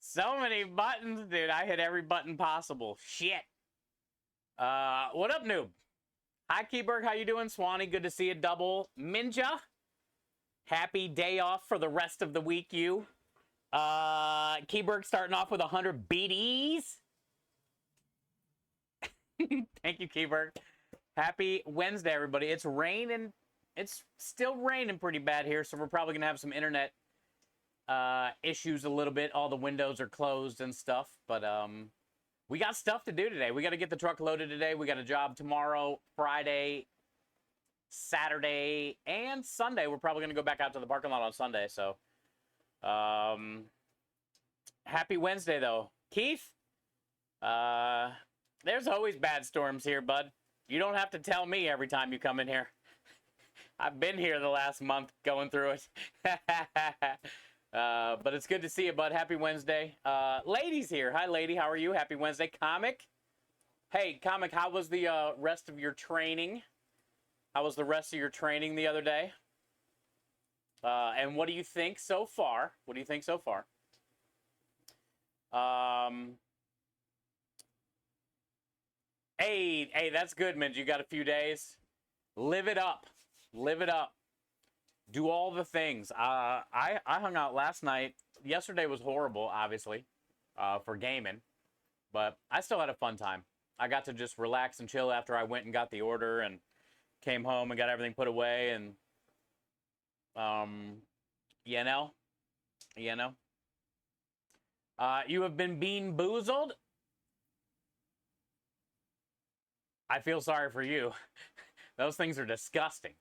So many buttons, dude. I hit every button possible. Shit. What up, noob? Hi, Keyberg. How you doing? Swanee, good to see you. Double Ninja. Happy day off for the rest of the week, you. Keyberg starting off with 100 BDs. Thank you, Keyberg. Happy Wednesday, everybody. It's raining. It's still raining pretty bad here, so we're probably going to have some internet issues a little bit. All the windows are closed and stuff, but we got stuff to do today. We got to get the truck loaded today. We got a job tomorrow, Friday, Saturday, and Sunday. We're probably going to go back out to the parking lot on Sunday, so happy Wednesday, though. Keith, there's always bad storms here, bud. You don't have to tell me every time you come in here. I've been here the last month going through it. But it's good to see you, bud. Happy Wednesday. Lady's here. Hi, lady. How are you? Happy Wednesday. Comic. Hey, Comic, how was the rest of your training? How was the rest of your training the other day? And what do you think so far? What do you think so far? Hey, that's good, man. You got a few days. Live it up. Live it up. Do all the things. I hung out last night. Yesterday was horrible, obviously, for gaming. But I still had a fun time. I got to just relax and chill after I went and got the order and came home and got everything put away. And, you know. You have been bean boozled. I feel sorry for you. Those things are disgusting.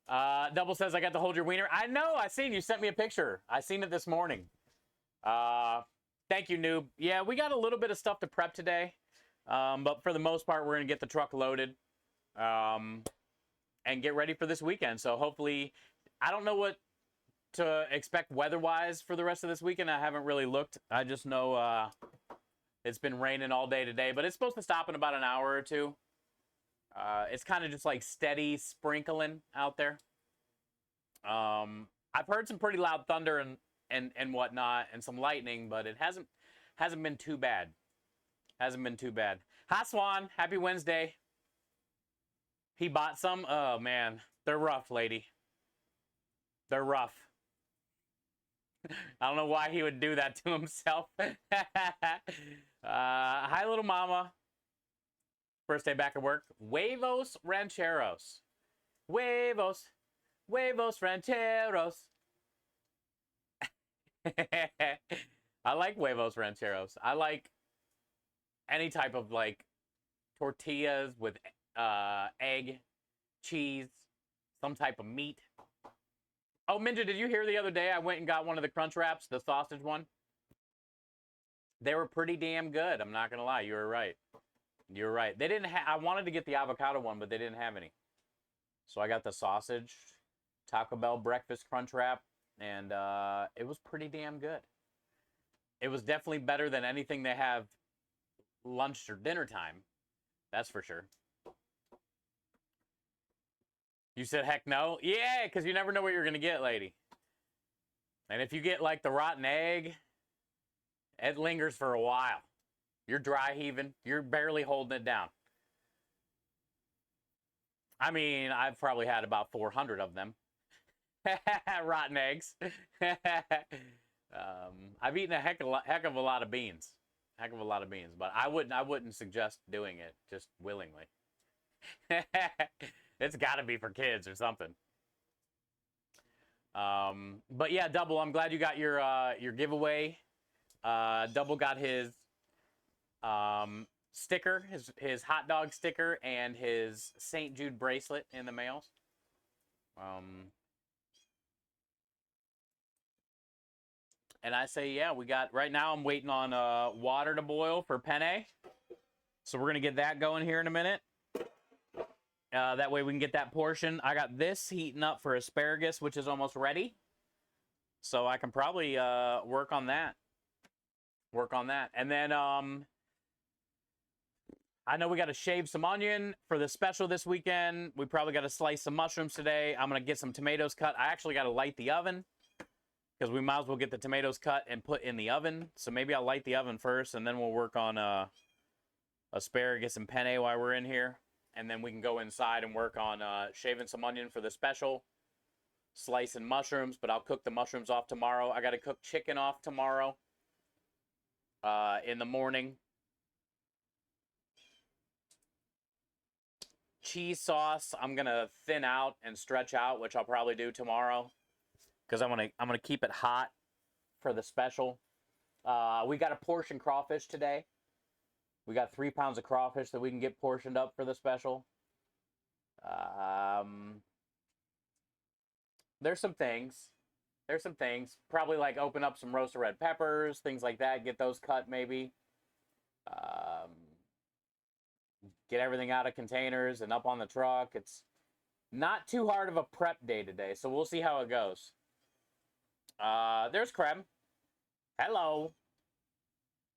Double says, I got to hold your wiener. I know. I seen you sent me a picture. I seen it this morning. Thank you, noob. Yeah, we got a little bit of stuff to prep today. But for the most part, we're going to get the truck loaded and get ready for this weekend. So hopefully, I don't know what to expect weather-wise for the rest of this weekend. I haven't really looked. I just know it's been raining all day today. But it's supposed to stop in about an hour or two. It's kind of just like steady sprinkling out there. I've heard some pretty loud thunder and whatnot and some lightning, but it hasn't been too bad. Hasn't been too bad. Hi, Swan. Happy Wednesday. He bought some. Oh, man. They're rough, lady. They're rough. I don't know why he would do that to himself. Hi, little mama. First day back at work. Huevos Rancheros. Huevos. Huevos Rancheros. I like Huevos Rancheros. I like any type of like tortillas with egg, cheese, some type of meat. Oh, Minja, did you hear the other day I went and got one of the Crunch Wraps, the sausage one? They were pretty damn good. I'm not going to lie. You were right. You're right. They didn't I wanted to get the avocado one, but they didn't have any. So I got the sausage Taco Bell breakfast crunch wrap, and it was pretty damn good. It was definitely better than anything they have lunch or dinner time. That's for sure. You said heck no? Yeah, because you never know what you're going to get, lady. And if you get like the rotten egg, it lingers for a while. You're dry heaving. You're barely holding it down. I mean, I've probably had about 400 of them. Rotten eggs. I've eaten a heck of a lot of beans. Heck of a lot of beans. But I wouldn't suggest doing it just willingly. It's got to be for kids or something. But yeah, Double, I'm glad you got your giveaway. Double got his sticker, his hot dog sticker, and his St. Jude bracelet in the mail. And I say, yeah, we got, right now I'm waiting on water to boil for penne. So we're going to get that going here in a minute. That way we can get that portion. I got this heating up for asparagus, which is almost ready. So I can probably work on that. And then I know we got to shave some onion for the special this weekend. We probably got to slice some mushrooms today. I'm going to get some tomatoes cut. I actually got to light the oven. because we might as well get the tomatoes cut and put in the oven. So maybe I'll light the oven first, and then we'll work on asparagus and penne while we're in here. And then we can go inside and work on shaving some onion for the special, slicing mushrooms, but I'll cook the mushrooms off tomorrow. I got to cook chicken off tomorrow in the morning. Cheese sauce, I'm going to thin out and stretch out, which I'll probably do tomorrow, because I'm gonna keep it hot for the special. We got a portion crawfish today. We got 3 pounds of crawfish that we can get portioned up for the special. There's some things. Probably like open up some roasted red peppers, things like that. Get those cut maybe. Get everything out of containers and up on the truck. It's not too hard of a prep day today, so we'll see how it goes. There's Krem. Hello.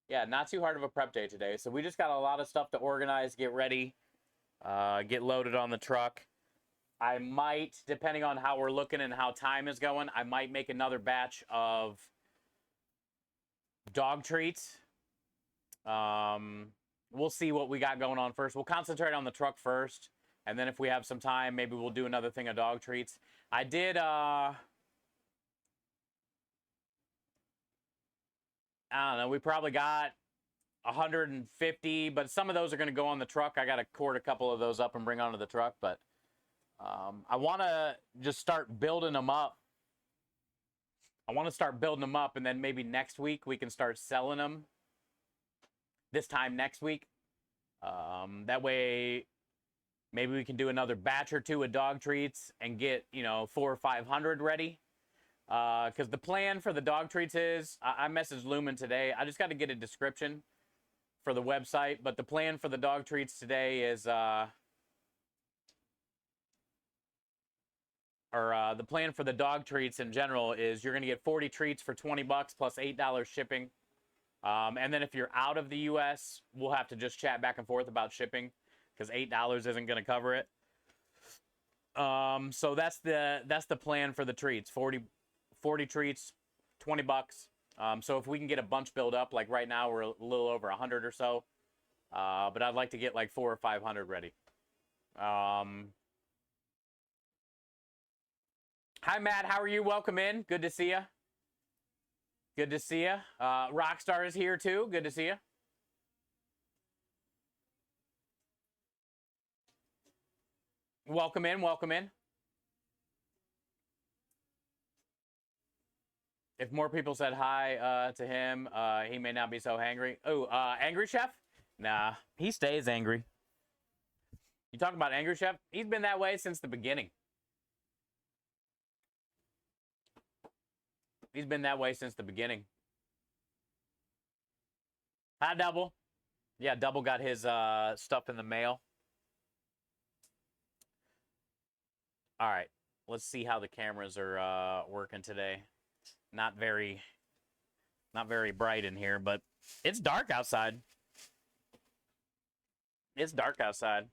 Yeah, not too hard of a prep day today. So we just got a lot of stuff to organize, get ready, get loaded on the truck. I might, depending on how we're looking and how time is going, I might make another batch of dog treats. We'll see what we got going on first. We'll concentrate on the truck first, and then if we have some time, maybe we'll do another thing of dog treats. I did, I don't know, we probably got 150, but some of those are going to go on the truck. I got to cord a couple of those up and bring onto the truck, but I want to just start building them up. And then maybe next week we can start selling them. This time next week. That way, maybe we can do another batch or two of dog treats and get, 400 or 500 ready. Because the plan for the dog treats is, I messaged Lumen today. I just got to get a description for the website. But the plan for the dog treats today is, the plan for the dog treats in general is you're going to get 40 treats for $20 plus $8 shipping. And then if you're out of the U.S., we'll have to just chat back and forth about shipping because $8 isn't going to cover it. So that's the plan for the treats. 40 treats, $20. So if we can get a bunch built up, like right now we're a little over 100 or so. But I'd like to get like 400 or 500 ready. Hi Matt, how are you? Welcome in. Good to see you. Good to see you. Rockstar is here too. Good to see you. Welcome in. Welcome in. If more people said hi to him, he may not be so angry. Oh, Angry Chef? Nah, he stays angry. You talking about Angry Chef? He's been that way since the beginning. He's been that way since the beginning. Hi, Double. Yeah, Double got his stuff in the mail. All right, let's see how the cameras are working today. Not very bright in here, but it's dark outside. It's dark outside.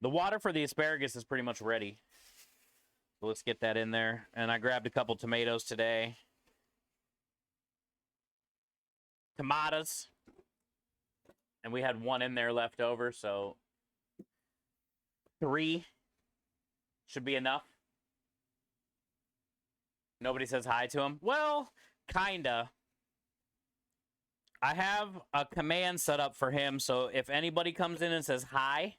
The water for the asparagus is pretty much ready. So let's get that in there. And I grabbed a couple tomatoes today. Tomatoes. And we had one in there left over, so 3 should be enough. Nobody says hi to him. Well, kinda. I have a command set up for him, so if anybody comes in and says hi,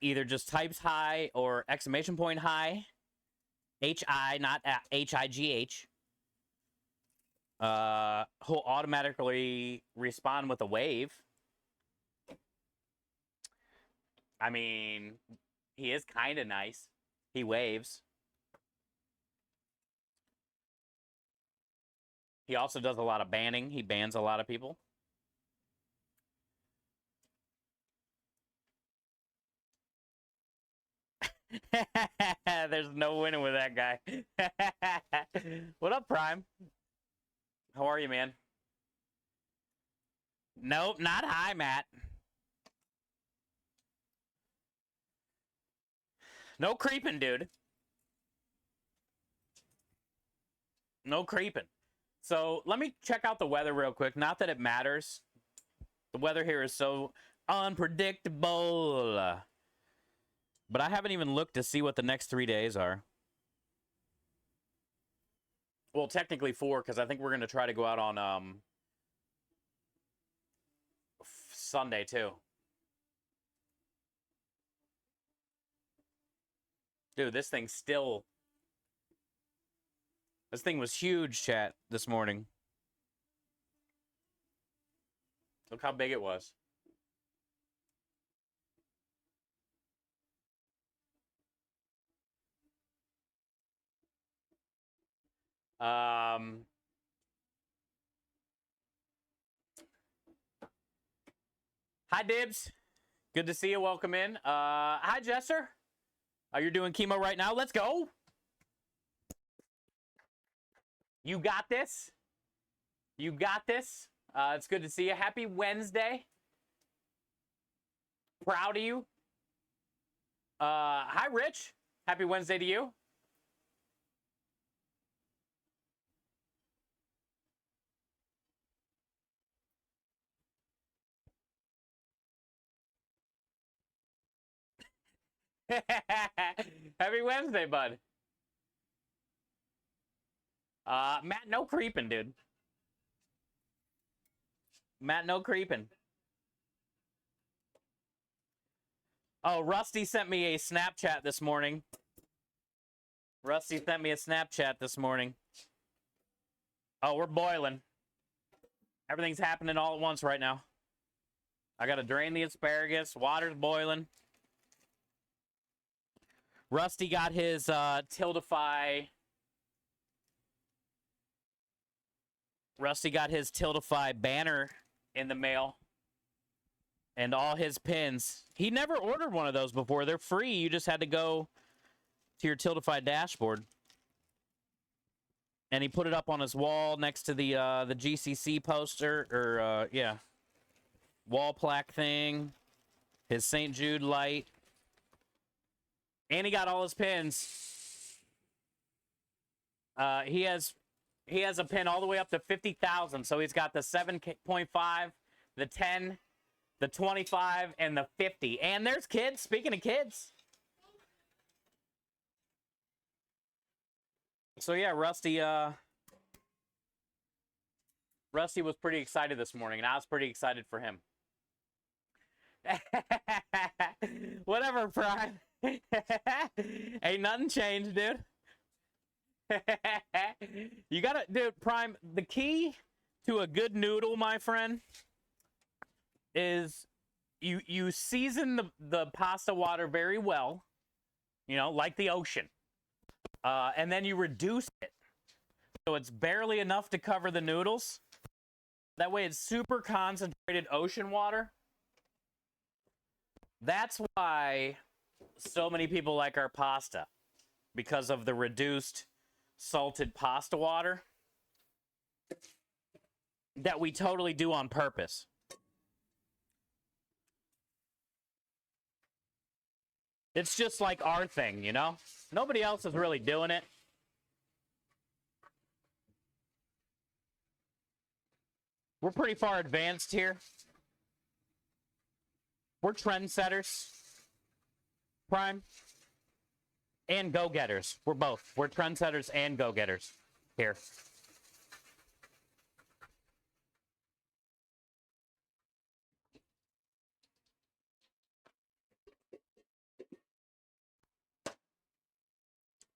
either just types hi or exclamation point hi, H-I, not H-I-G-H. He'll automatically respond with a wave. I mean, he is kind of nice. He waves. He also does a lot of banning. He bans a lot of people. There's no winning with that guy. What up, Prime? How are you, man? Nope, not hi, Matt. No creeping, dude. No creeping. So let me check out the weather real quick. Not that it matters. The weather here is so unpredictable. But I haven't even looked to see what the next 3 days are. Well, technically 4, because I think we're going to try to go out on Sunday, too. Dude, this thing was huge, chat, this morning. Look how big it was. Hi, Dibs. Good to see you. Welcome in. Hi, Jester. You're doing chemo right now. Let's go. You got this. You got this. It's good to see you. Happy Wednesday. Proud of you. Hi, Rich. Happy Wednesday to you. Happy Wednesday, bud. Matt, no creeping, dude. Matt, no creeping. Oh, Rusty sent me a Snapchat this morning. Oh, we're boiling. Everything's happening all at once right now. I gotta drain the asparagus. Water's boiling. Rusty got his Tiltify. Rusty got his Tiltify banner in the mail. And all his pins. He never ordered one of those before. They're free. You just had to go to your Tiltify dashboard. And he put it up on his wall next to the GCC poster, or yeah, wall plaque thing. His St. Jude light, and he got all his pins. He has a pin all the way up to 50,000. So he's got the 7.5, the 10, the 25, and the 50. And there's kids. Speaking of kids. So yeah, Rusty was pretty excited this morning, and I was pretty excited for him. Whatever, Prime. Ain't nothing changed, dude. You gotta, dude, Prime, the key to a good noodle, my friend, is you season the pasta water very well, you know, like the ocean. And then you reduce it. So it's barely enough to cover the noodles. That way it's super concentrated ocean water. That's why so many people like our pasta. Because of the reduced salted pasta water. That we totally do on purpose. It's just like our thing, you know? Nobody else is really doing it. We're pretty far advanced here. We're trendsetters. Prime. And go-getters. We're both. We're trendsetters and go-getters here.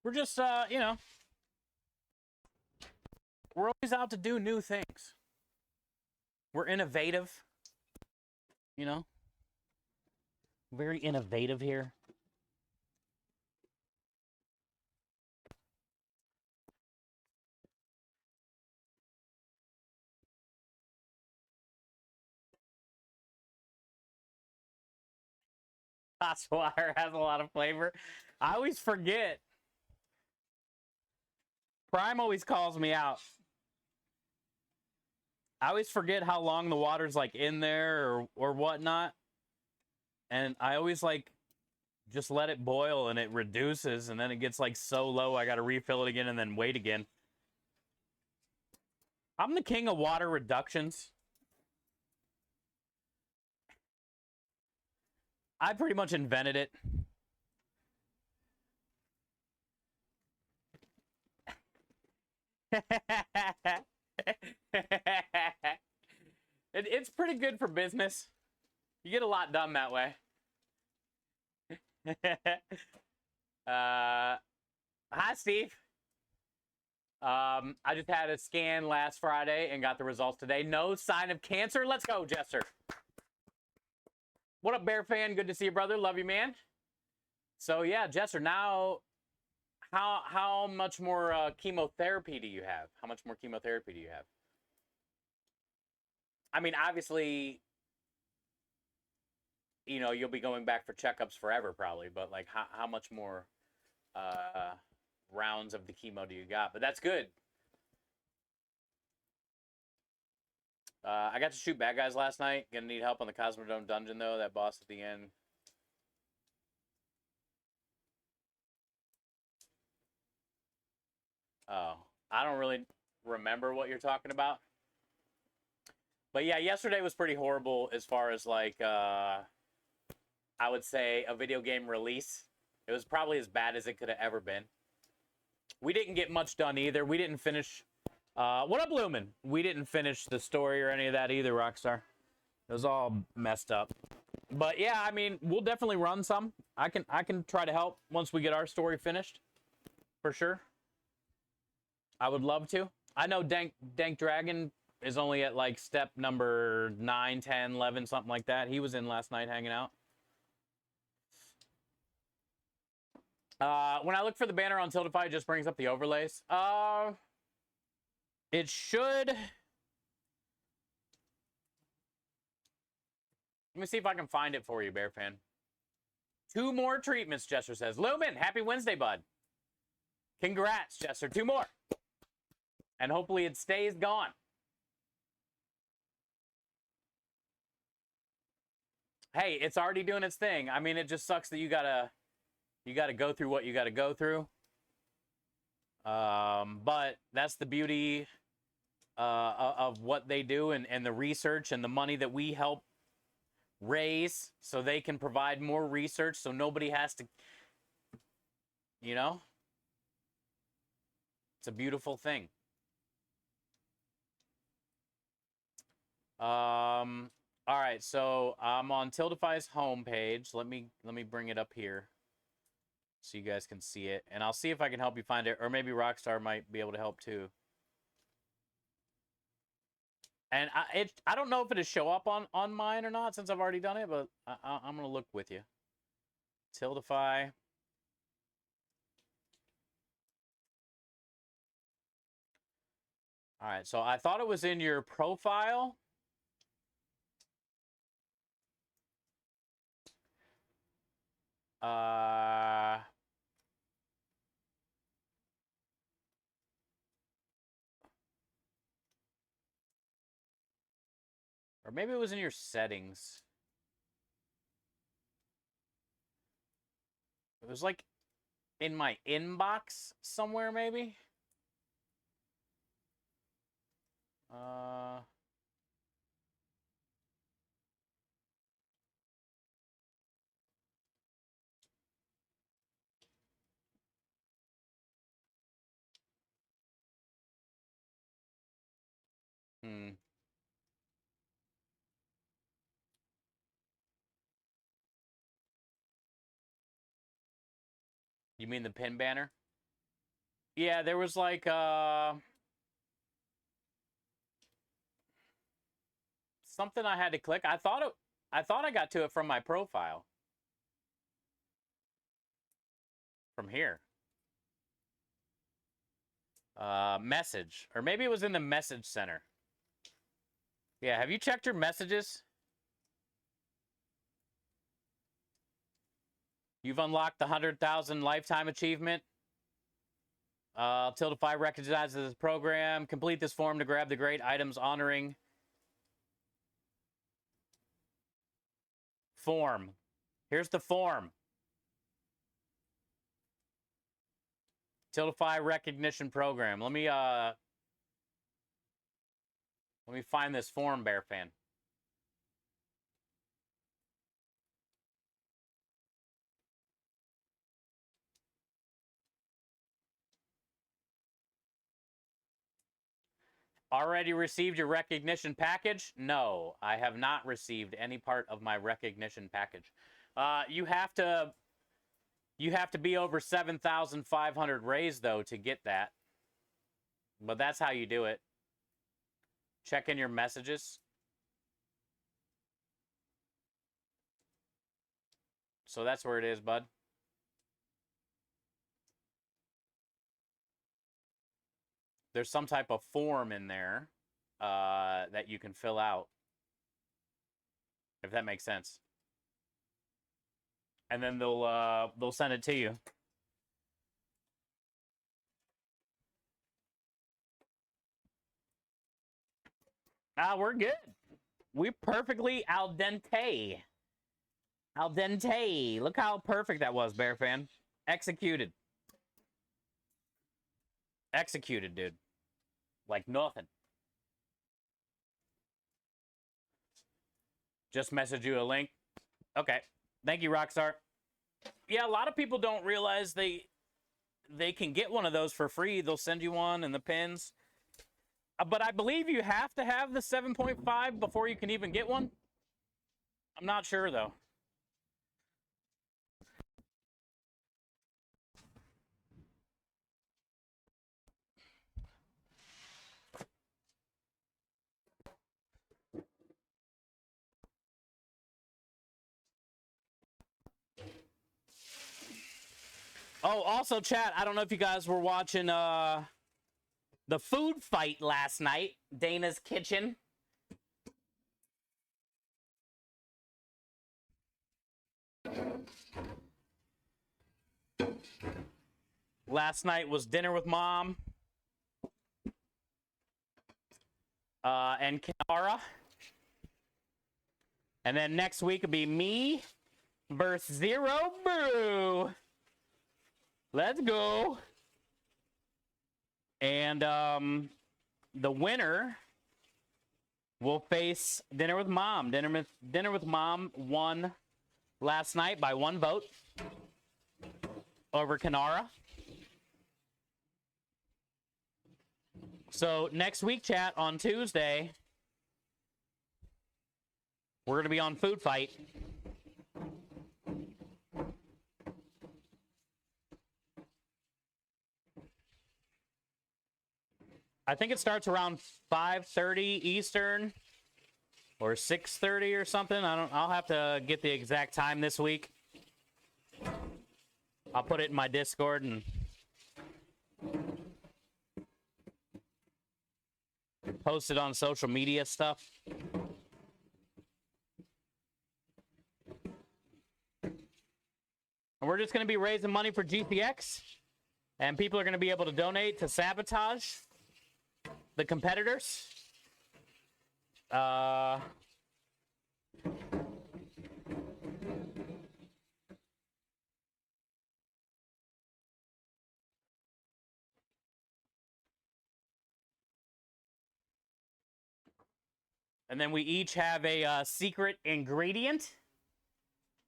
We're just, you know, we're always out to do new things. We're innovative, you know, very innovative here. Pasta water has a lot of flavor. I always forget. Prime always calls me out. I always forget how long the water's like in there or whatnot. And I always like just let it boil and it reduces and then it gets like so low I gotta refill it again and then wait again. I'm the king of water reductions. I pretty much invented it. It's pretty good for business. You get a lot done that way. Hi, Steve. I just had a scan last Friday and got the results today. No sign of cancer. Let's go, Jester. What up, Bear fan? Good to see you, brother. Love you, man. So yeah, Jester. Now, how much more chemotherapy do you have? How much more chemotherapy do you have? I mean, obviously, you know, you'll be going back for checkups forever, probably. But like, how much more rounds of the chemo do you got? But that's good. I got to shoot bad guys last night. Gonna need help on the Cosmodrome dungeon, though. That boss at the end. Oh, I don't really remember what you're talking about. But yeah, yesterday was pretty horrible as far as like, I would say a video game release. It was probably as bad as it could have ever been. We didn't get much done either. We didn't finish. What up, Lumen? We didn't finish the story or any of that either, Rockstar. It was all messed up. But yeah, I mean, we'll definitely run some. I can try to help once we get our story finished, for sure. I would love to. I know Dank Dragon is only at like step number 9, 10, 11, something like that. He was in last night hanging out. When I look for the banner on Tiltify, it just brings up the overlays. It should. Let me see if I can find it for you, Bear fan. 2 more treatments, Jester says. Lumen, happy Wednesday, bud. Congrats, Jester. 2 more. And hopefully it stays gone. Hey, it's already doing its thing. I mean, it just sucks that you gotta go through what you gotta go through. But that's the beauty of what they do and the research and the money that we help raise so they can provide more research so nobody has to, you know? It's a beautiful thing. All right, so I'm on Tiltify's homepage. Let me bring it up here so you guys can see it, and I'll see if I can help you find it, or maybe Rockstar might be able to help too. And I don't know if it'll show up on mine or not since I've already done it, but I'm gonna look with you. Tiltify. All right, so I thought it was in your profile. Or maybe it was in your settings. It was like in my inbox somewhere, maybe. You mean the pin banner? Yeah, there was like something I had to click. I thought I got to it from my profile. From here. Message. Or maybe it was in the message center. Yeah, have you checked your messages? You've unlocked the 100,000 lifetime achievement. Tiltify recognizes this program. Complete this form to grab the great items honoring. Form. Here's the form. Tiltify recognition program. Let me Let me find this form, Bear Fan. Already received your recognition package? No, I have not received any part of my recognition package. You have to be over 7,500 raised though to get that. But that's how you do it. Check in your messages. So that's where it is, bud. There's some type of form in there that you can fill out, if that makes sense. And then they'll send it to you. We're good. We're perfectly al dente. Al dente. Look how perfect that was, Bear Fan. Executed. Executed, dude. Like nothing. Just message you a link. Okay. Thank you, Rockstar. Yeah, a lot of people don't realize they can get one of those for free. They'll send you one and the pins. But I believe you have to have the 7.5 before you can even get one. I'm not sure, though. Oh, also, chat, I don't know if you guys were watching the food fight last night. Dana's Kitchen. Last night was Dinner with Mom. And Kinara. And then next week will be me versus Zero Brew. Let's go. And the winner will face Dinner with Mom. Dinner with Mom won last night by 1 vote over Kinara. So next week, chat, on Tuesday, we're going to be on Food Fight. I think it starts around 5:30 Eastern or 6:30 or something. I'll have to get the exact time this week. I'll put it in my Discord and post it on social media stuff. And we're just going to be raising money for GTX, and people are going to be able to donate to Sabotage the competitors. And then we each have a secret ingredient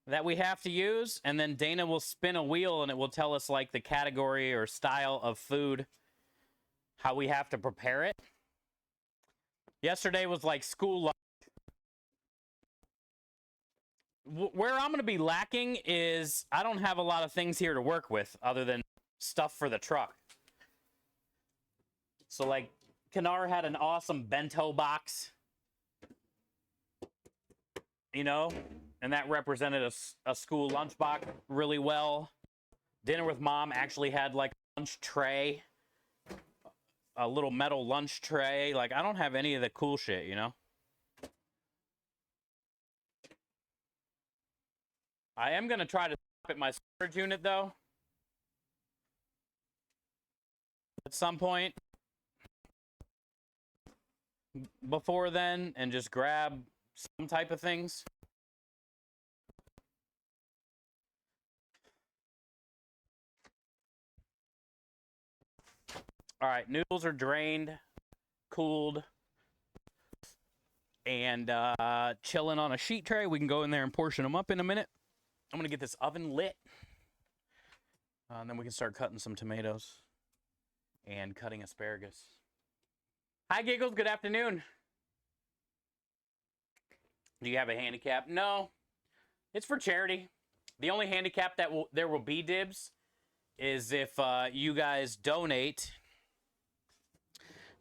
that we have to use, and then Dana will spin a wheel and it will tell us like the category or style of food, how we have to prepare it. Yesterday was like school lunch. Where I'm going to be lacking is I don't have a lot of things here to work with other than stuff for the truck. So like Kanar had an awesome bento box, you know, and that represented a school lunchbox really well. Dinner with Mom actually had like a lunch tray, a little metal lunch tray. Like I don't have any of the cool shit, you know. I am going to try to stop at my storage unit, though, at some point before then, and just grab some type of things. All right, noodles are drained, cooled. and chilling on a sheet tray. We can go in there and portion them up in a minute. I'm going to get this oven lit. And then we can start cutting some tomatoes and cutting asparagus. Hi, Giggles. Good afternoon. Do you have a handicap? No. It's for charity. The only handicap that there will be, Dibs, is if you guys donate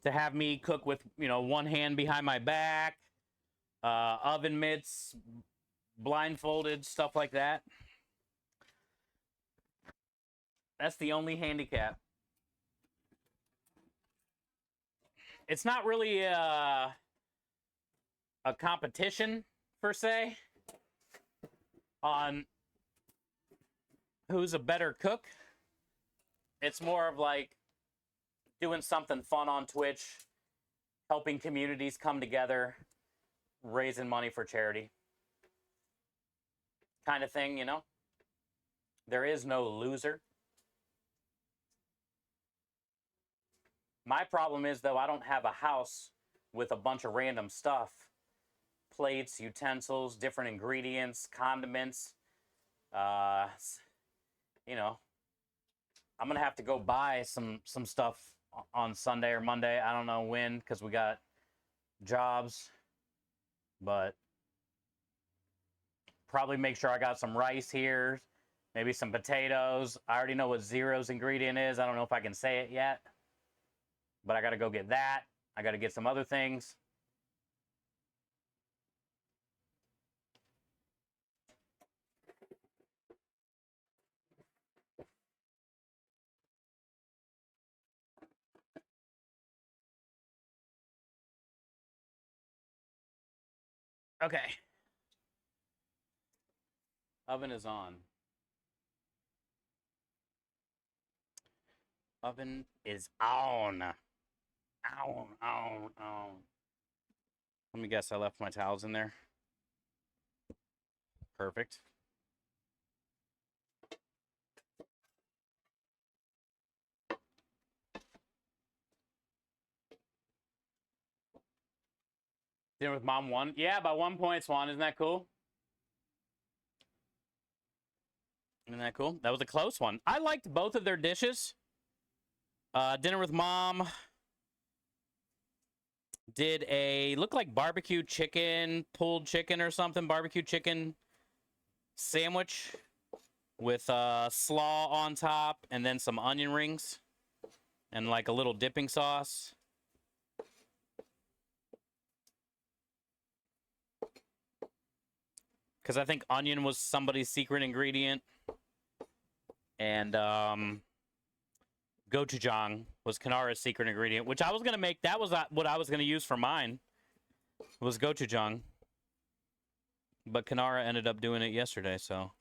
to have me cook with, one hand behind my back, oven mitts, blindfolded, stuff like that. That's the only handicap. It's not really a competition, per se, on who's a better cook. It's more of like doing something fun on Twitch, helping communities come together, raising money for charity. Kind of thing, There is no loser. My problem is, though, I don't have a house with a bunch of random stuff. Plates, utensils, different ingredients, condiments. I'm going to have to go buy some stuff on Sunday or Monday. I don't know when, because we got jobs. But probably make sure I got some rice here. Maybe some potatoes. I already know what Zero's ingredient is. I don't know if I can say it yet. But I got to go get that. I got to get some other things. Okay. Oven is on. Oven is on. On. Let me guess, I left my towels in there. Perfect. Dinner with Mom won. Yeah, by 1 point, Swan. Isn't that cool? Isn't that cool? That was a close one. I liked both of their dishes. Dinner with Mom did looked like barbecue chicken, pulled chicken or something, barbecue chicken sandwich with slaw on top and then some onion rings and like a little dipping sauce. Because I think onion was somebody's secret ingredient. And gochujang was Kanara's secret ingredient, which I was going to make. That was what I was going to use for mine, was gochujang. But Kanara ended up doing it yesterday, so.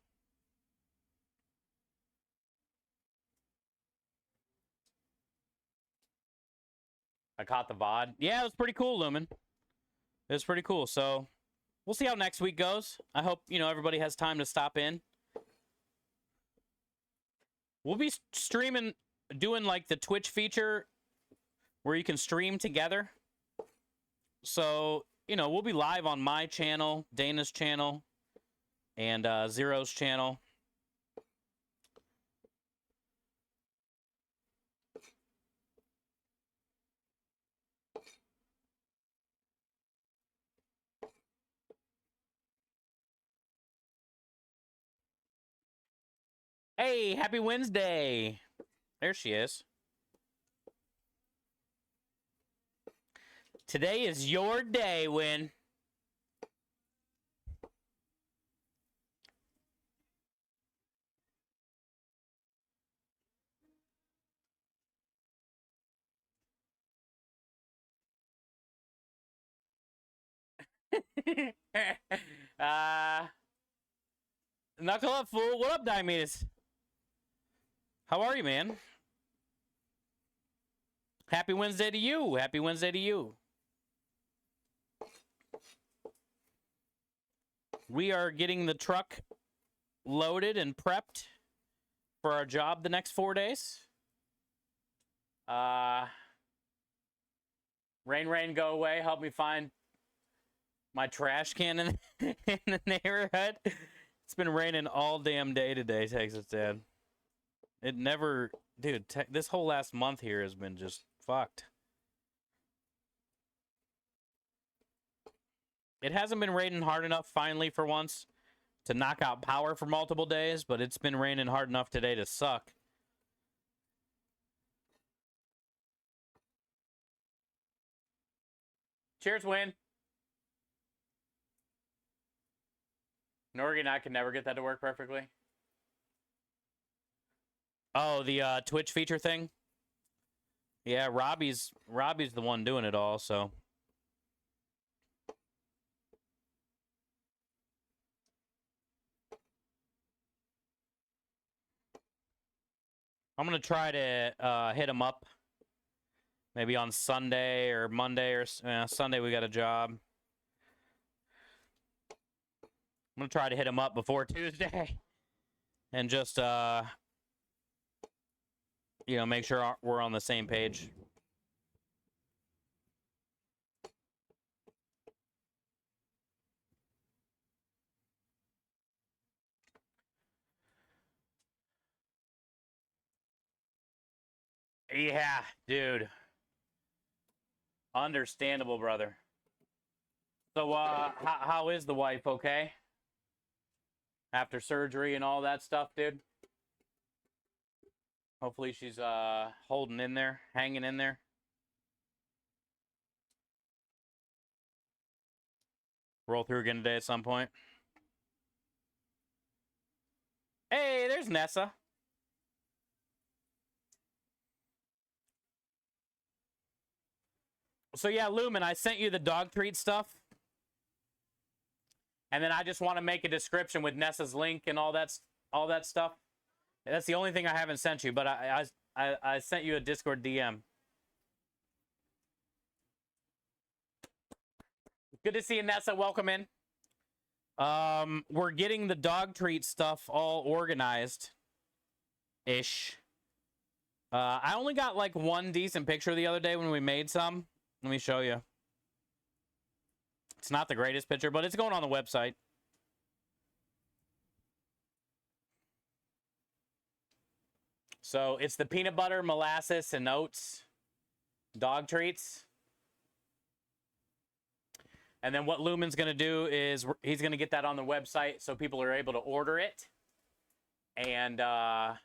I caught the VOD. Yeah, it was pretty cool, Lumen. It was pretty cool. So we'll see how next week goes. I hope, everybody has time to stop in. We'll be streaming, doing like the Twitch feature where you can stream together. So, we'll be live on my channel, Dana's channel, and Zero's channel. Hey, happy Wednesday. There she is. Today is your day, Win. Knuckle up, fool. What up, Diomedes? How are you, man? Happy Wednesday to you. Happy Wednesday to you. We are getting the truck loaded and prepped for our job the next 4 days. Rain, go away. Help me find My trash can in, in the neighborhood. It's been raining all damn day today, Texas Dad. It never, dude. This whole last month here has been just fucked. It hasn't been raining hard enough finally for once to knock out power for multiple days, but it's been raining hard enough today to suck. Cheers, win. Norgie and I can never get that to work perfectly. Oh, the Twitch feature thing? Yeah, Robbie's the one doing it all, so. I'm going to try to hit him up maybe on Sunday or Monday or Sunday we got a job. I'm going to try to hit him up before Tuesday and just, you know, make sure we're on the same page. Yeah, dude. Understandable, brother. So, how is the wife, okay? After surgery and all that stuff, dude? Hopefully she's, holding in there, hanging in there. Roll through again today at some point. Hey, there's Nessa. So yeah, Lumen, I sent you the dog treat stuff. And then I just want to make a description with Nessa's link and all that stuff. That's the only thing I haven't sent you, but I sent you a Discord DM. Good to see you, Nessa. Welcome in. We're getting the dog treat stuff all organized-ish. I only got like one decent picture the other day when we made some. Let me show you. It's not the greatest picture, but it's going on the website. So it's the peanut butter, molasses, and oats dog treats. And then what Lumen's going to do is he's going to get that on the website so people are able to order it. And I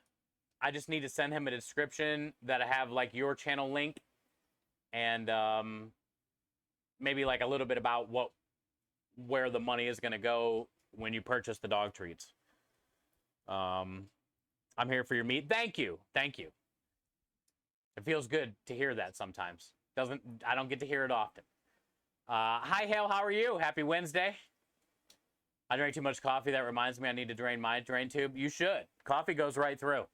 just need to send him a description that I have like your channel link. And maybe like a little bit about where the money is going to go when you purchase the dog treats. I'm here for your meat. Thank you. Thank you. It feels good to hear that sometimes. I don't get to hear it often. Hi, Hale. How are you? Happy Wednesday. I drank too much coffee. That reminds me I need to drain my drain tube. You should. Coffee goes right through.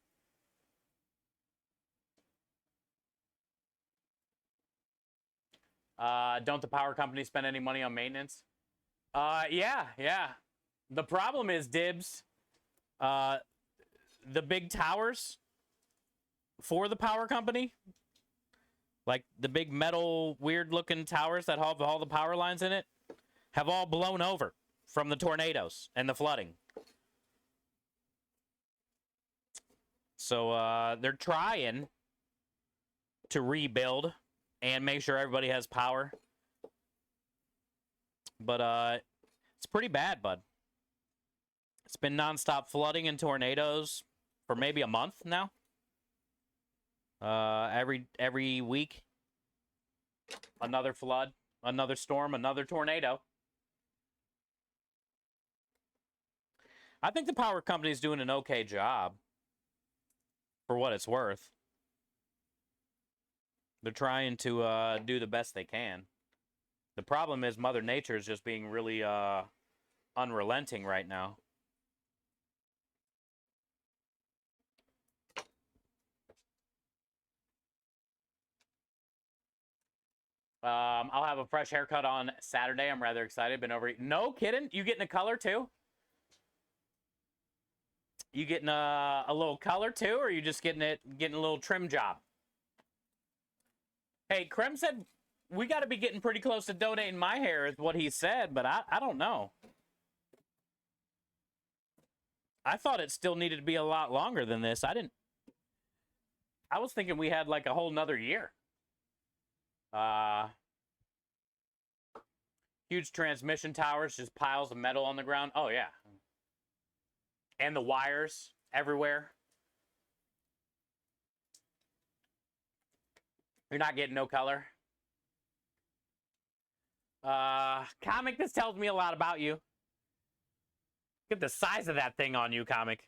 Don't the power companies spend any money on maintenance? Yeah. The problem is, Dibs, the big towers for the power company, like the big metal, weird-looking towers that have all the power lines in it, have all blown over from the tornadoes and the flooding. So they're trying to rebuild and make sure everybody has power. But it's pretty bad, bud. It's been nonstop flooding and tornadoes for maybe a month now. Every week, another flood, another storm, another tornado. I think the power company's doing an okay job for what it's worth. They're trying to do the best they can. The problem is Mother Nature is just being really unrelenting right now. I'll have a fresh haircut on Saturday. I'm rather excited. Been over. No kidding. You getting a color too? You getting a little color too, or are you just getting a little trim job? Hey, Krem said we got to be getting pretty close to donating my hair, is what he said, but I don't know. I thought it still needed to be a lot longer than this. I was thinking we had like a whole nother year. Huge transmission towers, just piles of metal on the ground. Oh, yeah. And the wires everywhere. You're not getting no color. Comic, this tells me a lot about you. Look at the size of that thing on you, Comic.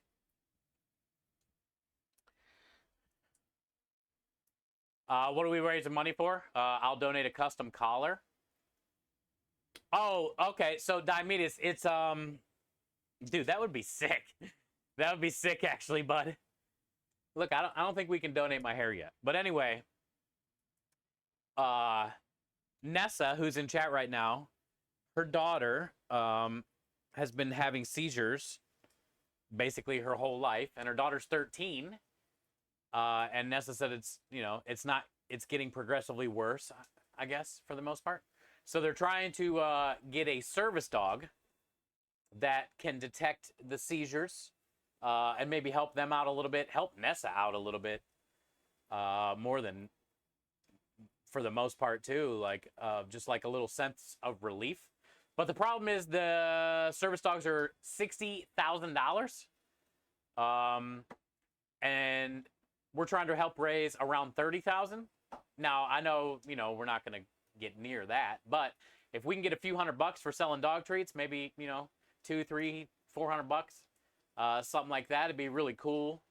What are we raising money for? I'll donate a custom collar. Oh, okay. So Diomedes, it's dude, that would be sick. That would be sick, actually, bud. Look, I don't think we can donate my hair yet. But anyway, Nessa, who's in chat right now, her daughter has been having seizures basically her whole life, and her daughter's 13. And Nessa said it's getting progressively worse, I guess, for the most part. So they're trying to get a service dog that can detect the seizures and maybe help them out a little bit, help Nessa out a little bit more than, for the most part, too, like just like a little sense of relief. But the problem is the service dogs are $60,000. And we're trying to help raise around 30,000. Now, I know, we're not going to get near that, but if we can get a few $100 for selling dog treats, maybe, $200, $300, $400, something like that, it'd be really cool.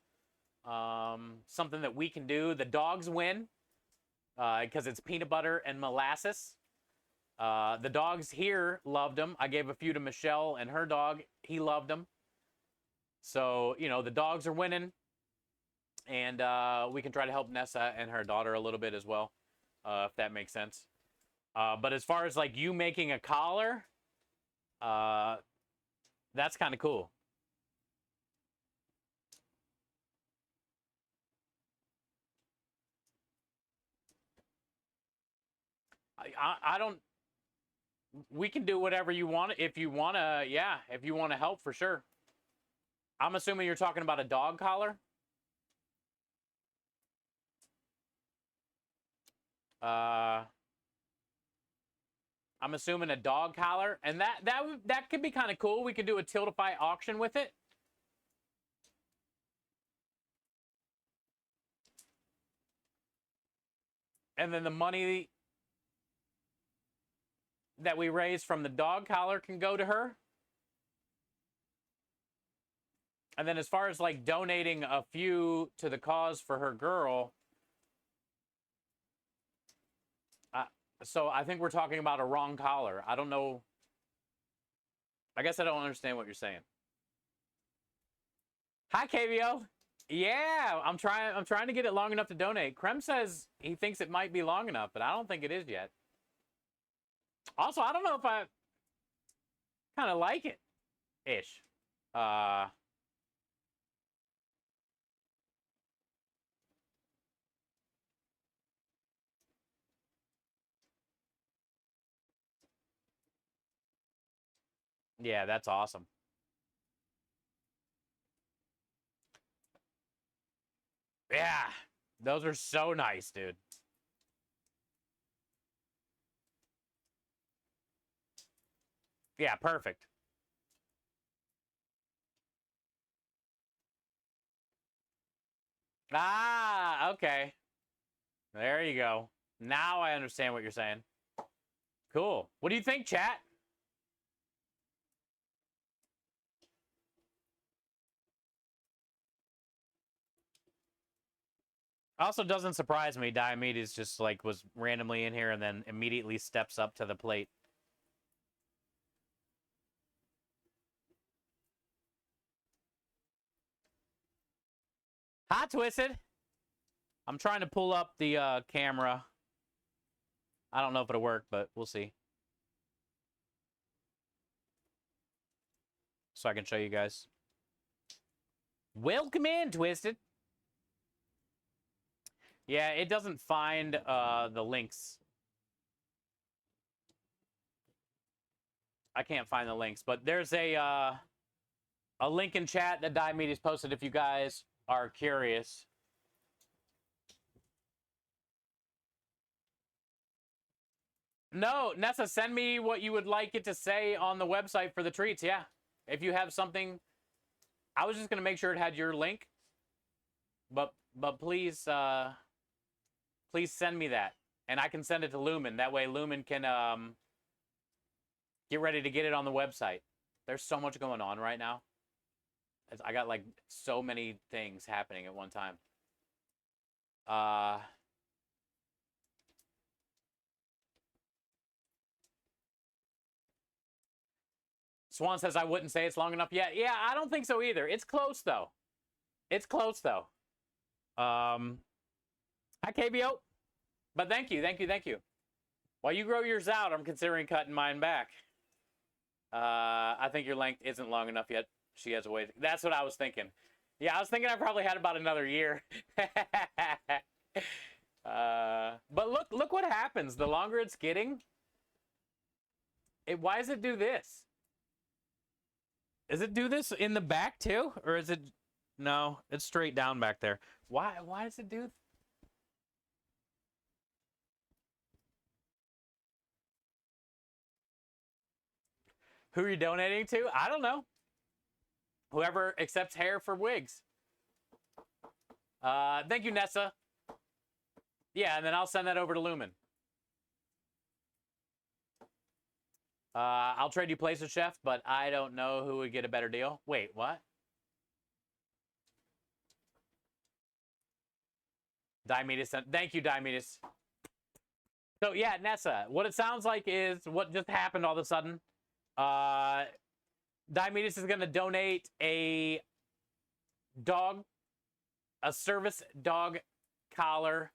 Something that we can do. The dogs win because it's peanut butter and molasses. The dogs here loved them. I gave a few to Michelle and her dog. He loved them. So, the dogs are winning. And we can try to help Nessa and her daughter a little bit as well, if that makes sense. But as far as like you making a collar, that's kind of cool. I don't. We can do whatever you want if you want to. Yeah, if you want to help, for sure. I'm assuming you're talking about a dog collar. I'm assuming a dog collar, and that could be kind of cool. We could do a Tiltify auction with it. And then the money that we raise from the dog collar can go to her. And then as far as like donating a few to the cause for her girl, so I think we're talking about a wrong collar. I don't know. I guess I don't understand what you're saying. Hi, KVO. Yeah, I'm trying to get it long enough to donate. Krem says he thinks it might be long enough, but I don't think it is yet. Also, I don't know if I kind of like it ish. Yeah, that's awesome. Yeah, those are so nice, dude. Yeah, perfect. Ah, okay. There you go. Now I understand what you're saying. Cool. What do you think, chat? Also doesn't surprise me. Diomedes just like was randomly in here and then immediately steps up to the plate. Hi, Twisted. I'm trying to pull up the camera. I don't know if it'll work, but we'll see. So I can show you guys. Welcome in, Twisted. Yeah, it doesn't find the links I can't find the links, but there's a link in chat that Diomedes posted if you guys are curious. No, Nessa, send me what you would like it to say on the website for the treats. Yeah. If you have something, I was just going to make sure it had your link. But please please send me that and I can send it to Lumen. That way Lumen can get ready to get it on the website. There's so much going on right now. I got like so many things happening at one time. Swan says I wouldn't say it's long enough yet. Yeah, I don't think so either. It's close though. It's close though. Hi KBO. But thank you. While you grow yours out, I'm considering cutting mine back. I think your length isn't long enough yet. She has a way. That's what I was thinking. Yeah, I was thinking I probably had about another year. But look what happens. The longer it's getting, why does it do this? Does it do this in the back too? Or is it... No, it's straight down back there. Why does it do... Who are you donating to? I don't know. Whoever accepts hair for wigs. Thank you, Nessa. Yeah, and then I'll send that over to Lumen. I'll trade you Place of Chef, but I don't know who would get a better deal. Wait, what? Diomedes. Thank you, Diomedes. So, yeah, Nessa, what it sounds like is what just happened all of a sudden. Diomedes is going to donate a service dog collar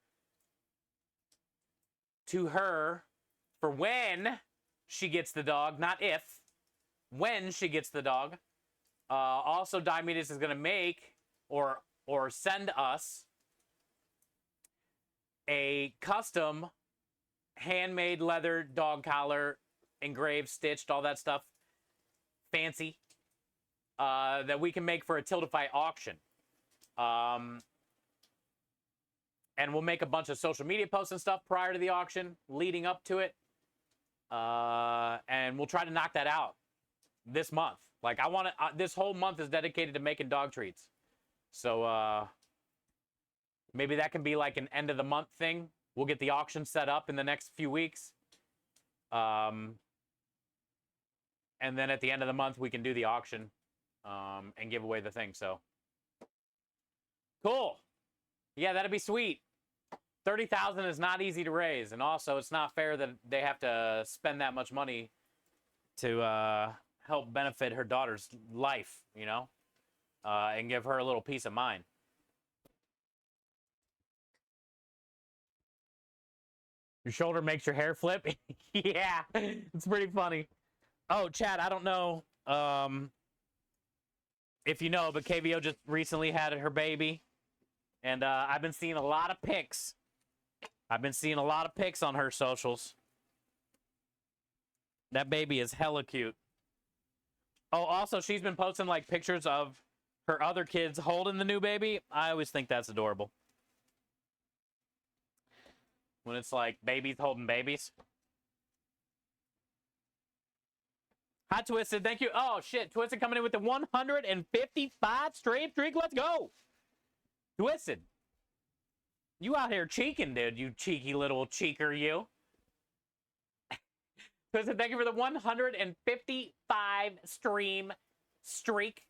to her for when she gets the dog, not if, when she gets the dog. Also, Diomedes is going to make or send us a custom handmade leather dog collar, engraved, stitched, all that stuff, fancy, that we can make for a Tiltify auction. And we'll make a bunch of social media posts and stuff prior to the auction, leading up to it. And we'll try to knock that out this month. Like, I want to, this whole month is dedicated to making dog treats. So, maybe that can be like an end of the month thing. We'll get the auction set up in the next few weeks. And then at the end of the month, we can do the auction, and give away the thing. So, cool. Yeah, that'd be sweet. 30,000 is not easy to raise, and also it's not fair that they have to spend that much money to help benefit her daughter's life, you know, and give her a little peace of mind. Your shoulder makes your hair flip? Yeah, it's pretty funny. Oh, Chad, I don't know if you know, but KVO just recently had her baby. And I've been seeing a lot of pics. I've been seeing a lot of pics on her socials. That baby is hella cute. Oh, also, she's been posting, like, pictures of her other kids holding the new baby. I always think that's adorable. When it's, like, babies holding babies. Hi, Twisted. Thank you. Oh, shit. Twisted coming in with the 155 stream streak. Let's go. Twisted. You out here cheeking, dude. You cheeky little cheeker, you. Twisted, thank you for the 155 stream streak.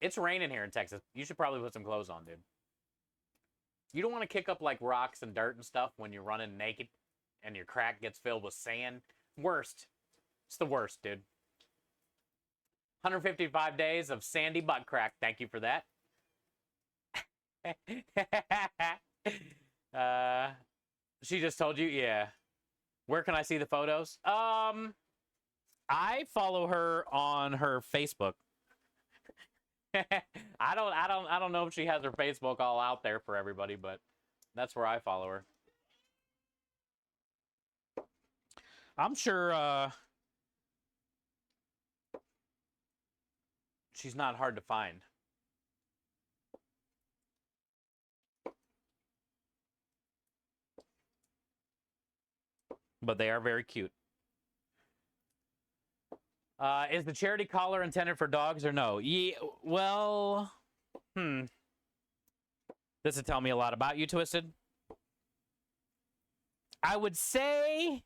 It's raining here in Texas. You should probably put some clothes on, dude. You don't want to kick up, like, rocks and dirt and stuff when you're running naked and your crack gets filled with sand. Worst. It's the worst, dude. 155 days of sandy butt crack. Thank you for that. She just told you? Yeah. Where can I see the photos? I follow her on her Facebook. I don't know if she has her Facebook all out there for everybody, but that's where I follow her. I'm sure She's not hard to find. But they are very cute. Is the charity collar intended for dogs or no? Yeah, well, this would tell me a lot about you, Twisted. I would say,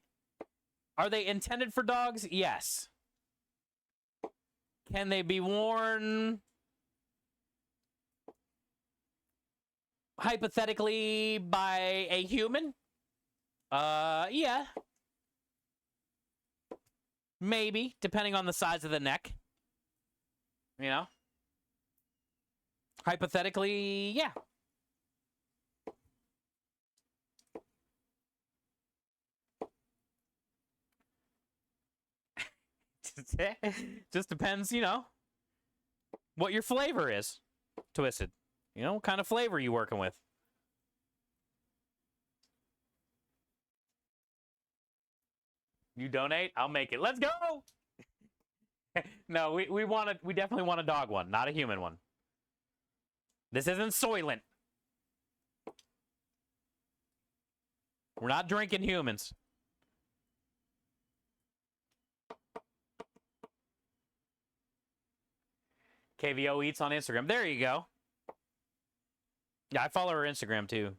are they intended for dogs? Yes. Can they be worn hypothetically by a human? Yeah. Maybe, depending on the size of the neck. You know? Hypothetically, yeah. Just depends, you know, what your flavor is, Twisted. You know, what kind of flavor you working with. You donate, I'll make it. Let's go. No, we definitely want a dog one, not a human one. This isn't Soylent. We're not drinking humans. KVO Eats on Instagram. There you go. Yeah, I follow her Instagram too.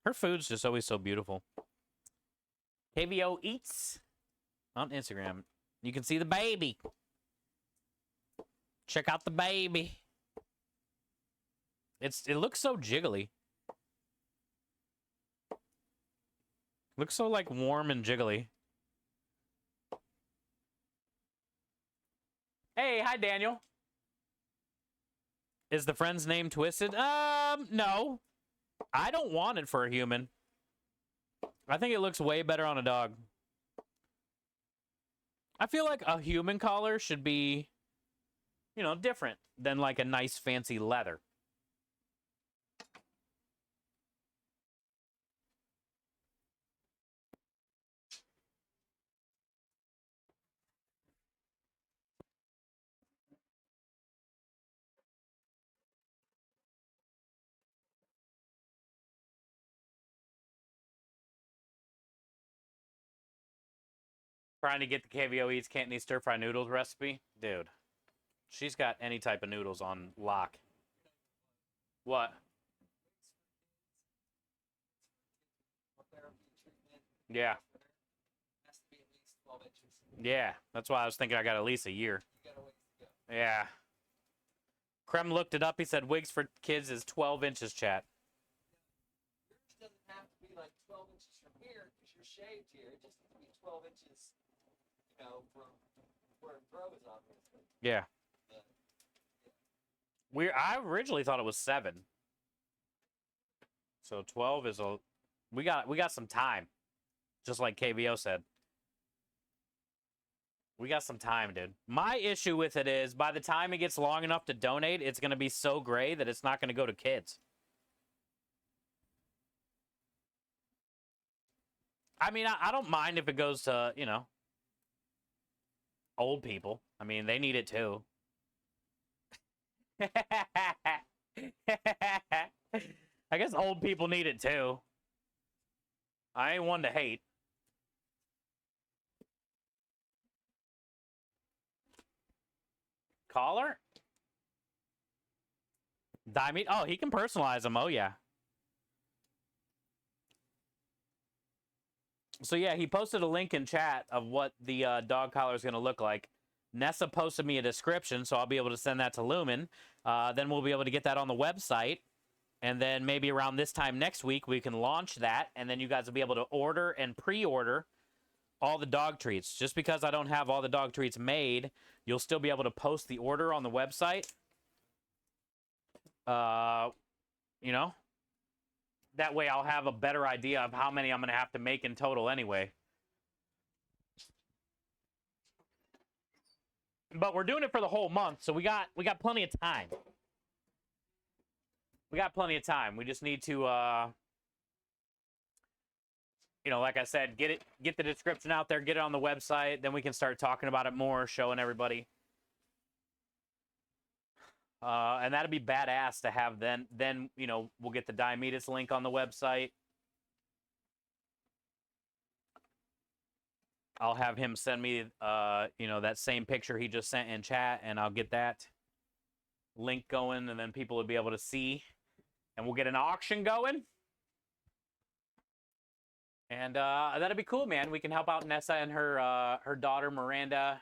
Her food's just always so beautiful. KVO Eats on Instagram. You can see the baby. Check out the baby. It looks so jiggly. Looks so like warm and jiggly. Hey, hi Daniel. Is the friend's name Twisted? No. I don't want it for a human. I think it looks way better on a dog. I feel like a human collar should be, you know, different than like a nice fancy leather. Trying to get the KVO Eats Cantonese stir fry noodles recipe. Dude, she's got any type of noodles on lock. What? Yeah. Yeah, that's why I was thinking I got at least a year. Yeah. Krem looked it up. He said wigs for kids is 12 inches, chat. Yours doesn't have to be like 12 inches from here because you're shaved here. It just has to be 12 inches, you know, from where it grows, obviously. Yeah. I originally thought it was 7. So 12 is a we got some time. Just like KVO said. We got some time, dude. My issue with it is by the time it gets long enough to donate, it's going to be so gray that it's not going to go to kids. I mean, I don't mind if it goes to, you know, old people. I mean, they need it too. I guess old people need it too. I ain't one to hate. Collar? Diamond? Oh, he can personalize them. Oh, yeah. So, yeah, he posted a link in chat of what the dog collar is going to look like. Nessa posted me a description, so I'll be able to send that to Lumen. Then we'll be able to get that on the website. And then maybe around this time next week, we can launch that. And then you guys will be able to order and pre-order all the dog treats. Just because I don't have all the dog treats made, you'll still be able to post the order on the website. You know? That way I'll have a better idea of how many I'm going to have to make in total anyway. But we're doing it for the whole month, so we got plenty of time. We got plenty of time. We just need to, you know, like I said, get the description out there, get it on the website. Then we can start talking about it more, showing everybody. And that'd be badass to have then, you know, we'll get the Diomedes link on the website. I'll have him send me, you know, that same picture he just sent in chat, and I'll get that link going, and then people will be able to see. And we'll get an auction going. And that'd be cool, man. We can help out Nessa and her daughter, Miranda.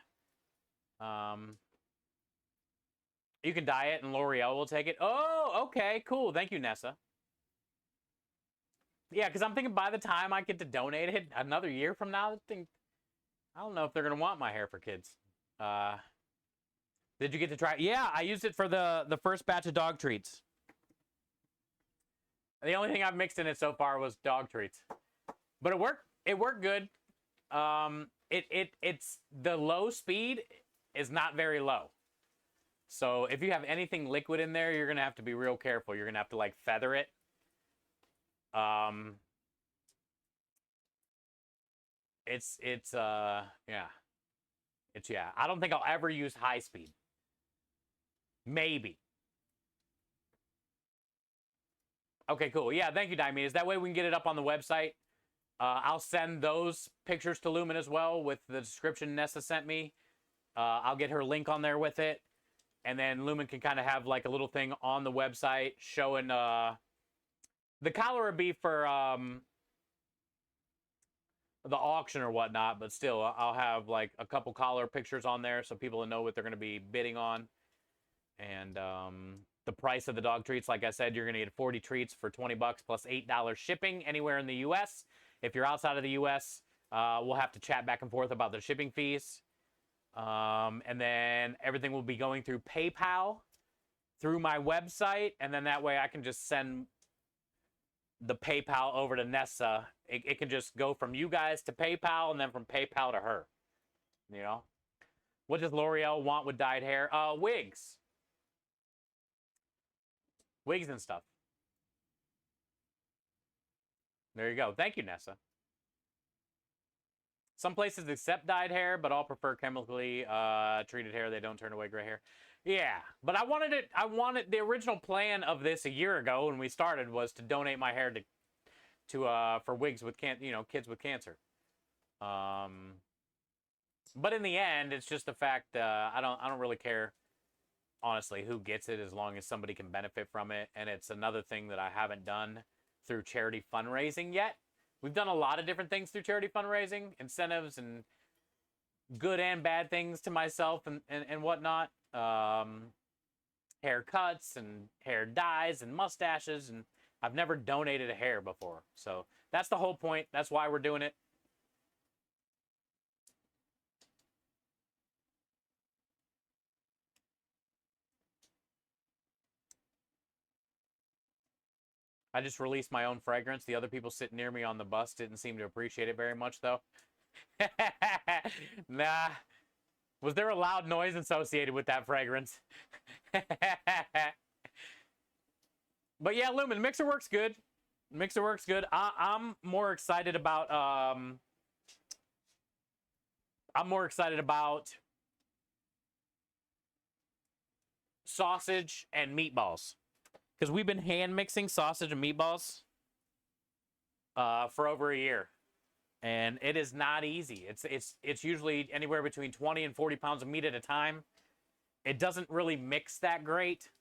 You can dye it, and L'Oreal will take it. Oh, okay, cool. Thank you, Nessa. Yeah, because I'm thinking by the time I get to donate it another year from now, I don't know if they're going to want my hair for kids. Did you get to try it? Yeah, I used it for the first batch of dog treats. The only thing I've mixed in it so far was dog treats. But it worked. It worked good. It's the low speed is not very low. So if you have anything liquid in there, you're going to have to be real careful. You're going to have to like feather it. Yeah. I don't think I'll ever use high speed. Maybe. Okay, cool. Yeah, thank you, Diomedes. That way we can get it up on the website. I'll send those pictures to Lumen as well with the description Nessa sent me. I'll get her link on there with it. And then Lumen can kind of have like a little thing on the website showing the collar would be for the auction or whatnot, but still I'll have like a couple collar pictures on there so people will know what they're going to be bidding on. And the price of the dog treats, like I said, you're going to get 40 treats for $20 plus $8 shipping anywhere in the U.S. If you're outside of the U.S., we'll have to chat back and forth about the shipping fees. And then everything will be going through PayPal through my website. And then that way I can just send the PayPal over to Nessa. It can just go from you guys to PayPal and then from PayPal to her. You know? What does L'Oreal want with dyed hair? Wigs. Wigs and stuff. There you go. Thank you, Nessa. Some places accept dyed hair, but all prefer chemically treated hair. They don't turn away gray hair. Yeah, but I wanted the original plan of this a year ago when we started was to donate my hair for wigs with kids with cancer. But in the end, it's just the fact I don't really care, honestly, who gets it as long as somebody can benefit from it. And it's another thing that I haven't done through charity fundraising yet. We've done a lot of different things through charity fundraising, incentives and good and bad things to myself and whatnot. Haircuts and hair dyes and mustaches, and I've never donated a hair before. So that's the whole point. That's why we're doing it. I just released my own fragrance. The other people sitting near me on the bus didn't seem to appreciate it very much, though. Nah. Was there a loud noise associated with that fragrance? But yeah, Lumen, Mixer works good. Mixer works good. I'm more excited about sausage and meatballs. Because we've been hand mixing sausage and meatballs for over a year. And it is not easy. It's usually anywhere between 20 and 40 pounds of meat at a time. It doesn't really mix that great.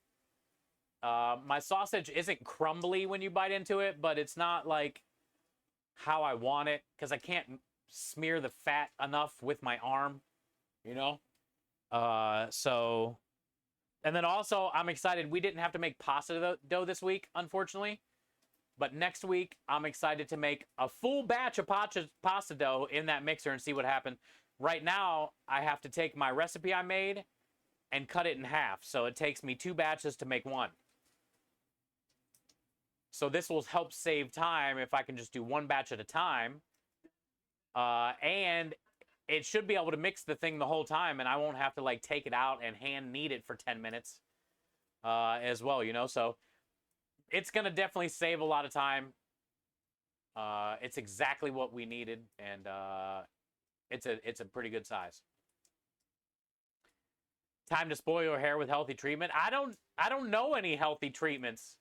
My sausage isn't crumbly when you bite into it, but it's not like how I want it because I can't smear the fat enough with my arm, you know? And then also, I'm excited. We didn't have to make pasta dough this week, unfortunately. But next week, I'm excited to make a full batch of pasta dough in that mixer and see what happens. Right now, I have to take my recipe I made and cut it in half. So it takes me 2 batches to make one. So this will help save time if I can just do 1 batch at a time. And it should be able to mix the thing the whole time, and I won't have to like take it out and hand knead it for 10 minutes as well, you know? So it's going to definitely save a lot of time. It's exactly what we needed, and it's a pretty good size. Time to spoil your hair with healthy treatment. I don't know any healthy treatments.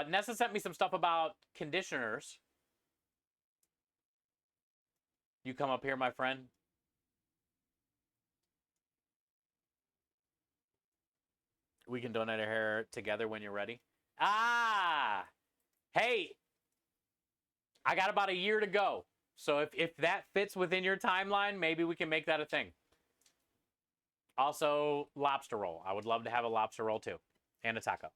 Nessa sent me some stuff about conditioners. You come up here, my friend. We can donate our hair together when you're ready. Ah! Hey! I got about a year to go. So if that fits within your timeline, maybe we can make that a thing. Also, lobster roll. I would love to have a lobster roll too. And a taco.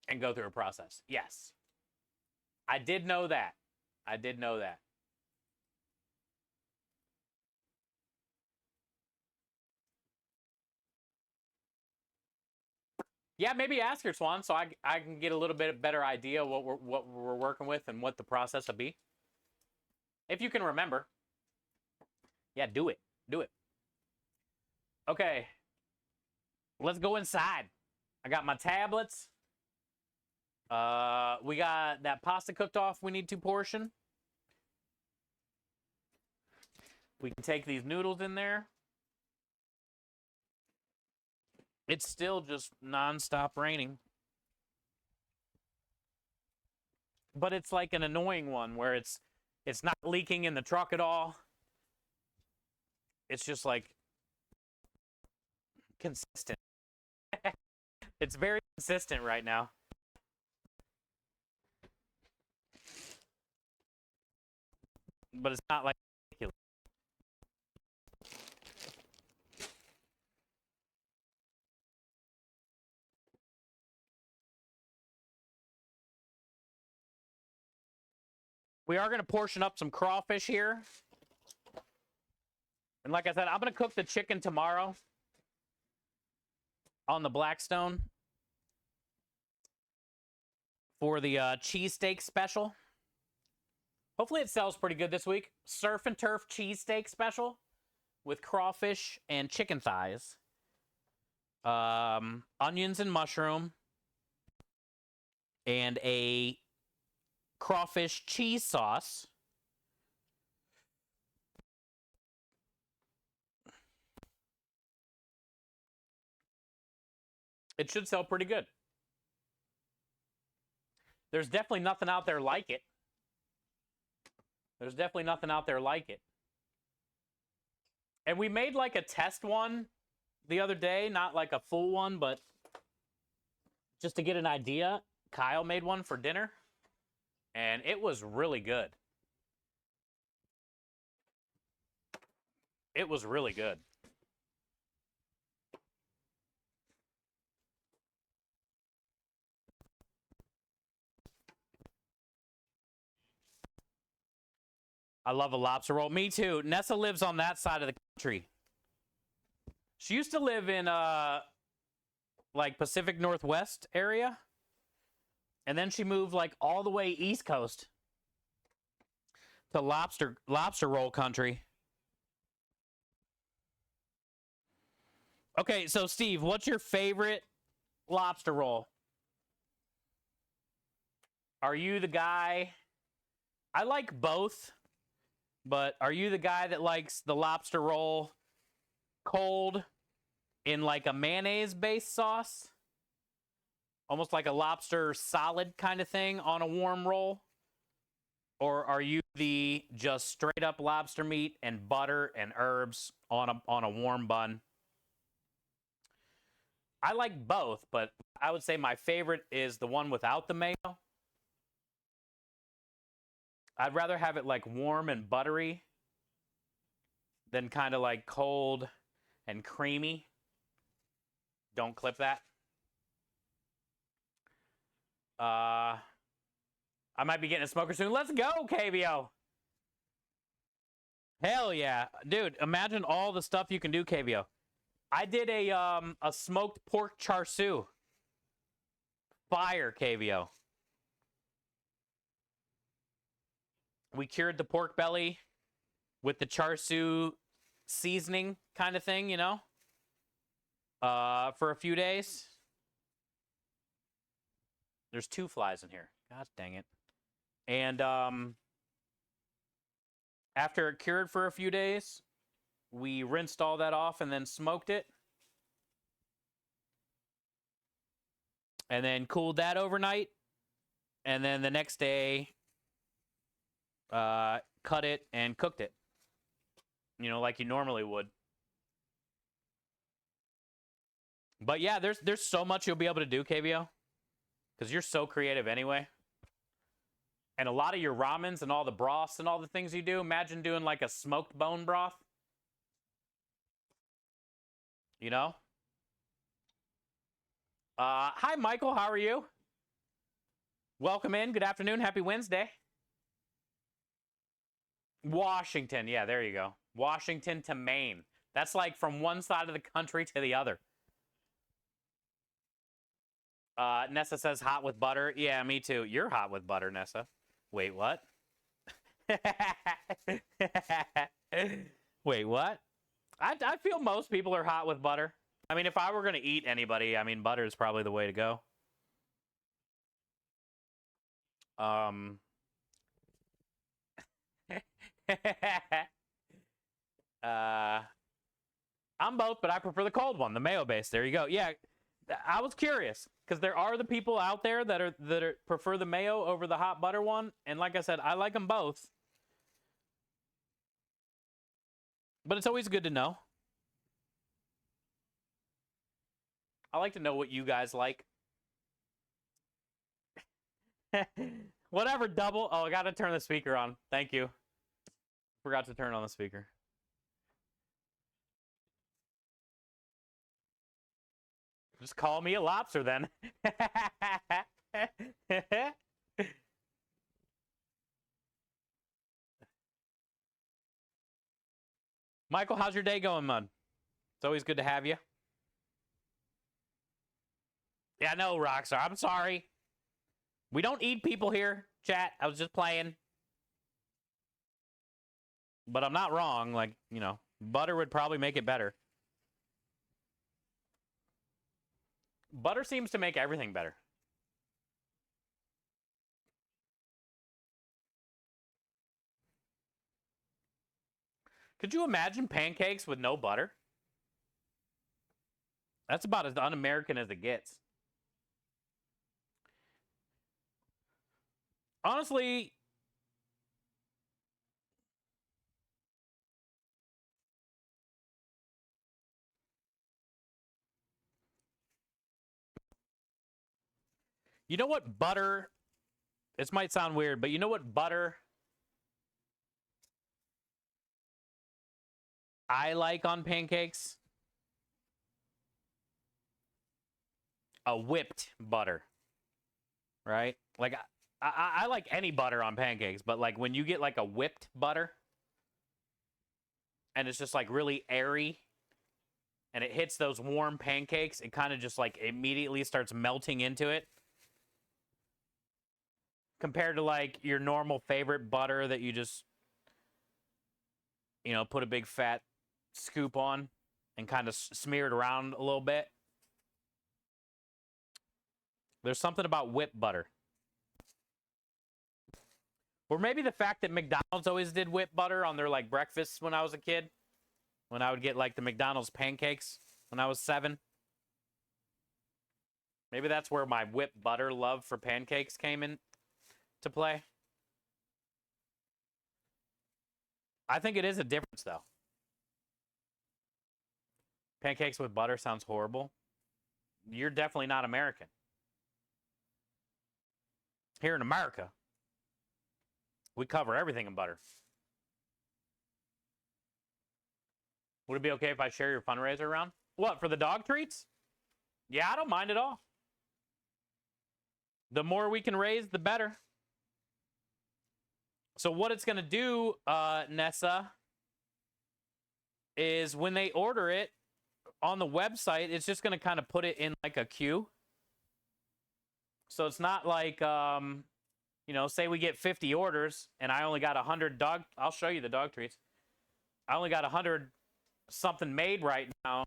And go through a process. Yes. I did know that. I did know that. Yeah, maybe ask her, Swan, so I can get a little bit better idea what we're working with and what the process will be. If you can remember. Yeah, do it. Do it. Okay. Let's go inside. I got my tablets. We got that pasta cooked off we need to portion. We can take these noodles in there. It's still just nonstop raining. But it's like an annoying one where it's not leaking in the truck at all. It's just like consistent. It's very consistent right now. But it's not like ridiculous. We are going to portion up some crawfish here. And like I said, I'm going to cook the chicken tomorrow on the Blackstone for the cheesesteak special. Hopefully it sells pretty good this week. Surf and Turf cheesesteak special with crawfish and chicken thighs. Onions and mushroom. And a crawfish cheese sauce. It should sell pretty good. There's definitely nothing out there like it. There's definitely nothing out there like it. And we made like a test one the other day, not like a full one, but just to get an idea. Kyle made one for dinner, and it was really good. It was really good. I love a lobster roll. Me too. Nessa lives on that side of the country. She used to live in like Pacific Northwest area. And then she moved like all the way East Coast to lobster roll country. Okay, so Steve, what's your favorite lobster roll? Are you the guy? I like both. But are you the guy that likes the lobster roll cold in like a mayonnaise-based sauce? Almost like a lobster solid kind of thing on a warm roll? Or are you the just straight up lobster meat and butter and herbs on a warm bun? I like both, but I would say my favorite is the one without the mayo. I'd rather have it like warm and buttery than kind of like cold and creamy. Don't clip that. I might be getting a smoker soon. Let's go, KBO. Hell yeah. Dude, imagine all the stuff you can do, KBO. I did a smoked pork char siu. Fire, KBO. We cured the pork belly with the char siu seasoning kind of thing, you know, for a few days. There's 2 flies in here. God dang it. And after it cured for a few days, we rinsed all that off and then smoked it. And then cooled that overnight. And then the next day, cut it and cooked it. You know, like you normally would. But yeah, there's so much you'll be able to do, KBO. Because you're so creative anyway. And a lot of your ramens and all the broths and all the things you do, imagine doing like a smoked bone broth. You know? Hi, Michael. How are you? Welcome in. Good afternoon. Happy Wednesday. Washington. Yeah, there you go. Washington to Maine. That's like from one side of the country to the other. Nessa says hot with butter. Yeah, me too. You're hot with butter, Nessa. Wait, what? Wait, what? I feel most people are hot with butter. I mean, if I were going to eat anybody, I mean, butter is probably the way to go. I'm both, but I prefer the cold one, the mayo base. There you go. Yeah, I was curious because there are the people out there that prefer the mayo over the hot butter one, and like I said, I like them both. But it's always good to know. I like to know what you guys like. Whatever, double. Oh, I got to turn the speaker on. Thank you. Forgot to turn on the speaker. Just call me a lobster then. Michael, how's your day going, bud? It's always good to have you. Yeah, no, Rockstar. I'm sorry. We don't eat people here, chat. I was just playing. But I'm not wrong. Like, you know, butter would probably make it better. Butter seems to make everything better. Could you imagine pancakes with no butter? That's about as un-American as it gets. Honestly, you know what butter, this might sound weird, but you know what butter I like on pancakes? A whipped butter, right? Like, I like any butter on pancakes, but like when you get like a whipped butter and it's just like really airy and it hits those warm pancakes, it kind of just like immediately starts melting into it. Compared to like your normal favorite butter that you just, you know, put a big fat scoop on and kind of smear it around a little bit. There's something about whipped butter. Or maybe the fact that McDonald's always did whipped butter on their like breakfasts when I was a kid. When I would get like the McDonald's pancakes when I was 7. Maybe that's where my whipped butter love for pancakes came in to play. I think it is a difference though. Pancakes with butter sounds horrible. You're definitely not American. Here in America, we cover everything in butter. Would it be okay if I share your fundraiser around? What, for the dog treats? Yeah, I don't mind at all. The more we can raise, the better. So what it's going to do, Nessa, is when they order it on the website, it's just going to kind of put it in like a queue. So it's not like, you know, say we get 50 orders and I only got 100 dog. I'll show you the dog treats. I only got 100 something made right now.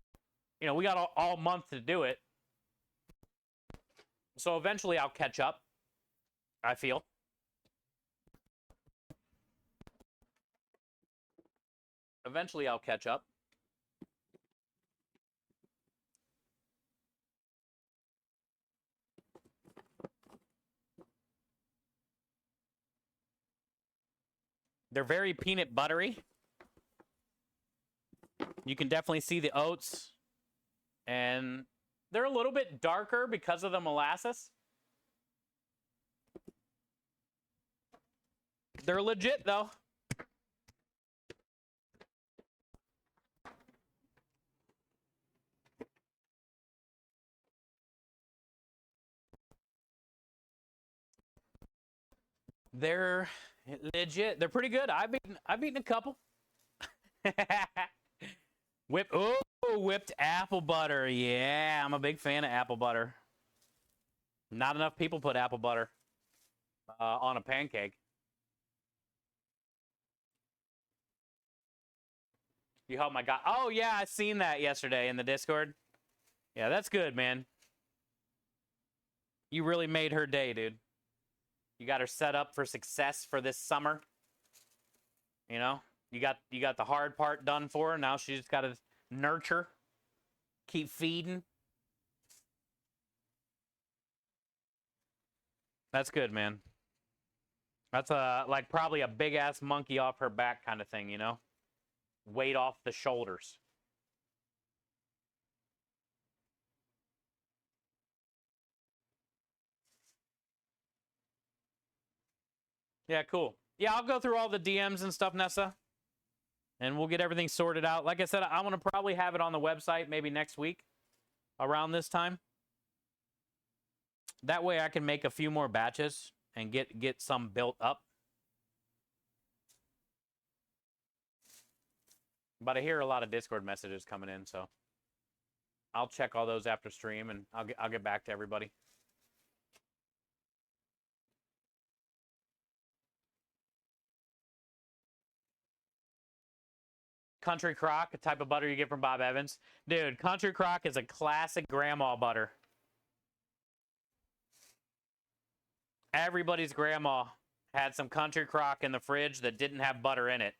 You know, we got all month to do it. So eventually I'll catch up, I feel. Eventually I'll catch up. They're very peanut buttery. You can definitely see the oats. And they're a little bit darker because of the molasses. They're legit, though. They're legit. They're pretty good. I've eaten a couple. Whipped apple butter. Yeah, I'm a big fan of apple butter. Not enough people put apple butter on a pancake. You help my God. Oh, yeah, I seen that yesterday in the Discord. Yeah, that's good, man. You really made her day, dude. You got her set up for success for this summer. You know, you got the hard part done for her. Now she's got to nurture, keep feeding. That's good, man. That's like probably a big ass monkey off her back kind of thing, you know? Weight off the shoulders. Yeah, cool. Yeah, I'll go through all the DMs and stuff, Nessa. And we'll get everything sorted out. Like I said, I want to probably have it on the website maybe next week around this time. That way I can make a few more batches and get some built up. But I hear a lot of Discord messages coming in, so I'll check all those after stream, and I'll get back to everybody. Country Crock, a type of butter you get from Bob Evans. Dude, Country Crock is a classic grandma butter. Everybody's grandma had some Country Crock in the fridge that didn't have butter in it.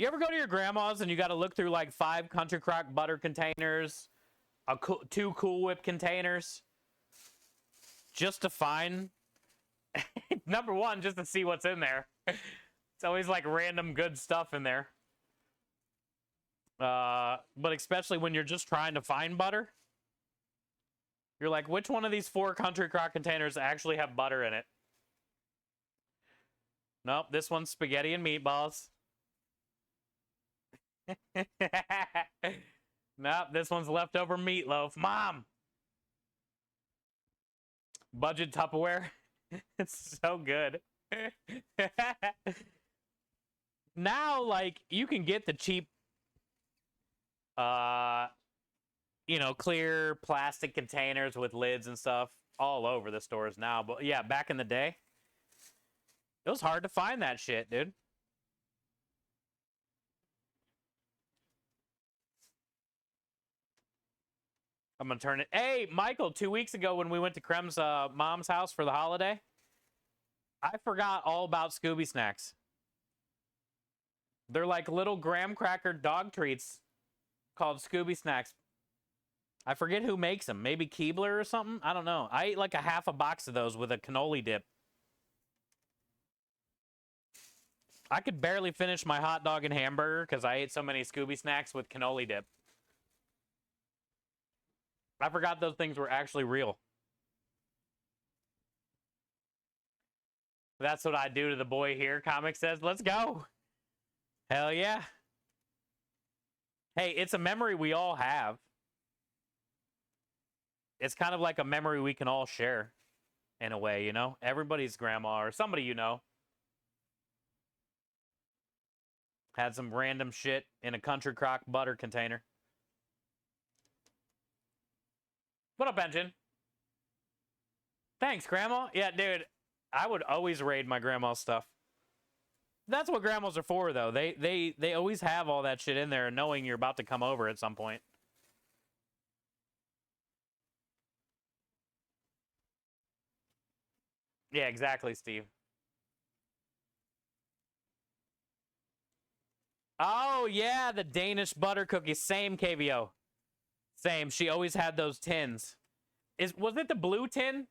You ever go to your grandma's and you got to look through like 5 Country Crock butter containers, 2 Cool Whip containers, just to find, number one, just to see what's in there. It's always like random good stuff in there. But especially when you're just trying to find butter. You're like, which one of these 4 Country Crock containers actually have butter in it? Nope, this one's spaghetti and meatballs. Nope, this one's leftover meatloaf. Mom! Budget Tupperware. It's so good. Now, like, you can get the cheap, you know, clear plastic containers with lids and stuff all over the stores now. But yeah, back in the day, it was hard to find that shit, dude. I'm gonna turn it. Hey, Michael, 2 weeks ago when we went to Krem's mom's house for the holiday, I forgot all about Scooby Snacks. They're like little graham cracker dog treats called Scooby Snacks. I forget who makes them. Maybe Keebler or something? I don't know. I ate like a half a box of those with a cannoli dip. I could barely finish my hot dog and hamburger because I ate so many Scooby Snacks with cannoli dip. I forgot those things were actually real. That's what I do to the boy here. Comic says, let's go. Hell yeah. Hey, it's a memory we all have. It's kind of like a memory we can all share in a way, you know? Everybody's grandma or somebody you know had some random shit in a Country Crock butter container. What up, Engine? Thanks, Grandma. Yeah, dude, I would always raid my grandma's stuff. That's what grandmas are for, though. They always have all that shit in there, knowing you're about to come over at some point. Yeah, exactly, Steve. Oh, yeah, the Danish butter cookies. Same, KVO. Same. She always had those tins. Was it the blue tin?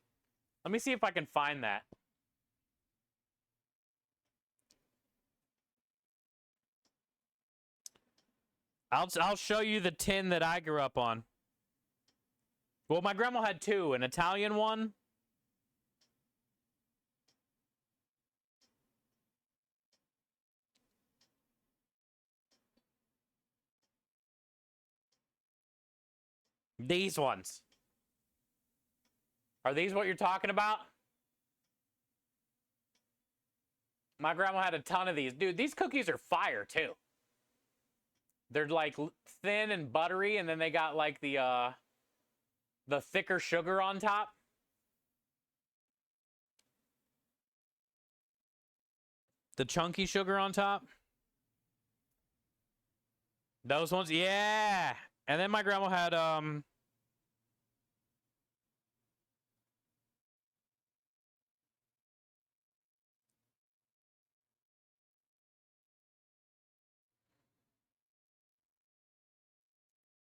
Let me see if I can find that. I'll show you the tin that I grew up on. Well, my grandma had two, an Italian one. These ones. Are these what you're talking about? My grandma had a ton of these. Dude, these cookies are fire, too. They're like thin and buttery, and then they got like the thicker sugar on top. The chunky sugar on top. Those ones, yeah. And then my grandma had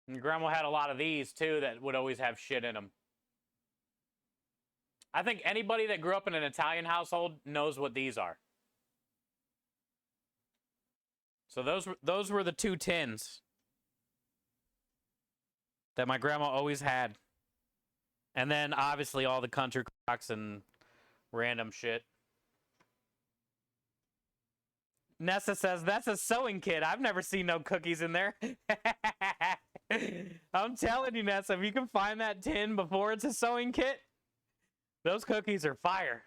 and grandma had a lot of these too that would always have shit in them. I think anybody that grew up in an Italian household knows what these are. So those were the two tins that my grandma always had. And then obviously all the country crocks and random shit. Nessa says, that's a sewing kit. I've never seen no cookies in there. I'm telling you, Nessa, if you can find that tin before it's a sewing kit, those cookies are fire.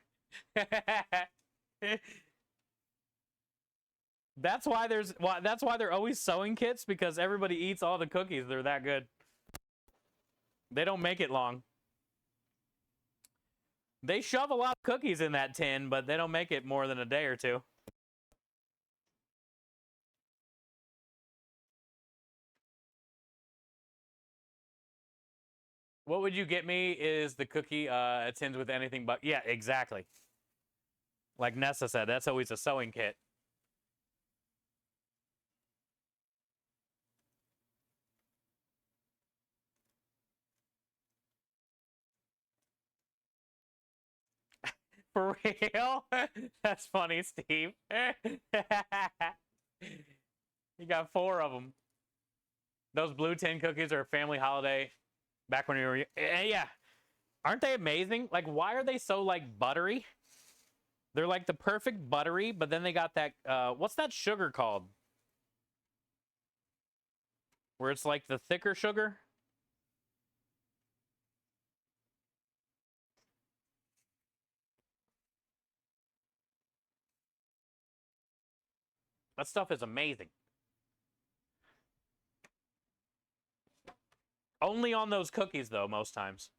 That's why they're always sewing kits, because everybody eats all the cookies. They're that good. They don't make it long. They shove a lot of cookies in that tin, but they don't make it more than a day or two. What would you get me is the cookie tins with anything but... Yeah, exactly. Like Nessa said, that's always a sewing kit. For real? That's funny, Steve. You got 4 of them. Those blue tin cookies are a family holiday back when we were... Yeah. Aren't they amazing? Like, why are they so, like, buttery? They're, like, the perfect buttery, but then they got that... what's that sugar called? Where it's, like, the thicker sugar? That stuff is amazing. Only on those cookies, though, most times.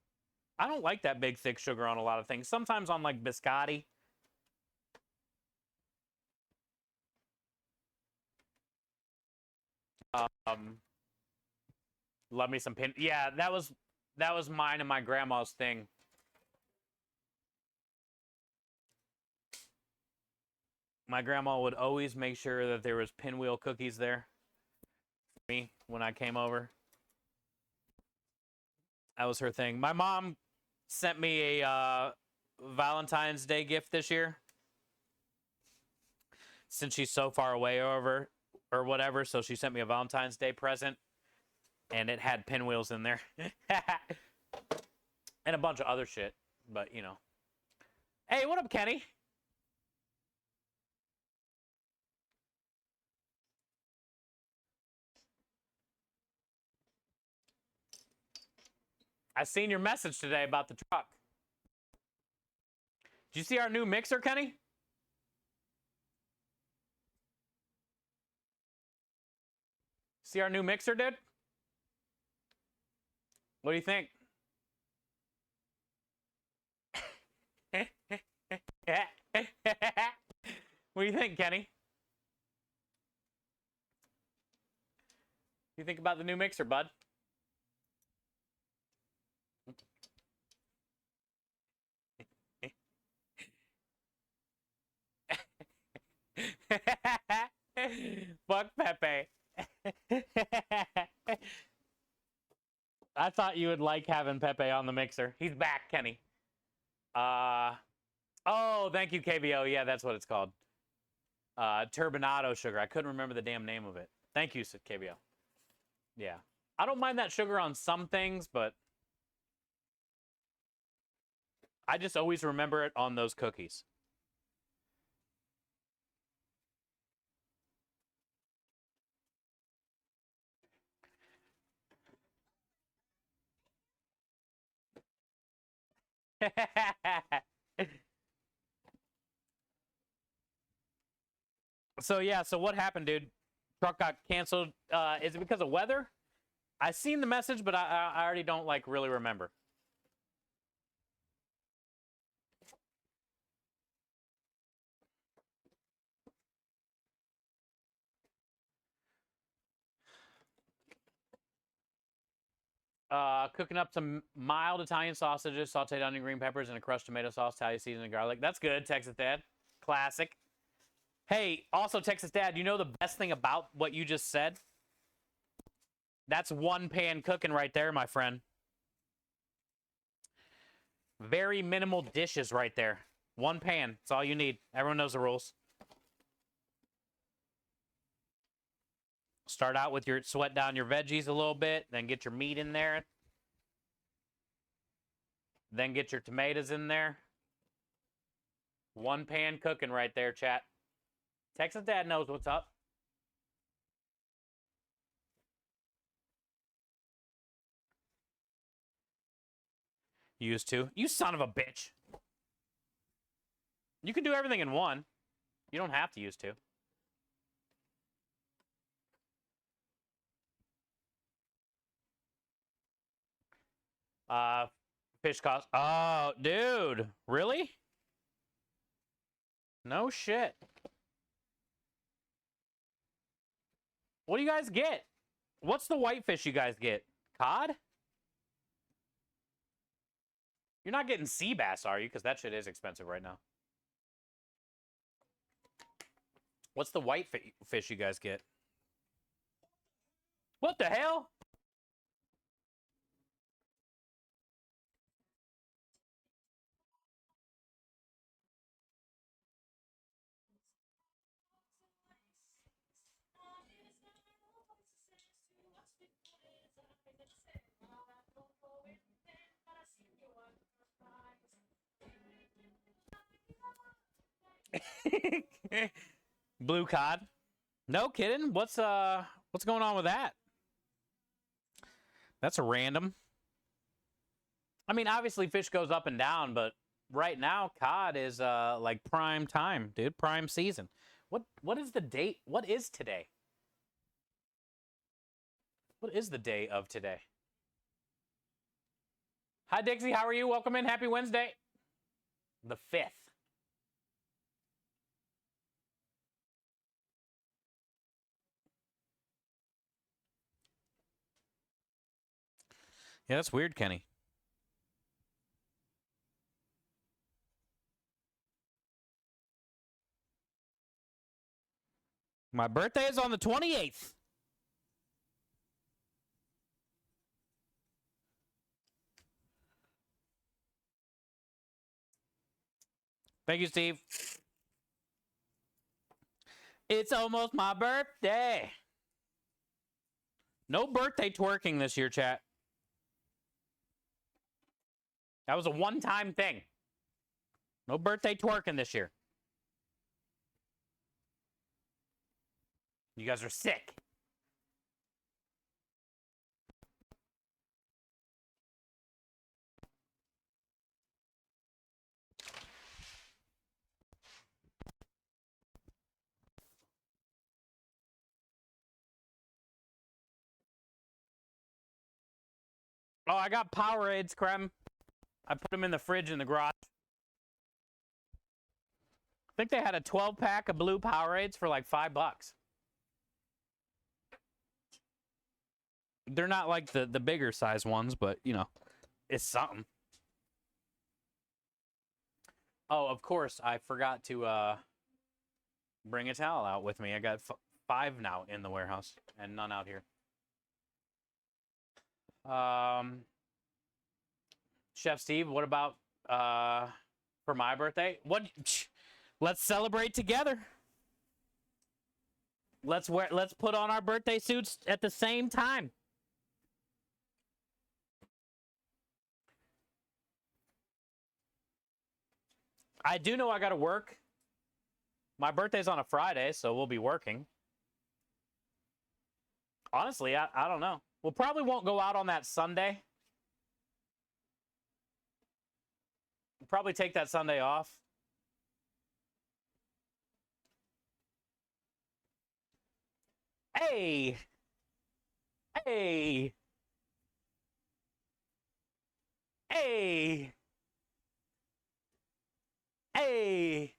I don't like that big, thick sugar on a lot of things. Sometimes on, like, biscotti. Love me some pin. Yeah, that was mine and my grandma's thing. My grandma would always make sure that there was pinwheel cookies there for me when I came over. That was her thing. My mom sent me a Valentine's Day gift this year, since she's so far away or whatever. So she sent me a Valentine's Day present, and it had pinwheels in there. And a bunch of other shit, but you know. Hey, what up, Kenny? I seen your message today about the truck. Did you see our new mixer, Kenny? See our new mixer, dude? What do you think? What do you think, Kenny? What do you think about the new mixer, bud? Fuck Pepe. I thought you would like having Pepe on the mixer. He's back, Kenny. Oh, thank you, KBO. Yeah, that's what it's called. Turbinado sugar. I couldn't remember the damn name of it. Thank you, KBO. Yeah. I don't mind that sugar on some things, but I just always remember it on those cookies. So yeah, so what happened, dude? Truck got canceled. Is it because of weather? I seen the message, but I already don't like really remember. Cooking up some mild Italian sausages, sauteed onion, green peppers, and a crushed tomato sauce, Italian seasoning, and garlic. That's good, Texas Dad. Classic. Hey, also Texas Dad, you know the best thing about what you just said? That's one pan cooking right there, my friend. Very minimal dishes right there. One pan. That's all you need. Everyone knows the rules. Start out with your sweat down your veggies a little bit, then get your meat in there. Then get your tomatoes in there. One pan cooking right there, chat. Texas Dad knows what's up. Used to. You son of a bitch. You can do everything in one. You don't have to use two. Fish cost. Oh, dude. Really? No shit. What do you guys get? What's the white fish you guys get? Cod? You're not getting sea bass, are you? Because that shit is expensive right now. What's the white fish you guys get? What the hell? Blue cod. No kidding. What's going on with that? That's a random. I mean, obviously fish goes up and down, but right now cod is like prime time, dude. Prime season. What is the date? What is today? What is the day of today? Hi Dixie, how are you? Welcome in. Happy Wednesday. The 5th. Yeah, that's weird, Kenny. My birthday is on the 28th. Thank you, Steve. It's almost my birthday. No birthday twerking this year, chat. That was a one-time thing. No birthday twerking this year. You guys are sick. Oh, I got Powerades, Creme. I put them in the fridge in the garage. I think they had a 12-pack of blue Powerades for like $5. They're not like the bigger size ones, but, you know, it's something. Oh, of course, I forgot to bring a towel out with me. I got 5 now in the warehouse and none out here. Chef Steve, what about for my birthday? What? Let's celebrate together. Let's put on our birthday suits at the same time. I do know I got to work. My birthday's on a Friday, so we'll be working. Honestly, I don't know. We'll probably won't go out on that Sunday. We'll probably take that Sunday off. Hey! Hey! Hey! Hey!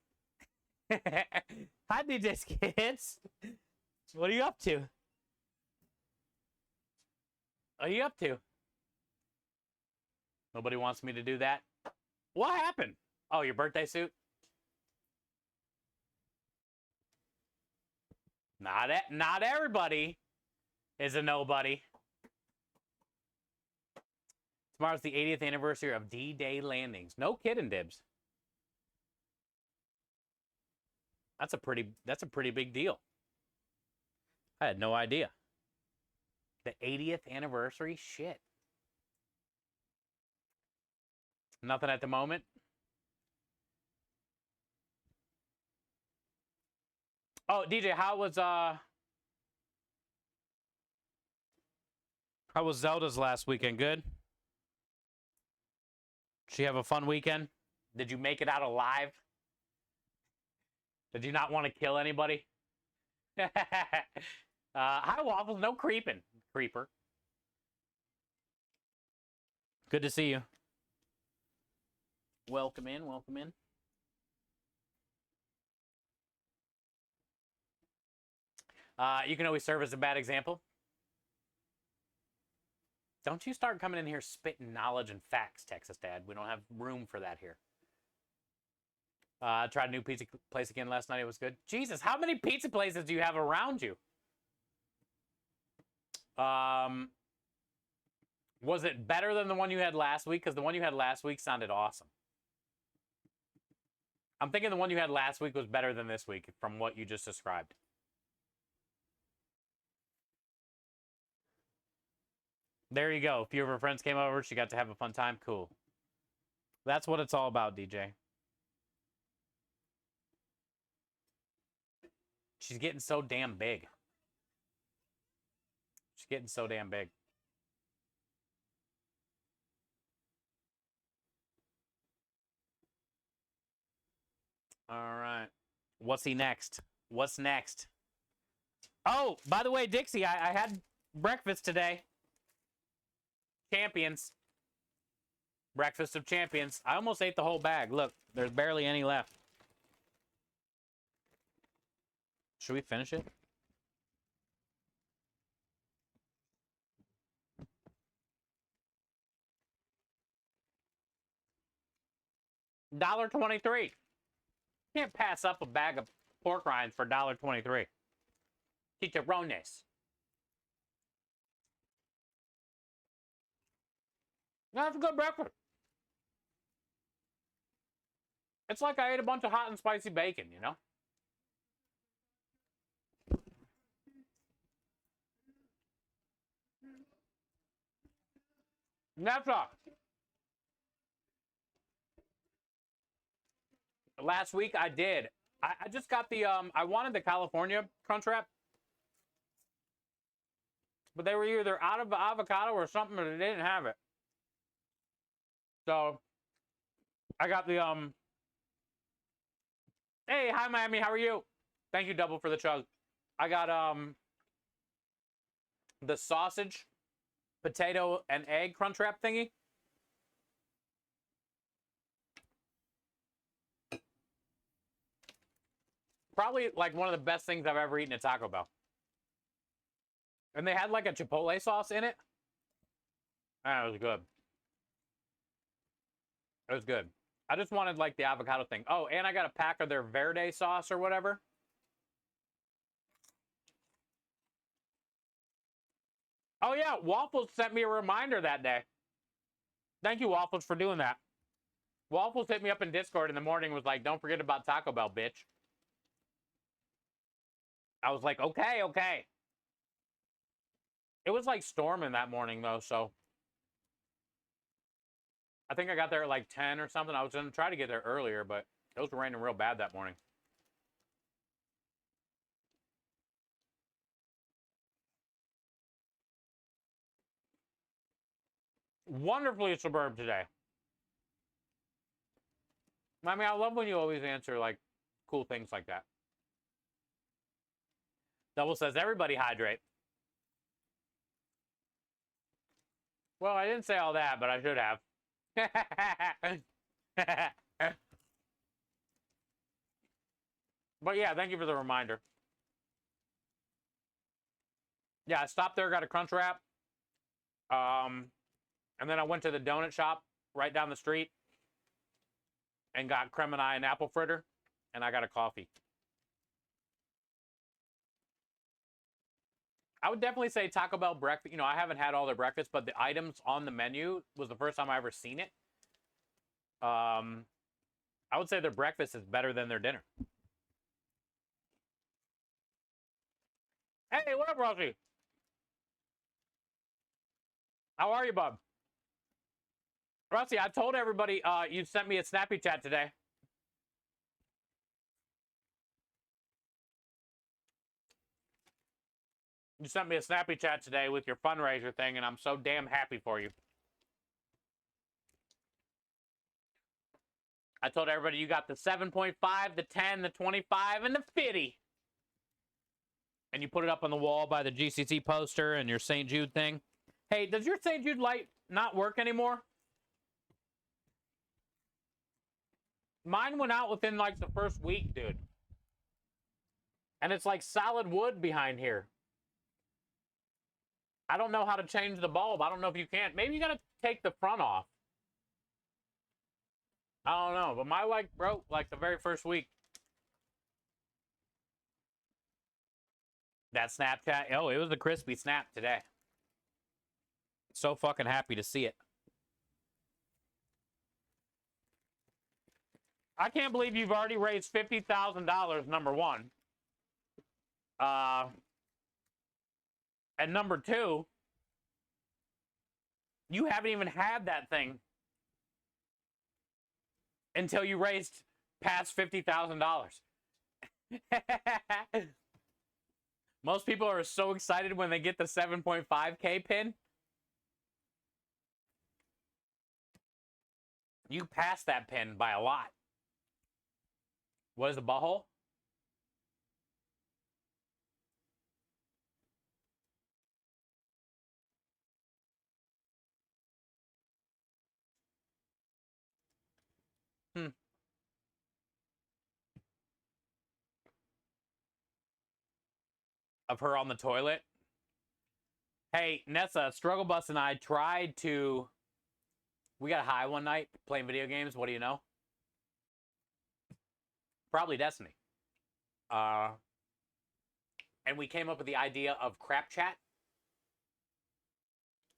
Hi, DJ Skits. What are you up to? What are you up to? Nobody wants me to do that. What happened? Oh, your birthday suit? Not everybody is a nobody. Tomorrow's the 80th anniversary of D-Day landings. No kidding, Dibs. That's a pretty big deal. I had no idea. The 80th anniversary? Shit. Nothing at the moment. Oh, DJ, how was Zelda's last weekend? Good? Did she have a fun weekend? Did you make it out alive? Did you not want to kill anybody? Hi, Waffles. No creeping. Creeper. Good to see you. Welcome in. Welcome in. You can always serve as a bad example. Don't you start coming in here spitting knowledge and facts, Texas Dad. We don't have room for that here. I tried a new pizza place again last night. It was good. Jesus, how many pizza places do you have around you? Was it better than the one you had last week? Because the one you had last week sounded awesome. I'm thinking the one you had last week was better than this week from what you just described. There you go. A few of her friends came over. She got to have a fun time. Cool. That's what it's all about, DJ. She's getting so damn big. She's getting so damn big. All right. What's he next? What's next? Oh, by the way, Dixie, I had breakfast today. Champions. Breakfast of champions. I almost ate the whole bag. Look, there's barely any left. Should we finish it? $1.23. Can't pass up a bag of pork rinds for $1.23. Chicharrones. That's a good breakfast. It's like I ate a bunch of hot and spicy bacon, you know? That's all. Last week I did. I just got the, I wanted the California Crunchwrap. But they were either out of avocado or something, but they didn't have it. So, I got the, hey, hi Miami, how are you? Thank you, Double, for the chug. I got, the sausage, potato, and egg Crunchwrap thingy. Probably like one of the best things I've ever eaten at Taco Bell. And they had like a Chipotle sauce in it. Ah, it was good. It was good. I just wanted like the avocado thing. Oh, and I got a pack of their Verde sauce or whatever. Oh yeah, Waffles sent me a reminder that day. Thank you, Waffles, for doing that. Waffles hit me up in Discord in the morning, was like, don't forget about Taco Bell, bitch. I was like, okay, okay. It was like storming that morning though, so I think I got there at like 10 or something. I was gonna try to get there earlier, but it was raining real bad that morning. Wonderfully superb today. I mean, I love when you always answer like cool things like that. Double says, everybody hydrate. Well, I didn't say all that, but I should have. But yeah, thank you for the reminder. Yeah, I stopped there, got a crunch wrap. And then I went to the donut shop right down the street and got creme and and apple fritter, and I got a coffee. I would definitely say Taco Bell breakfast. You know, I haven't had all their breakfast, but the items on the menu was the first time I ever seen it. I would say their breakfast is better than their dinner. Hey, what up, Rossi? How are you, bub? Rossi, I told everybody you sent me a snappy chat today. You sent me a snappy chat today with your fundraiser thing, and I'm so damn happy for you. I told everybody you got the 7.5, the 10, the 25, and the 50. And you put it up on the wall by the GCC poster and your St. Jude thing. Hey, does your St. Jude light not work anymore? Mine went out within like the first week, dude. And it's like solid wood behind here. I don't know how to change the bulb. I don't know if you can. Maybe you gotta take the front off. I don't know, but my light broke like the very first week. That Snapchat, oh, it was a crispy snap today. So fucking happy to see it. I can't believe you've already raised $50,000, number one. And number two, you haven't even had that thing until you raised past $50,000. Most people are so excited when they get the 7.5K pin. You passed that pin by a lot. What is the butthole? Of her on the toilet. Hey, Nessa, Struggle Bus and I tried to... We got high one night playing video games. What do you know? Probably Destiny. And we came up with the idea of Crap Chat,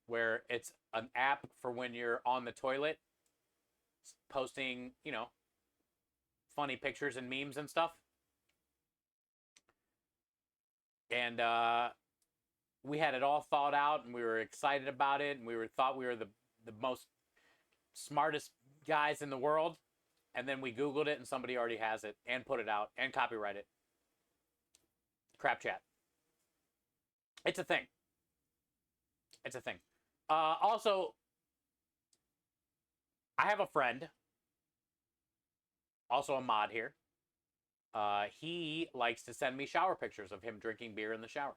where it's an app for when you're on the toilet, posting, you know, funny pictures and memes and stuff. And we had it all thought out, and we were excited about it, and thought we were the most smartest guys in the world. And then we Googled it, and somebody already has it and put it out and copyright it. Crap Chat. It's a thing. It's a thing. Also, I have a friend, also a mod here. He likes to send me shower pictures of him drinking beer in the shower.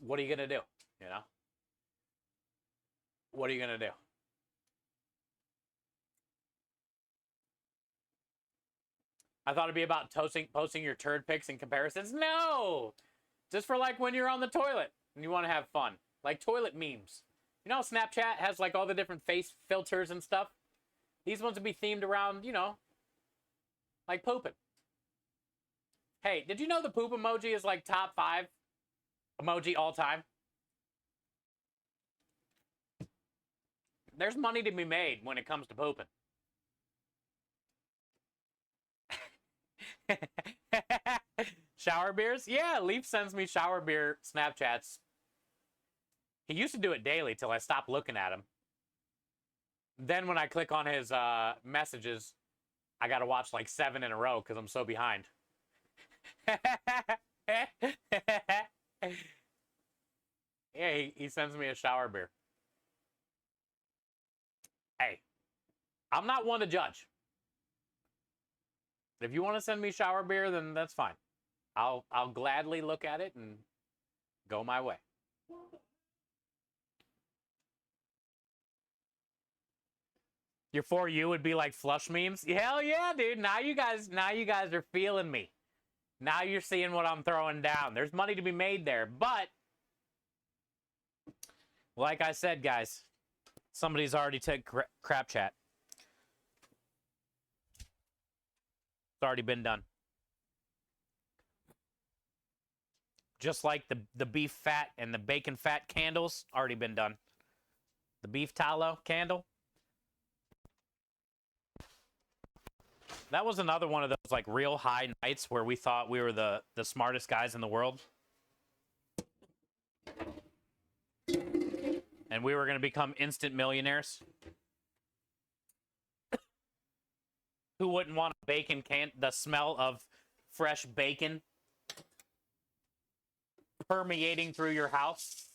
What are you going to do? You know? What are you going to do? I thought it'd be about posting your turd pics and comparisons. No! Just for like when you're on the toilet and you want to have fun. Like toilet memes. You know, Snapchat has like all the different face filters and stuff. These ones would be themed around, you know, like pooping. Hey, did you know the poop emoji is like top 5 emoji all time. There's money to be made when it comes to pooping. Shower beers? Yeah, Leaf sends me shower beer Snapchats. He used to do it daily till I stopped looking at him. Then when I click on his messages, I gotta watch like 7 in a row because I'm so behind. Yeah, he sends me a shower beer. Hey, I'm not one to judge. If you want to send me shower beer, then that's fine. I'll gladly look at it and go my way. Your For You would be like flush memes? Hell yeah, dude. Now you guys are feeling me. Now you're seeing what I'm throwing down. There's money to be made there, but like I said, guys, somebody's already took crap chat. It's already been done. Just like the beef fat and the bacon fat candles, already been done. The beef tallow candle. That was another one of those like real high nights where we thought we were the smartest guys in the world. And we were going to become instant millionaires. Who wouldn't want a bacon can? The smell of fresh bacon permeating through your house.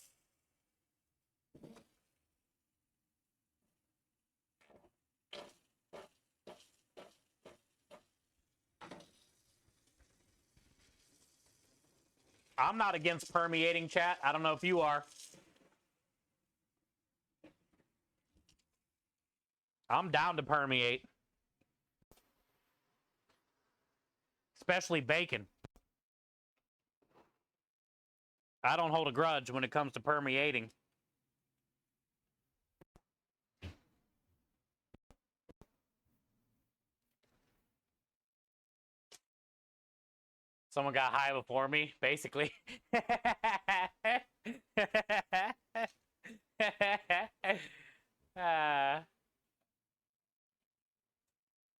I'm not against permeating, chat. I don't know if you are. I'm down to permeate. Especially bacon. I don't hold a grudge when it comes to permeating. Someone got high before me, basically. I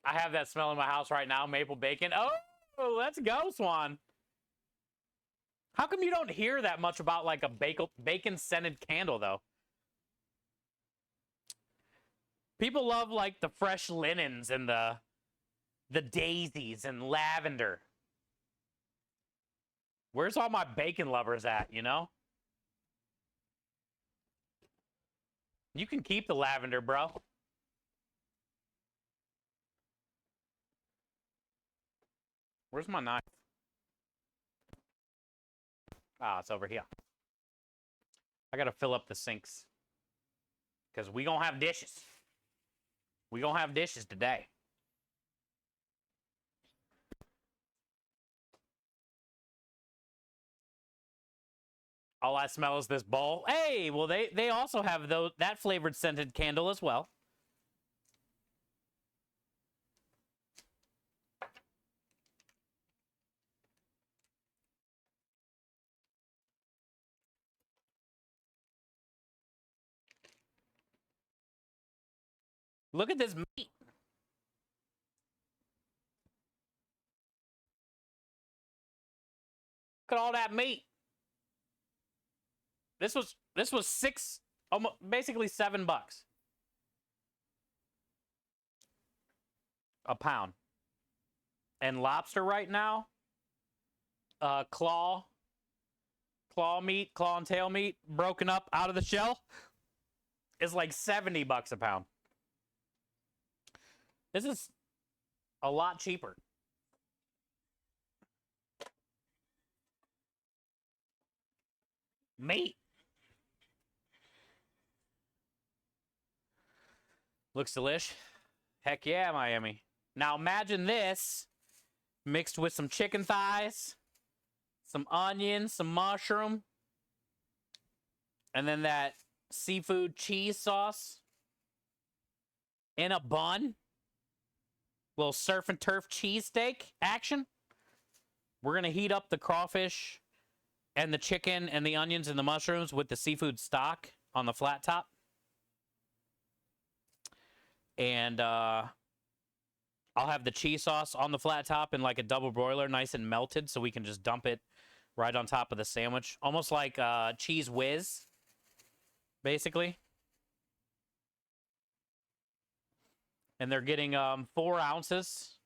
have that smell in my house right now, maple bacon. Oh, let's go, Swan. How come you don't hear that much about like a bacon-scented candle, though? People love like the fresh linens and the daisies and lavender. Where's all my bacon lovers at, you know? You can keep the lavender, bro. Where's my knife? Ah, it's over here. I gotta fill up the sinks. Because we gonna have dishes. We gonna have dishes today. All I smell is this bowl. Hey, well, they also have that flavored scented candle as well. Look at this meat. Look at all that meat. This was $6, almost basically $7 a pound. And lobster right now, claw meat, claw and tail meat, broken up out of the shell, is like $70 a pound. This is a lot cheaper. Meat. Looks delish. Heck yeah, Miami. Now imagine this mixed with some chicken thighs, some onions, some mushroom, and then that seafood cheese sauce in a bun. Little surf and turf cheesesteak action. We're going to heat up the crawfish and the chicken and the onions and the mushrooms with the seafood stock on the flat top. And I'll have the cheese sauce on the flat top in like a double broiler, nice and melted, so we can just dump it right on top of the sandwich. Almost like Cheese Whiz, basically. And they're getting 4 ounces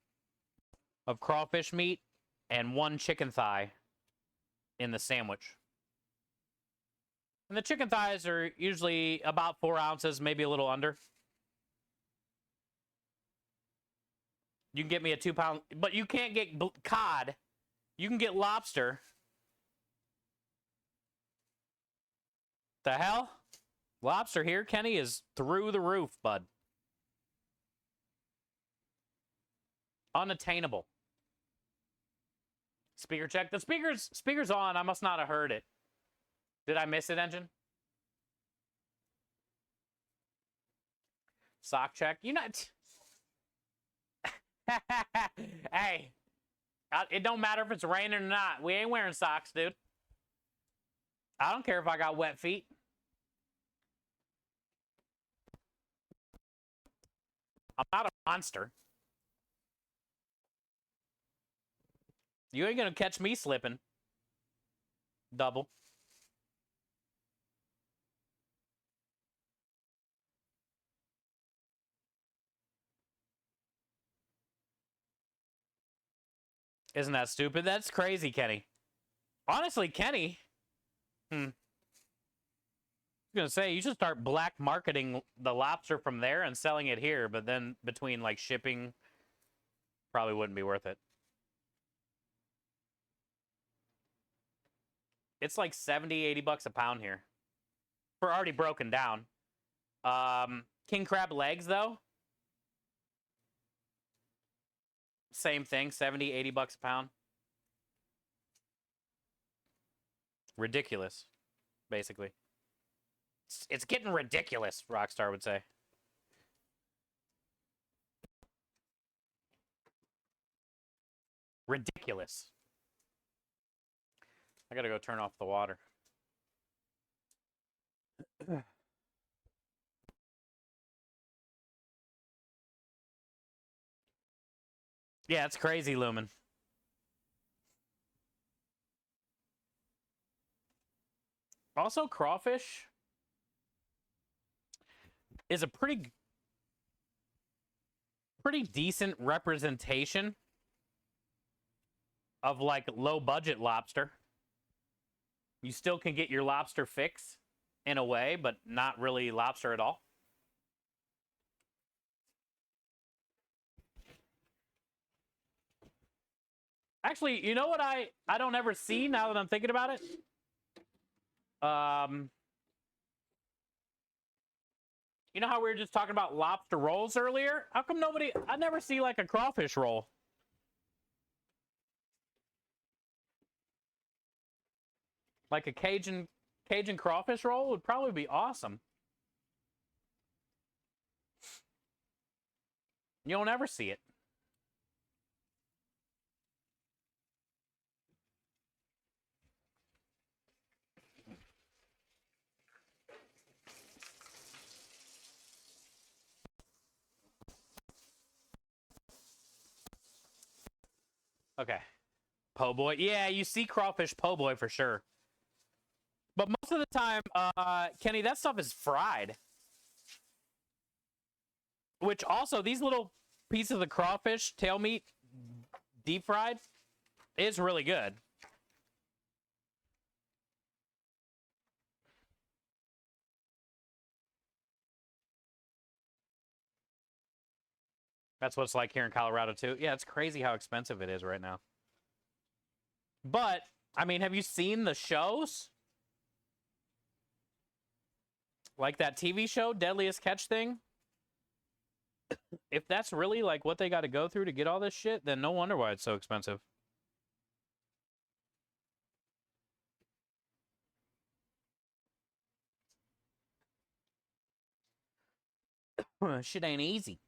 of crawfish meat and 1 chicken thigh in the sandwich. And the chicken thighs are usually about 4 ounces, maybe a little under. You can get me a 2-pound, but you can't get cod. You can get lobster. The hell? Lobster here, Kenny, is through the roof, bud. Unattainable. Speaker check. The speaker's on. I must not have heard it. Did I miss it, Engine? Sock check. You not. Hey, it don't matter if it's raining or not. We ain't wearing socks, dude. I don't care if I got wet feet. I'm not a monster. You ain't gonna catch me slipping. Double. Isn't that stupid? That's crazy, Kenny. Honestly, Kenny. I was gonna say you should start black marketing the lobster from there and selling it here, but then between like shipping, probably wouldn't be worth it. It's like 70, 80 bucks a pound here. For already broken down. King crab legs, though. Same thing, 70, 80 bucks a pound. Ridiculous, basically. It's getting ridiculous, Rockstar would say. Ridiculous. I gotta go turn off the water. Yeah, it's crazy, Lumen. Also, crawfish is a pretty decent representation of like low budget lobster. You still can get your lobster fix in a way, but not really lobster at all. Actually, you know what I don't ever see now that I'm thinking about it? You know how we were just talking about lobster rolls earlier? How come I never see like a crawfish roll? Like a Cajun crawfish roll would probably be awesome. You don't ever see it. Okay. Po' boy. Yeah, you see crawfish po' boy for sure. But most of the time, Kenny, that stuff is fried. Which also, these little pieces of the crawfish tail meat, deep fried, is really good. That's what it's like here in Colorado, too. Yeah, it's crazy how expensive it is right now. But, I mean, have you seen the shows? Like that TV show, Deadliest Catch thing? If that's really like what they got to go through to get all this shit, then no wonder why it's so expensive. Shit ain't easy.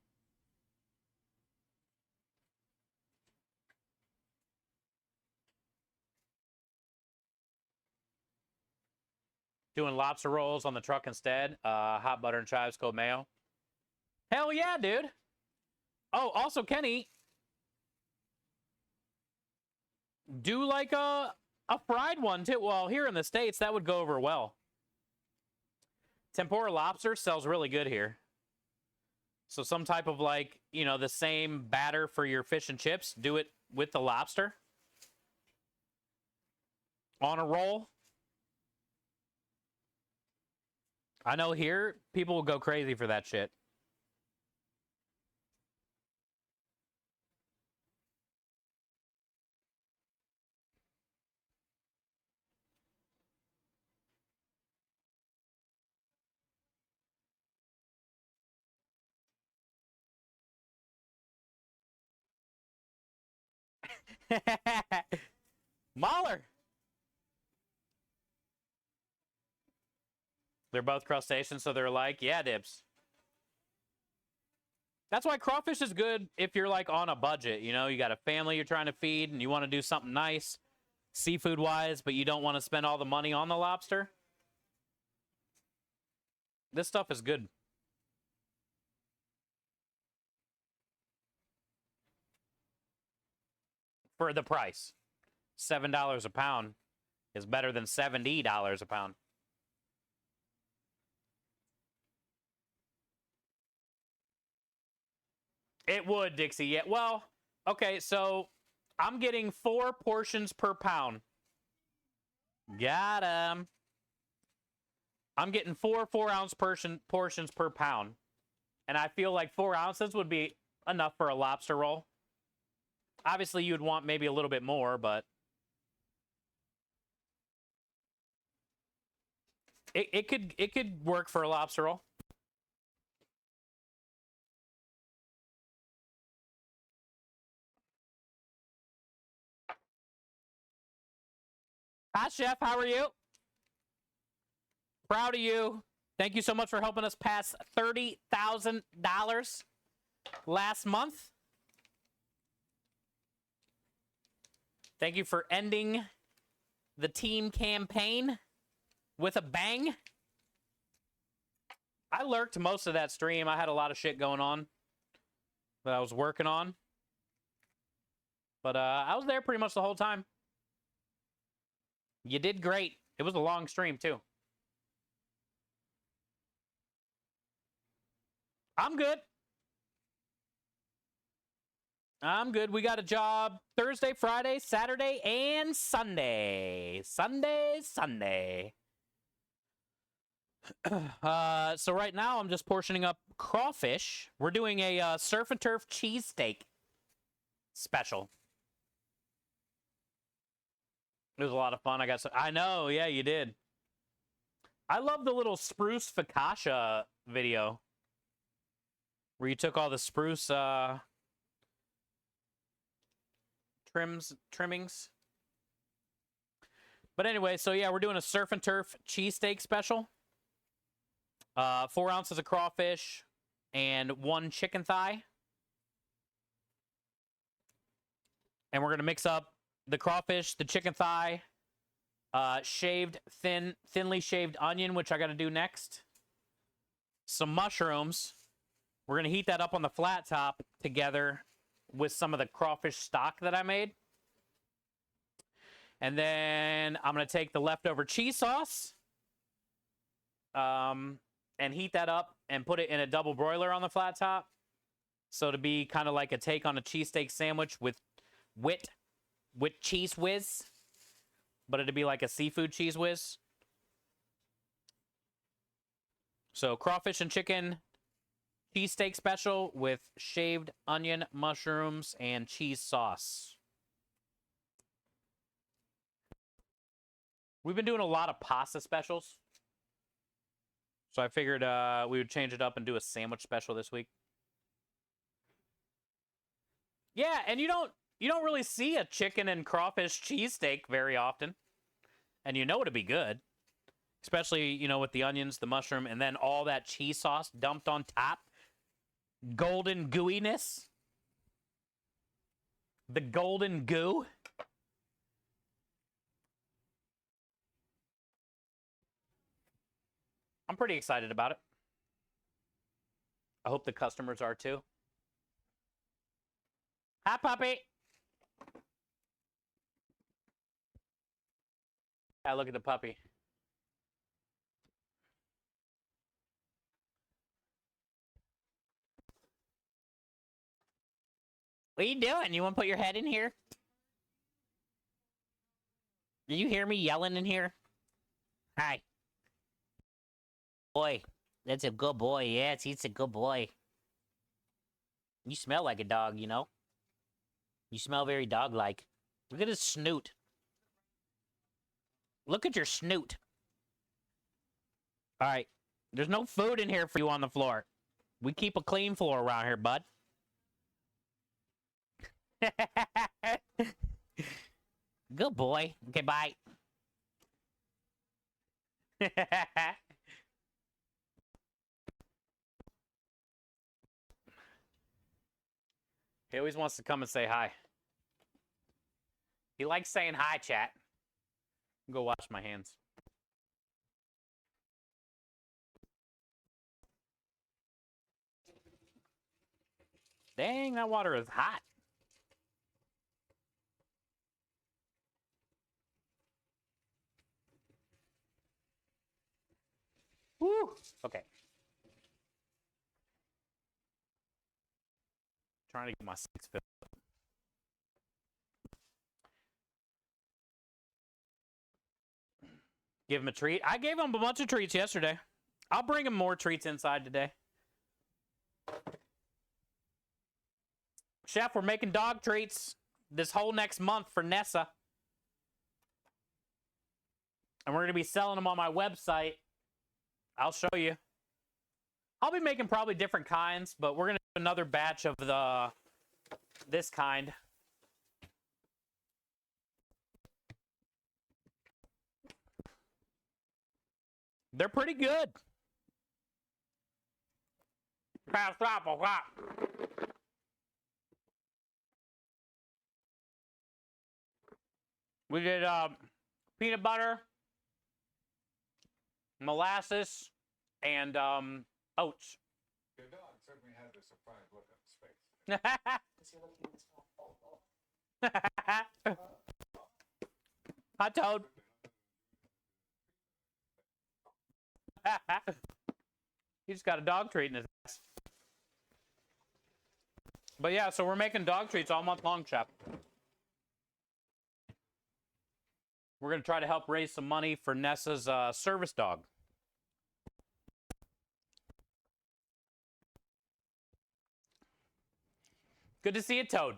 Doing lobster rolls on the truck instead. Hot butter and chives, cold mayo. Hell yeah, dude. Oh, also, Kenny, do like a fried one too. Well, here in the States, that would go over well. Tempura lobster sells really good here. So some type of like, you know, the same batter for your fish and chips. Do it with the lobster. On a roll. I know here, people will go crazy for that shit. Mahler. They're both crustaceans, so they're like, yeah, dibs. That's why crawfish is good if you're like on a budget. You know, you got a family you're trying to feed and you want to do something nice seafood wise, but you don't want to spend all the money on the lobster. This stuff is good. For the price. $7 a pound is better than $70 a pound. It would, Dixie. Yeah. Well, okay, so I'm getting 4 portions per pound. Got 'em. I'm getting 4 4-ounce portions per pound. And I feel like 4 ounces would be enough for a lobster roll. Obviously, you'd want maybe a little bit more, but it could work for a lobster roll. Hi, Chef. How are you? Proud of you. Thank you so much for helping us pass $30,000 last month. Thank you for ending the team campaign with a bang. I lurked most of that stream. I had a lot of shit going on that I was working on. But I was there pretty much the whole time. You did great. It was a long stream, too. I'm good. I'm good. We got a job Thursday, Friday, Saturday, and Sunday. Sunday. So right now I'm just portioning up crawfish. We're doing a surf and turf cheesesteak special. It was a lot of fun. I know, yeah, you did. I love the little spruce focaccia video where you took all the spruce trimmings. But anyway, so yeah, we're doing a surf and turf cheesesteak special. 4 ounces of crawfish and 1 chicken thigh. And we're gonna mix up the crawfish, the chicken thigh, thinly shaved onion, which I got to do next. Some mushrooms. We're going to heat that up on the flat top together with some of the crawfish stock that I made. And then I'm going to take the leftover cheese sauce and heat that up and put it in a double broiler on the flat top. So to be kind of like a take on a cheesesteak sandwich with cheese whiz, but it'd be like a seafood cheese whiz. So crawfish and chicken cheesesteak special with shaved onion, mushrooms, and cheese sauce. We've been doing a lot of pasta specials, so I figured we would change it up and do a sandwich special this week. Yeah, and you don't really see a chicken and crawfish cheesesteak very often. And you know it'd be good. Especially, you know, with the onions, the mushroom, and then all that cheese sauce dumped on top. Golden gooiness. The golden goo. I'm pretty excited about it. I hope the customers are too. Hi, puppy. Yeah, look at the puppy. What are you doing? You want to put your head in here? Did you hear me yelling in here? Hi. Boy, that's a good boy. Yes, he's a good boy. You smell like a dog, you know? You smell very dog-like. Look at his snoot. Look at your snoot. All right. There's no food in here for you on the floor. We keep a clean floor around here, bud. Good boy. Okay, bye. He always wants to come and say hi. He likes saying hi, chat. Go wash my hands. Dang, that water is hot. Woo! Okay. Trying to get my six filled up. Give him a treat. I gave him a bunch of treats yesterday. I'll bring him more treats inside today. Chef, we're making dog treats this whole next month for Nessa. And we're going to be selling them on my website. I'll show you. I'll be making probably different kinds, but we're going to do another batch of this kind. They're pretty good. We did peanut butter, molasses, and oats. Your dog certainly has a surprised look on his face. Hi, Toad. He just got a dog treat in his ass. But yeah, so we're making dog treats all month long, chap. We're going to try to help raise some money for Nessa's service dog. Good to see you, Toad.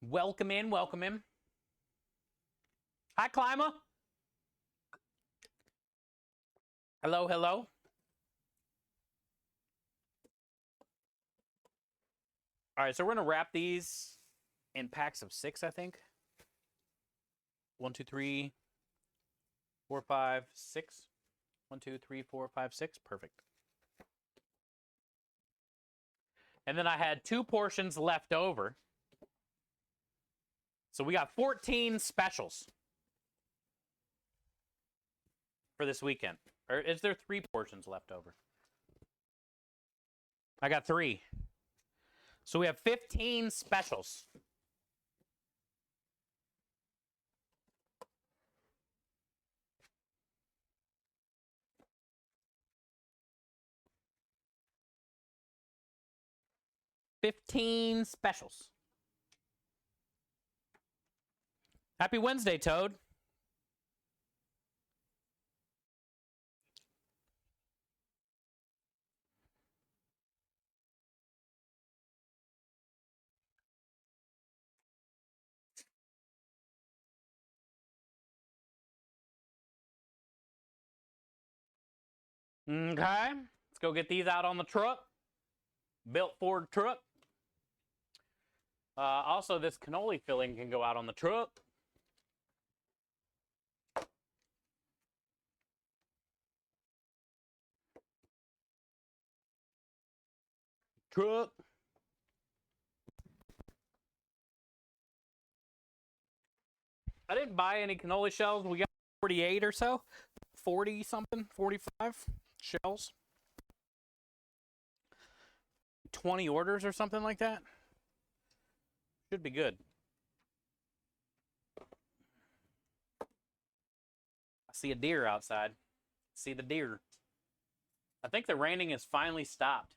Welcome in, welcome in. Hi, Climber. Hello, hello. All right, so we're going to wrap these in packs of 6, I think. 1, 2, 3, 4, 5, 6. 1, 2, 3, 4, 5, 6. Perfect. And then I had 2 portions left over. So we got 14 specials for this weekend. Or is there 3 portions left over? I got 3. So we have 15 specials. $15 specials. Happy Wednesday, Toad. Okay, let's go get these out on the truck. Built Ford truck. Also, this cannoli filling can go out on the truck. Truck. I didn't buy any cannoli shells. We got 48 or so, 40 something, 45 shells. 20 orders or something like that. Should be good. I see a deer outside. See the deer. I think the raining has finally stopped.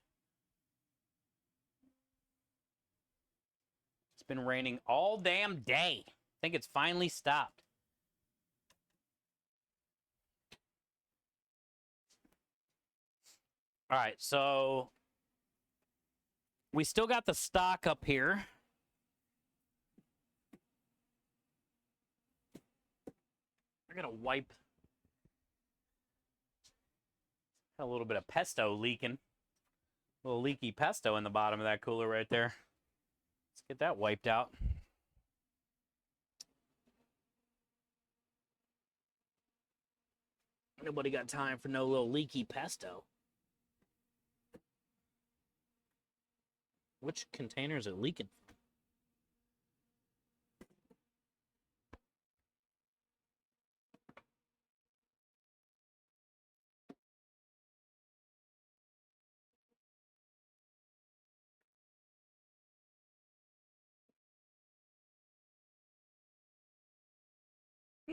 It's been raining all damn day. I think it's finally stopped. All right, so we still got the stock up here. I gotta wipe. Got a little bit of pesto leaking. A little leaky pesto in the bottom of that cooler right there. Let's get that wiped out. Nobody got time for no little leaky pesto. Which container is it leaking from?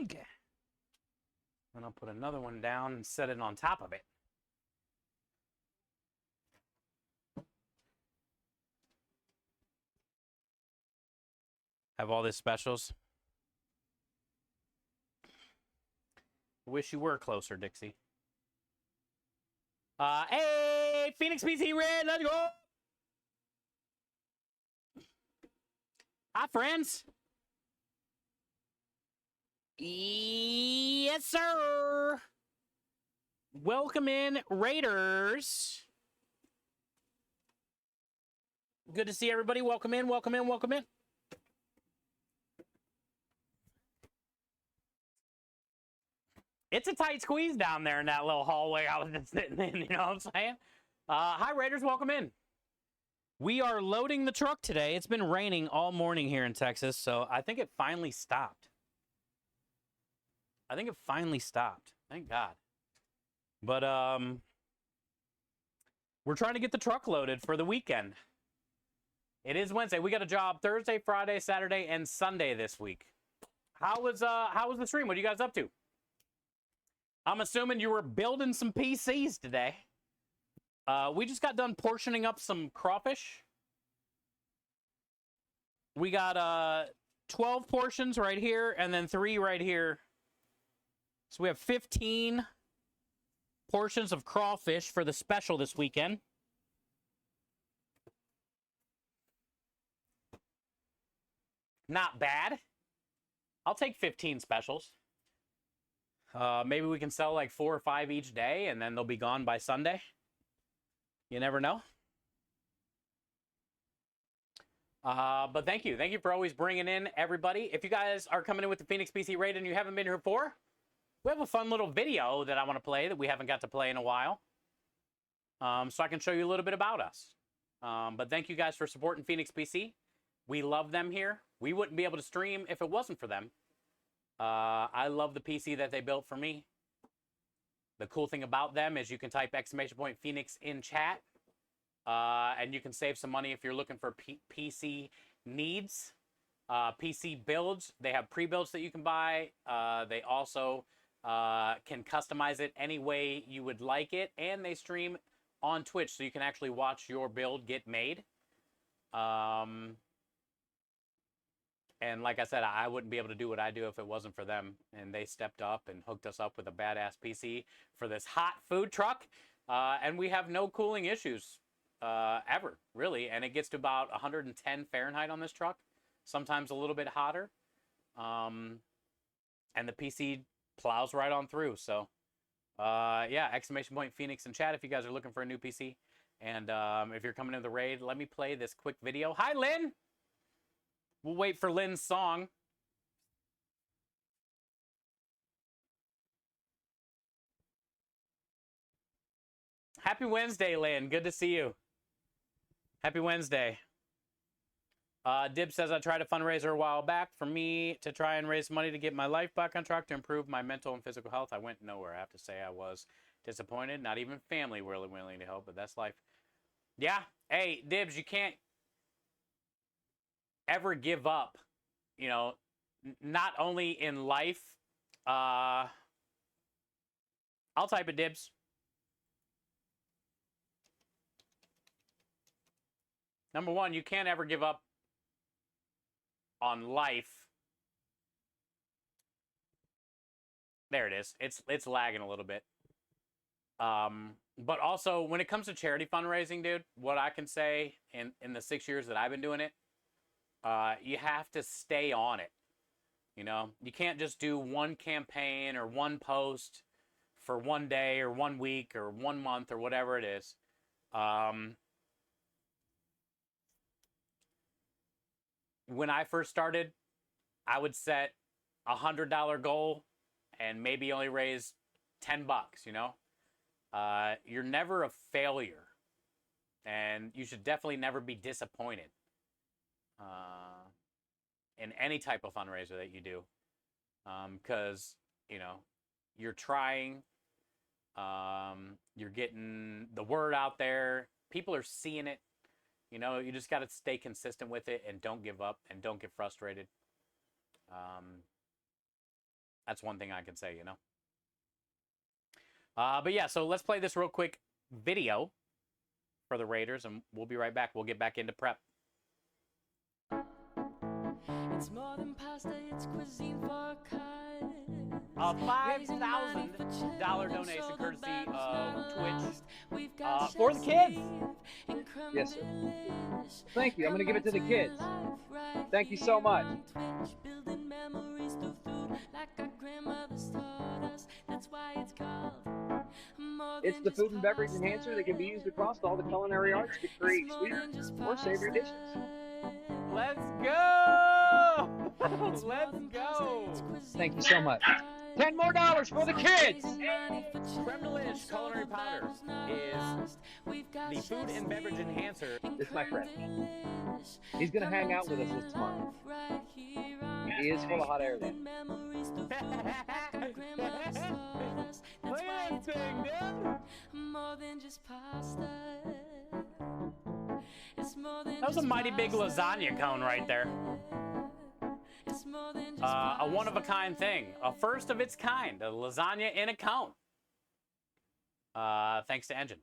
Okay. Then I'll put another one down and set it on top of it. Have all these specials. Wish you were closer, Dixie. Hey, Phoenix PC Red, let's go. Hi, friends. Yes, sir. Welcome in, Raiders. Good to see everybody. Welcome in, welcome in, welcome in. It's a tight squeeze down there in that little hallway I was just sitting in, you know what I'm saying? Hi, Raiders, welcome in. We are loading the truck today. It's been raining all morning here in Texas, so I think it finally stopped. I think it finally stopped. Thank God. But we're trying to get the truck loaded for the weekend. It is Wednesday. We got a job Thursday, Friday, Saturday, and Sunday this week. How was the stream? What are you guys up to? I'm assuming you were building some PCs today. We just got done portioning up some crawfish. We got 12 portions right here and then 3 right here. So we have 15 portions of crawfish for the special this weekend. Not bad. I'll take 15 specials. Maybe we can sell like 4 or 5 each day and then they'll be gone by Sunday. You never know. But thank you. Thank you for always bringing in everybody. If you guys are coming in with the Phoenix PC Raid and you haven't been here before, we have a fun little video that I want to play that we haven't got to play in a while. So I can show you a little bit about us. But thank you guys for supporting Phoenix PC. We love them here. We wouldn't be able to stream if it wasn't for them. I love the PC that they built for me. The cool thing about them is you can type !Phoenix in chat. And you can save some money if you're looking for PC needs. PC builds. They have pre-builds that you can buy. They also can customize it any way you would like it. And they stream on Twitch so you can actually watch your build get made. And like I said, I wouldn't be able to do what I do if it wasn't for them. And they stepped up and hooked us up with a badass PC for this hot food truck. And we have no cooling issues ever, really. And it gets to about 110 Fahrenheit on this truck. Sometimes a little bit hotter. And the PC plows right on through. So, yeah, !Phoenix in chat if you guys are looking for a new PC. And if you're coming to the raid, let me play this quick video. Hi, Lynn! We'll wait for Lynn's song. Happy Wednesday, Lynn. Good to see you. Happy Wednesday. Dib says, I tried a fundraiser a while back for me to try and raise money to get my life back on track to improve my mental and physical health. I went nowhere. I have to say I was disappointed. Not even family were willing to help, but that's life. Yeah. Hey, Dibs, you can't ever give up, you know, not only in life. I'll type it, Dibs. Number one, you can't ever give up on life. There it is. It's lagging a little bit. But also when it comes to charity fundraising, dude, what I can say in the 6 years that I've been doing it, you have to stay on it. You know, you can't just do one campaign or one post for one day or 1 week or 1 month or whatever it is. When I first started, I would set $100 goal and maybe only raise $10, you know? You're never a failure, and you should definitely never be disappointed in any type of fundraiser that you do, because, you know, you're trying, you're getting the word out there, people are seeing it. You know, you just got to stay consistent with it and don't give up and don't get frustrated. That's one thing I can say, you know. But yeah, so let's play this real quick video for the Raiders, and we'll be right back. We'll get back into prep. It's more than pasta, it's cuisine for a cut. A $5,000 donation courtesy of Twitch for the kids. Yes, sir. Thank you. I'm going to give it to the kids. Thank you so much. It's the food and beverage enhancer that can be used across all the culinary arts to create sweeter or savory dishes. Let's go! Let's go! Thank you so much. $10 more for the kids! Creme Delish Culinary Powder is the food and beverage enhancer. This is my friend. He's going to hang out with us this month. He is full of hot air, though. Look at that thing, dude! That was a mighty big lasagna cone right there. A one-of-a-kind thing. A first of its kind. A lasagna in a cone. Thanks to Engine.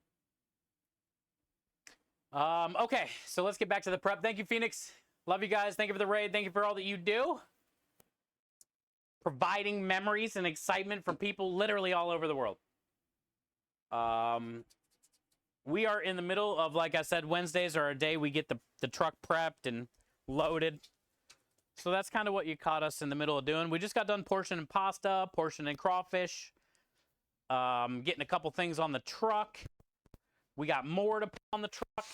Okay, so let's get back to the prep. Thank you, Phoenix. Love you guys. Thank you for the raid. Thank you for all that you do. Providing memories and excitement for people literally all over the world. We are in the middle of, like I said, Wednesdays are a day we get the truck prepped and loaded. So that's kind of what you caught us in the middle of doing. We just got done portioning pasta, portioning crawfish, getting a couple things on the truck. We got more to put on the truck.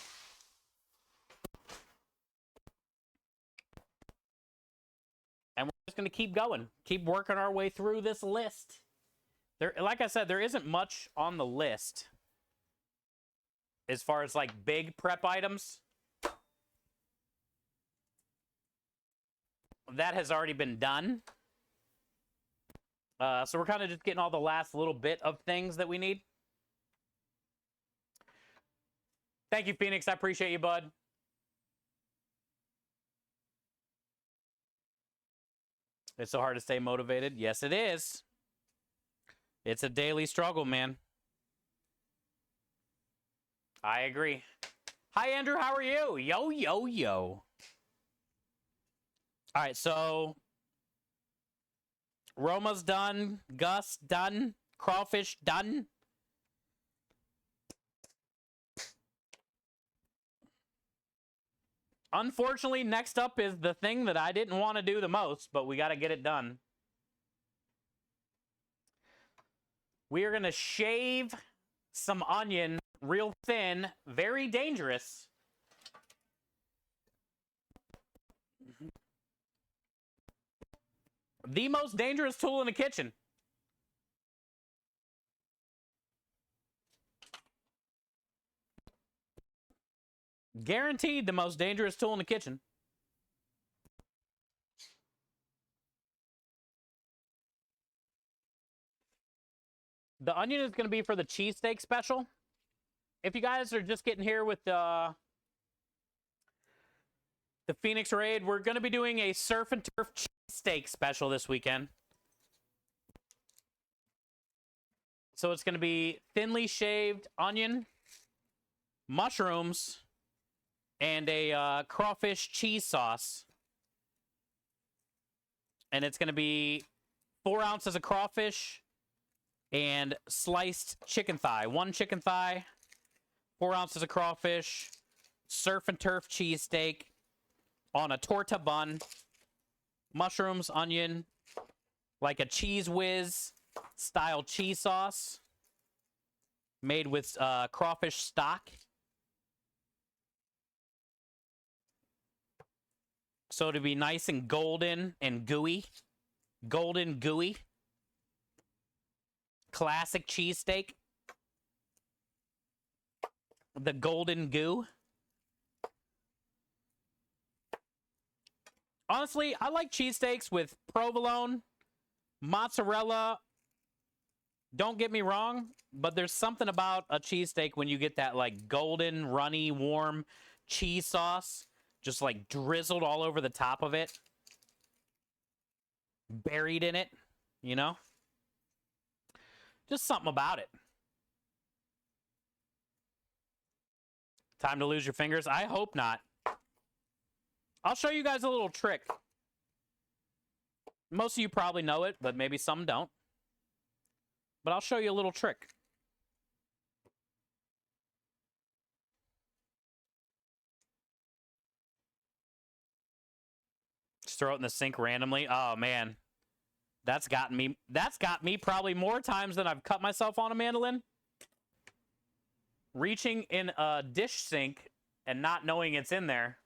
And we're just going to keep going, keep working our way through this list. There, like I said, there isn't much on the list as far as like big prep items. That has already been done. So we're kind of just getting all the last little bit of things that we need. Thank you, Phoenix. I appreciate you, bud. It's so hard to stay motivated. Yes, it is. It's a daily struggle, man. I agree. Hi, Andrew. How are you? Yo, yo, yo. All right, so Roma's done. Gus done. Crawfish done. Unfortunately, next up is the thing that I didn't want to do the most, but we got to get it done. We are going to shave some onion real thin, very dangerous. The most dangerous tool in the kitchen. Guaranteed the most dangerous tool in the kitchen. The onion is going to be for the cheesesteak special. If you guys are just getting here with the Phoenix Raid, we're going to be doing a surf and turf cheesesteak special this weekend. So it's going to be thinly shaved onion, mushrooms, and a crawfish cheese sauce. And it's going to be 4 ounces of crawfish and sliced chicken thigh. 1 chicken thigh, 4 ounces of crawfish, surf and turf cheesesteak on a torta bun, mushrooms, onion, like a Cheese Whiz style cheese sauce made with crawfish stock. So to be nice and golden and gooey. Golden gooey. Classic cheesesteak. The golden goo. Honestly, I like cheesesteaks with provolone, mozzarella. Don't get me wrong, but there's something about a cheesesteak when you get that like golden, runny, warm cheese sauce just like drizzled all over the top of it. Buried in it, you know? Just something about it. Time to lose your fingers? I hope not. I'll show you guys a little trick. Most of you probably know it, but maybe some don't. But I'll show you a little trick. Just throw it in the sink randomly. Oh man. That's got me probably more times than I've cut myself on a mandolin. Reaching in a dish sink and not knowing it's in there.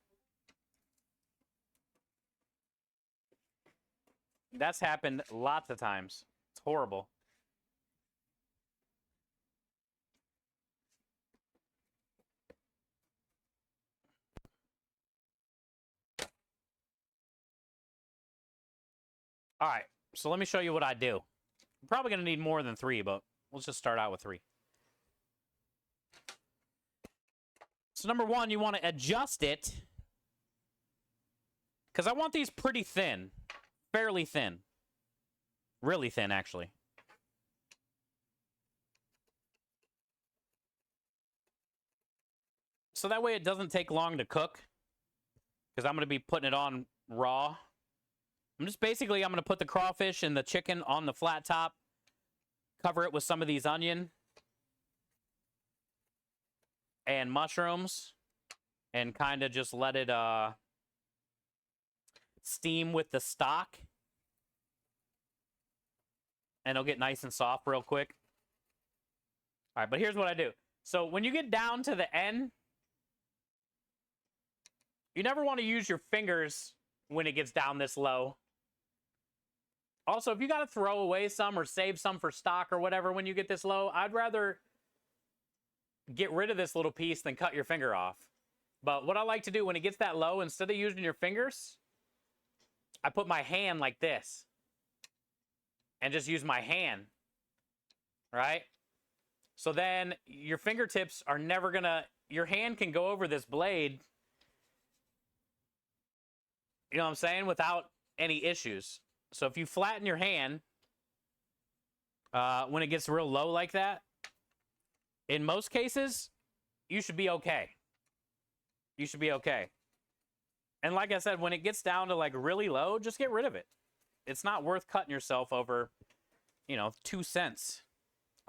That's happened lots of times. It's horrible. All right, so let me show you what I do. I'm probably going to need more than 3, but let's just start out with 3. So number 1, you want to adjust it. Because I want these pretty thin. Fairly thin. Really thin, actually. So that way it doesn't take long to cook. Because I'm going to be putting it on raw. I'm going to put the crawfish and the chicken on the flat top. Cover it with some of these onion. And mushrooms. And kind of just let it steam with the stock. And it'll get nice and soft real quick. All right, but here's what I do. So when you get down to the end, you never want to use your fingers when it gets down this low. Also, if you got to throw away some or save some for stock or whatever when you get this low, I'd rather get rid of this little piece than cut your finger off. But what I like to do when it gets that low, instead of using your fingers, I put my hand like this. And just use my hand. Right? So then your fingertips are never going to... Your hand can go over this blade. You know what I'm saying? Without any issues. So if you flatten your hand, when it gets real low like that, in most cases, you should be okay. You should be okay. And like I said, when it gets down to like really low, just get rid of it. It's not worth cutting yourself over, 2 cents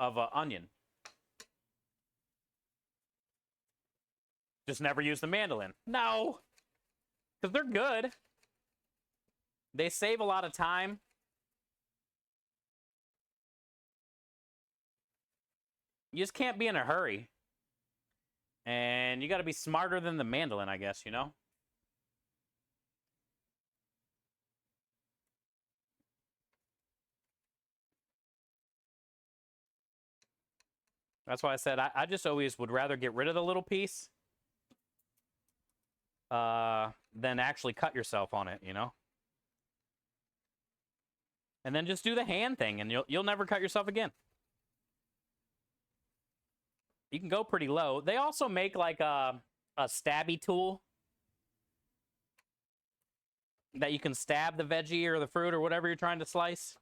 of an onion. Just never use the mandolin. No, because they're good. They save a lot of time. You just can't be in a hurry. And you got to be smarter than the mandolin, I guess, That's why I said I just always would rather get rid of the little piece than actually cut yourself on it, And then just do the hand thing, and you'll never cut yourself again. You can go pretty low. They also make like a stabby tool that you can stab the veggie or the fruit or whatever you're trying to slice.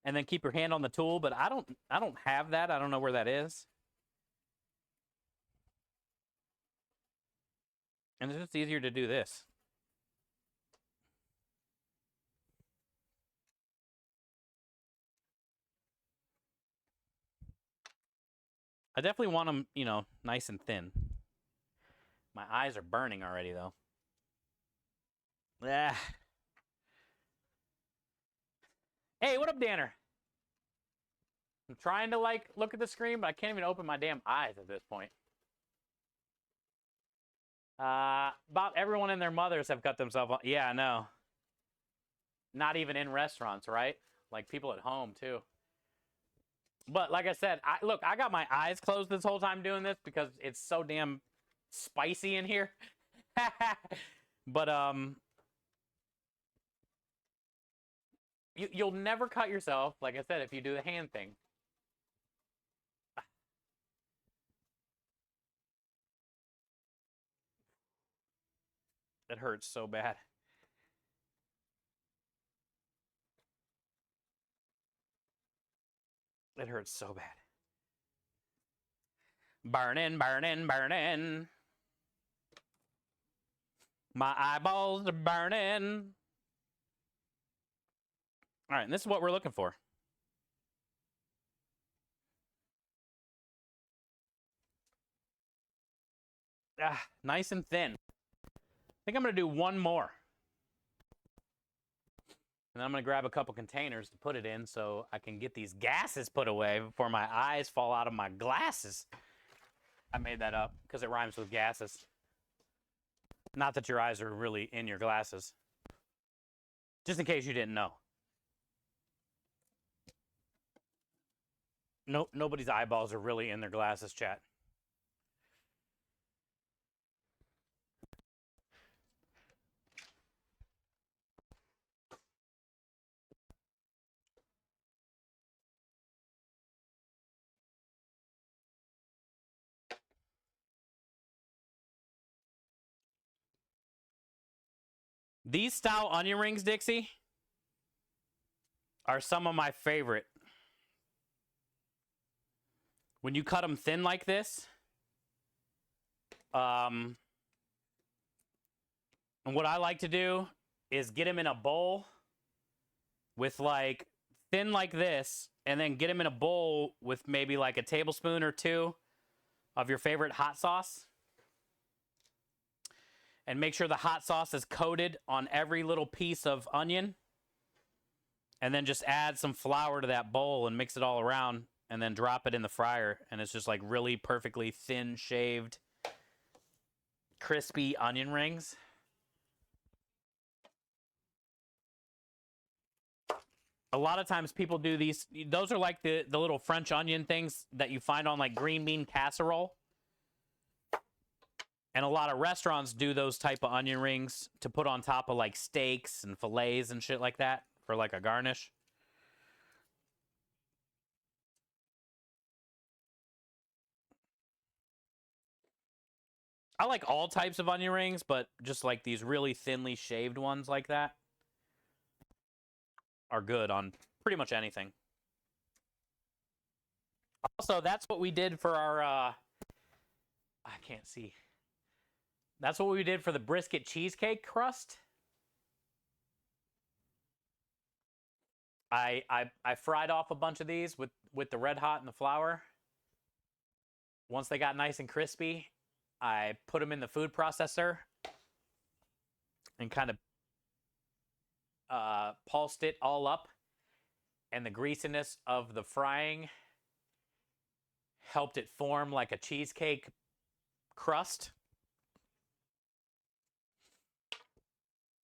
And then keep your hand on the tool, but I don't have that. I don't know where that is. And it's just easier to do this. I definitely want them, you know, nice and thin. My eyes are burning already, though. Ah. Hey, what up, Danner? I'm trying to, like, look at the screen, but I can't even open my damn eyes at this point. About everyone and their mothers have cut themselves off. Yeah, I know. Not even in restaurants, right? Like, people at home, too. But like I said, look, I got my eyes closed this whole time doing this because it's so damn spicy in here. But you'll never cut yourself, like I said, if you do the hand thing. It hurts so bad. It hurts so bad. Burning, burning, burning. My eyeballs are burning. All right, and this is what we're looking for. Nice and thin. I think I'm going to do one more. And I'm going to grab a couple containers to put it in so I can get these gases put away before my eyes fall out of my glasses. I made that up because it rhymes with gases. Not that your eyes are really in your glasses. Just in case you didn't know. No, nobody's eyeballs are really in their glasses, chat. These style onion rings, Dixie, are some of my favorite. When you cut them thin like this, and what I like to do is get them in a bowl with like thin like this, and then get them in a bowl with maybe like a tablespoon or two of your favorite hot sauce. And make sure the hot sauce is coated on every little piece of onion. And then just add some flour to that bowl and mix it all around. And then drop it in the fryer. And it's just like really perfectly thin shaved, crispy onion rings. A lot of times people do these. Those are like the little French onion things that you find on like green bean casserole. And a lot of restaurants do those type of onion rings to put on top of like steaks and fillets and shit like that for like a garnish. I like all types of onion rings, but just like these really thinly shaved ones like that are good on pretty much anything. Also, that's what we did for our, I can't see. That's what we did for the brisket cheesecake crust. I fried off a bunch of these with the Red Hot and the flour. Once they got nice and crispy, I put them in the food processor and kind of pulsed it all up. And the greasiness of the frying helped it form like a cheesecake crust.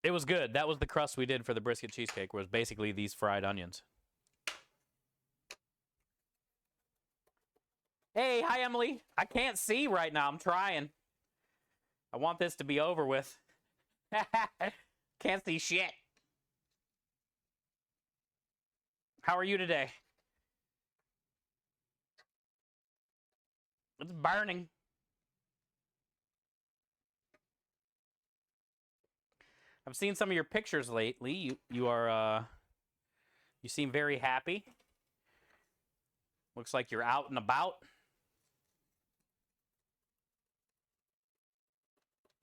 It was good. That was the crust we did for the brisket cheesecake, was basically these fried onions. Hey, hi, Emily. I can't see right now. I'm trying. I want this to be over with. Can't see shit. How are you today? It's burning. I've seen some of your pictures lately. You seem very happy. Looks like you're out and about.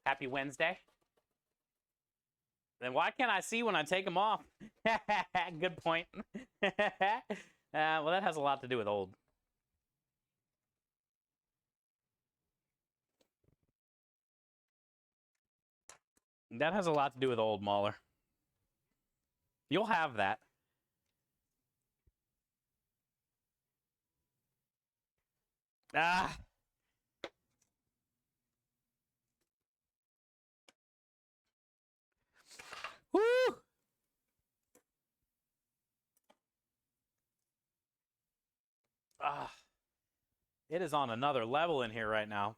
Happy Wednesday. Then why can't I see when I take them off? Good point. Well, that has a lot to do with old. That has a lot to do with old, Mauler. You'll have that. Ah. Woo! Ah. It is on another level in here right now.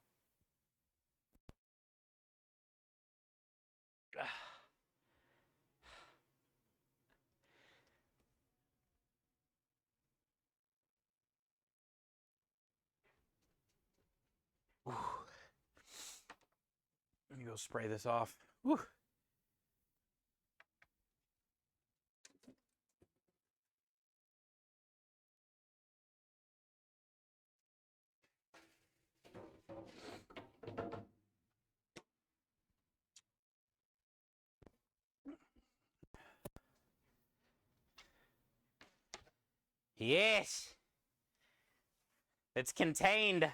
Whew. Let me go spray this off. Whew. Yes. It's contained.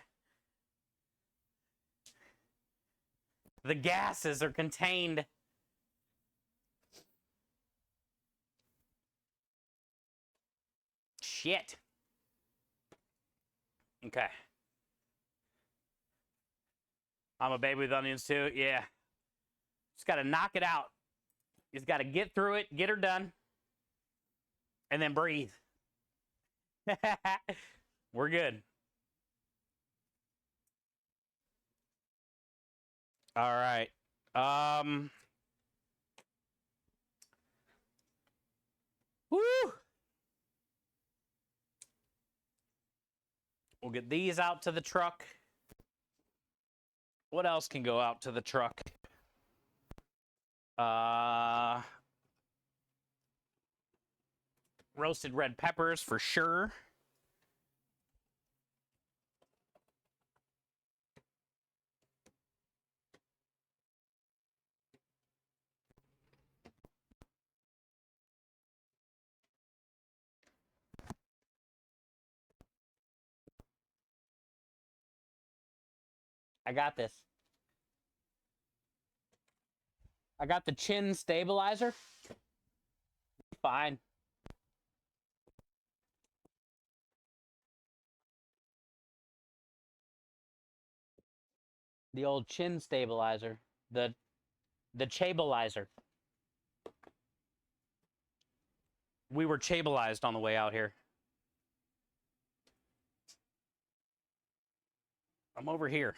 The gases are contained. Shit. Okay. I'm a baby with onions too. Yeah. Just got to knock it out. Just got to get through it, get her done, and then breathe. We're good. All right. Woo! We'll get these out to the truck. What else can go out to the truck? Roasted red peppers for sure. I got this. I got the chin stabilizer. Fine. The old chin stabilizer. The chabalizer. We were chabalized on the way out here. I'm over here.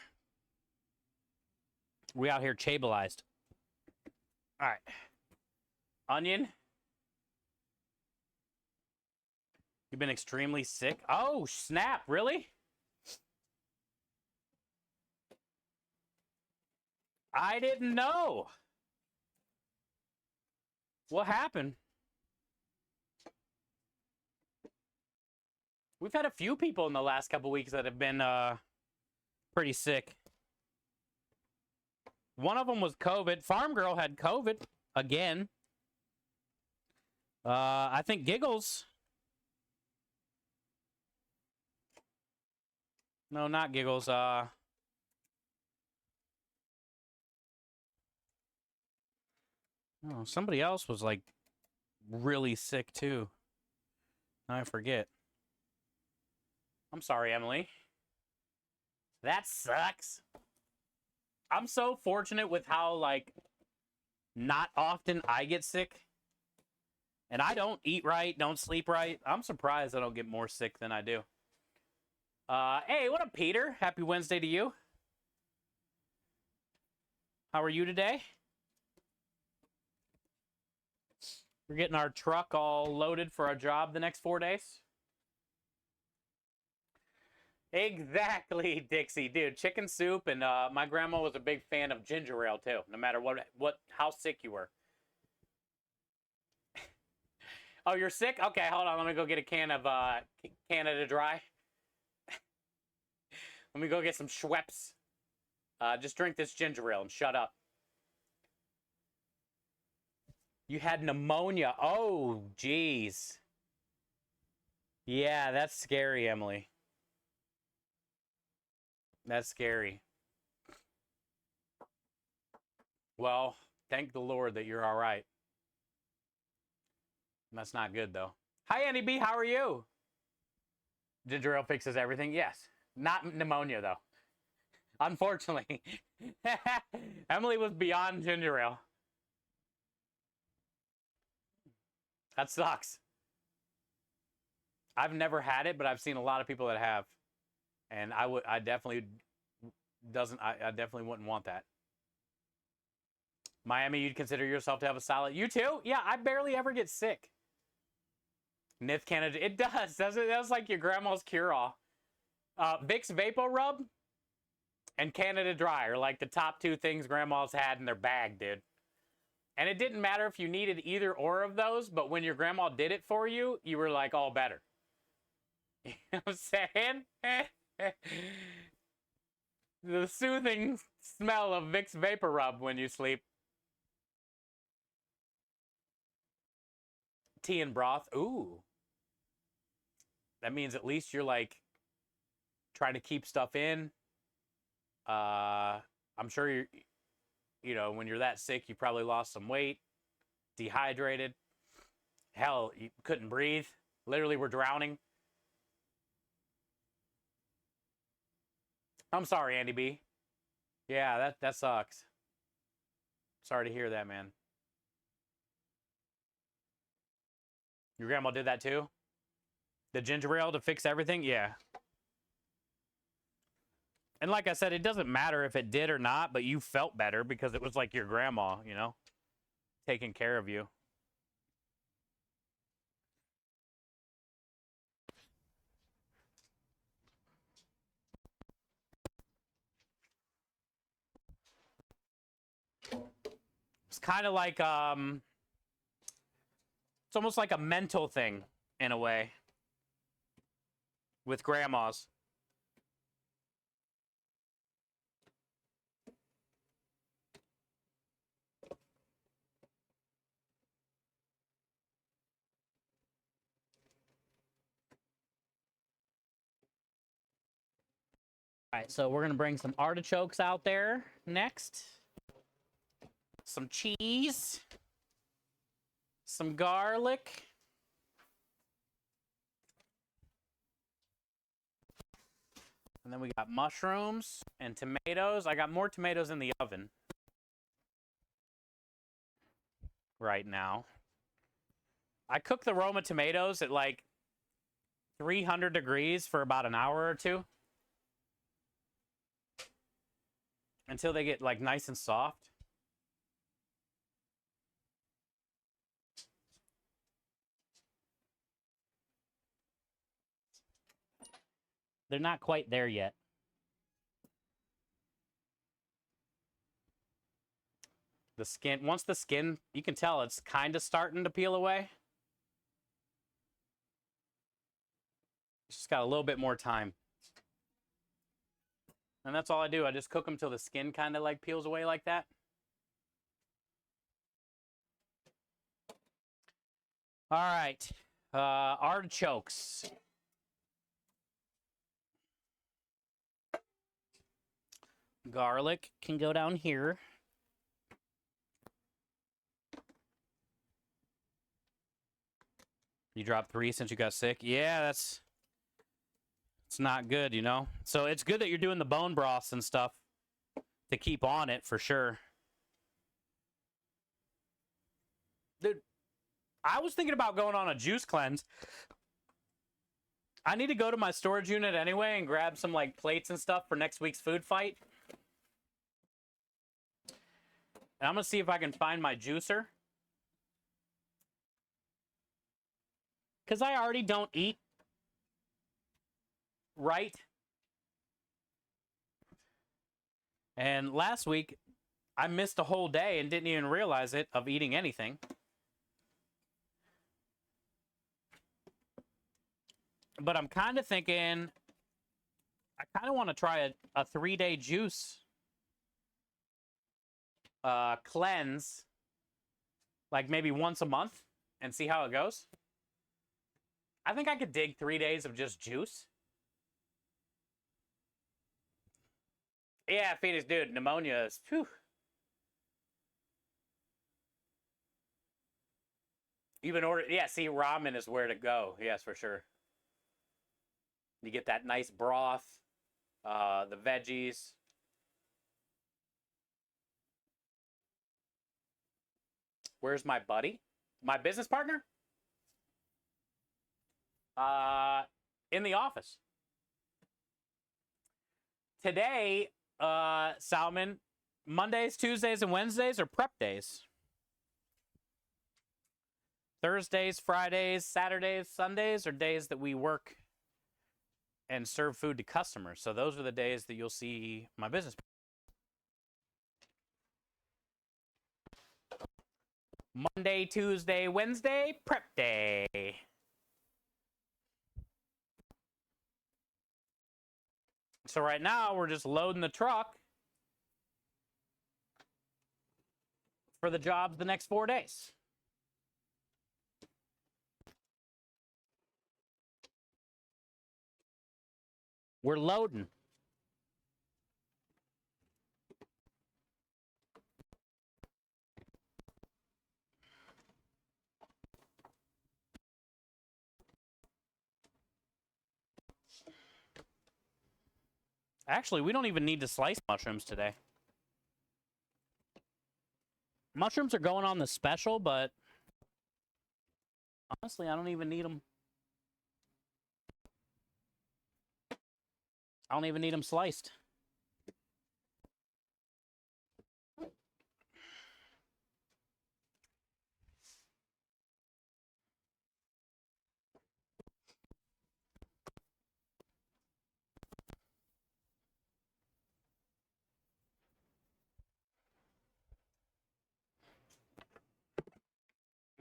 We out here chabalized. All right. Onion. You've been extremely sick. Oh, snap. Really? I didn't know. What happened? We've had a few people in the last couple weeks that have been pretty sick. One of them was COVID. Farm Girl had COVID again. I think Giggles. No, not Giggles. No, somebody else was like really sick too. I forget. I'm sorry, Emily. That sucks. I'm so fortunate with how, like, not often I get sick. And I don't eat right, don't sleep right. I'm surprised I don't get more sick than I do. Hey, what up, Peter? Happy Wednesday to you. How are you today? We're getting our truck all loaded for our job the next 4 days. Exactly, Dixie, dude. Chicken soup, and my grandma was a big fan of ginger ale too. No matter how sick you were. Oh, you're sick? Okay, hold on. Let me go get a can of Canada Dry. Let me go get some Schweppes. Just drink this ginger ale and shut up. You had pneumonia. Oh, jeez. Yeah, that's scary, Emily. That's scary. Well, thank the Lord that you're all right. That's not good, though. Hi, Annie B. How are you? Ginger ale fixes everything? Yes. Not pneumonia, though. Unfortunately. Emily was beyond ginger ale. That sucks. I've never had it, but I've seen a lot of people that have. And I definitely wouldn't want that. Miami, you'd consider yourself to have a solid. You too? Yeah, I barely ever get sick. Nith Canada, it does. That's like your grandma's cure-all. Vicks Vapor Rub and Canada Dry are like the top two things grandma's had in their bag, dude. And it didn't matter if you needed either or of those, but when your grandma did it for you, you were like all better. You know what I'm saying? The soothing smell of Vicks Vapor Rub when you sleep. Tea and broth. Ooh. That means at least you're like trying to keep stuff in. I'm sure you know, when you're that sick, you probably lost some weight, dehydrated. Hell, you couldn't breathe. Literally were drowning. I'm sorry, Andy B. Yeah, that sucks. Sorry to hear that, man. Your grandma did that too? The ginger ale to fix everything? Yeah. And like I said, it doesn't matter if it did or not, but you felt better because it was like your grandma, you know, taking care of you. It's kind of like, it's almost like a mental thing in a way with grandmas. All right, so we're going to bring some artichokes out there next. Some cheese. Some garlic. And then we got mushrooms and tomatoes. I got more tomatoes in the oven right now. I cooked the Roma tomatoes at like 300 degrees for about an hour or two. Until they get like nice and soft. They're not quite there yet. The skin, once the skin, you can tell it's kind of starting to peel away. It's just got a little bit more time. And that's all I do. I just cook them till the skin kind of like peels away like that. All right. Artichokes. Garlic can go down here. You dropped 3 since you got sick? Yeah, it's not good, you know? So it's good that you're doing the bone broths and stuff to keep on it for sure. Dude, I was thinking about going on a juice cleanse. I need to go to my storage unit anyway and grab some like plates and stuff for next week's food fight. And I'm going to see if I can find my juicer. Because I already don't eat right. And last week, I missed a whole day and didn't even realize it of eating anything. But I'm kind of thinking, I kind of want to try a 3-day juice cleanse, like maybe once a month, and see how it goes. I think I could dig 3 days of just juice. Yeah, Phoenix, dude, pneumonia is, phew. You've been ordering, yeah, see, ramen is where to go. Yes, for sure. You get that nice broth, the veggies. Where's my buddy? My business partner? In the office. Today, Salmon, Mondays, Tuesdays, and Wednesdays are prep days. Thursdays, Fridays, Saturdays, Sundays are days that we work and serve food to customers. So those are the days that you'll see my business. Monday, Tuesday, Wednesday, prep day. So right now we're just loading the truck for the jobs the next 4 days. We're loading. Actually, we don't even need to slice mushrooms today. Mushrooms are going on the special, but honestly, I don't even need them. I don't even need them sliced.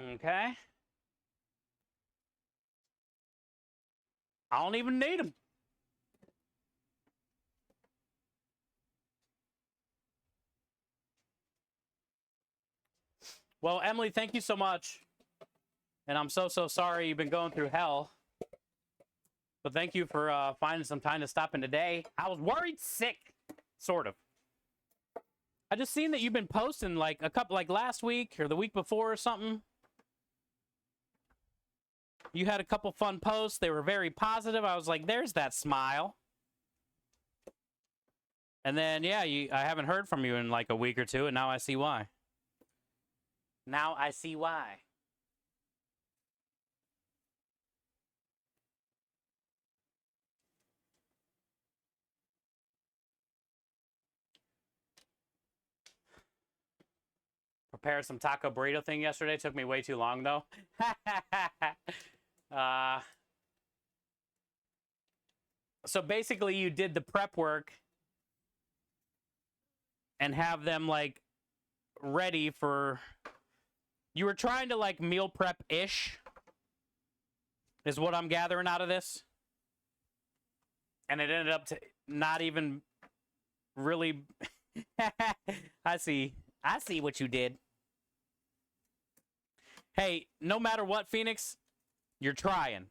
Okay. I don't even need them. Well, Emily, thank you so much. And I'm so sorry you've been going through hell. But thank you for finding some time to stop in today. I was worried sick, sort of. I just seen that you've been posting like a couple, like last week or the week before or something. You had a couple fun posts. They were very positive. I was like, there's that smile. And then, yeah, I haven't heard from you in like a week or two, and now I see why. Now I see why. Prepared some taco burrito thing yesterday. Took me way too long, though. So basically, you did the prep work and have them, like, ready for... You were trying to, like, meal prep-ish, is what I'm gathering out of this. And it ended up to not even really... I see what you did. Hey, no matter what, Phoenix, you're trying.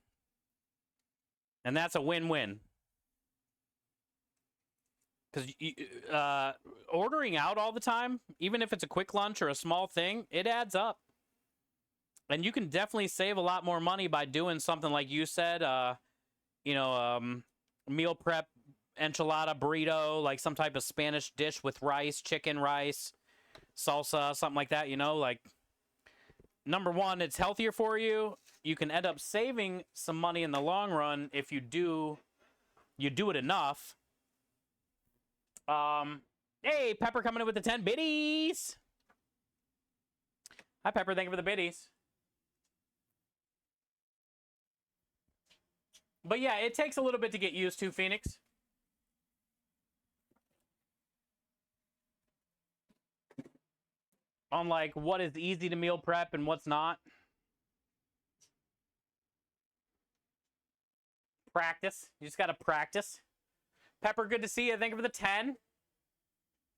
And that's a win-win. Because ordering out all the time, even if it's a quick lunch or a small thing, it adds up. And you can definitely save a lot more money by doing something like you said, meal prep, enchilada, burrito, like some type of Spanish dish with rice, chicken, rice, salsa, something like that, like, number one, it's healthier for you. You can end up saving some money in the long run if you do it enough. Hey, Pepper coming in with the 10 biddies. Hi, Pepper. Thank you for the biddies. But yeah, it takes a little bit to get used to, Phoenix. on like what is easy to meal prep and what's not. Practice. You just got to practice. Pepper, good to see you. Thank you for the 10.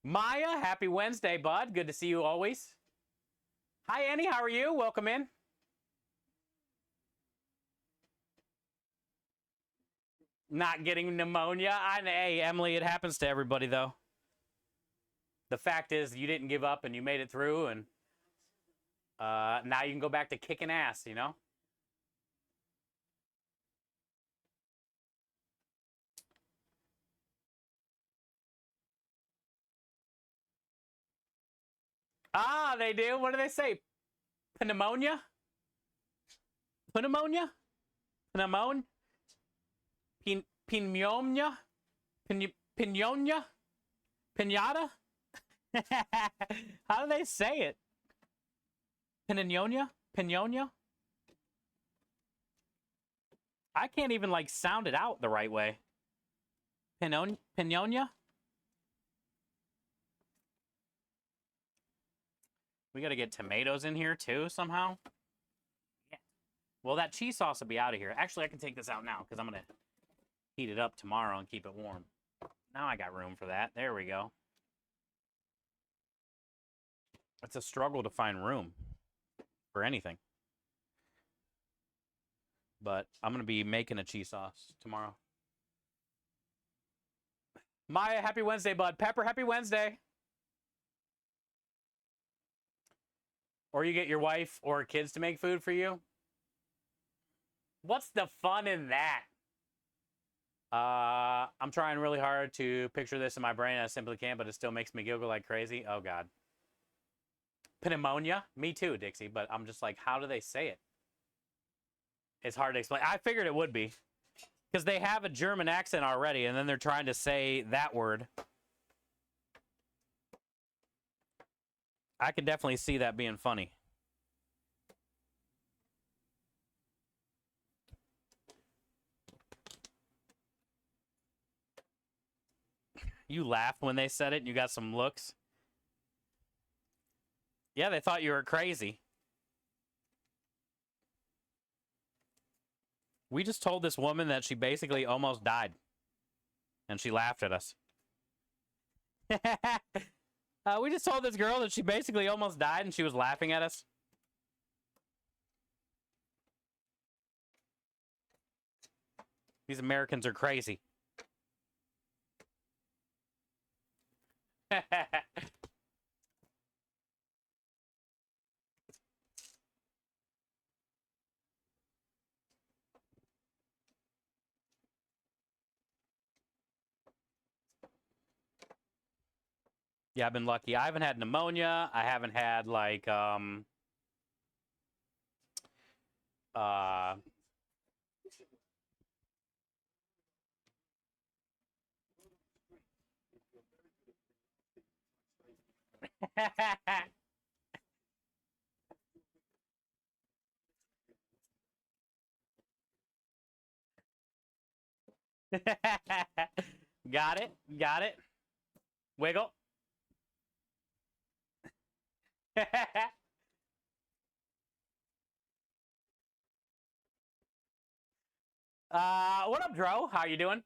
Maya, happy Wednesday, bud. Good to see you always. Hi, Annie. How are you? Welcome in. Not getting pneumonia. Hey, Emily, it happens to everybody, though. The fact is, you didn't give up and you made it through, and now you can go back to kicking ass, you know? Ah, they do. What do they say? Pneumonia? Pneumonia? Pneumonia? Pneumonia? Pneumonia? Pinata? How do they say it? Pneumonia? Pneumonia? I can't even like sound it out the right way. Pneumonia? We got to get tomatoes in here too somehow. Yeah. Well, that cheese sauce will be out of here. Actually, I can take this out now because I'm going to heat it up tomorrow and keep it warm. Now I got room for that. There we go. It's a struggle to find room for anything. But I'm going to be making a cheese sauce tomorrow. Maya, happy Wednesday, bud. Pepper, happy Wednesday. Or you get your wife or kids to make food for you. What's the fun in that? I'm trying really hard to picture this in my brain. I simply can't, but it still makes me giggle like crazy. Oh, God. Pneumonia? Me too, Dixie, but I'm just like, how do they say it? It's hard to explain. I figured it would be. Because they have a German accent already, and then they're trying to say that word. I could definitely see that being funny. You laughed when they said it, and you got some looks. Yeah, they thought you were crazy. We just told this woman that she basically almost died. And she laughed at us. We just told this girl that she basically almost died and she was laughing at us. These Americans are crazy. Yeah, I've been lucky. I haven't had pneumonia. I haven't had like Got it. Got it. Wiggle. What up, Dro? How you doing?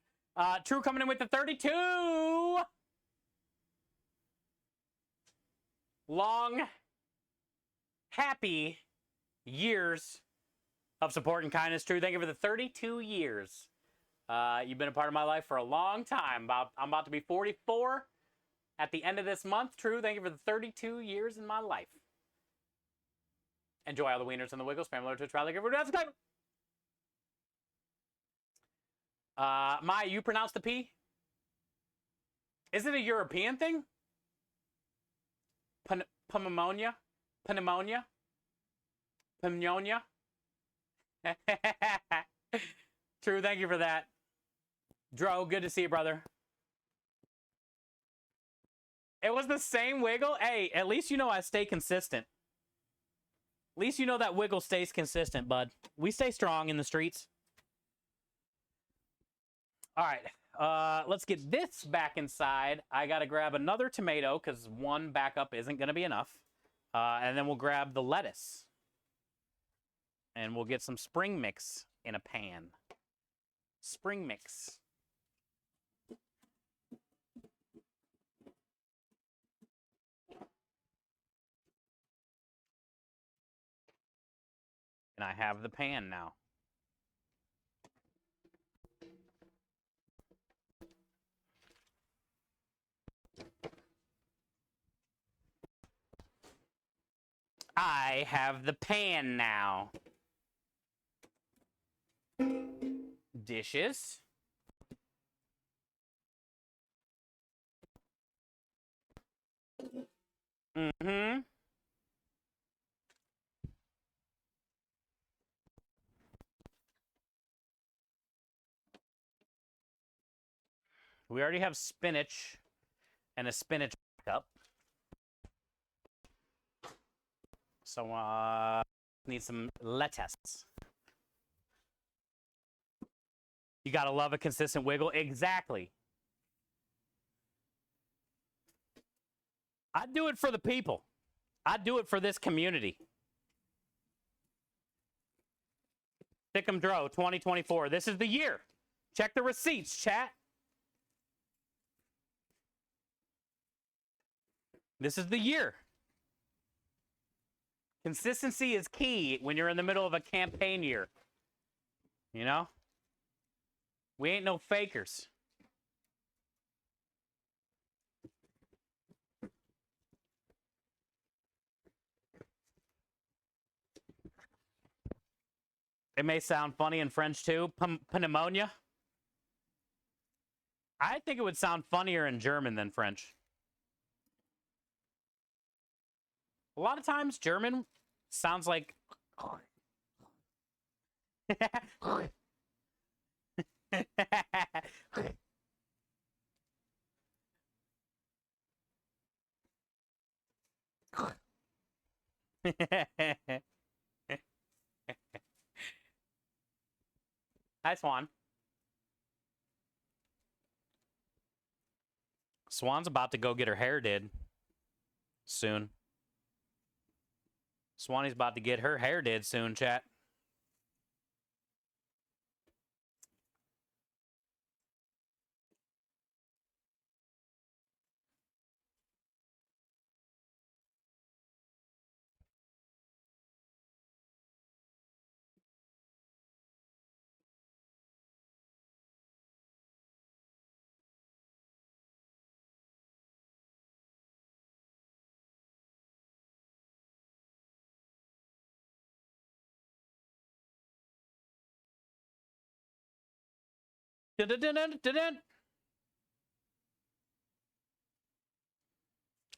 True coming in with the 32. Long, happy years of support and kindness. True, thank you for the 32 years. You've been a part of my life for a long time. I'm about to be 44 at the end of this month. True, thank you for the 32 years in my life. Enjoy all the wieners and the wiggles. Spam alert to try like everyone else. Maya, you pronounce the P? Is it a European thing? Pneumonia? Pneumonia? Pneumonia? True, thank you for that. Dro, good to see you, brother. It was the same wiggle? Hey, at least you know I stay consistent. At least you know that wiggle stays consistent, bud. We stay strong in the streets. All right, let's get this back inside. I got to grab another tomato because one backup isn't going to be enough. And then we'll grab the lettuce. And we'll get some spring mix in a pan. Spring mix. And I have the pan now. I have the pan now. Dishes. Mm-hmm. We already have spinach and a spinach cup. So, need some lettuce. You gotta love a consistent wiggle. Exactly. I do it for the people. I do it for this community. Thickum Dro 2024. This is the year. Check the receipts, chat. This is the year. Consistency is key when you're in the middle of a campaign year. You know? We ain't no fakers. It may sound funny in French too. Pneumonia. I think it would sound funnier in German than French. A lot of times German sounds like Hi, Swan. Swan's about to go get her hair did soon. Swanie's about to get her hair did soon, chat.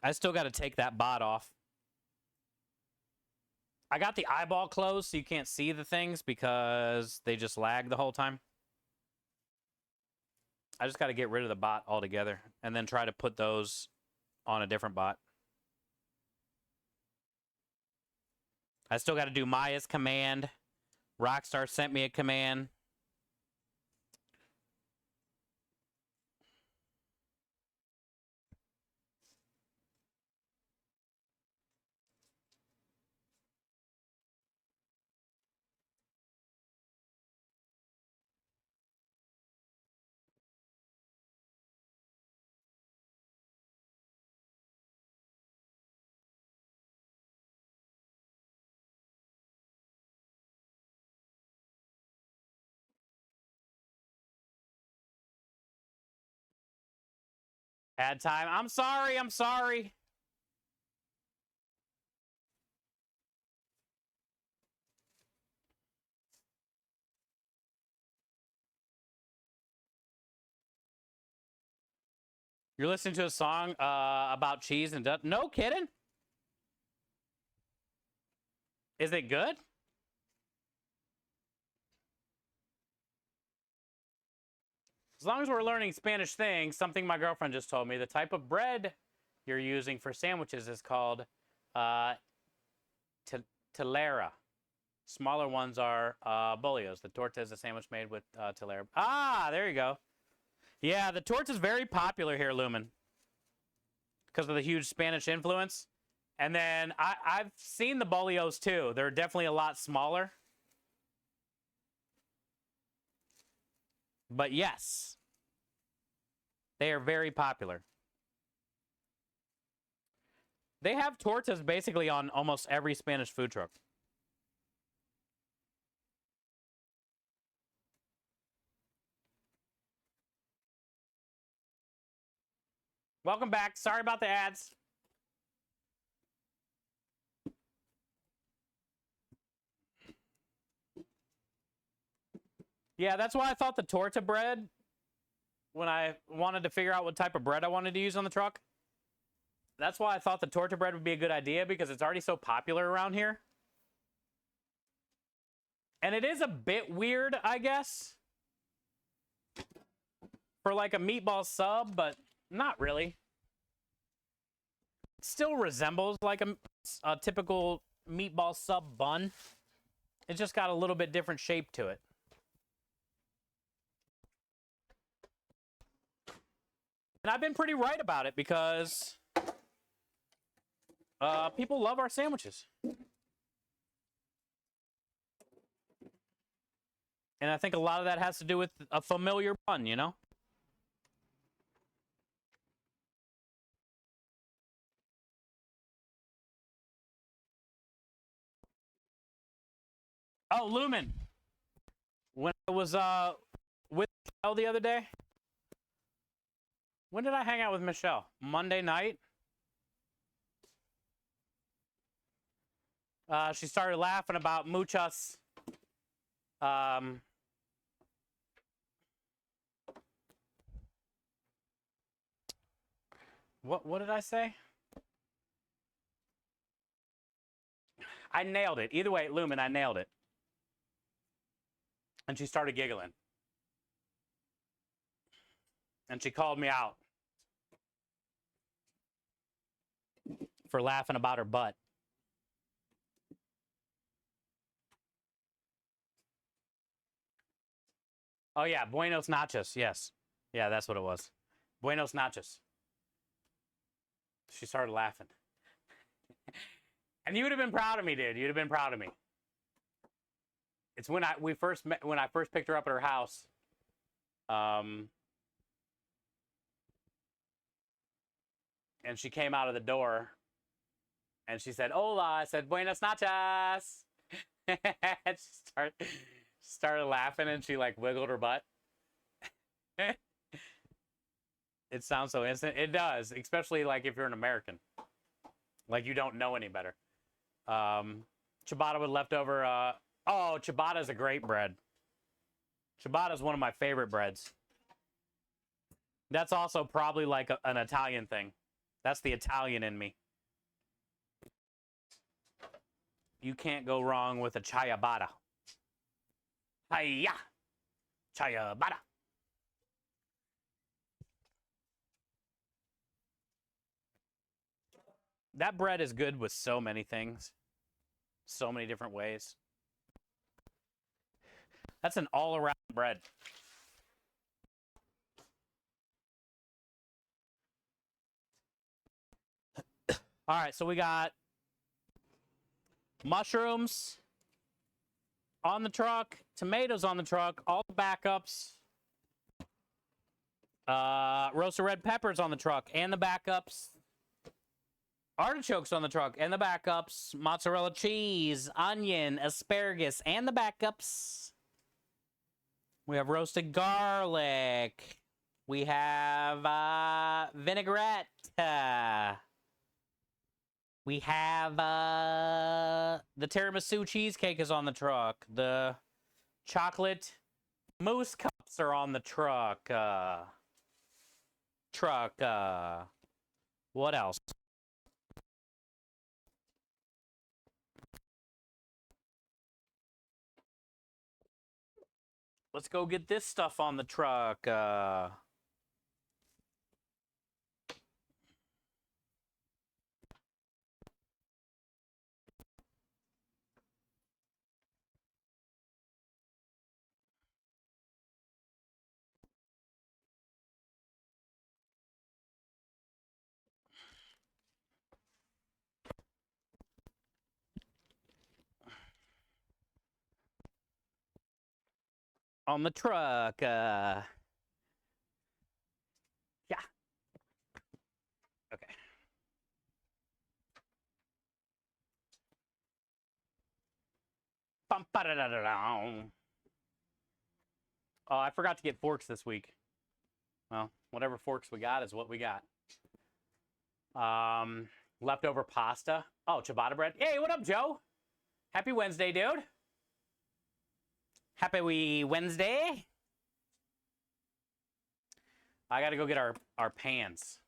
I still got to take that bot off. I got the eyeball closed so you can't see the things because they just lag the whole time. I just got to get rid of the bot altogether and then try to put those on a different bot. I still got to do Maya's command. Rockstar sent me a command. Ad time. I'm sorry. I'm sorry. You're listening to a song about cheese and no kidding. Is it good? As long as we're learning Spanish things, something my girlfriend just told me, the type of bread you're using for sandwiches is called telera. Smaller ones are bolillos. The torta is a sandwich made with telera. Ah, there you go. Yeah, the torta is very popular here, Lumen, because of the huge Spanish influence. And then I've seen the Bolios too. They're definitely a lot smaller. But yes, they are very popular. They have tortas basically on almost every Spanish food truck. Welcome back. Sorry about the ads. Yeah, that's why I thought the torta bread, when I wanted to figure out what type of bread I wanted to use on the truck, that's why I thought the torta bread would be a good idea, because it's already so popular around here. And it is a bit weird, I guess, for like a meatball sub, but not really. It still resembles like a typical meatball sub bun. It's just got a little bit different shape to it. And I've been pretty right about it because people love our sandwiches. And I think a lot of that has to do with a familiar bun, you know? Oh, Lumen. When I was with Michelle the other day. When did I hang out with Michelle? Monday night? She started laughing about muchas. What did I say? I nailed it. Either way, Lumen, I nailed it. And she started giggling. And she called me out for laughing about her butt. Oh, yeah, Buenos Nachos, yes. Yeah, that's what it was. Buenos Nachos. She started laughing. And you would have been proud of me, dude. You'd have been proud of me. It's when I first picked her up at her house. And she came out of the door and she said, "Hola." I said, "Buenas nachos." And she started laughing and she like wiggled her butt. It sounds so innocent. It does, especially like if you're an American. Like you don't know any better. Ciabatta with leftover. Oh, ciabatta is a great bread. Ciabatta is one of my favorite breads. That's also probably like an Italian thing. That's the Italian in me. You can't go wrong with a ciabatta. Hiya! Ciabatta. That bread is good with so many things. So many different ways. That's an all-around bread. All right, so we got mushrooms on the truck, tomatoes on the truck, all the backups, roasted red peppers on the truck and the backups, artichokes on the truck and the backups, mozzarella cheese, onion, asparagus, and the backups. We have roasted garlic. We have vinaigrette. We have the tiramisu cheesecake is on the truck. The chocolate mousse cups are on the truck. What else? Let's go get this stuff on the truck. on the truck. Yeah. Okay. Bum, ba-da-da-da-dum. Oh, I forgot to get forks this week. Well, whatever forks we got is what we got. Leftover pasta. Oh, ciabatta bread. Hey, what up, Joe? Happy Wednesday, dude. Happy Wednesday. I gotta go get our pans.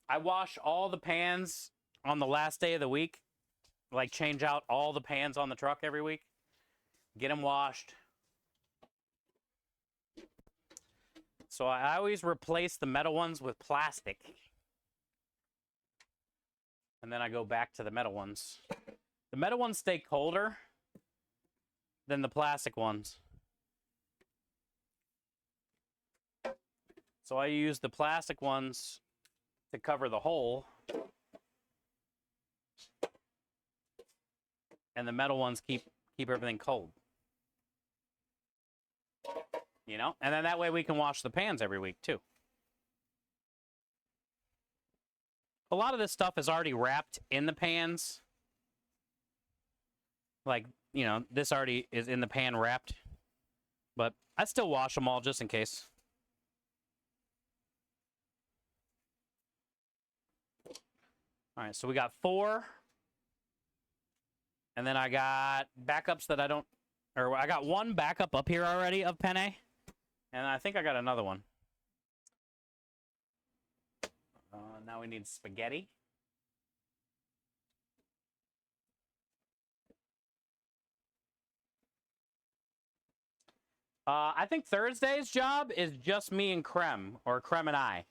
I wash all the pans on the last day of the week. Like, change out all the pans on the truck every week. Get them washed. So I always replace the metal ones with plastic. And then I go back to the metal ones. The metal ones stay colder than the plastic ones. So I use the plastic ones to cover the hole. And the metal ones keep everything cold. You know? And then that way we can wash the pans every week too. A lot of this stuff is already wrapped in the pans. Like, you know, this already is in the pan wrapped. But I still wash them all just in case. All right, so we got 4. And then I got backups that I don't... Or I got 1 backup up here already of penne. And I think I got another one. Now we need spaghetti. I think Thursday's job is just me and Krem, or Krem and I.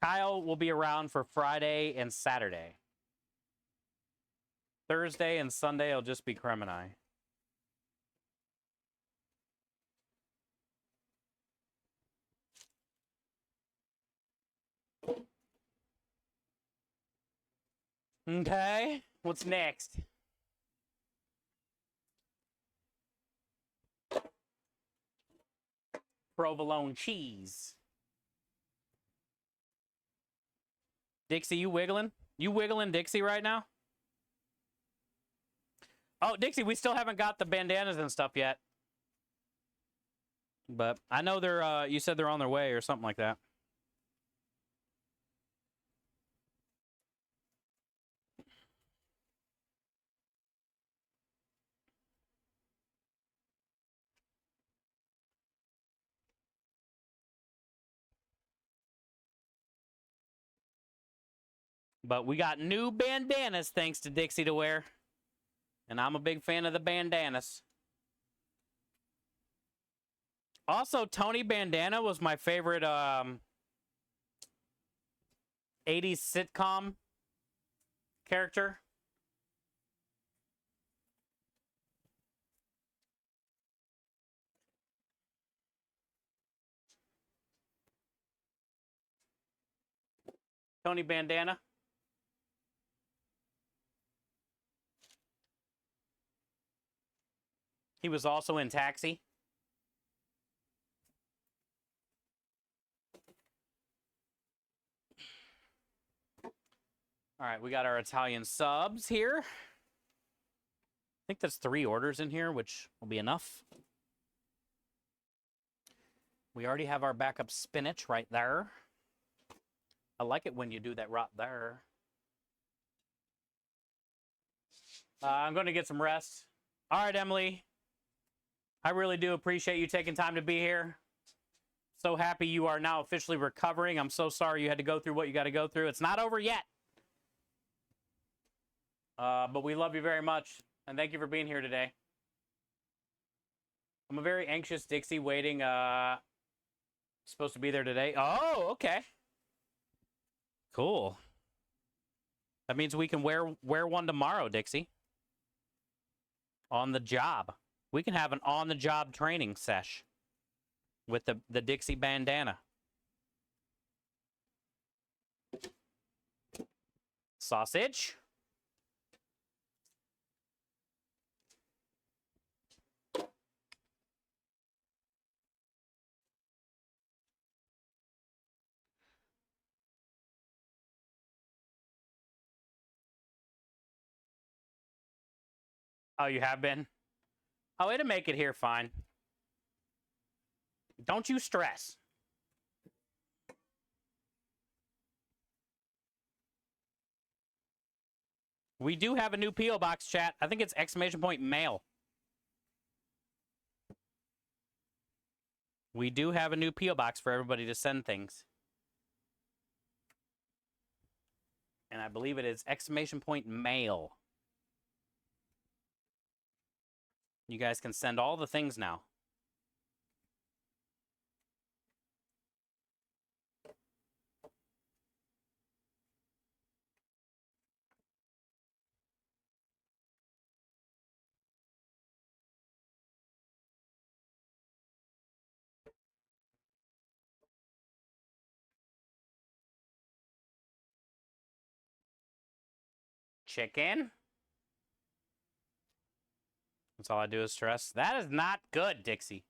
Kyle will be around for Friday and Saturday. Thursday and Sunday will just be Krem and I. Okay, what's next? Provolone cheese. Dixie, you wiggling? You wiggling Dixie right now? Oh, Dixie, we still haven't got the bandanas and stuff yet. But I know they're, you said they're on their way or something like that. But we got new bandanas thanks to Dixie to wear. And I'm a big fan of the bandanas. Also, Tony Bandana was my favorite 80s sitcom character. Tony Bandana. He was also in Taxi. All right, we got our Italian subs here. I think that's 3 orders in here, which will be enough. We already have our backup spinach right there. I like it when you do that right there. I'm going to get some rest. All right, Emily. I really do appreciate you taking time to be here. So happy you are now officially recovering. I'm so sorry you had to go through what you got to go through. It's not over yet. But we love you very much. And thank you for being here today. I'm a very anxious Dixie waiting. Supposed to be there today. Oh, okay. Cool. That means we can wear one tomorrow, Dixie. On the job. We can have an on-the-job training sesh with the Dixie bandana. Sausage. Oh, you have been? Oh, it'll make it here fine. Don't you stress. We do have a new P.O. box, chat. I think it's exclamation point mail. We do have a new P.O. box for everybody to send things. And I believe it is exclamation point mail. You guys can send all the things now. Chicken. That's all I do is stress. That is not good, Dixie.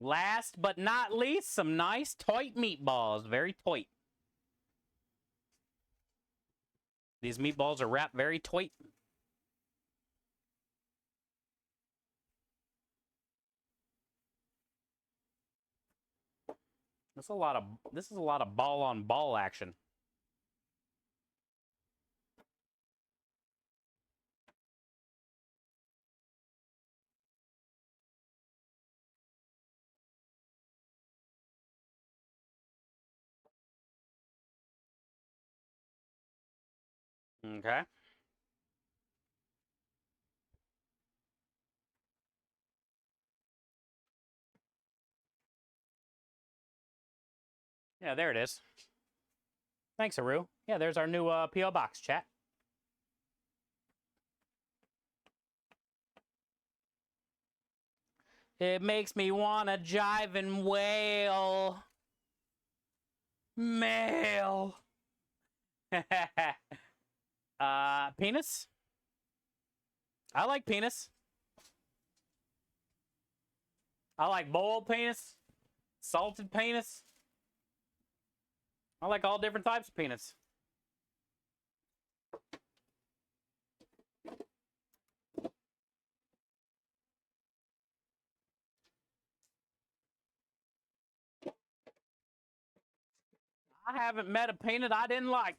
Last but not least, some nice toit meatballs. Very toit. These meatballs are wrapped very toit. This is a lot of ball on ball action. Okay. Yeah, there it is. Thanks, Haru. Yeah, there's our new P.O. box, chat. It makes me want to jive and wail. Mail. Penis? I like penis. I like boiled penis, salted penis. I like all different types of penis. I haven't met a peanut I didn't like.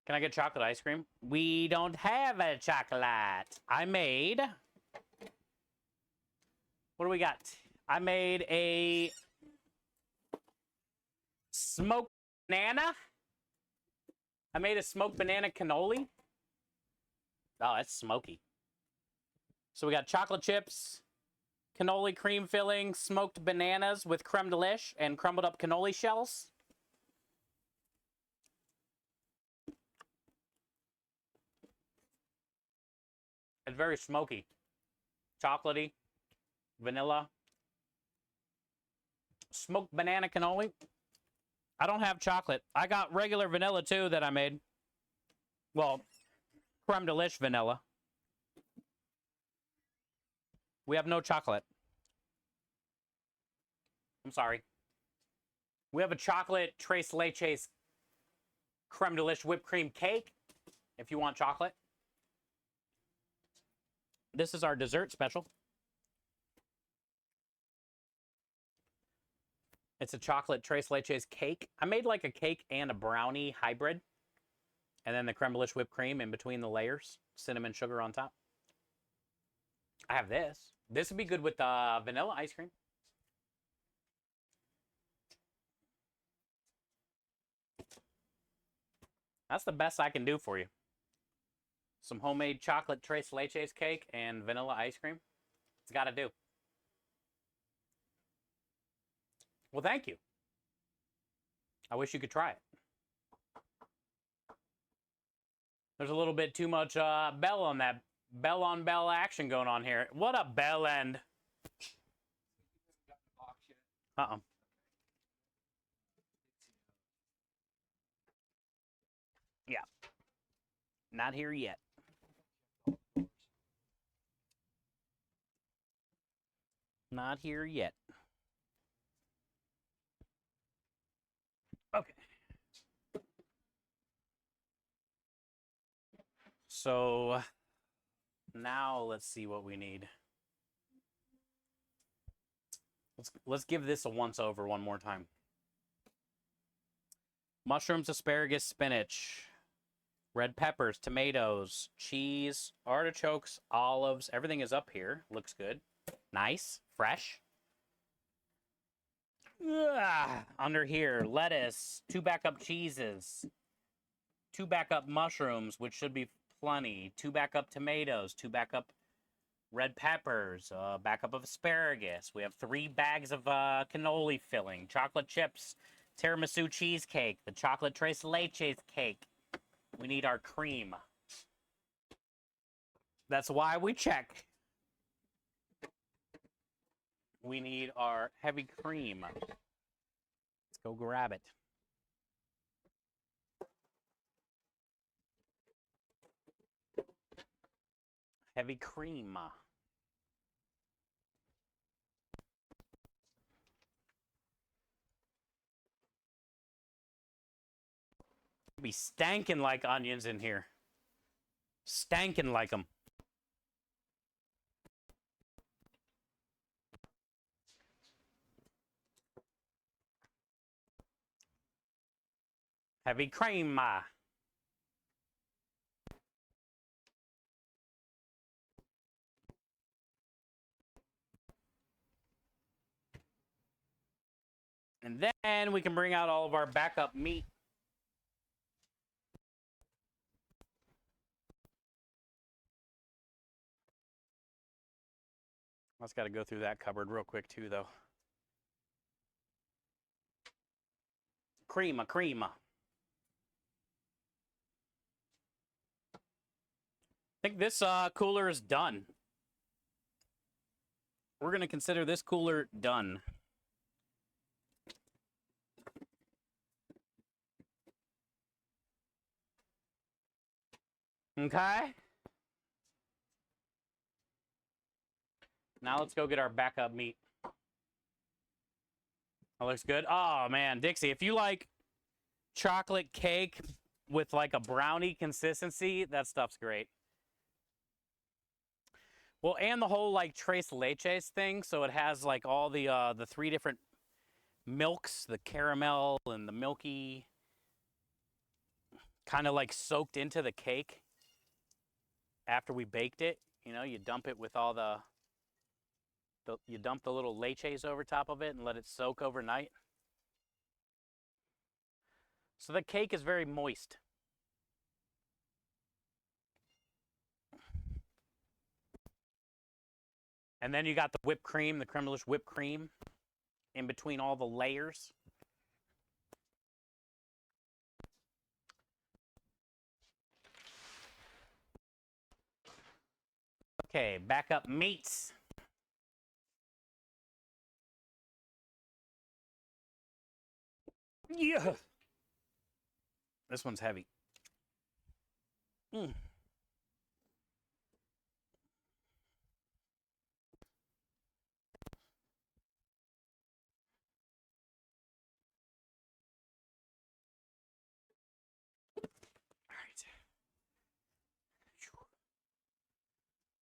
Can I get chocolate ice cream? We don't have a chocolate. I made... What do we got? I made a smoked banana. I made a smoked banana cannoli. Oh, that's smoky. So we got chocolate chips, cannoli cream filling, smoked bananas with creme de lish, and crumbled up cannoli shells. It's very smoky. Chocolatey, vanilla. Smoked banana cannoli. I don't have chocolate. I got regular vanilla too that I made. Well, creme de lish vanilla. We have no chocolate. I'm sorry. We have a chocolate Tres Leches creme de lish whipped cream cake if you want chocolate. This is our dessert special. It's a chocolate Tres Leches cake. I made like a cake and a brownie hybrid. And then the creme de lish whipped cream in between the layers. Cinnamon sugar on top. I have this. This would be good with vanilla ice cream. That's the best I can do for you. Some homemade chocolate Tres Leches cake and vanilla ice cream. It's got to do. Well, thank you. I wish you could try it. There's a little bit too much bell on that. Bell on bell action going on here. What a bell end. Got the box yet? Uh-uh. Yeah. Not here yet. Not here yet. Okay. So now let's see what we need. Let's give this a once over one more time. Mushrooms, asparagus, spinach, red peppers, tomatoes, cheese, artichokes, olives. Everything is up here. Looks good. Nice. Fresh. Under here, lettuce, 2 backup cheeses, 2 backup mushrooms, which should be plenty, 2 backup tomatoes, 2 backup red peppers, backup of asparagus. We have 3 bags of cannoli filling, chocolate chips, tiramisu cheesecake, the chocolate tres leches cake. We need our cream. That's why we check. We need our heavy cream. Let's go grab it. Heavy cream. Be stankin' like onions in here. Stankin' like them. Heavy cream. And then we can bring out all of our backup meat. I just got to go through that cupboard real quick too, though. Cream. I think this cooler is done. We're going to consider this cooler done. Okay. Now let's go get our backup meat. That looks good. Oh, man. Dixie, if you like chocolate cake with like a brownie consistency, that stuff's great. Well, and the whole like tres leches thing, so it has like all the 3 different milks, the caramel and the milky, kind of like soaked into the cake after we baked it. You know, you dump it with all you dump the little leches over top of it and let it soak overnight. So the cake is very moist. And then you got the whipped cream, the creme brulee whipped cream in between all the layers. Okay, backup meats. Yeah. This one's heavy. Mm.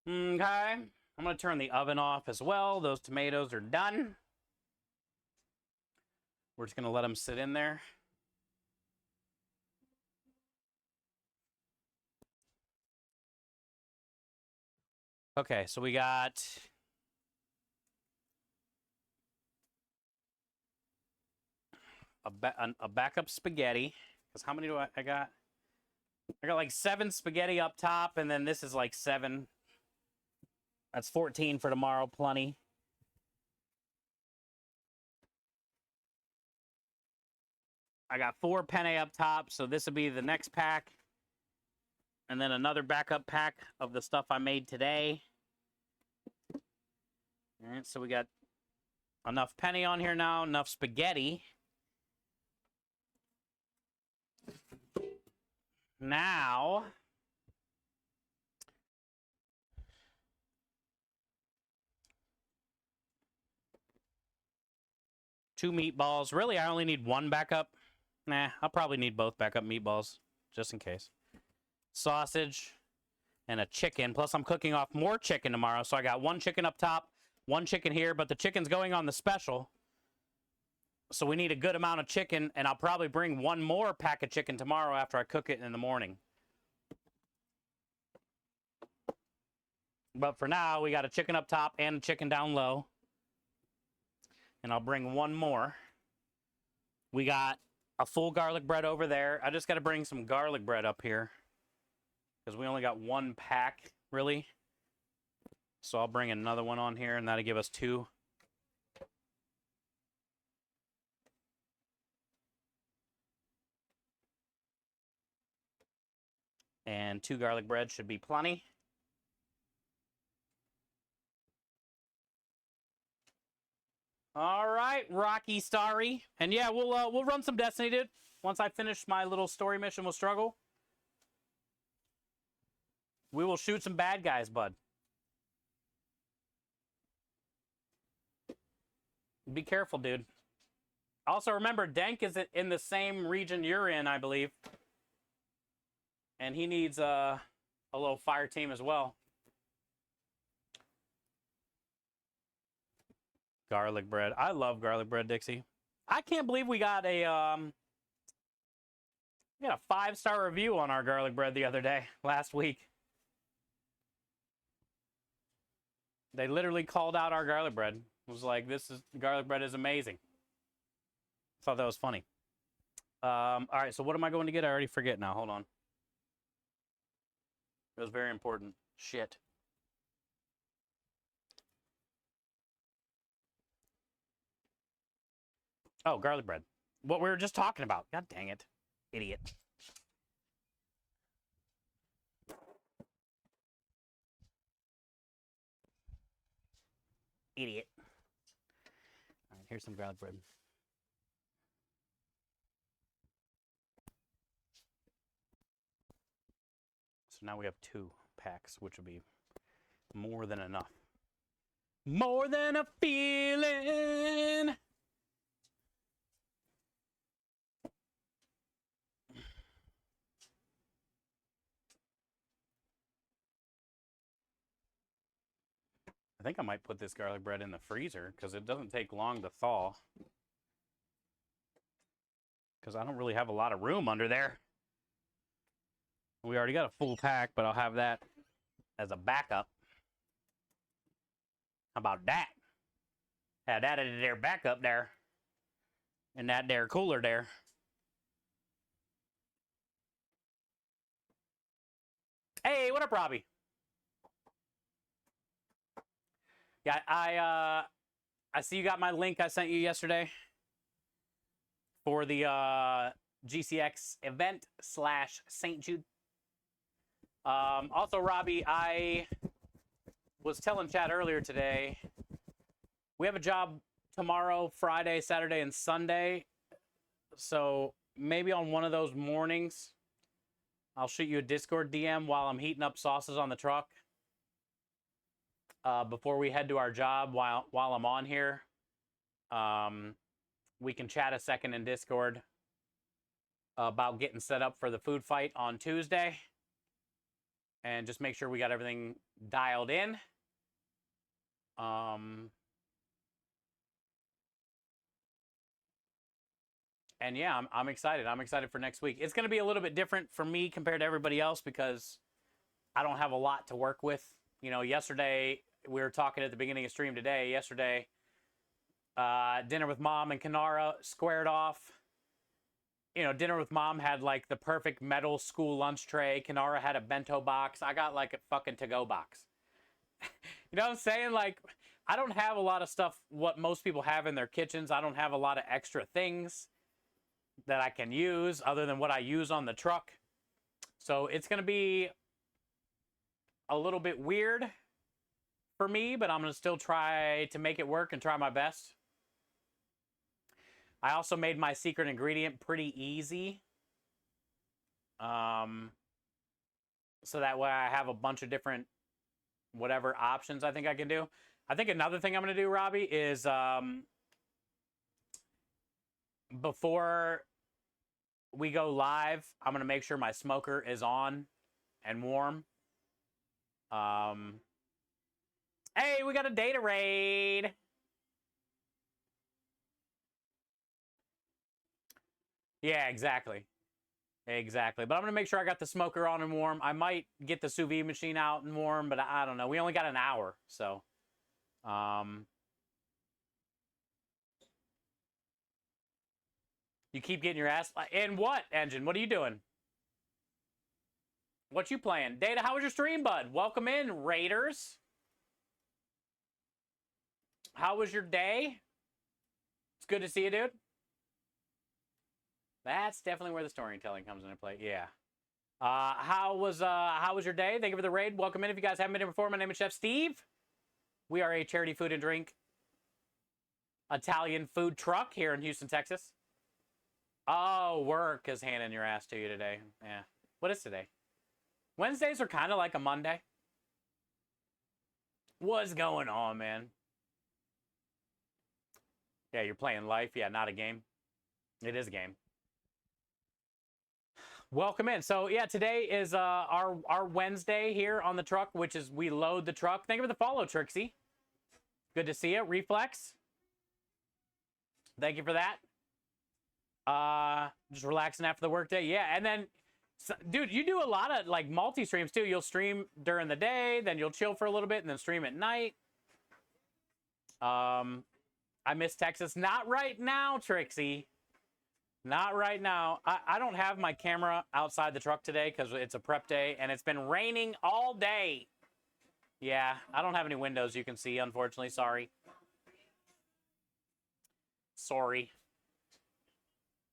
Okay, I'm gonna turn the oven off as well. Those tomatoes are done. We're just gonna let them sit in there. Okay, so we got a backup spaghetti. Because how many do I got? I got like 7 spaghetti up top, and then this is like 7. That's 14 for tomorrow, plenty. I got 4 penne up top, so this will be the next pack. And then another backup pack of the stuff I made today. All right, so we got enough penny on here now, enough spaghetti. Now, two meatballs. Really, I only need one backup. Nah, I'll probably need both backup meatballs, just in case. Sausage and a chicken. Plus, I'm cooking off more chicken tomorrow, so I got one chicken up top, one chicken here, but the chicken's going on the special. So we need a good amount of chicken, and I'll probably bring one more pack of chicken tomorrow after I cook it in the morning. But for now, we got a chicken up top and a chicken down low. And I'll bring one more. We got a full garlic bread over there. I just got to bring some garlic bread up here, because we only got one pack, really. So I'll bring another one on here, and that'll give us two. And two garlic bread should be plenty. All right, Rocky Starry. And yeah, we'll run some Destiny, dude. Once I finish my little story mission with Struggle. We will shoot some bad guys, bud. Be careful, dude. Also, remember, Dank is in the same region you're in, I believe. And he needs a little fire team as well. Garlic bread. I love garlic bread, Dixie. I can't believe we got a 5-star review on our garlic bread the other day, last week. They literally called out our garlic bread. It was like, garlic bread is amazing. Thought that was funny. All right, so what am I going to get? I already forget now. Hold on. It was very important. Shit. Oh, garlic bread. What we were just talking about. God dang it. Idiot. Idiot. All right, here's some garlic bread. So now we have 2 packs, which will be more than enough. More than a feeling. I think I might put this garlic bread in the freezer because it doesn't take long to thaw. Because I don't really have a lot of room under there. We already got a full pack, but I'll have that as a backup. How about that? Have that in their backup there. And that there cooler there. Hey, what up, Robbie? Yeah, I see you got my link I sent you yesterday for the GCX event / St. Jude. Also, Robbie, I was telling Chad earlier today, we have a job tomorrow, Friday, Saturday, and Sunday. So maybe on one of those mornings, I'll shoot you a Discord DM while I'm heating up sauces on the truck. Before we head to our job, while I'm on here, we can chat a second in Discord about getting set up for the food fight on Tuesday, and just make sure we got everything dialed in. And yeah, I'm excited. I'm excited for next week. It's going to be a little bit different for me compared to everybody else because I don't have a lot to work with. You know, yesterday, we were talking at the beginning of stream today. Yesterday, dinner with Mom and Kanara squared off. You know, dinner with Mom had like the perfect metal school lunch tray. Kanara had a bento box. I got like a fucking to-go box. You know what I'm saying? Like, I don't have a lot of stuff what most people have in their kitchens. I don't have a lot of extra things that I can use other than what I use on the truck. So it's going to be a little bit weird for me, but I'm going to still try to make it work and try my best. I also made my secret ingredient pretty easy. So that way I have a bunch of different whatever options I think I can do. I think another thing I'm going to do, Robbie, is before we go live, I'm going to make sure my smoker is on and warm. Hey, we got a data raid. Yeah, exactly. Exactly. But I'm going to make sure I got the smoker on and warm. I might get the sous vide machine out and warm, but I don't know. We only got an hour, so. You keep getting your ass. And what, Engine? What are you doing? What you playing? Data, how was your stream, bud? Welcome in, Raiders. How was your day? It's good to see you, dude. That's definitely where the storytelling comes into play. Yeah. How was your day? Thank you for the raid. Welcome in. If you guys haven't been here before, my name is Chef Steve. We are a charity food and drink Italian food truck here in Houston, Texas. Oh, work is handing your ass to you today. Yeah. What is today? Wednesdays are kind of like a Monday. What's going on, man? Yeah, you're playing life. Yeah, not a game. It is a game. Welcome in. So yeah, today is our Wednesday here on the truck, which is we load the truck. Thank you for the follow, Trixie. Good to see you. Reflex. Thank you for that. Just relaxing after the workday. Yeah, and then, dude, you do a lot of like multi-streams too. You'll stream during the day, then you'll chill for a little bit, and then stream at night. I miss Texas. Not right now, Trixie. Not right now. I don't have my camera outside the truck today because it's a prep day, and it's been raining all day. Yeah, I don't have any windows you can see, unfortunately. Sorry. Sorry.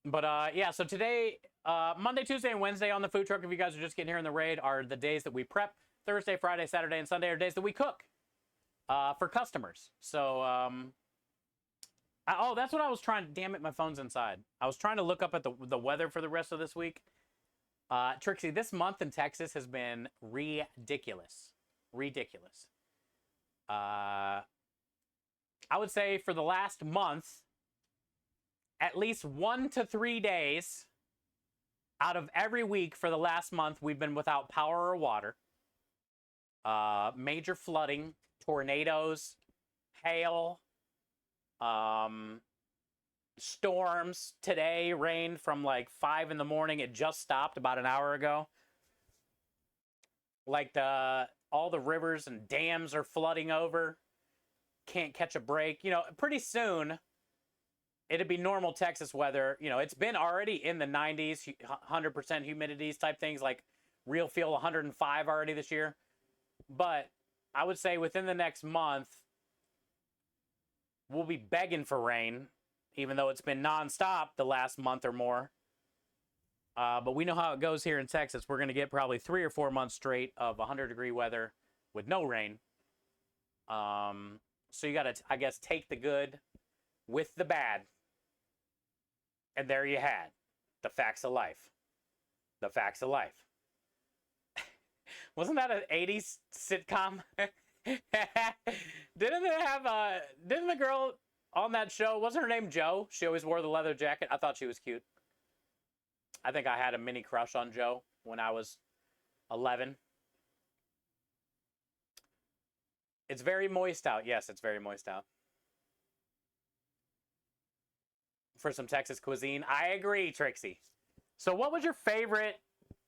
But, yeah, so today, Monday, Tuesday, and Wednesday on the food truck, if you guys are just getting here in the raid, are the days that we prep. Thursday, Friday, Saturday, and Sunday are days that we cook for customers. So, oh, that's what I was trying to... Damn it, my phone's inside. I was trying to look up at the weather for the rest of this week. Trixie, this month in Texas has been ridiculous. Ridiculous. I would say for the last month, at least 1 to 3 days out of every week for the last month, we've been without power or water. Major flooding, tornadoes, hail, storms. Today rained from like 5 in the morning. It just stopped about an hour ago. Like all the rivers and dams are flooding over. Can't catch a break. You know, pretty soon it'd be normal Texas weather. You know, it's been already in the 90s, 100% humidities type things, like real feel 105 already this year. But I would say within the next month, we'll be begging for rain, even though it's been nonstop the last month or more. But we know how it goes here in Texas. We're going to get probably 3 or 4 months straight of 100-degree weather with no rain. So you got to, I guess, take the good with the bad. And there you had the facts of life. The facts of life. Wasn't that an 80s sitcom? Didn't the girl on that show, wasn't her name Jo? She always wore the leather jacket. I thought she was cute. I think I had a mini crush on Jo when I was 11. It's very moist out. Yes, it's very moist out. For some Texas cuisine. I agree, Trixie. So what was your favorite,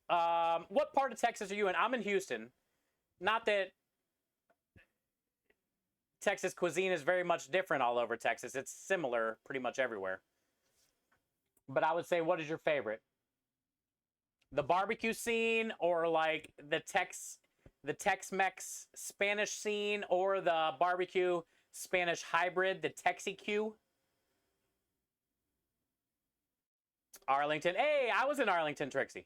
what part of Texas are you in? I'm in Houston. Not that Texas cuisine is very much different all over Texas. It's similar pretty much everywhere. But I would say, what is your favorite? The barbecue scene, or like the Tex-Mex Spanish scene, or the barbecue Spanish hybrid, the Texi-Q? Arlington. Hey, I was in Arlington, Trixie.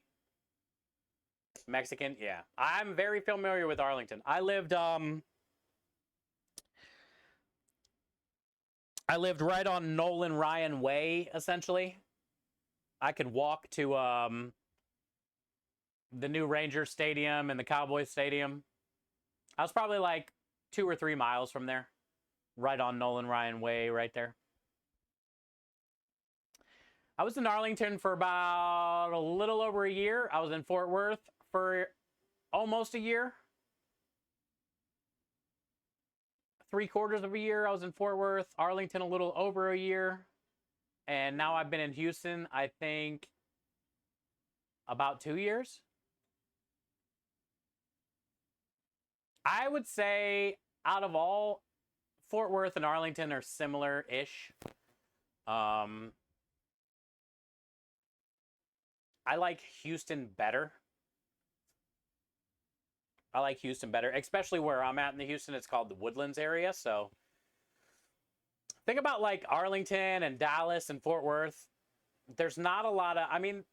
Mexican, yeah. I'm very familiar with Arlington. I lived right on Nolan Ryan Way, essentially. I could walk to the new Ranger Stadium and the Cowboys Stadium. I was probably like 2 or 3 miles from there. Right on Nolan Ryan Way, right there. I was in Arlington for about a little over a year. I was in Fort Worth for almost a year. 3/4 of a year I was in Fort Worth. Arlington a little over a year. And now I've been in Houston, I think, about 2 years. I would say out of all, Fort Worth and Arlington are similar-ish. I like Houston better. I like Houston better, especially where I'm at in the Houston. It's called the Woodlands area. So think about like Arlington and Dallas and Fort Worth. There's not a lot of, I mean,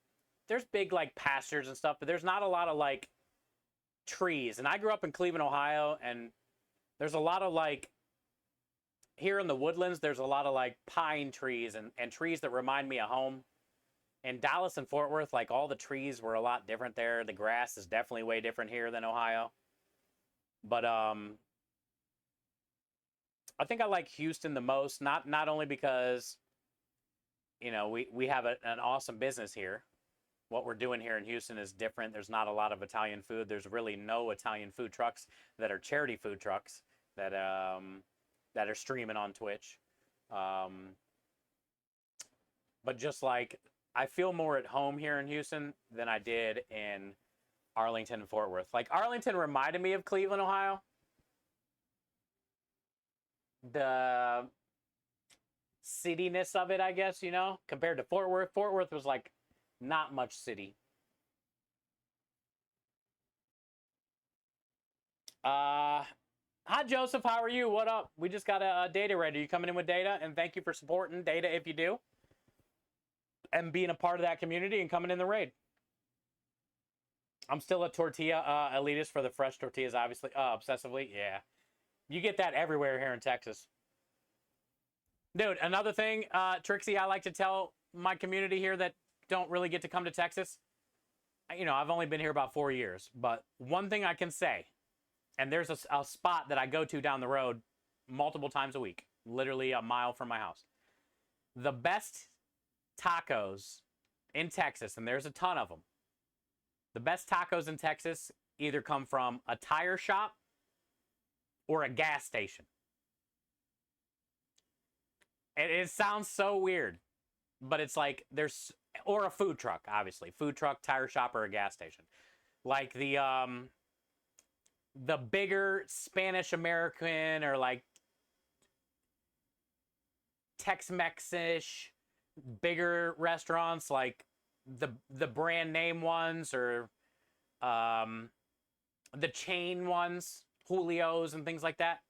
there's big like pastures and stuff, but there's not a lot of like trees. And I grew up in Cleveland, Ohio, and there's a lot of like, here in the Woodlands, there's a lot of like pine trees and trees that remind me of home. In Dallas and Fort Worth, like all the trees were a lot different there. The grass is definitely way different here than Ohio. But I think I like Houston the most, not only because, you know, we have an awesome business here. What we're doing here in Houston is different. There's not a lot of Italian food. There's really no Italian food trucks that are charity food trucks that are streaming on Twitch. But just like, I feel more at home here in Houston than I did in Arlington and Fort Worth. Like, Arlington reminded me of Cleveland, Ohio. The cityness of it, I guess, you know, compared to Fort Worth. Fort Worth was like not much city. Hi, Joseph. How are you? What up? We just got a data ready. You coming in with data? And thank you for supporting data if you do. And being a part of that community and coming in the raid. I'm still a tortilla elitist for the fresh tortillas, obviously. Obsessively, yeah. You get that everywhere here in Texas. Dude, another thing, Trixie, I like to tell my community here that don't really get to come to Texas. You know, I've only been here about 4 years. But one thing I can say, and there's a spot that I go to down the road multiple times a week. Literally a mile from my house. The best tacos in Texas, and there's a ton of them. The best tacos in Texas either come from a tire shop or a gas station. It sounds so weird, but it's like or a food truck, obviously. Food truck, tire shop, or a gas station. Like the bigger Spanish American or like Tex-Mex-ish bigger restaurants, like the brand name ones or the chain ones, Julio's and things like that.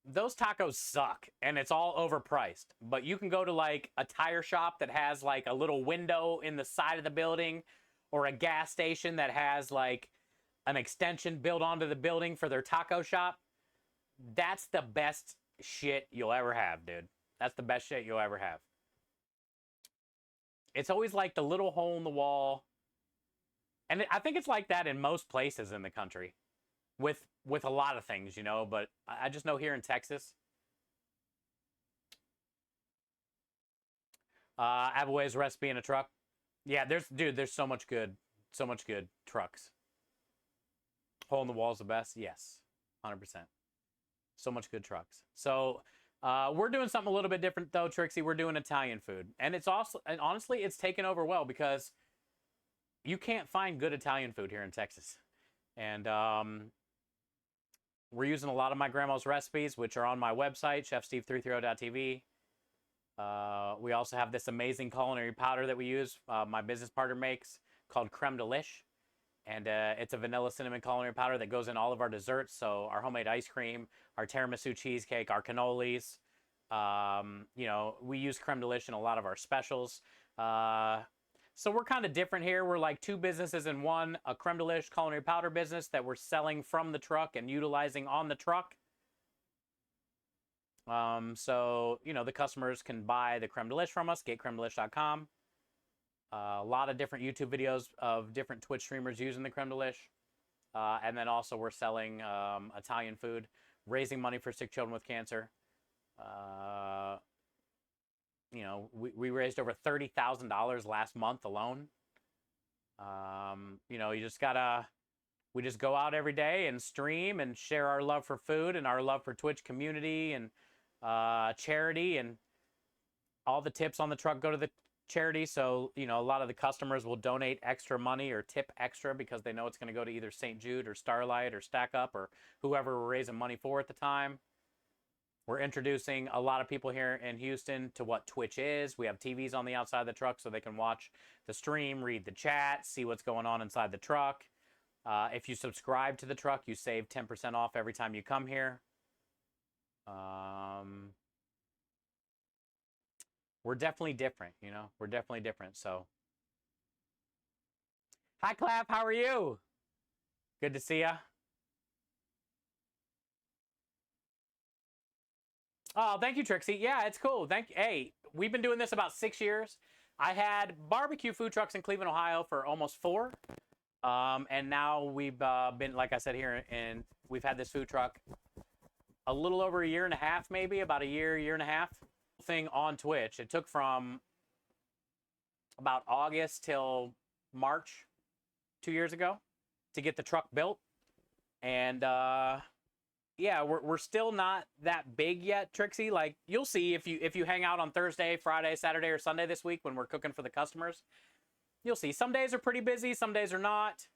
Those tacos suck and it's all overpriced. But you can go to like a tire shop that has like a little window in the side of the building, or a gas station that has like an extension built onto the building for their taco shop. That's the best shit you'll ever have, dude. That's the best shit you'll ever have. It's always like the little hole in the wall. And I think it's like that in most places in the country with a lot of things, you know, but I just know here in Texas. Abaway's recipe in a truck. Yeah, there's so much good trucks. Hole in the wall is the best. Yes, 100%. So much good trucks. So we're doing something a little bit different though, Trixie. We're doing Italian food, and honestly, it's taken over well because you can't find good Italian food here in Texas, and we're using a lot of my grandma's recipes, which are on my website, chefsteve330.tv. We also have this amazing culinary powder that we use. My business partner makes called Creme Delish, and it's a vanilla cinnamon culinary powder that goes in all of our desserts. So our homemade ice cream, our tiramisu cheesecake, our cannolis. You know, we use Creme Delish in a lot of our specials. So we're kind of different here. We're like two businesses in one, a creme de lish culinary powder business that we're selling from the truck and utilizing on the truck. So, you know, the customers can buy the creme de lish from us, getcremedelish.com. A lot of different YouTube videos of different Twitch streamers using the creme de lish. And then also we're selling Italian food, raising money for sick children with cancer. You know, we raised over $30,000 last month alone. You know, we just go out every day and stream and share our love for food and our love for Twitch community and charity, and all the tips on the truck go to the charity. So, you know, a lot of the customers will donate extra money or tip extra because they know it's going to go to either St. Jude or Starlight or Stack Up or whoever we're raising money for at the time. We're introducing a lot of people here in Houston to what Twitch is. We have TVs on the outside of the truck so they can watch the stream, read the chat, see what's going on inside the truck. If you subscribe to the truck, you save 10% off every time you come here. We're definitely different, you know? We're definitely different, so. Hi, Clap. How are you? Good to see ya. Oh, thank you, Trixie. Yeah, it's cool. Hey, we've been doing this about 6 years. I had barbecue food trucks in Cleveland, Ohio for almost 4. And now we've been, like I said, here, and we've had this food truck a little over a year and a half, maybe, about a year and a half. Thing on Twitch. It took from about August till March 2 years ago to get the truck built. And yeah, we're still not that big yet, Trixie. Like, you'll see if you hang out on Thursday, Friday, Saturday, or Sunday this week when we're cooking for the customers. You'll see some days are pretty busy, some days are not.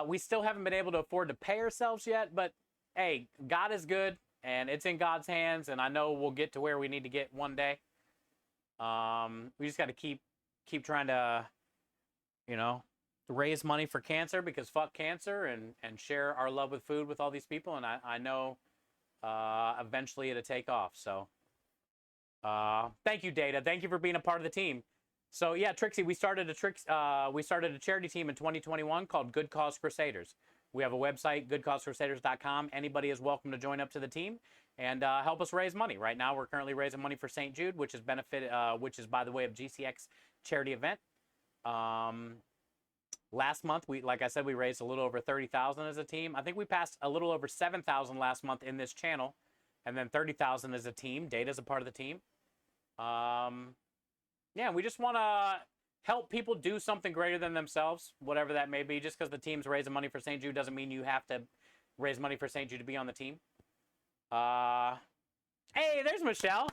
We still haven't been able to afford to pay ourselves yet, but hey, God is good and it's in God's hands, and I know we'll get to where we need to get one day. We just got to keep trying to, you know, raise money for cancer, because fuck cancer, and share our love with food with all these people, and I know eventually it'll take off. So thank you, Data. Thank you for being a part of the team. So yeah, Trixie, we started a charity team in 2021 called Good Cause Crusaders. We have a website, goodcausecrusaders.com. Anybody is welcome to join up to the team and help us raise money. Right now, we're currently raising money for St. Jude, which is which is by the way of GCX charity event. Last month, like I said, we raised a little over 30,000 as a team. I think we passed a little over 7,000 last month in this channel, and then 30,000 as a team. Data's a part of the team. Yeah, we just want to help people do something greater than themselves, whatever that may be. Just because the team's raising money for St. Jude doesn't mean you have to raise money for St. Jude to be on the team. Hey, there's Michelle.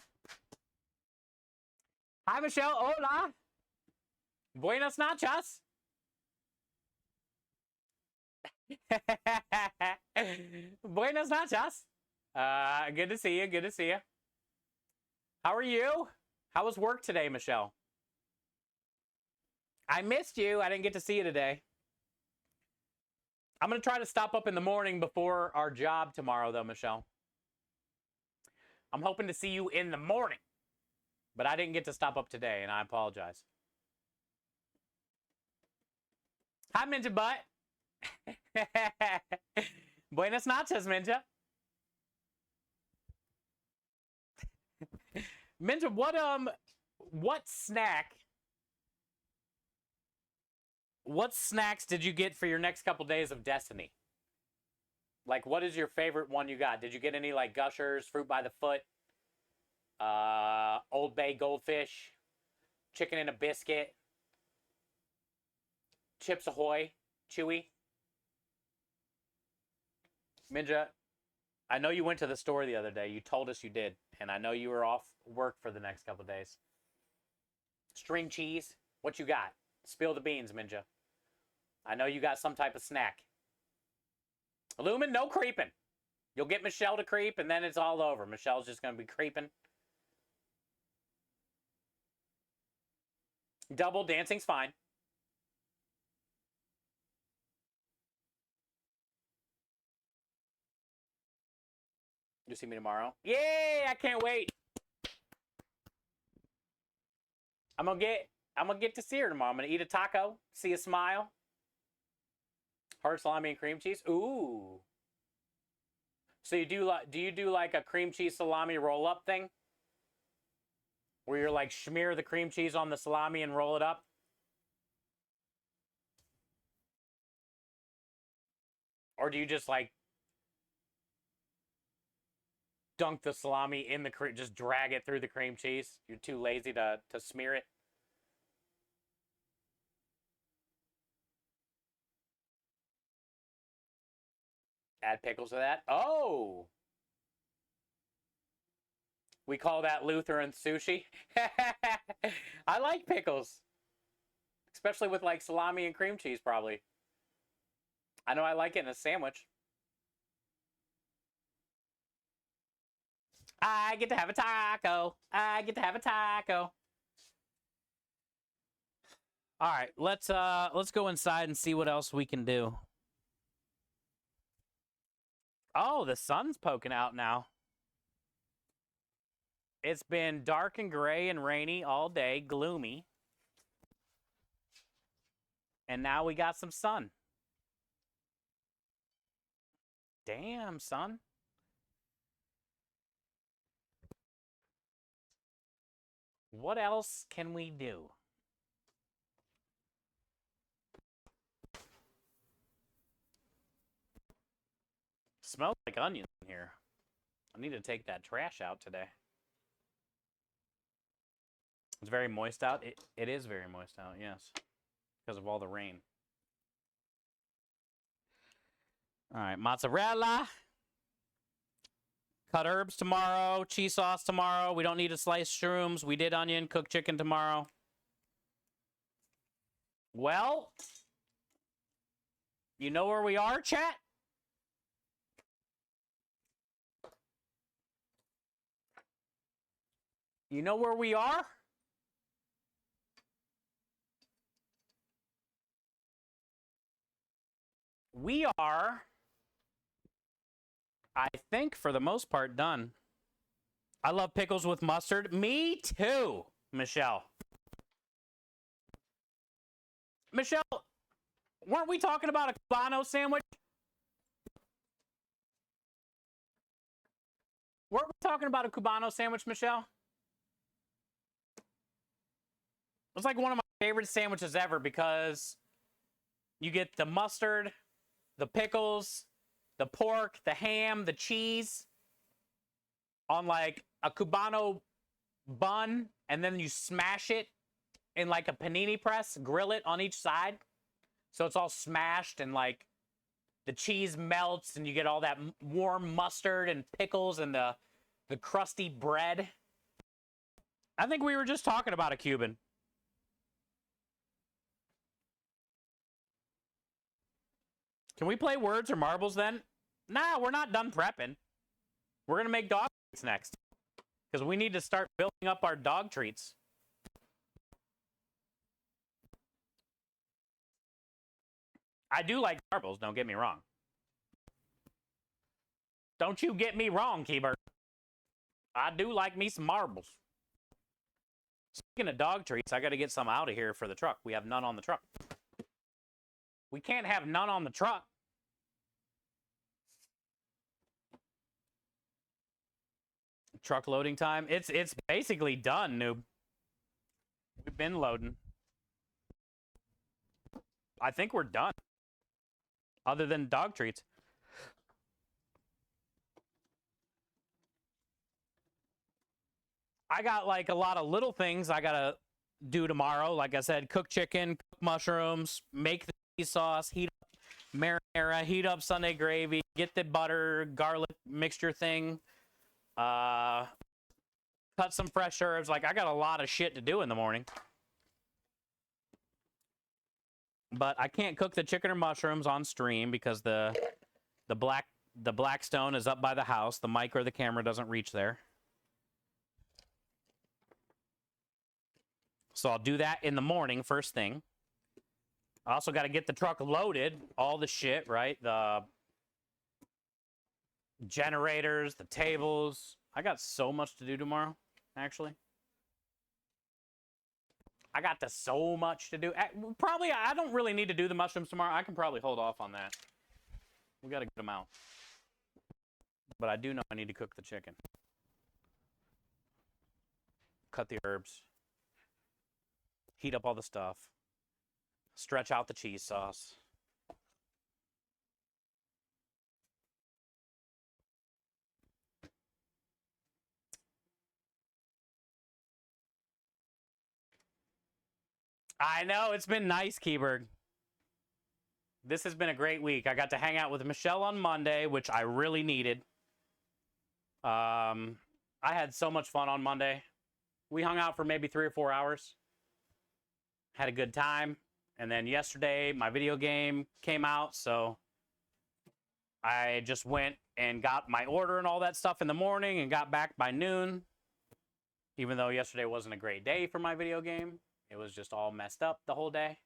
Hi, Michelle. Hola. Buenas noches. Buenas noches. Good to see you. Good to see you. How are you? How was work today, Michelle? I missed you. I didn't get to see you today. I'm going to try to stop up in the morning before our job tomorrow, though, Michelle. I'm hoping to see you in the morning, but I didn't get to stop up today, and I apologize. Hi, Minja Butt. Buenas noches, Minja. Minja, what snacks did you get for your next couple days of Destiny? Like, what is your favorite one you got? Did you get any, like, Gushers, Fruit by the Foot, Old Bay Goldfish, Chicken in a Biscuit, Chips Ahoy, Chewy? Minja, I know you went to the store the other day. You told us you did, and I know you were off work for the next couple days. String cheese, what you got? Spill the beans, Minja. I know you got some type of snack. Lumen, no creeping. You'll get Michelle to creep, and then it's all over. Michelle's just going to be creeping. Double dancing's fine. You see me tomorrow? Yay! I can't wait. I'm gonna get I'm gonna get to see her tomorrow. I'm gonna eat a taco, see a smile. Hard salami and cream cheese. Ooh. So you do like? Do you do like a cream cheese salami roll up thing, where you're like smear the cream cheese on the salami and roll it up? Or do you just like dunk the salami in the cream, just drag it through the cream cheese? You're too lazy to smear it. Add pickles to that. Oh, we call that Lutheran sushi. I like pickles, especially with like salami and cream cheese. Probably. I know I like it in a sandwich. I get to have a taco. I get to have a taco. All right, let's go inside and see what else we can do. Oh, the sun's poking out now. It's been dark and gray and rainy all day, gloomy. And now we got some sun. Damn, son. What else can we do? Smells like onions in here. I need to take that trash out today. It's very moist out. It is very moist out, yes. Because of all the rain. All right, mozzarella. Cut herbs tomorrow. Cheese sauce tomorrow. We don't need to slice shrooms. We did onion, cooked chicken tomorrow. Well, you know where we are, chat? You know where we are? We are, I think, for the most part, done. I love pickles with mustard. Me too, Michelle. Michelle, weren't we talking about a Cubano sandwich? Weren't we talking about a Cubano sandwich, Michelle? It's like one of my favorite sandwiches ever because you get the mustard, the pickles, the pork, the ham, the cheese on like a Cubano bun, and then you smash it in like a panini press, grill it on each side. So it's all smashed and like the cheese melts and you get all that warm mustard and pickles and the crusty bread. I think we were just talking about a Cuban. Can we play words or marbles then? Nah, we're not done prepping. We're going to make dog treats next. Because we need to start building up our dog treats. I do like marbles, don't get me wrong. Don't you get me wrong, Keybert. I do like me some marbles. Speaking of dog treats, I got to get some out of here for the truck. We have none on the truck. We can't have none on the truck. Truck loading time. It's basically done, noob. We've been loading. I think we're done. Other than dog treats. I got like a lot of little things I gotta do tomorrow. Like I said, cook chicken, cook mushrooms, make the cheese sauce, heat up marinara, heat up Sunday gravy, get the butter, garlic mixture thing, cut some fresh herbs. Like I got a lot of shit to do in the morning. But I can't cook the chicken or mushrooms on stream because the Blackstone is up by the house. The mic or the camera doesn't reach there. So I'll do that in the morning, first thing. I also got to get the truck loaded, all the shit, right? The generators, the tables. I got so much to do tomorrow, actually. I got so much to do. Probably, I don't really need to do the mushrooms tomorrow. I can probably hold off on that. We got to get them out. But I do know I need to cook the chicken. Cut the herbs. Heat up all the stuff. Stretch out the cheese sauce. I know, it's been nice, Keyberg. This has been a great week. I got to hang out with Michelle on Monday, which I really needed. I had so much fun on Monday. We hung out for maybe 3 or 4 hours. Had a good time. And then yesterday, my video game came out, so I just went and got my order and all that stuff in the morning and got back by noon. Even though yesterday wasn't a great day for my video game. It was just all messed up the whole day.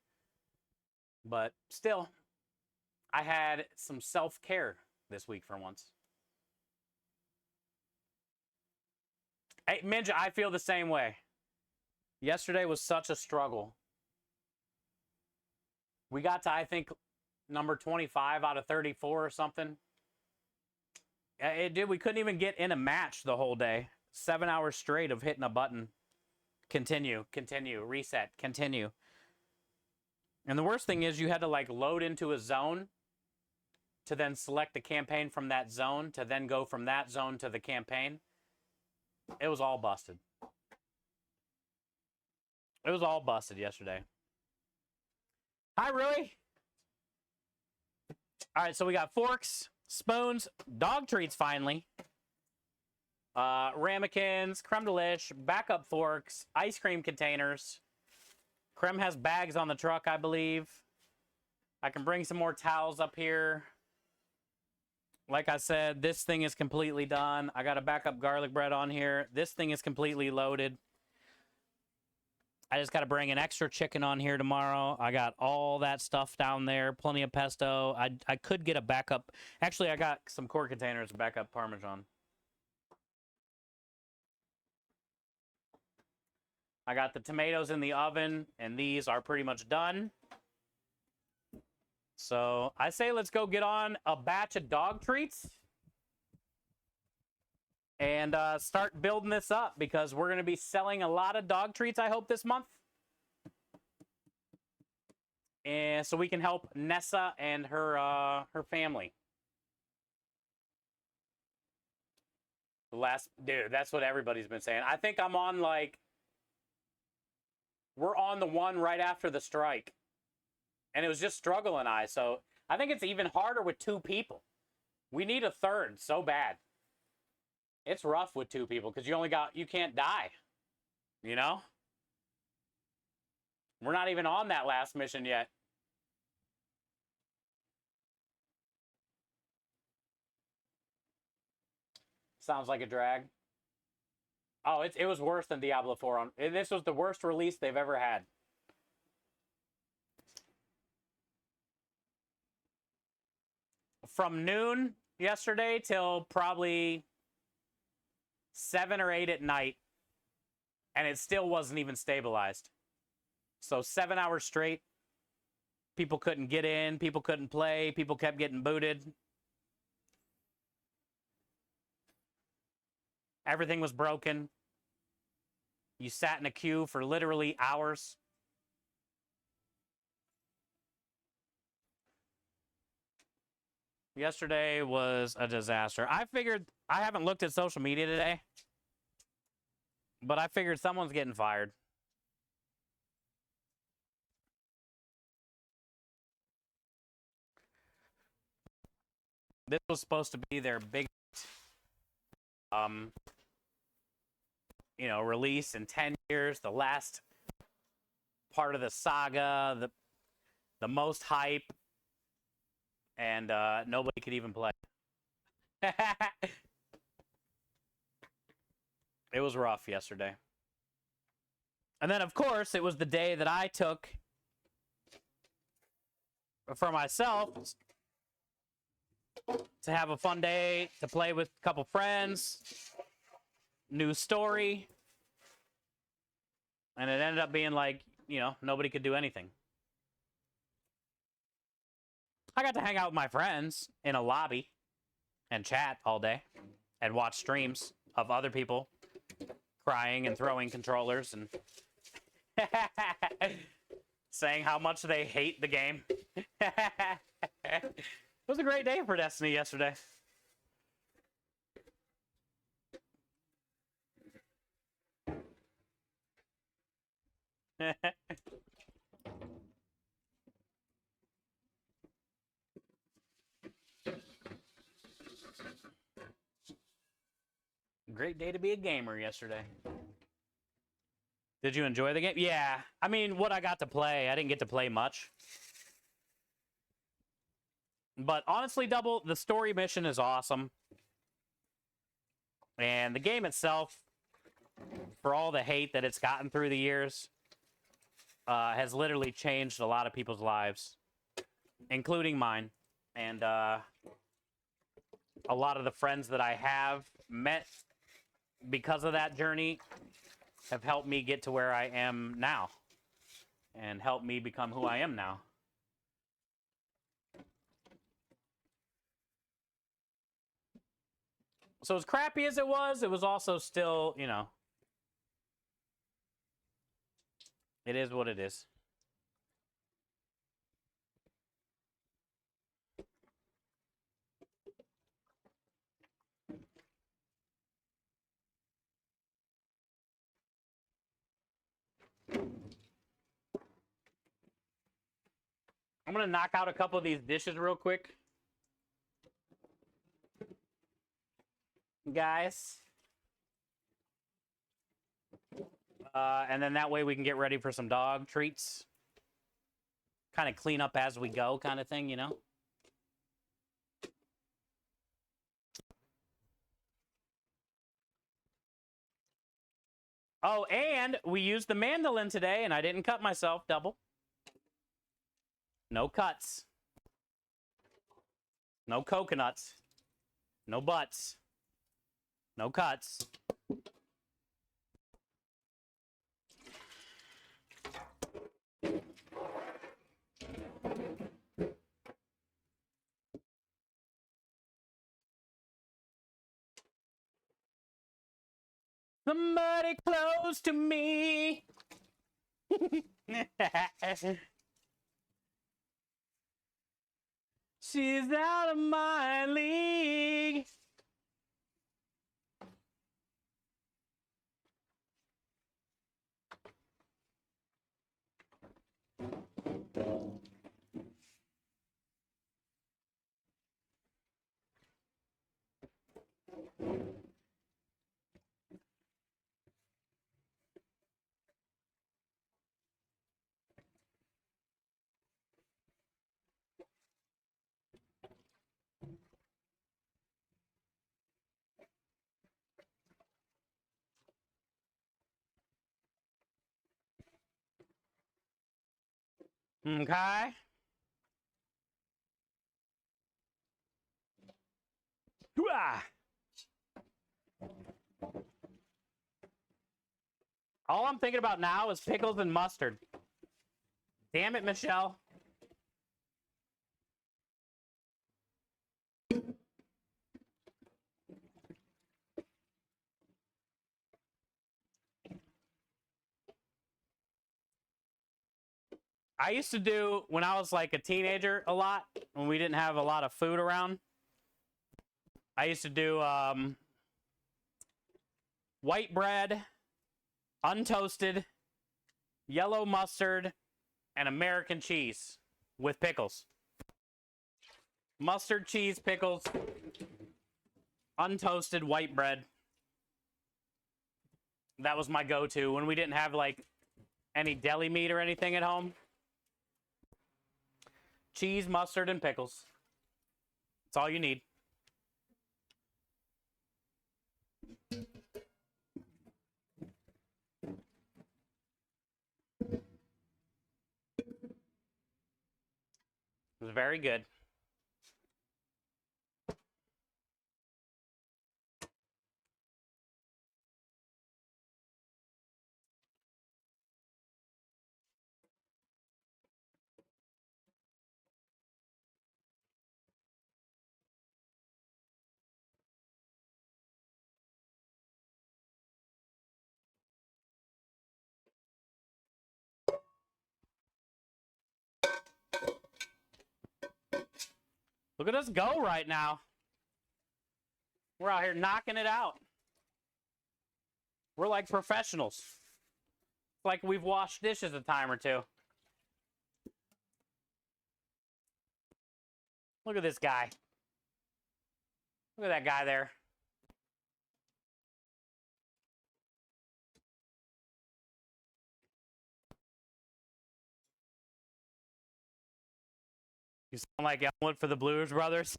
But still, I had some self-care this week for once. Hey, Minja, I feel the same way. Yesterday was such a struggle. We got to, I think, number 25 out of 34 or something. It did. We couldn't even get in a match the whole day. 7 hours straight of hitting a button. Continue, continue, reset, continue. And the worst thing is you had to like load into a zone to then select the campaign from that zone to then go from that zone to the campaign. It was all busted. It was all busted yesterday. Hi, Rui. All right, so we got forks, spoons, dog treats finally. Ramekins, creme delish, backup forks, ice cream containers. Creme has bags on the truck, I believe. I can bring some more towels up here. Like I said, this thing is completely done. I got a backup garlic bread on here. This thing is completely loaded. I just got to bring an extra chicken on here tomorrow. I got all that stuff down there. Plenty of pesto. I could get a backup. Actually, I got some quart containers of backup Parmesan. I got the tomatoes in the oven, and these are pretty much done. So I say let's go get on a batch of dog treats and start building this up because we're going to be selling a lot of dog treats, I hope, this month. And so we can help Nessa and her family. Dude, that's what everybody's been saying. I think I'm on like... We're on the one right after the strike. And it was just Struggle and I. So I think it's even harder with 2 people. We need a third so bad. It's rough with 2 people because you can't die. You know? We're not even on that last mission yet. Sounds like a drag. Oh, it was worse than Diablo 4. This was the worst release they've ever had. From noon yesterday till probably 7 or 8 at night, and it still wasn't even stabilized. So 7 hours straight, people couldn't get in, people couldn't play, people kept getting booted. Everything was broken. You sat in a queue for literally hours. Yesterday was a disaster. I haven't looked at social media today, but I figured someone's getting fired. This was supposed to be their big release in 10 years, the last part of the saga, the most hype, and nobody could even play. It was rough yesterday. And then, of course, it was the day that I took for myself to have a fun day, to play with a couple friends, new story. And it ended up being like, you know, nobody could do anything. I got to hang out with my friends in a lobby and chat all day and watch streams of other people crying and throwing controllers and saying how much they hate the game. It was a great day for Destiny yesterday. Great day to be a gamer yesterday. Did you enjoy the game? Yeah. I mean, what I got to play, I didn't get to play much. But honestly, Double, the story mission is awesome. And the game itself, for all the hate that it's gotten through the years, has literally changed a lot of people's lives, including mine. And a lot of the friends that I have met because of that journey have helped me get to where I am now and helped me become who I am now. So as crappy as it was also still, you know, it is what it is. I'm gonna knock out a couple of these dishes real quick, guys. And then that way we can get ready for some dog treats. Kind of clean up as we go kind of thing, you know? Oh, and we used the mandolin today, and I didn't cut myself, Double. No cuts. No coconuts. No butts. No cuts. Somebody close to me. She's out of my league. Okay. Hoo-ah! All I'm thinking about now is pickles and mustard. Damn it, Michelle. I used to do, when I was like a teenager, a lot, when we didn't have a lot of food around. I used to do white bread, untoasted, yellow mustard, and American cheese with pickles. Mustard, cheese, pickles, untoasted white bread. That was my go-to when we didn't have like any deli meat or anything at home. Cheese, mustard, and pickles. That's all you need. It was very good. Look at us go right now. We're out here knocking it out. We're like professionals. It's like we've washed dishes a time or two. Look at this guy. Look at that guy there. You sound like Elmwood for the Blues Brothers.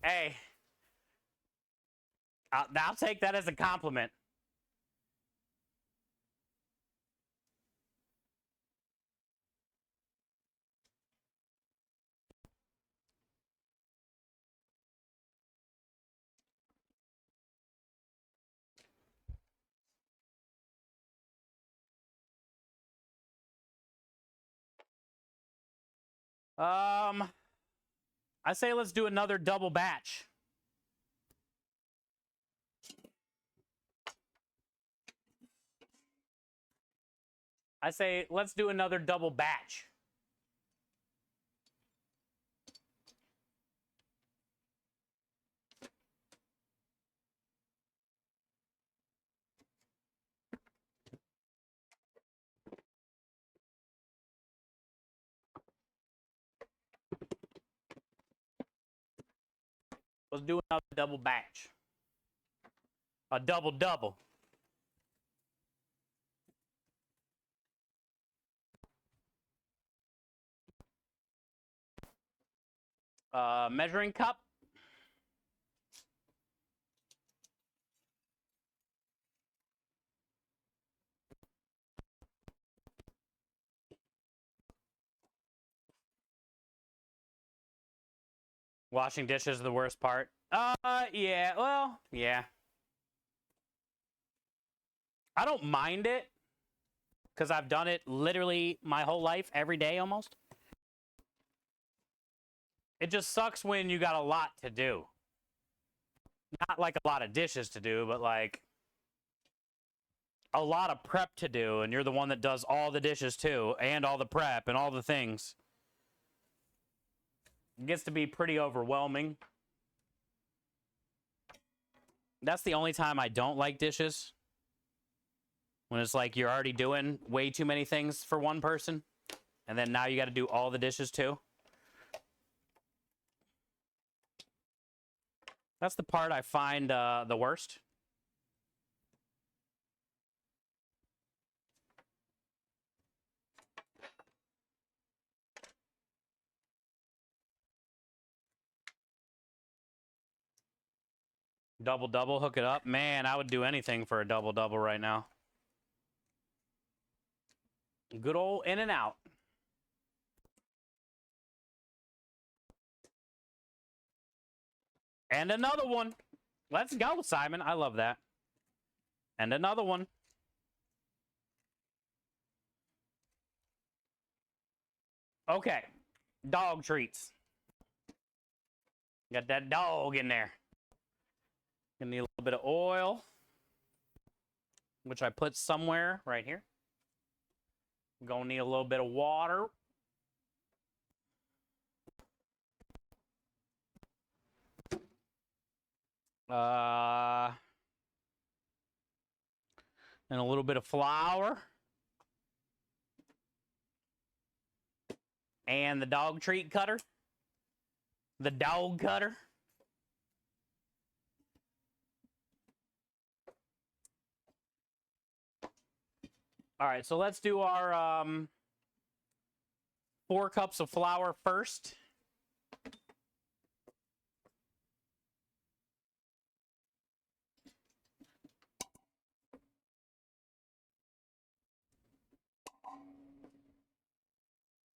Hey, I'll take that as a compliment. I say let's do another double batch. I say let's do another double batch. Let's do another double batch. A double-double. Measuring cup. Washing dishes is the worst part. Yeah, well, yeah. I don't mind it because I've done it literally my whole life, every day almost. It just sucks when you got a lot to do. Not like a lot of dishes to do, but like a lot of prep to do, and you're the one that does all the dishes too, and all the prep and all the things. It gets to be pretty overwhelming. That's the only time I don't like dishes. When it's like you're already doing way too many things for one person, and then now you got to do all the dishes too. That's the part I find the worst. Double-double, hook it up. Man, I would do anything for a double-double right now. Good old in and out. And another one. Let's go, Simon. I love that. And another one. Okay. Dog treats. Got that dog in there. Gonna need a little bit of oil, which I put somewhere right here. Gonna need a little bit of water. And a little bit of flour. And the dog treat cutter. The dog cutter. All right, so let's do our 4 cups of flour first.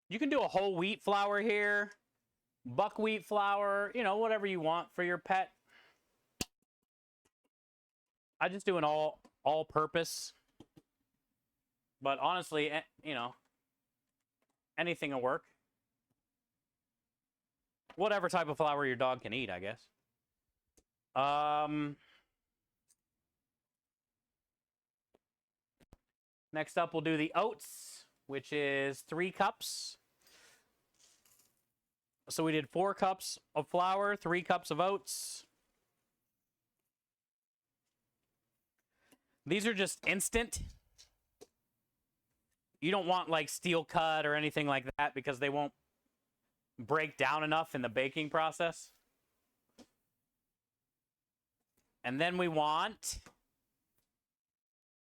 You can do a whole wheat flour here, buckwheat flour, you know, whatever you want for your pet. I just do an all-purpose. But honestly, you know, anything will work. Whatever type of flour your dog can eat, I guess. Next up, we'll do the oats, which is 3 cups. So we did 4 cups of flour, 3 cups of oats. These are just instant. You don't want like steel cut or anything like that because they won't break down enough in the baking process. And then we want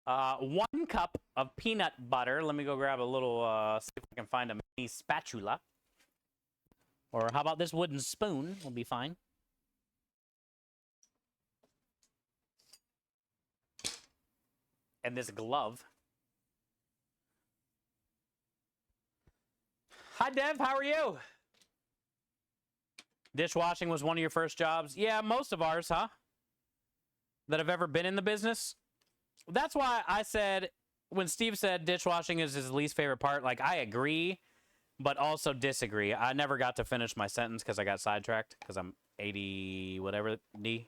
1 cup of peanut butter. Let me go grab a little, see if I can find a mini spatula. Or how about this wooden spoon? Will be fine. And this glove. Hi, Dev. How are you? Dishwashing was one of your first jobs? Yeah, most of ours, huh? That have ever been in the business. That's why I said, when Steve said dishwashing is his least favorite part, like, I agree, but also disagree. I never got to finish my sentence because I got sidetracked because I'm 80 whatever D.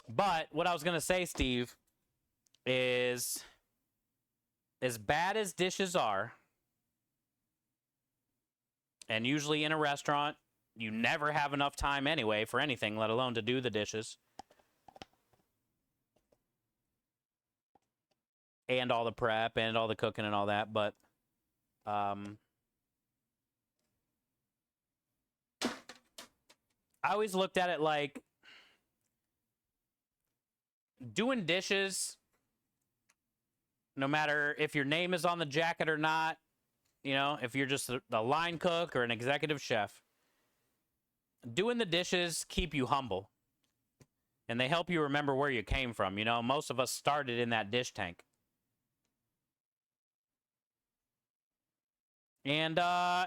But what I was going to say, Steve, is as bad as dishes are, and usually in a restaurant, you never have enough time anyway for anything, let alone to do the dishes. And all the prep and all the cooking and all that, but I always looked at it like doing dishes, no matter if your name is on the jacket or not, you know, if you're just a line cook or an executive chef, doing the dishes keep you humble. And they help you remember where you came from. You know, most of us started in that dish tank. And,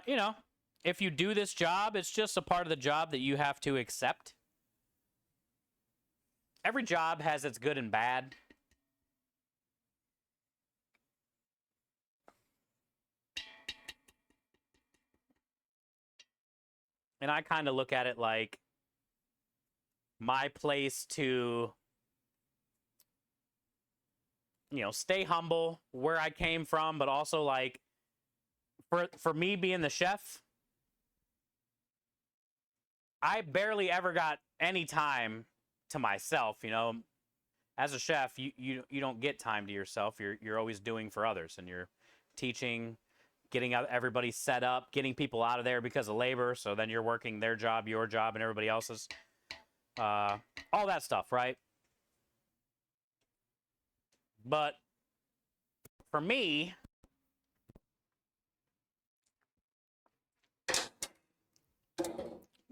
you know, if you do this job, it's just a part of the job that you have to accept. Every job has its good and bad. And I kind of look at it like my place to, you know, stay humble where I came from, but also like for me being the chef, I barely ever got any time to myself, you know. As a chef, you don't get time to yourself. You're always doing for others, and you're teaching, getting everybody set up, getting people out of there because of labor, so then you're working their job, your job, and everybody else's. All that stuff, right? But for me,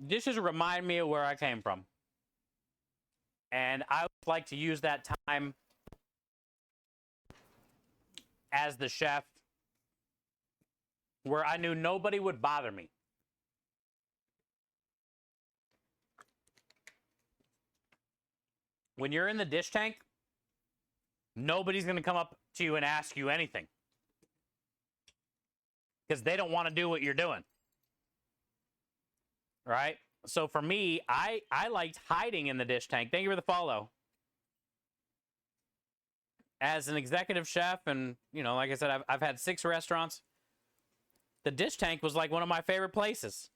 dishes remind me of where I came from. And I would like to use that time as the chef where I knew nobody would bother me. When you're in the dish tank, nobody's going to come up to you and ask you anything. Because they don't want to do what you're doing. Right? So for me, I liked hiding in the dish tank. Thank you for the follow. As an executive chef, and, you know, like I said, I've had 6 restaurants. The dish tank was like one of my favorite places.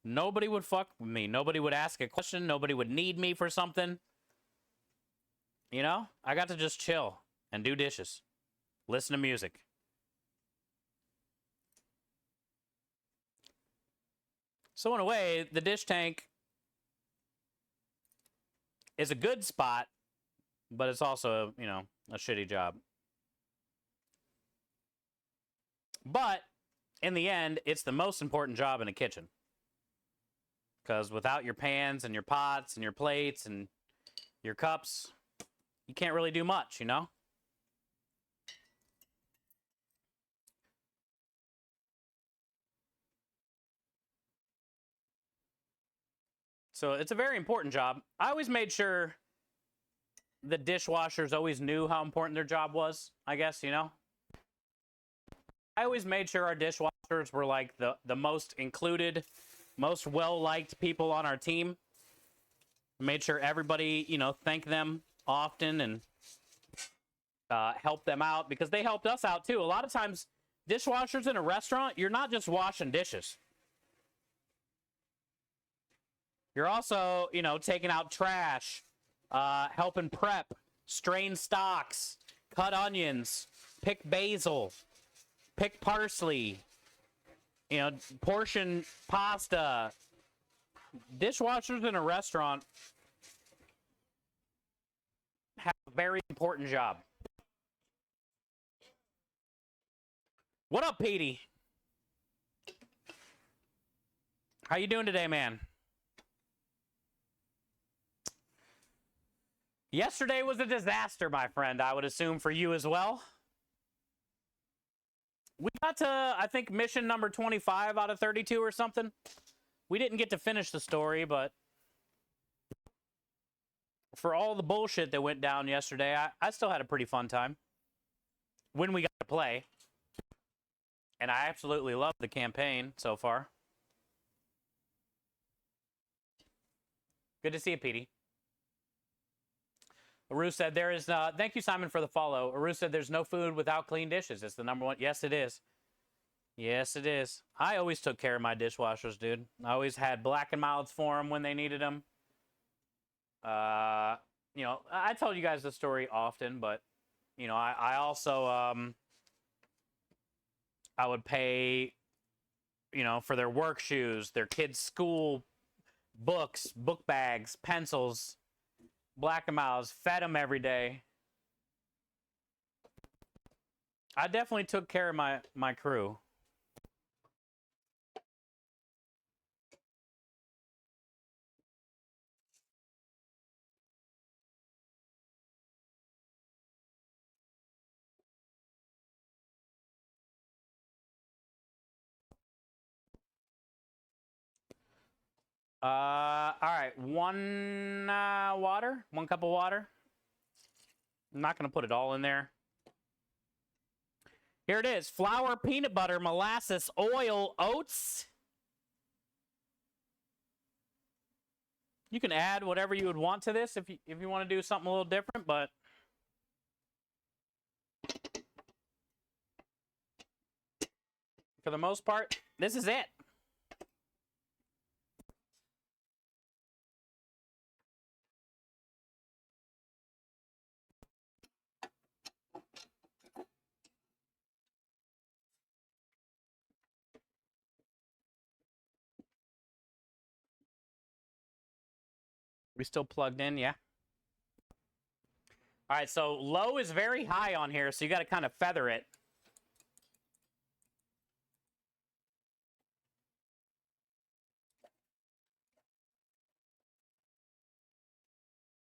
Nobody would fuck with me. Nobody would ask a question. Nobody would need me for something. You know, I got to just chill and do dishes, listen to music. So in a way, the dish tank is a good spot, but it's also, you know, a shitty job. But in the end, it's the most important job in a kitchen. Because without your pans and your pots and your plates and your cups, you can't really do much, you know? So it's a very important job. I always made sure the dishwashers always knew how important their job was, I guess, you know? I always made sure our dishwashers were like the most included, most well-liked people on our team. Made sure everybody, you know, thanked them often and help them out because they helped us out too. A lot of times Dishwashers in a restaurant, you're not just washing dishes. You're also, you know, taking out trash, helping prep, strain stocks, cut onions, pick basil, pick parsley, you know, portion pasta. Dishwashers in a restaurant have a very important job. What up, Petey? How you doing today, man? Yesterday was a disaster, my friend, I would assume for you as well. We got to, I think, mission number 25 out of 32 or something. We didn't get to finish the story, but for all the bullshit that went down yesterday, I still had a pretty fun time when we got to play. And I absolutely love the campaign so far. Good to see you, Petey. Aru said there is, thank you, Simon, for the follow. Aru said there's no food without clean dishes. It's the number one. Yes, it is. Yes, it is. I always took care of my dishwashers, dude. I always had Black and Milds for them when they needed them. You know, I told you guys the story often, but, you know, I also, I would pay, you know, for their work shoes, their kids' school books, book bags, pencils, Black and Milds, fed them every day. I definitely took care of my crew. All right, one cup of water. I'm not gonna put it all in there. Here it is: flour, peanut butter, molasses, oil, oats. You can add whatever you would want to this if you want to do something a little different, but for the most part, this is it. We still plugged in, yeah. All right, so low is very high on here, so you got to kind of feather it.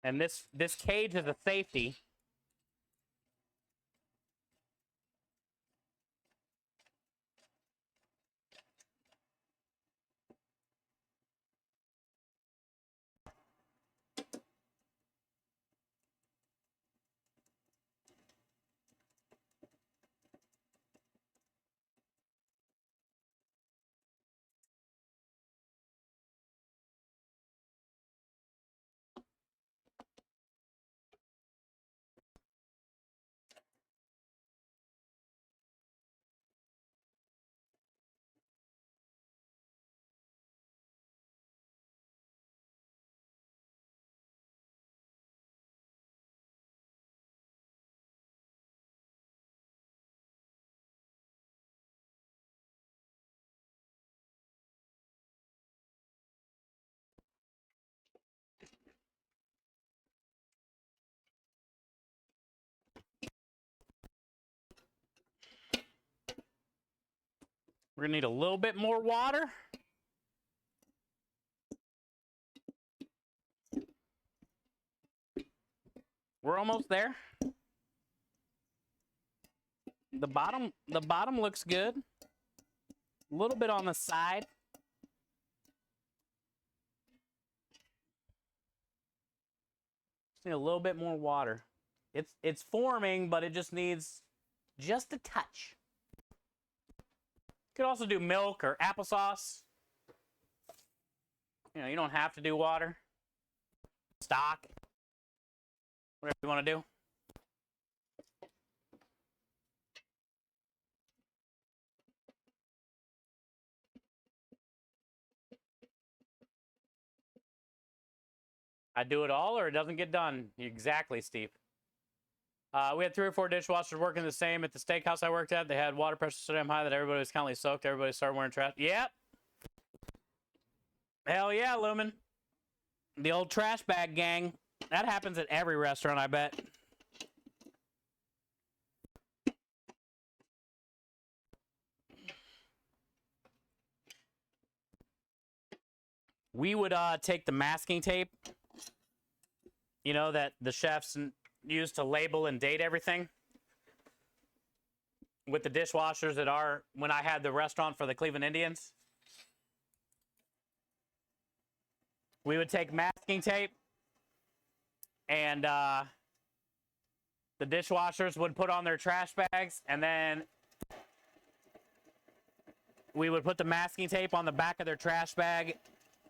And this cage is a safety. We're gonna need a little bit more water. We're almost there. The bottom looks good. A little bit on the side. Just need a little bit more water. It's forming, but it just needs just a touch. You could also do milk or applesauce. You know, you don't have to do water. Stock. Whatever you want to do. I do it all or it doesn't get done. Exactly, Steve. We had 3 or 4 dishwashers working the same at the steakhouse I worked at. They had water pressure so damn high that everybody was constantly soaked. Everybody started wearing trash. Yep. Hell yeah, Lumen. The old trash bag gang. That happens at every restaurant, I bet. We would take the masking tape, you know, that the chefs use to label and date everything. With the dishwashers at when I had the restaurant for the Cleveland Indians. We would take masking tape and the dishwashers would put on their trash bags, and then we would put the masking tape on the back of their trash bag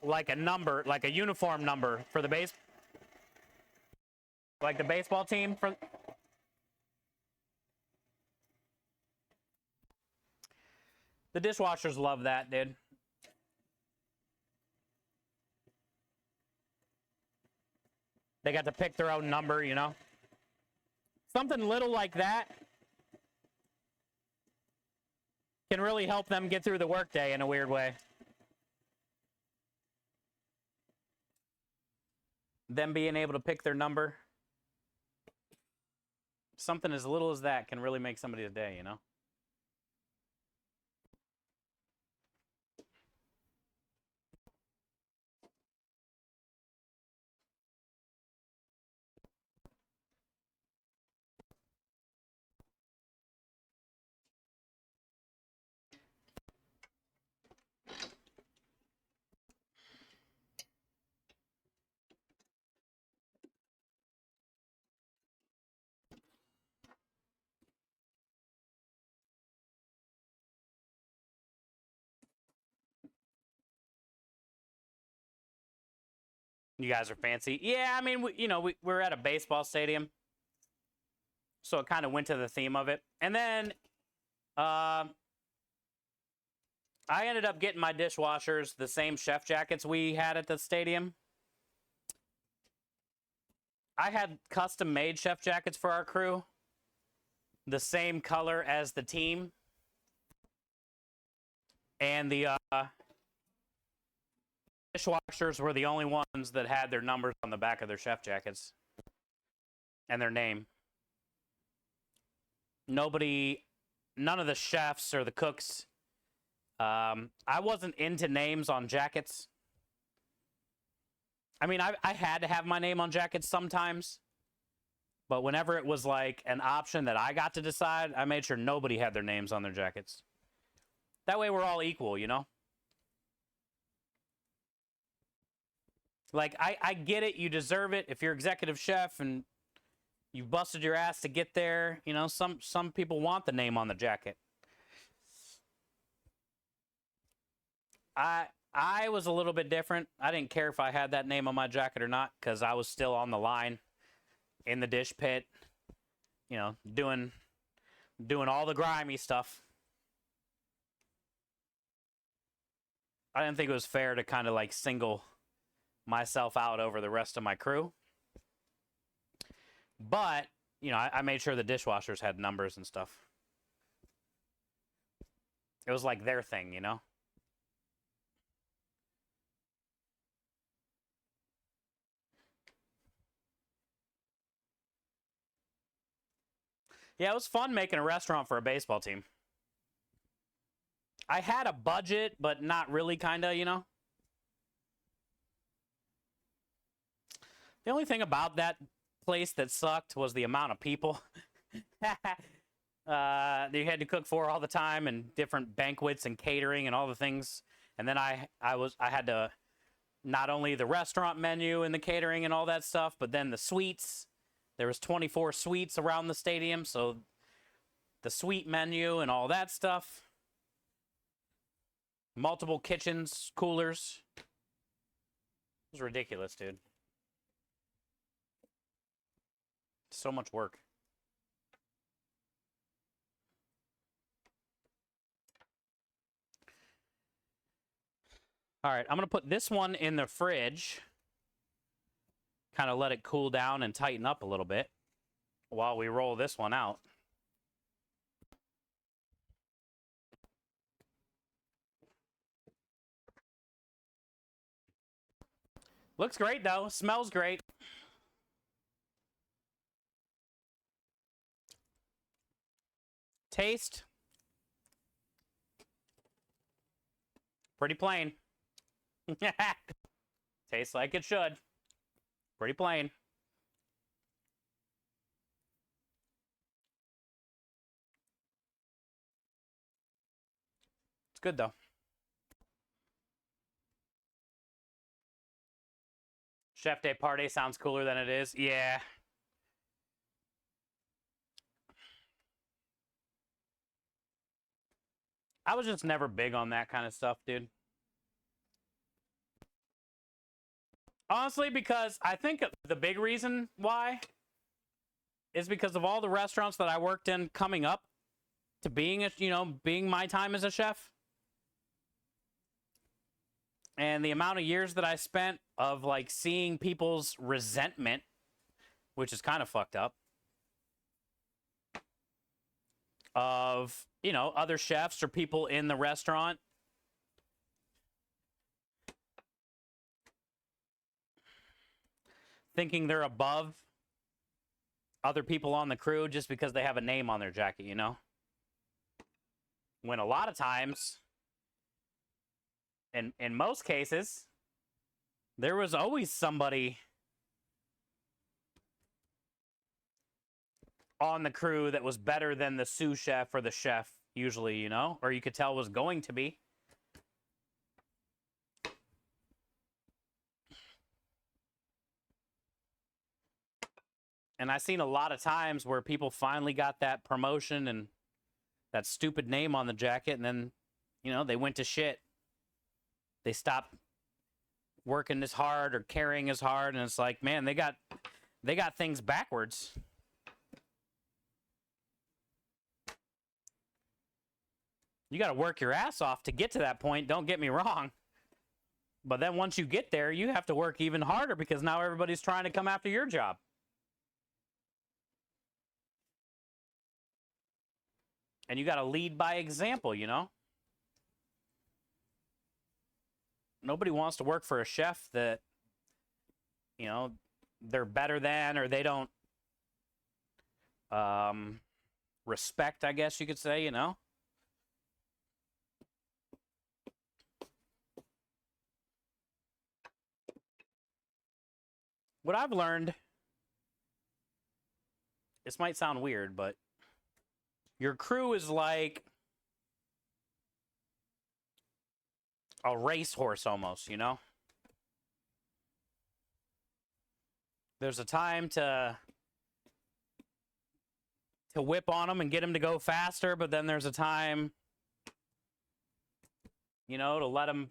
like a number, like a uniform number for the like the baseball team. The dishwashers love that, dude. They got to pick their own number, you know? Something little like that can really help them get through the workday in a weird way. Them being able to pick their number. Something as little as that can really make somebody's day, you know? You guys are fancy. Yeah, I mean, we're at a baseball stadium. So it kind of went to the theme of it. And then I ended up getting my dishwashers the same chef jackets we had at the stadium. I had custom made chef jackets for our crew. The same color as the team. And the dishwashers were the only ones that had their numbers on the back of their chef jackets. And their name. None of the chefs or the cooks. I wasn't into names on jackets. I mean, I had to have my name on jackets sometimes. But whenever it was like an option that I got to decide, I made sure nobody had their names on their jackets. That way we're all equal, you know? Like, I get it. You deserve it. If you're executive chef and you busted your ass to get there, you know, some people want the name on the jacket. I was a little bit different. I didn't care if I had that name on my jacket or not because I was still on the line in the dish pit, you know, doing all the grimy stuff. I didn't think it was fair to kind of like single myself out over the rest of my crew. But, you know, I made sure the dishwashers had numbers and stuff. It was like their thing, you know? Yeah, it was fun making a restaurant for a baseball team. I had a budget, but not really, kind of, you know? The only thing about that place that sucked was the amount of people. You had to cook for all the time and different banquets and catering and all the things. And then I had to not only the restaurant menu and the catering and all that stuff, but then the suites. There was 24 suites around the stadium, so the suite menu and all that stuff. Multiple kitchens, coolers. It was ridiculous, dude. So much work. All right, I'm going to put this one in the fridge. kind of let it cool down and tighten up a little bit while we roll this one out. Looks great though. Smells great. Taste. Pretty plain. Tastes like it should. Pretty plain. It's good though. Chef de Party sounds cooler than it is. Yeah. I was just never big on that kind of stuff, dude. Honestly, because I think the big reason why is because of all the restaurants that I worked in coming up to being being my time as a chef. And the amount of years that I spent of like seeing people's resentment, which is kind of fucked up, of, other chefs or people in the restaurant thinking they're above other people on the crew just because they have a name on their jacket, When a lot of times, in most cases, there was always somebody on the crew that was better than the sous chef or the chef, usually, or you could tell was going to be. And I've seen a lot of times where people finally got that promotion and that stupid name on the jacket, and then, they went to shit. They stopped working as hard or carrying as hard, and it's like, man, they got things backwards. You got to work your ass off to get to that point, don't get me wrong. But then once you get there, you have to work even harder because now everybody's trying to come after your job. And you got to lead by example, Nobody wants to work for a chef that, they're better than, or they don't respect, I guess you could say, What I've learned, this might sound weird, but your crew is like a racehorse almost, There's a time to whip on them and get them to go faster, but then there's a time, to let them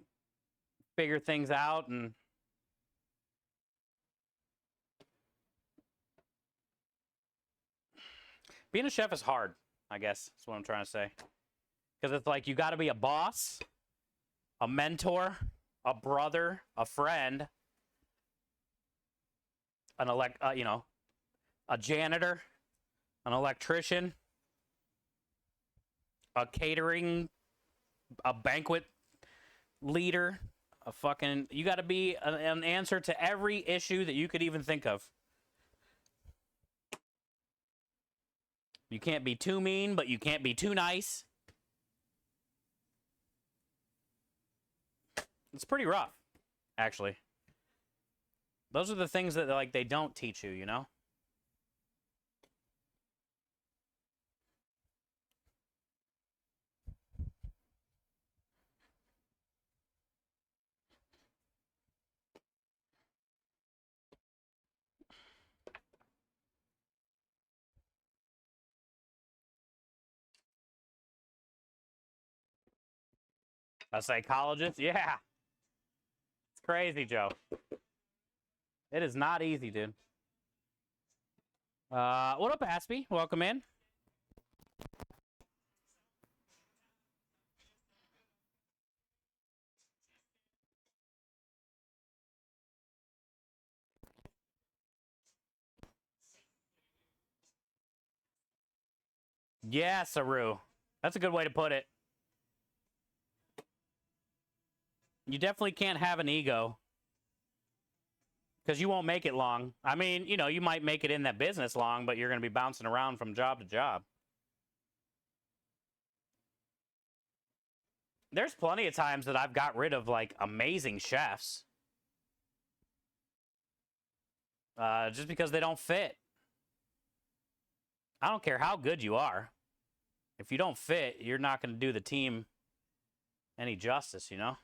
figure things out. And being a chef is hard, I guess, is what I'm trying to say. Because it's like you got to be a boss, a mentor, a brother, a friend, a janitor, an electrician, a catering, a banquet leader, you got to be an answer to every issue that you could even think of. You can't be too mean, but you can't be too nice. It's pretty rough, actually. Those are the things that they don't teach you, A psychologist? Yeah. It's crazy, Joe. It is not easy, dude. What up, Aspie? Welcome in. Yeah, Saru. That's a good way to put it. You definitely can't have an ego. Because you won't make it long. I mean, you know, you might make it in that business long, but you're going to be bouncing around from job to job. There's plenty of times that I've got rid of, like, amazing chefs. Just because they don't fit. I don't care how good you are. If you don't fit, you're not going to do the team any justice, you know?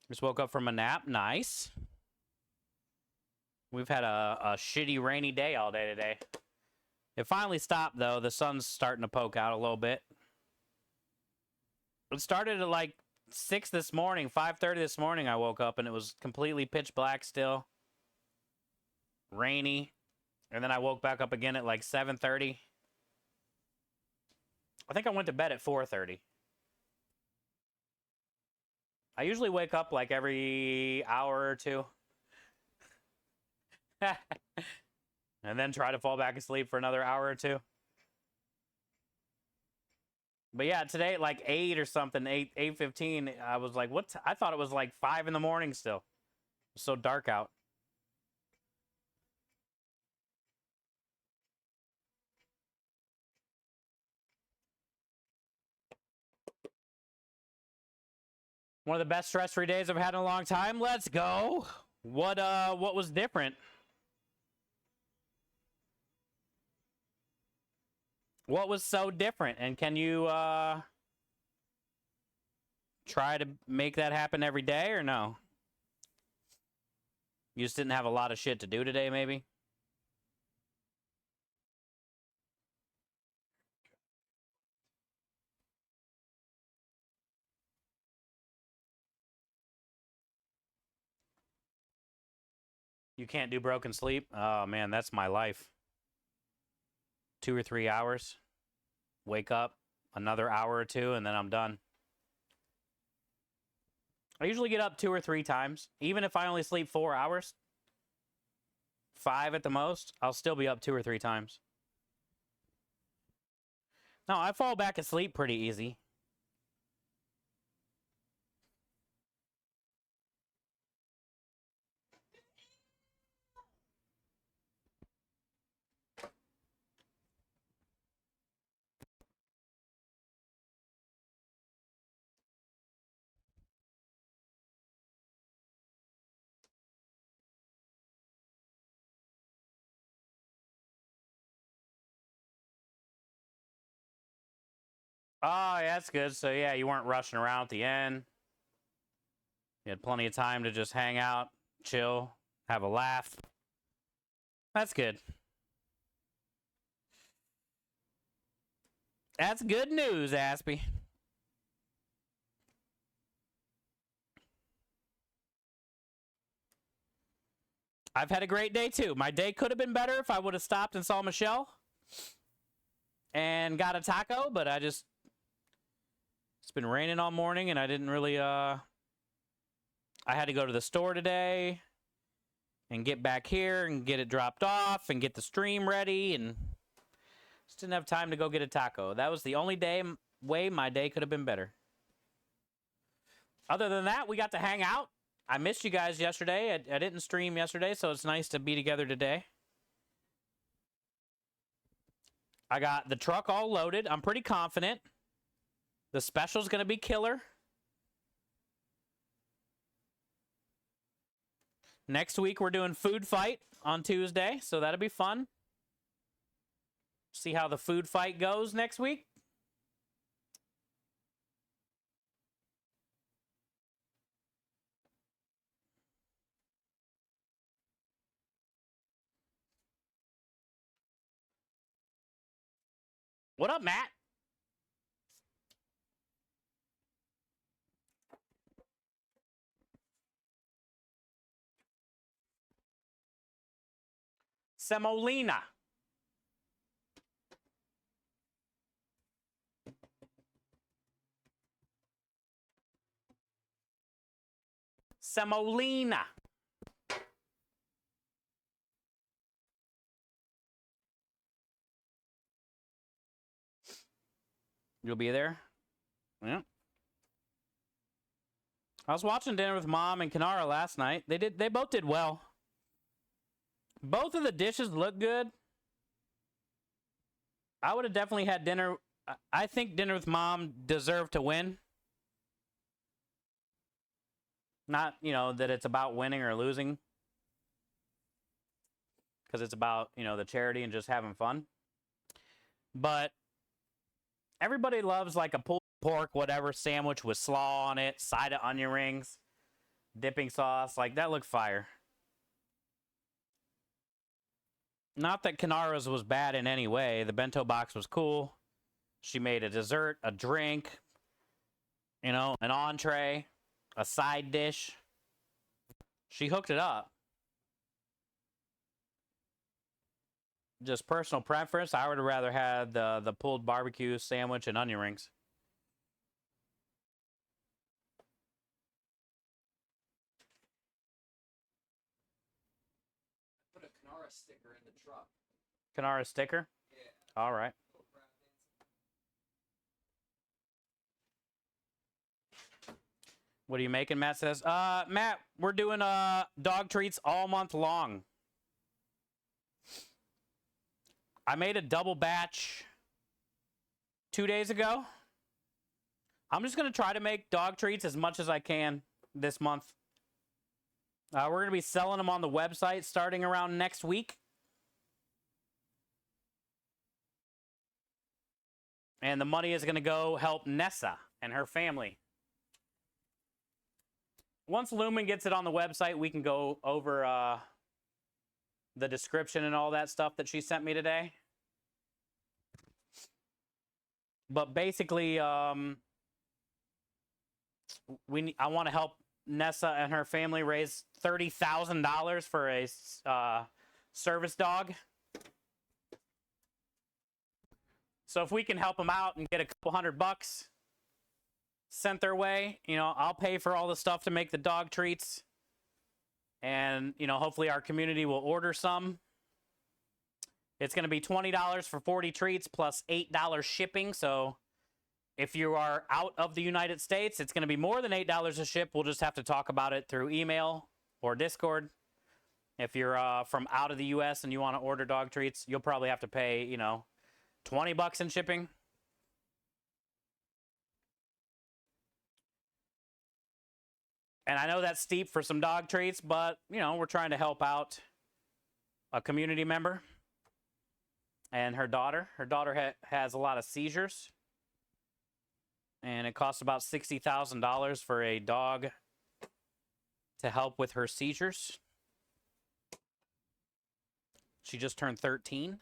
Just woke up from a nap. Nice. We've had a shitty rainy day all day today. It finally stopped, though. The sun's starting to poke out a little bit. It started at like 6 this morning, 5:30 this morning I woke up, and it was completely pitch black still. Rainy. And then I woke back up again at like 7:30. I think I went to bed at 4:30. I usually wake up like every hour or two. And then try to fall back asleep for another hour or two. But yeah, today at like 8 or something, 8:15, I was like, what? I thought it was like 5 in the morning still. It was so dark out. One of the best stress-free days I've had in a long time. Let's go. What was different? What was so different? And can you try to make that happen every day or no? You just didn't have a lot of shit to do today, maybe? You can't do broken sleep? Oh, man, that's my life. 2 or 3 hours. Wake up, another hour or two, and then I'm done. I usually get up 2 or 3 times. Even if I only sleep 4 hours, 5 at the most, I'll still be up 2 or 3 times. No, I fall back asleep pretty easy. Oh, yeah, that's good. So, yeah, you weren't rushing around at the end. You had plenty of time to just hang out, chill, have a laugh. That's good. That's good news, Aspie. I've had a great day, too. My day could have been better if I would have stopped and saw Michelle and got a taco, but it's been raining all morning, and I didn't really, I had to go to the store today and get back here and get it dropped off and get the stream ready, and just didn't have time to go get a taco. That was the only way my day could have been better. Other than that, we got to hang out. I missed you guys yesterday. I didn't stream yesterday, so it's nice to be together today. I got the truck all loaded. I'm pretty confident. The special's going to be killer. Next week, we're doing food fight on Tuesday, so that'll be fun. See how the food fight goes next week. What up, Matt? Semolina. Semolina. You'll be there? Yeah. I was watching Dinner with Mom and Kanara last night. They both did well. Both of the dishes look good. I would have definitely had dinner. I think Dinner with Mom deserved to win. Not, that it's about winning or losing. Because it's about, the charity and just having fun. But everybody loves like a pulled pork, whatever, sandwich with slaw on it, side of onion rings, dipping sauce. Like, that looked fire. Not that Kanara's was bad in any way. The bento box was cool. She made a dessert, a drink, an entree, a side dish. She hooked it up. Just personal preference, I would have rather had the pulled barbecue sandwich and onion rings. Put a Kanara sticker in the truck. Kanara sticker? Yeah. All right. What are you making, Matt says? Matt, we're doing dog treats all month long. I made a double batch 2 days ago. I'm just going to try to make dog treats as much as I can this month. We're going to be selling them on the website starting around next week. And the money is going to go help Nessa and her family. Once Lumen gets it on the website, we can go over the description and all that stuff that she sent me today. But basically, I want to help Nessa and her family raise $30,000 for a service dog. So if we can help them out and get a couple $100 sent their way, I'll pay for all the stuff to make the dog treats. And, hopefully our community will order some. It's going to be $20 for 40 treats plus $8 shipping. So if you are out of the United States, it's going to be more than $8 to ship. We'll just have to talk about it through email or Discord. If you're from out of the U.S. and you want to order dog treats, you'll probably have to pay, $20 in shipping. And I know that's steep for some dog treats, but, we're trying to help out a community member and her daughter. Her daughter has a lot of seizures. And it costs about $60,000 for a dog to help with her seizures. She just turned 13.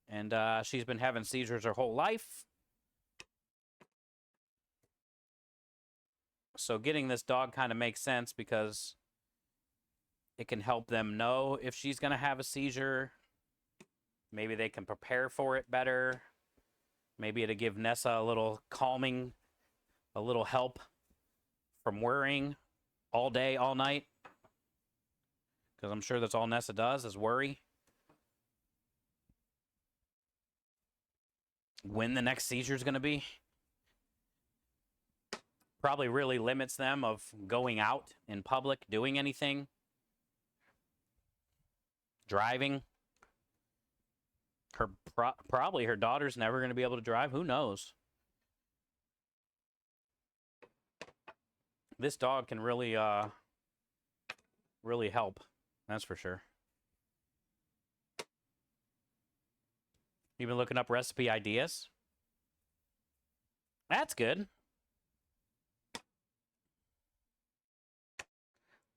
And she's been having seizures her whole life. So getting this dog kind of makes sense because it can help them know if she's going to have a seizure. Maybe they can prepare for it better. Maybe it'll give Nessa a little calming, a little help from worrying all day, all night. Because I'm sure that's all Nessa does is worry. When the next seizure is going to be. Probably really limits them of going out in public, doing anything. Driving. Probably her daughter's never going to be able to drive. Who knows? This dog can really help. That's for sure. You been looking up recipe ideas? That's good.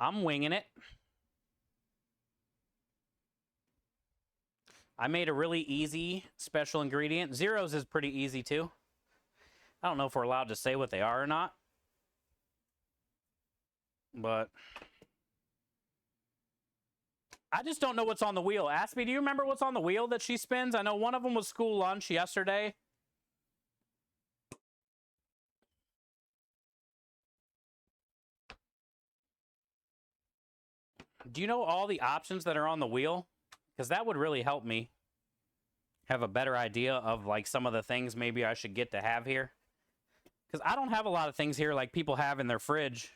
I'm winging it. I made a really easy special ingredient. Zero's is pretty easy too. I don't know if we're allowed to say what they are or not. But I just don't know what's on the wheel. Ask me, do you remember what's on the wheel that she spins? I know one of them was school lunch yesterday. Do you know all the options that are on the wheel? Because that would really help me. have a better idea of like some of the things maybe I should get to have here. Because I don't have a lot of things here like people have in their fridge.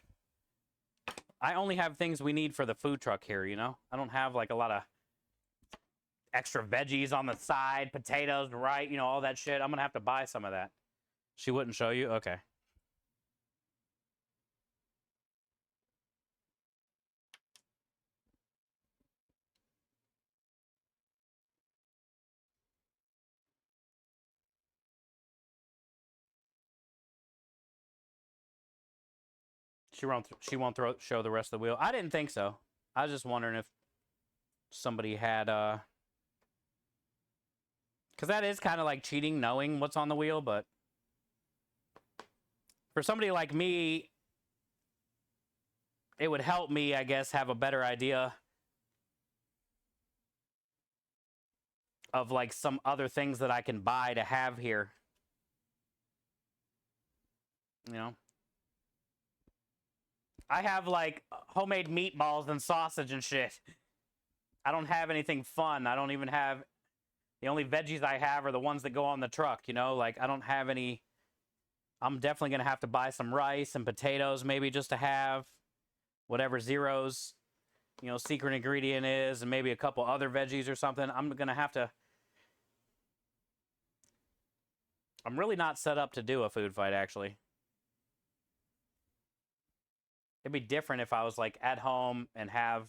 I only have things we need for the food truck here, you know? I don't have like a lot of extra veggies on the side, potatoes, right? You know, all that shit. I'm going to have to buy some of that. She wouldn't show you? Okay. She won't show the rest of the wheel. I didn't think so. I was just wondering if somebody had because that is kind of like cheating, knowing what's on the wheel. But for somebody like me, it would help me, I guess, have a better idea of like some other things that I can buy to have here. You know, I have like homemade meatballs and sausage and shit. I don't have anything fun. I don't even have, the only veggies I have are the ones that go on the truck, you know? Like, I don't have any, I'm definitely going to have to buy some rice and potatoes maybe just to have whatever Zero's, you know, secret ingredient is, and maybe a couple other veggies or something. I'm going to have to, I'm really not set up to do a food fight, actually. It'd be different if I was like at home and have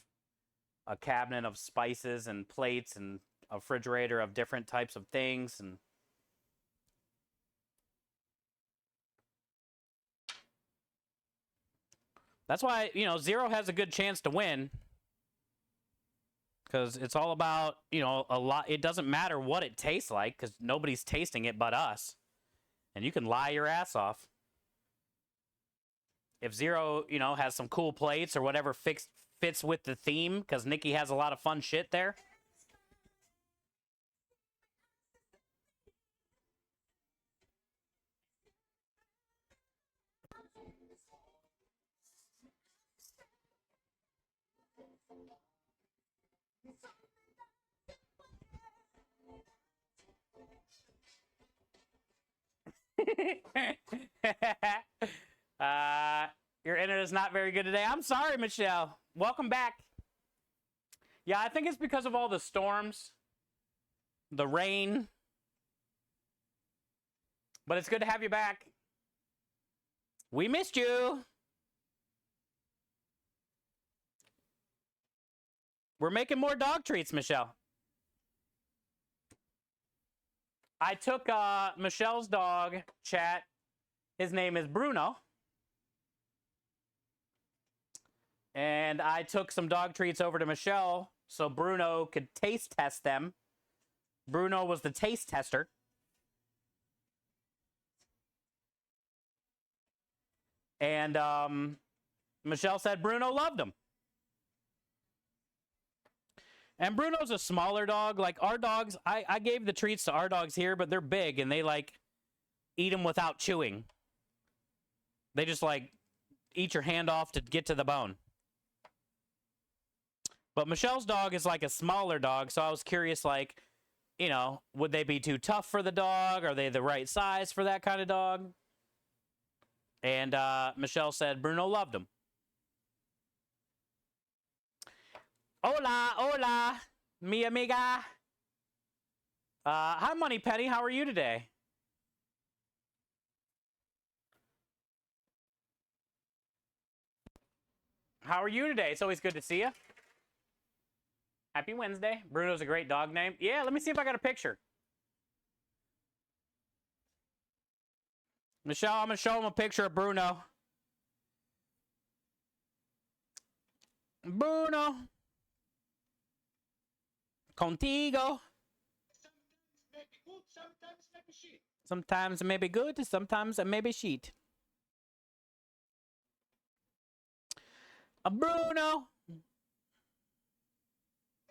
a cabinet of spices and plates and a refrigerator of different types of things. And that's why, you know, Zero has a good chance to win, because it's all about, you know, a lot. It doesn't matter what it tastes like, because nobody's tasting it but us. And you can lie your ass off. If Zero, you know, has some cool plates or whatever fits with the theme, because Nikki has a lot of fun shit there. Your internet is not very good today. I'm sorry, Michelle. Welcome back. Yeah, I think it's because of all the storms, the rain. But it's good to have you back. We missed you. We're making more dog treats, Michelle. I took Michelle's dog, chat. His name is Bruno. And I took some dog treats over to Michelle so Bruno could taste test them. Bruno was the taste tester. And Michelle said Bruno loved them. And Bruno's a smaller dog. Like our dogs, I gave the treats to our dogs here, but they're big and they like eat them without chewing. They just like eat your hand off to get to the bone. But Michelle's dog is like a smaller dog, so I was curious, like, you know, would they be too tough for the dog? Are they the right size for that kind of dog? And Michelle said Bruno loved them. Hola, hola, mi amiga. Hi, Money Penny. How are you today? How are you today? It's always good to see you. Happy Wednesday. Bruno's a great dog name. Yeah, let me see if I got a picture. Michelle, I'm going to show him a picture of Bruno. Bruno. Contigo. Sometimes it may be good, sometimes it may be shit. Bruno.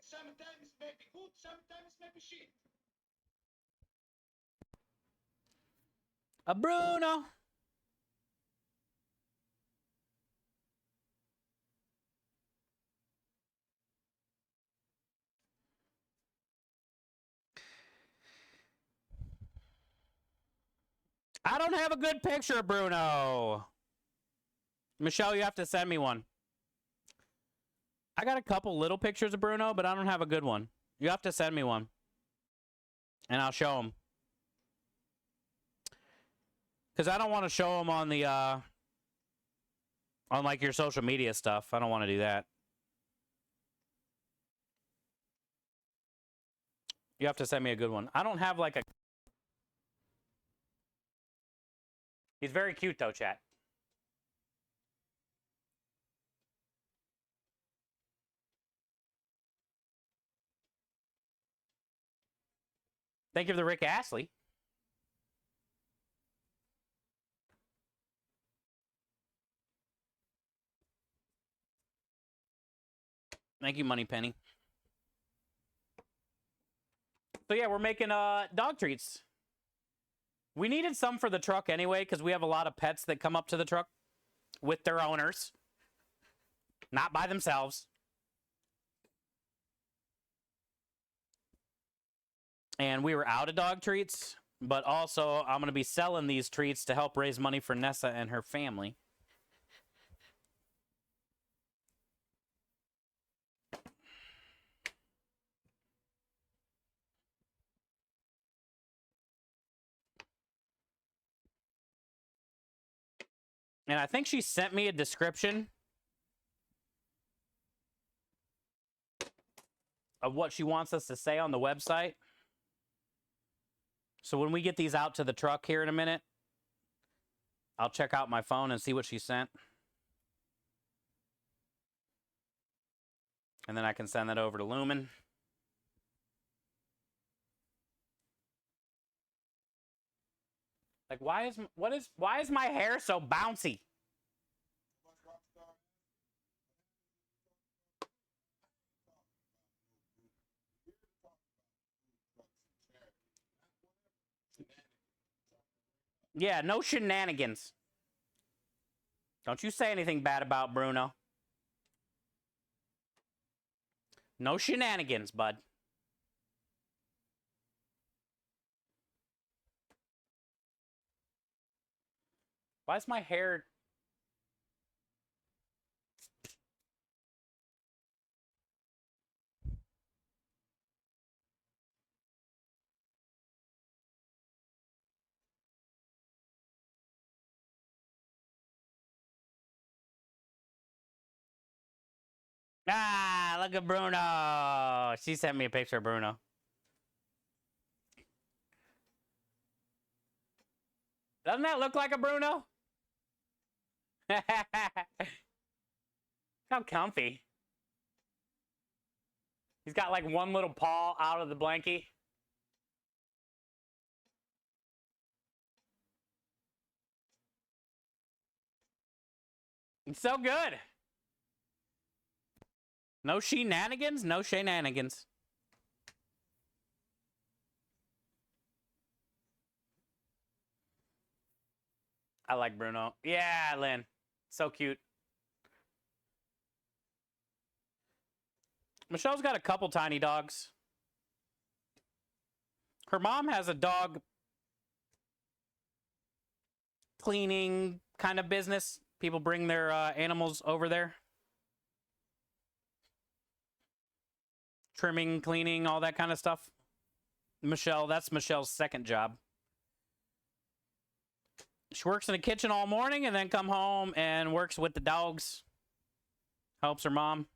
Sometimes maybe good, sometimes maybe shit. Bruno. I don't have a good picture of Bruno. Michelle, you have to send me one. I got a couple little pictures of Bruno, but I don't have a good one. You have to send me one. And I'll show him. Because I don't want to show him on the, on like your social media stuff. I don't want to do that. You have to send me a good one. I don't have like a... He's very cute though, chat. Thank you for the Rick Astley. Thank you, Moneypenny. So yeah, we're making dog treats. We needed some for the truck anyway, because we have a lot of pets that come up to the truck with their owners. Not by themselves. And we were out of dog treats, but also I'm going to be selling these treats to help raise money for Nessa and her family. And I think she sent me a description of what she wants us to say on the website. So when we get these out to the truck here in a minute, I'll check out my phone and see what she sent. And then I can send that over to Lumen. Like, why is my hair so bouncy? Yeah, no shenanigans. Don't you say anything bad about Bruno. No shenanigans, bud. Why is my hair... Ah, look at Bruno. She sent me a picture of Bruno. Doesn't that look like a Bruno? How comfy. He's got like one little paw out of the blankie. It's so good. No shenanigans, no shenanigans. I like Bruno. Yeah, Lynn. So cute. Michelle's got a couple tiny dogs. Her mom has a dog cleaning kind of business. People bring their animals over there. Trimming, cleaning, all that kind of stuff. Michelle, that's Michelle's second job. She works in the kitchen all morning and then come home and works with the dogs. Helps her mom.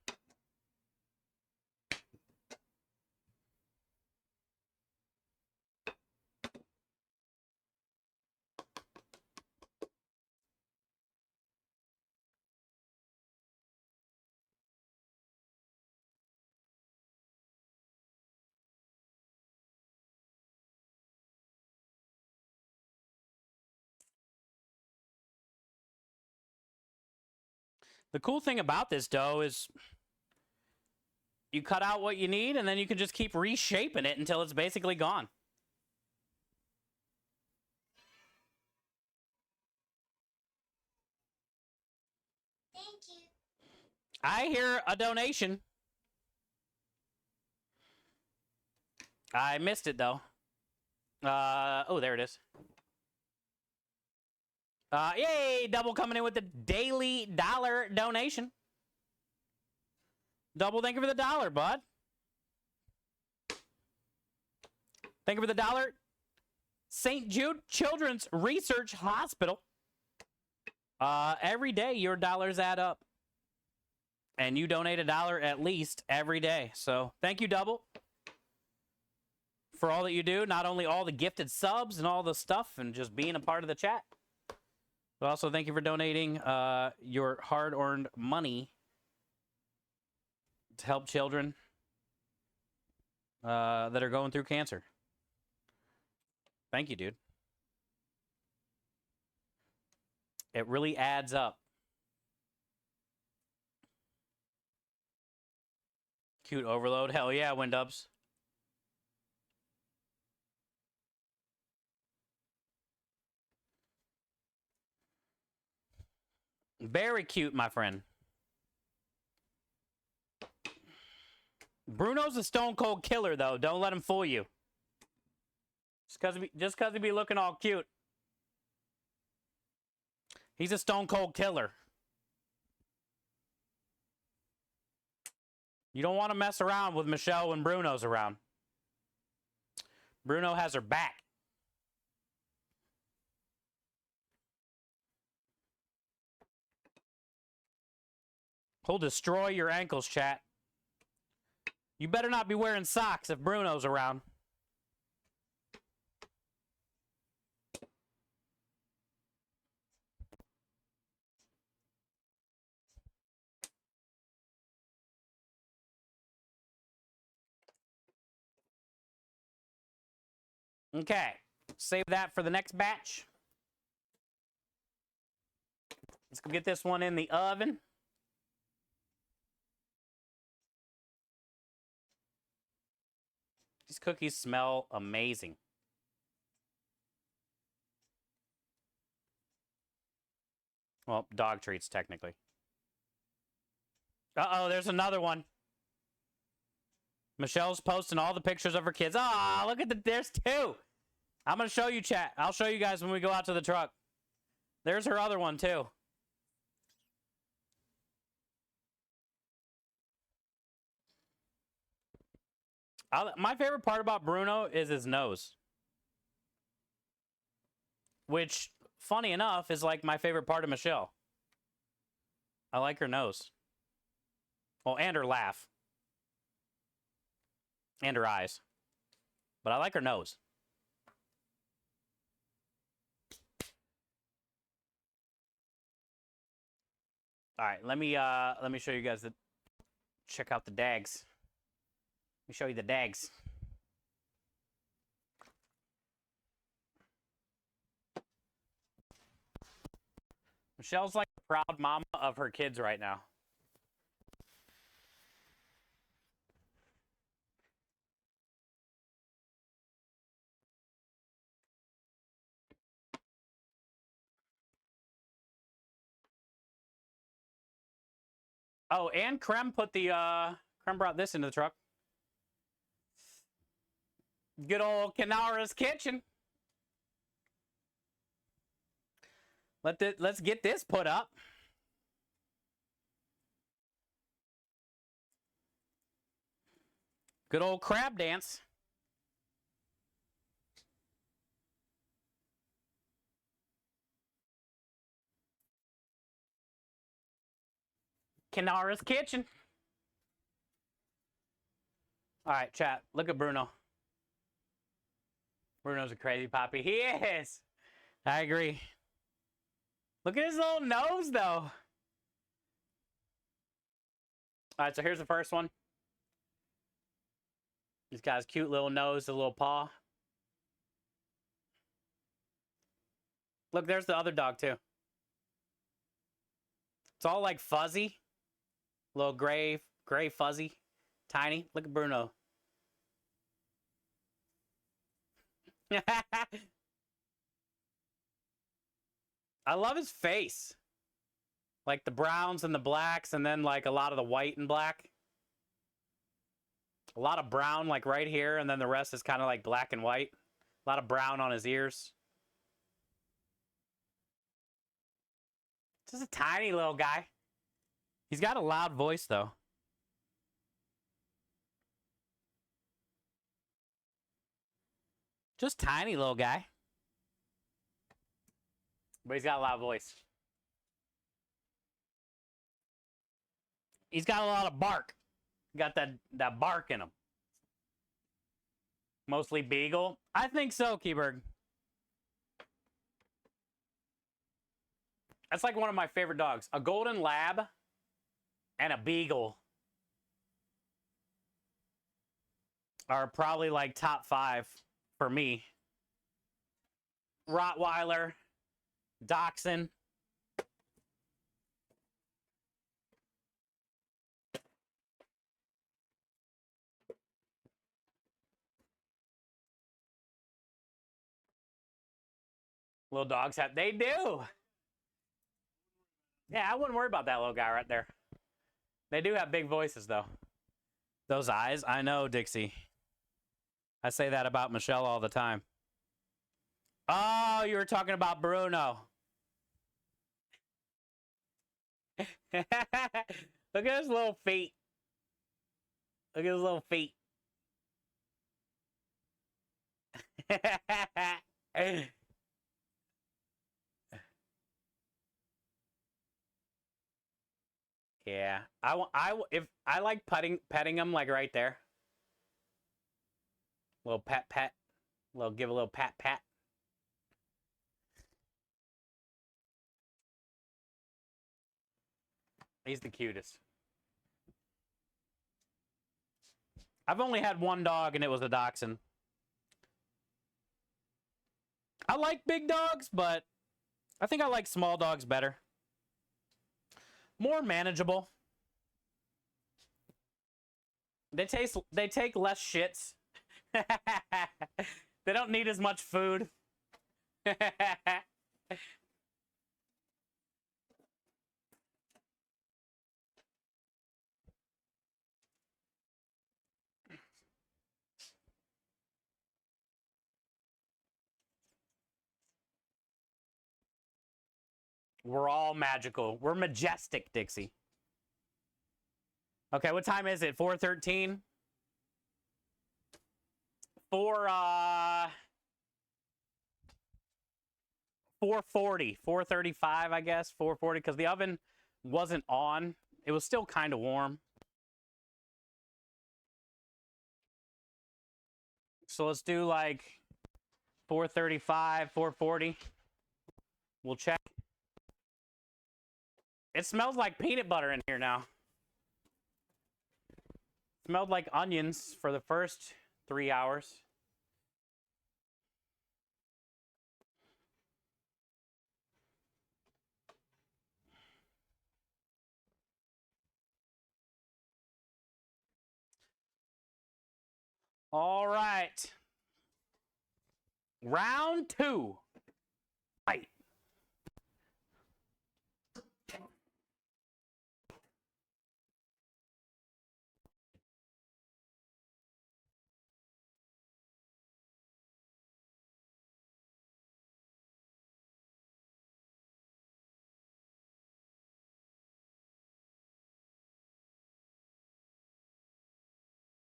The cool thing about this dough is you cut out what you need and then you can just keep reshaping it until it's basically gone. Thank you. I hear a donation. I missed it though. Oh, there it is. Yay! Double coming in with the daily dollar donation. Double, thank you for the dollar, bud. Thank you for the dollar. St. Jude Children's Research Hospital. Every day your dollars add up. And you donate $1 at least every day. So thank you, Double, for all that you do. Not only all the gifted subs and all the stuff and just being a part of the chat, but also thank you for donating your hard-earned money to help children that are going through cancer. Thank you, dude. It really adds up. Cute overload. Hell yeah, Windubs. Very cute, my friend. Bruno's a stone cold killer, though. Don't let him fool you. Just because he be looking all cute. He's a stone cold killer. You don't want to mess around with Michelle when Bruno's around. Bruno has her back. He'll destroy your ankles, chat. You better not be wearing socks if Bruno's around. Okay, save that for the next batch. Let's go get this one in the oven. These cookies smell amazing. Well, dog treats, technically. Uh-oh, there's another one. Michelle's posting all the pictures of her kids. Ah, look at there's two. I'm going to show you, chat. I'll show you guys when we go out to the truck. There's her other one, too. My favorite part about Bruno is his nose. Which, funny enough, is like my favorite part of Michelle. I like her nose. Well, and her laugh. And her eyes. But I like her nose. All right, let me show you guys check out the dags. Let me show you the dags. Michelle's like a proud mama of her kids right now. Oh, and Krem brought this into the truck. Good old Kanara's Kitchen. Let's get this put up. Good old crab dance. Kanara's Kitchen. All right, chat. Look at Bruno. Bruno's a crazy poppy. He is. I agree. Look at his little nose, though. All right, so here's the first one. He's got his cute little nose, the little paw. Look, there's the other dog, too. It's all like fuzzy. Little gray fuzzy. Tiny. Look at Bruno. I love his face. Like the browns and the blacks, and then like a lot of the white and black. A lot of brown like right here, and then the rest is kind of like black and white. A lot of brown on his ears. Just a tiny little guy. He's got a loud voice, though. Just tiny little guy. But he's got a loud voice. He's got a lot of bark. Got that bark in him. Mostly beagle? I think so, Keyberg. That's like one of my favorite dogs. A golden lab and a beagle are probably like top 5 for me. Rottweiler, Dachshund. Little dogs have, they do. Yeah, I wouldn't worry about that little guy right there. They do have big voices, though. Those eyes, I know, Dixie. I say that about Michelle all the time. Oh, you were talking about Bruno. Look at his little feet. Look at his little feet. Yeah, if I like petting him like right there. Little pat, give a little pat. He's the cutest. I've only had one dog, and it was a Dachshund. I like big dogs, but I think I like small dogs better. More manageable. They take less shits. They don't need as much food. We're all magical. We're majestic, Dixie. Okay, what time is it? 4:13? 4:40, 4:35, I guess. 4:40, because the oven wasn't on. It was still kind of warm. So let's do like 4:35, 4:40. We'll check. It smells like peanut butter in here now. Smelled like onions for the first 3 hours. All right. Round 2. Fight.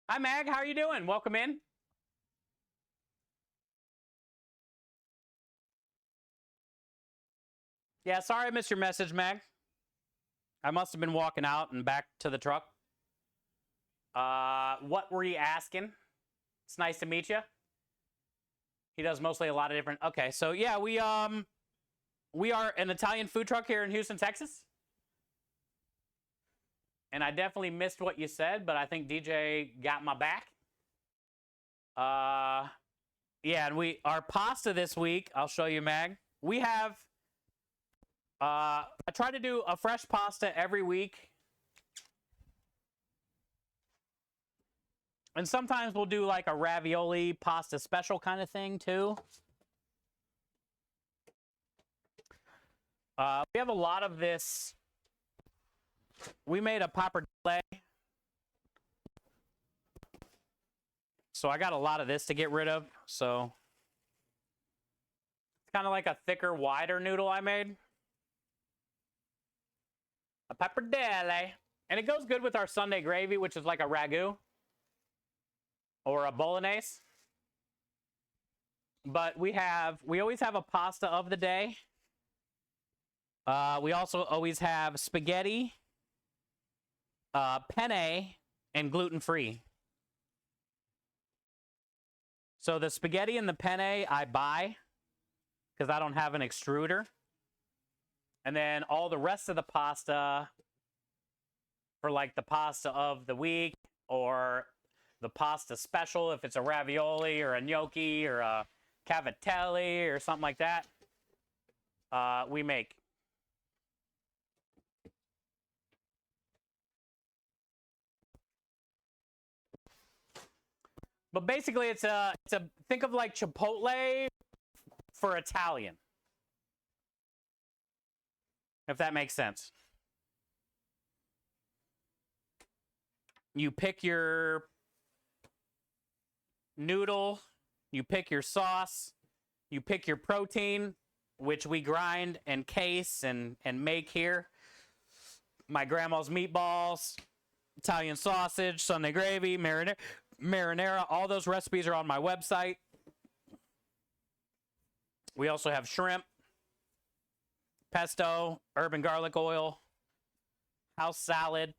Hi, Mag. How are you doing? Welcome in. Yeah, sorry I missed your message, Mag. I must have been walking out and back to the truck. What were you asking? It's nice to meet you. He does mostly a lot of different... Okay, so yeah, we are an Italian food truck here in Houston, Texas. And I definitely missed what you said, but I think DJ got my back. Yeah, and our pasta this week, I'll show you, Mag. We have... I try to do a fresh pasta every week. And sometimes we'll do like a ravioli pasta special kind of thing too. We have a lot of this. We made a pappardelle. So I got a lot of this to get rid of. So it's kind of like a thicker, wider noodle I made. pappardelle. And it goes good with our Sunday gravy, which is like a ragu or a bolognese. But we always have a pasta of the day. We also always have spaghetti, penne, and gluten-free. So the spaghetti and the penne I buy because I don't have an extruder. And then all the rest of the pasta for like the pasta of the week or the pasta special, if it's a ravioli or a gnocchi or a cavatelli or something like that, we make. But basically, it's a think of like Chipotle for Italian, if that makes sense. You pick your noodle, you pick your sauce, you pick your protein, which we grind and case and make here. My grandma's meatballs, Italian sausage, Sunday gravy, marinara, all those recipes are on my website. We also have shrimp, pesto, herb and garlic oil, house salad,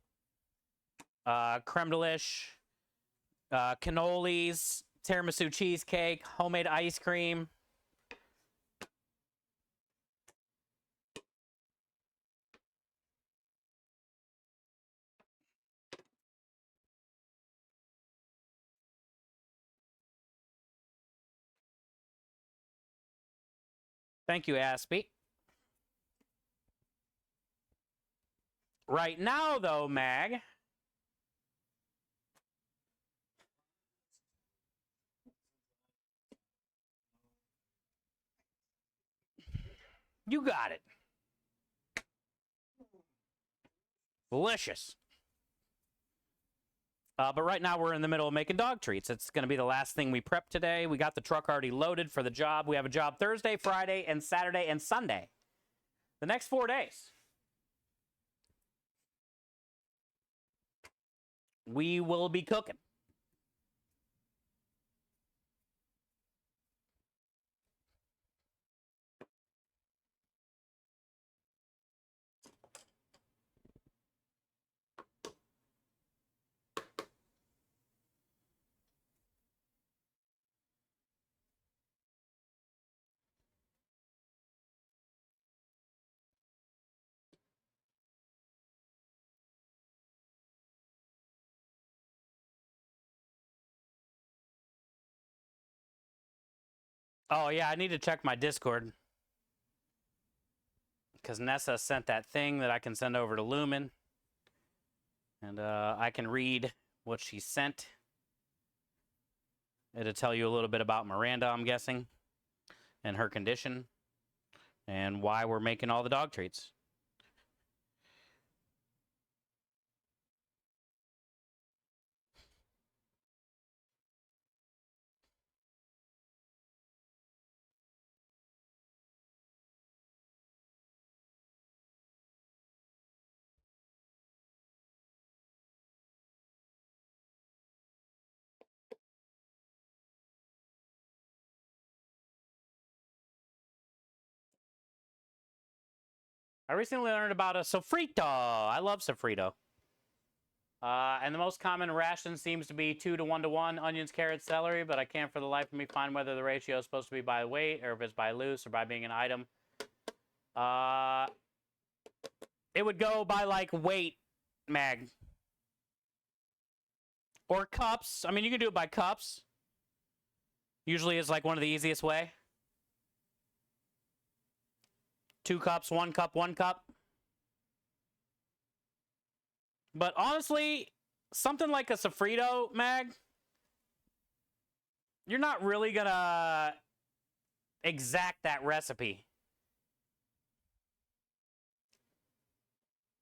creme de lish, cannolis, tiramisu cheesecake, homemade ice cream. Thank you, Aspie. Right now, though, Mag, you got it. Delicious. But right now we're in the middle of making dog treats. It's going to be the last thing we prep today. We got the truck already loaded for the job. We have a job Thursday, Friday, and Saturday, and Sunday. The next 4 days. We will be cooking. Oh, yeah, I need to check my Discord. Because Nessa sent that thing that I can send over to Lumen. And I can read what she sent. It'll tell you a little bit about Miranda, I'm guessing. And her condition. And why we're making all the dog treats. I recently learned about a sofrito. I love sofrito. And the most common ration seems to be 2 to 1 to 1, onions, carrots, celery, but I can't for the life of me find whether the ratio is supposed to be by weight or if it's by loose or by being an item. It would go by like weight, Mag. Or cups. I mean, you can do it by cups. Usually is like one of the easiest way. 2 cups, 1 cup, 1 cup. But honestly, something like a sofrito, Mag, you're not really gonna exact that recipe.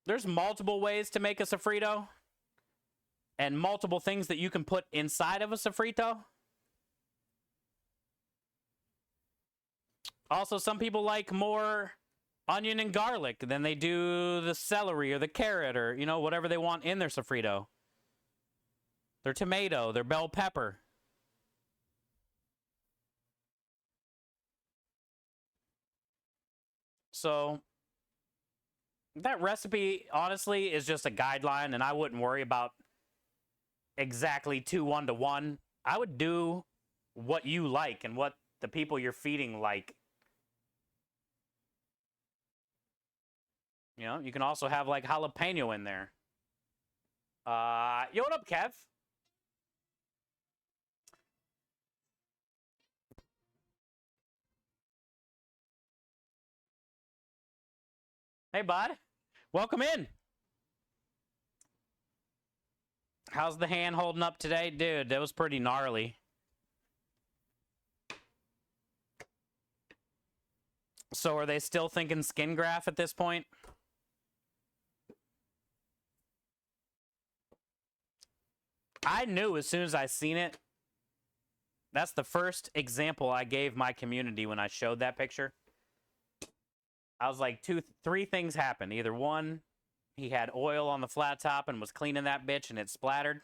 There's multiple ways to make a sofrito and multiple things that you can put inside of a sofrito. Also, some people like more onion and garlic. Then they do the celery or the carrot or, you know, whatever they want in their sofrito. Their tomato, their bell pepper. So that recipe, honestly, is just a guideline, and I wouldn't worry about exactly 2 1-to-1. I would do what you like and what the people you're feeding like. You know, you can also have like jalapeno in there. Yo, what up, Kev? Hey, bud. Welcome in. How's the hand holding up today? Dude, that was pretty gnarly. So are they still thinking skin graft at this point? I knew as soon as I seen it. That's the first example I gave my community when I showed that picture. I was like, 3 things happened. Either one, he had oil on the flat top and was cleaning that bitch and it splattered.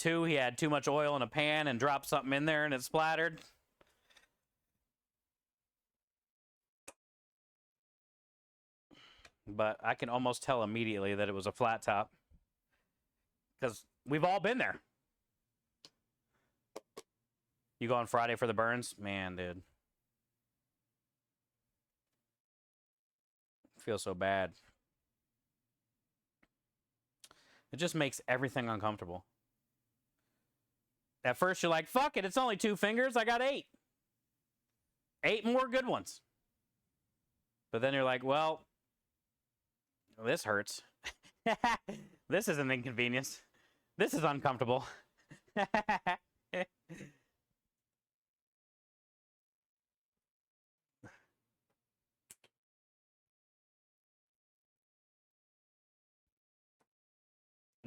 2, he had too much oil in a pan and dropped something in there and it splattered. But I can almost tell immediately that it was a flat top. Because we've all been there. You go on Friday for the burns? Man, dude. I feel so bad. It just makes everything uncomfortable. At first you're like, fuck it, it's only 2 fingers. I got 8. 8 more good ones. But then you're like, well, this hurts. This is an inconvenience. This is uncomfortable.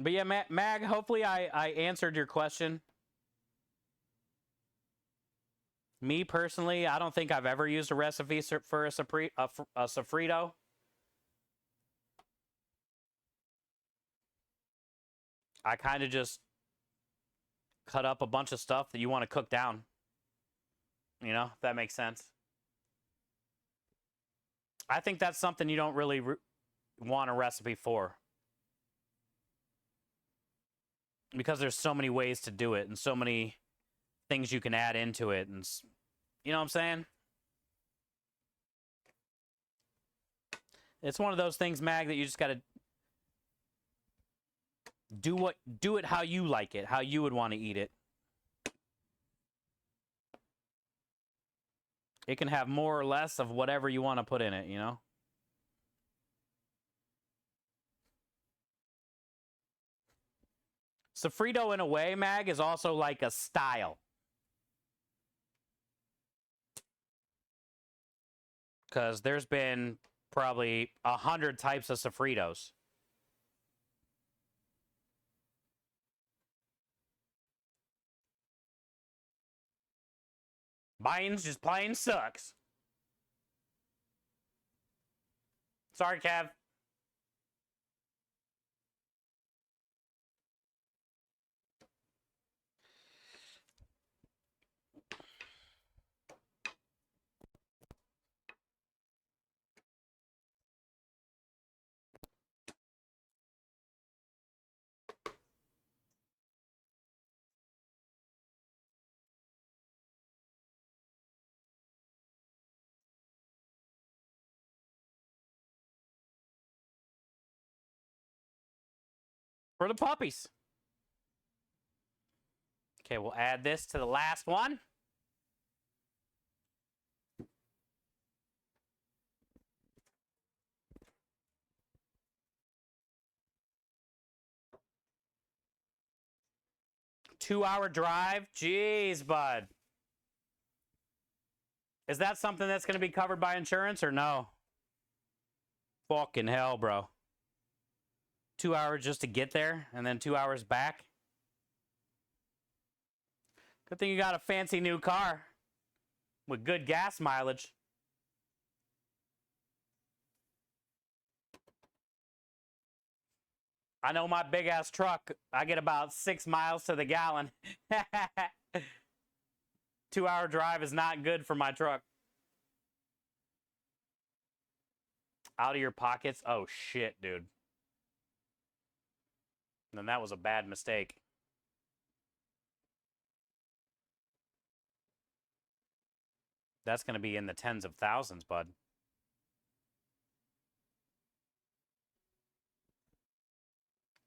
But yeah, Mag, hopefully I answered your question. Me personally, I don't think I've ever used a recipe for a sofrito. I kind of just cut up a bunch of stuff that you want to cook down. You know, if that makes sense. I think that's something you don't really want a recipe for. Because there's so many ways to do it and so many things you can add into it. And you know what I'm saying? It's one of those things, Mag, that you just got to do it how you like it, how you would want to eat it. It can have more or less of whatever you want to put in it, you know? Sofrito, in a way, Mag, is also like a style. Because there's been probably 100 types of sofritos. Mine's just plain sucks. Sorry, Kev. For the puppies. Okay, we'll add this to the last one. Two-hour drive? Jeez, bud. Is that something that's going to be covered by insurance or no? Fucking hell, bro. 2 hours just to get there and then 2 hours back? Good thing you got a fancy new car with good gas mileage. I know my big ass truck, I get about 6 miles to the gallon. 2-hour drive is not good for my truck. Out of your pockets? Oh shit, dude. Then that was a bad mistake. That's going to be in the tens of thousands, bud.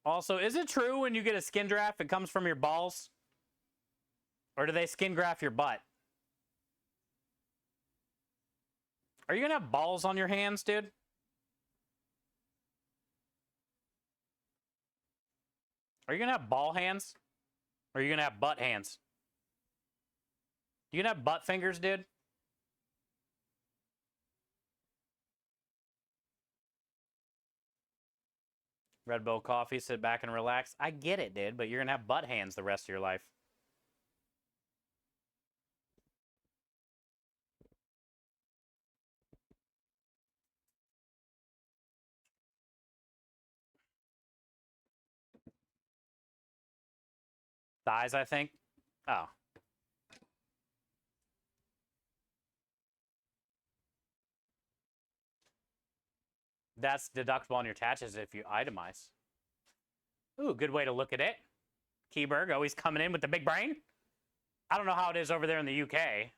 Also, is it true when you get a skin graft, it comes from your balls? Or do they skin graft your butt? Are you going to have balls on your hands, dude? Are you going to have ball hands? Or are you going to have butt hands? You going to have butt fingers, dude? Red Bull coffee, sit back and relax. I get it, dude, but you're going to have butt hands the rest of your life. Thighs, I think. Oh. That's deductible on your taxes if you itemize. Ooh, good way to look at it. Keyberg always coming in with the big brain. I don't know how it is over there in the UK.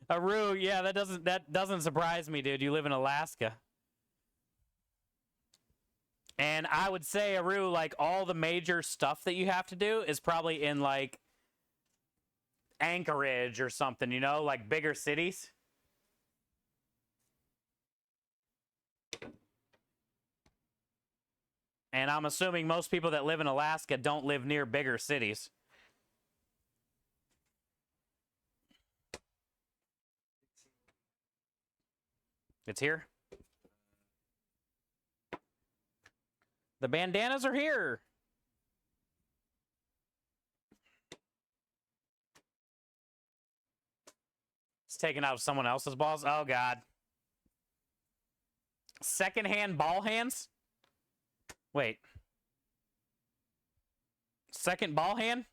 Aru, yeah, that doesn't surprise me, dude. You live in Alaska. And I would say, Aru, like all the major stuff that you have to do is probably in like Anchorage or something, you know, like bigger cities. And I'm assuming most people that live in Alaska don't live near bigger cities. It's here. The bandanas are here. It's taken out someone else's balls. Oh, God. Secondhand ball hands? Wait. Second ball hand?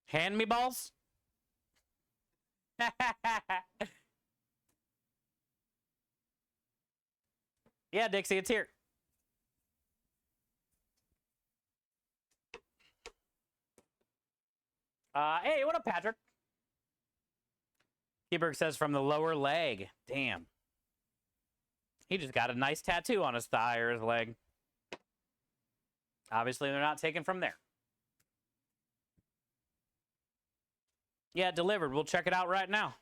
Hand me balls? Yeah, Dixie, it's here. Hey, what up, Patrick? Keyberg says from the lower leg. Damn. He just got a nice tattoo on his thigh or his leg. Obviously, they're not taken from there. Yeah, delivered. We'll check it out right now.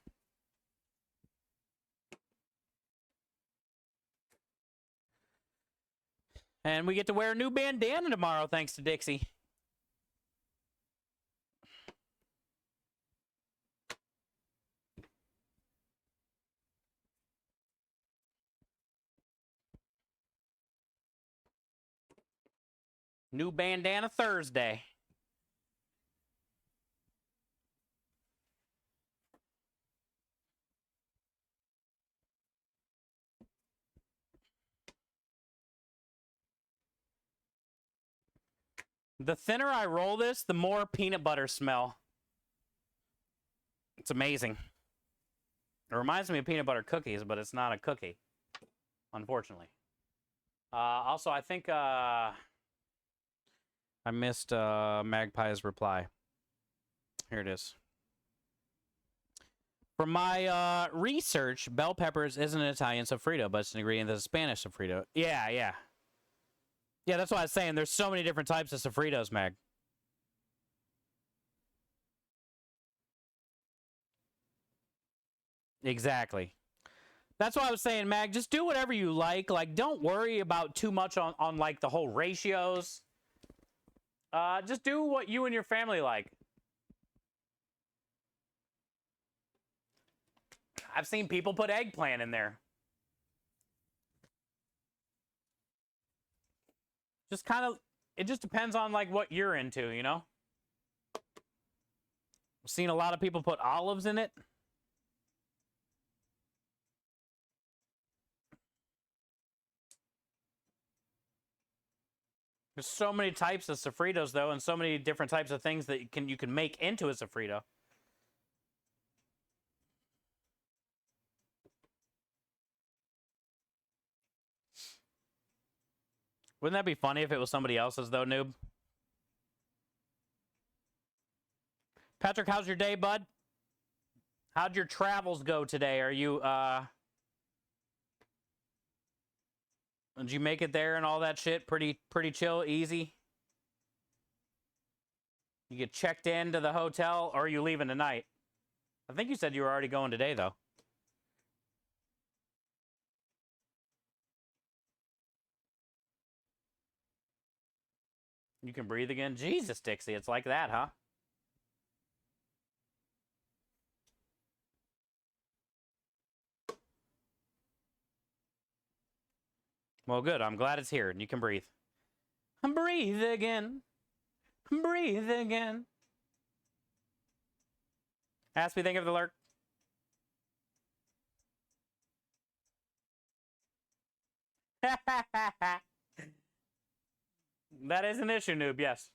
And we get to wear a new bandana tomorrow, thanks to Dixie. New bandana Thursday. The thinner I roll this, the more peanut butter smell. It's amazing. It reminds me of peanut butter cookies, but it's not a cookie, unfortunately. Also, I think I missed Magpie's reply. Here it is. From my research, bell peppers isn't an Italian sofrito, but it's an ingredient that's a Spanish sofrito. Yeah, yeah. Yeah, that's what I was saying. There's so many different types of sofritos, Mag. Exactly. That's why I was saying, Mag, just do whatever you like. Like, don't worry about too much on like, the whole ratios. Just do what you and your family like. I've seen people put eggplant in there. Just kind of it just depends on like what you're into, you know? I've seen a lot of people put olives in it. There's so many types of sofritos though, and so many different types of things that you can make into a sofrito. Wouldn't that be funny if it was somebody else's though, noob? Patrick, how's your day, bud? How'd your travels go today? Are you did you make it there and all that shit? Pretty chill, easy? You get checked into the hotel, or are you leaving tonight? I think you said you were already going today, though. You can breathe again? Jesus, Dixie, it's like that, huh? Well, good. I'm glad it's here and you can breathe. Breathe again. Breathe again. Ask me, think of the lurk. That is an issue, noob, yes.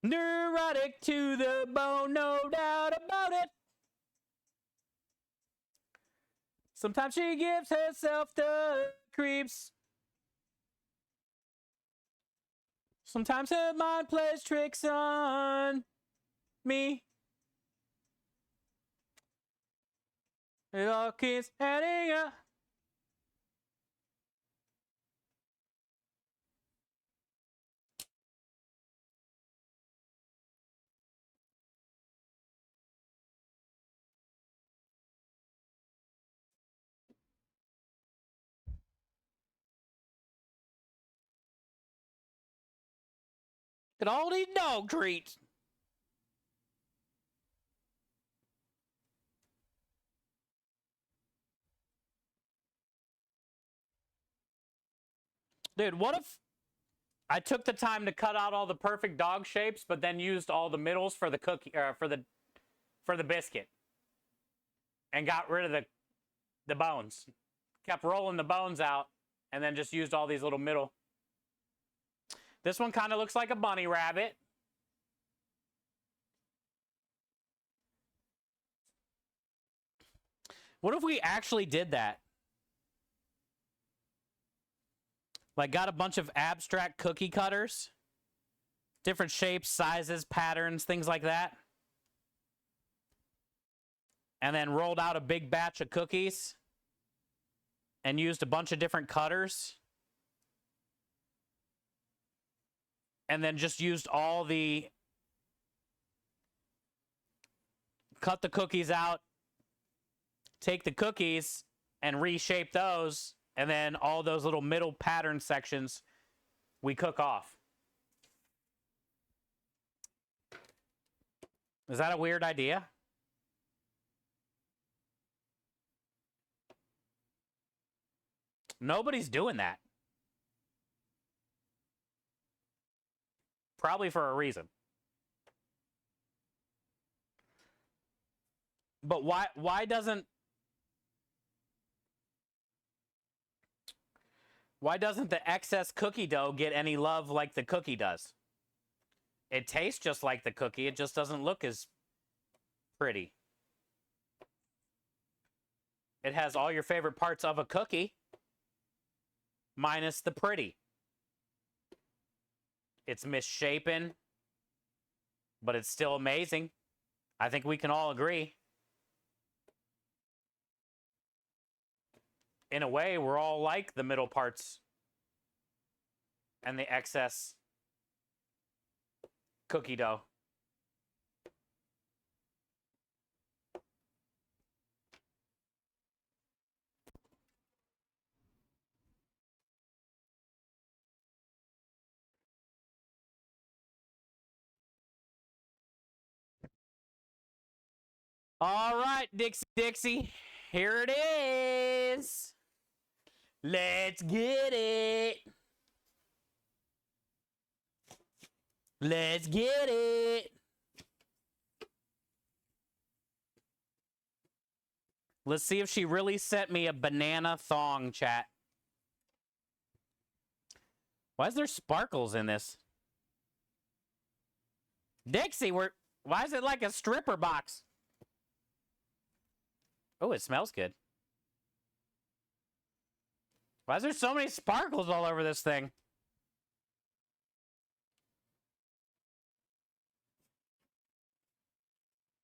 Neurotic to the bone, no doubt about it. Sometimes she gives herself the creeps. Sometimes her mind plays tricks on me. It all keeps adding up. Look at all these dog treats. Dude, what if I took the time to cut out all the perfect dog shapes, but then used all the middles for the cookie, for the biscuit, and got rid of the bones, kept rolling the bones out, and then just used all these little middle. This one kind of looks like a bunny rabbit. What if we actually did that? Like got a bunch of abstract cookie cutters, different shapes, sizes, patterns, things like that. And then rolled out a big batch of cookies and used a bunch of different cutters. And then just used all the, cut the cookies out, take the cookies and reshape those, and then all those little middle pattern sections we cook off. Is that a weird idea? Nobody's doing that. Probably for a reason. But why doesn't the excess cookie dough get any love like the cookie does? It tastes just like the cookie, it just doesn't look as pretty. It has all your favorite parts of a cookie, minus the pretty. It's misshapen, but it's still amazing. I think we can all agree. In a way, we're all like the middle parts and the excess cookie dough. All right, Dixie. Here it is. Let's get it. Let's get it. Let's see if she really sent me a banana thong, chat. Why is there sparkles in this? Dixie, why is it like a stripper box? Oh, it smells good. Why is there so many sparkles all over this thing?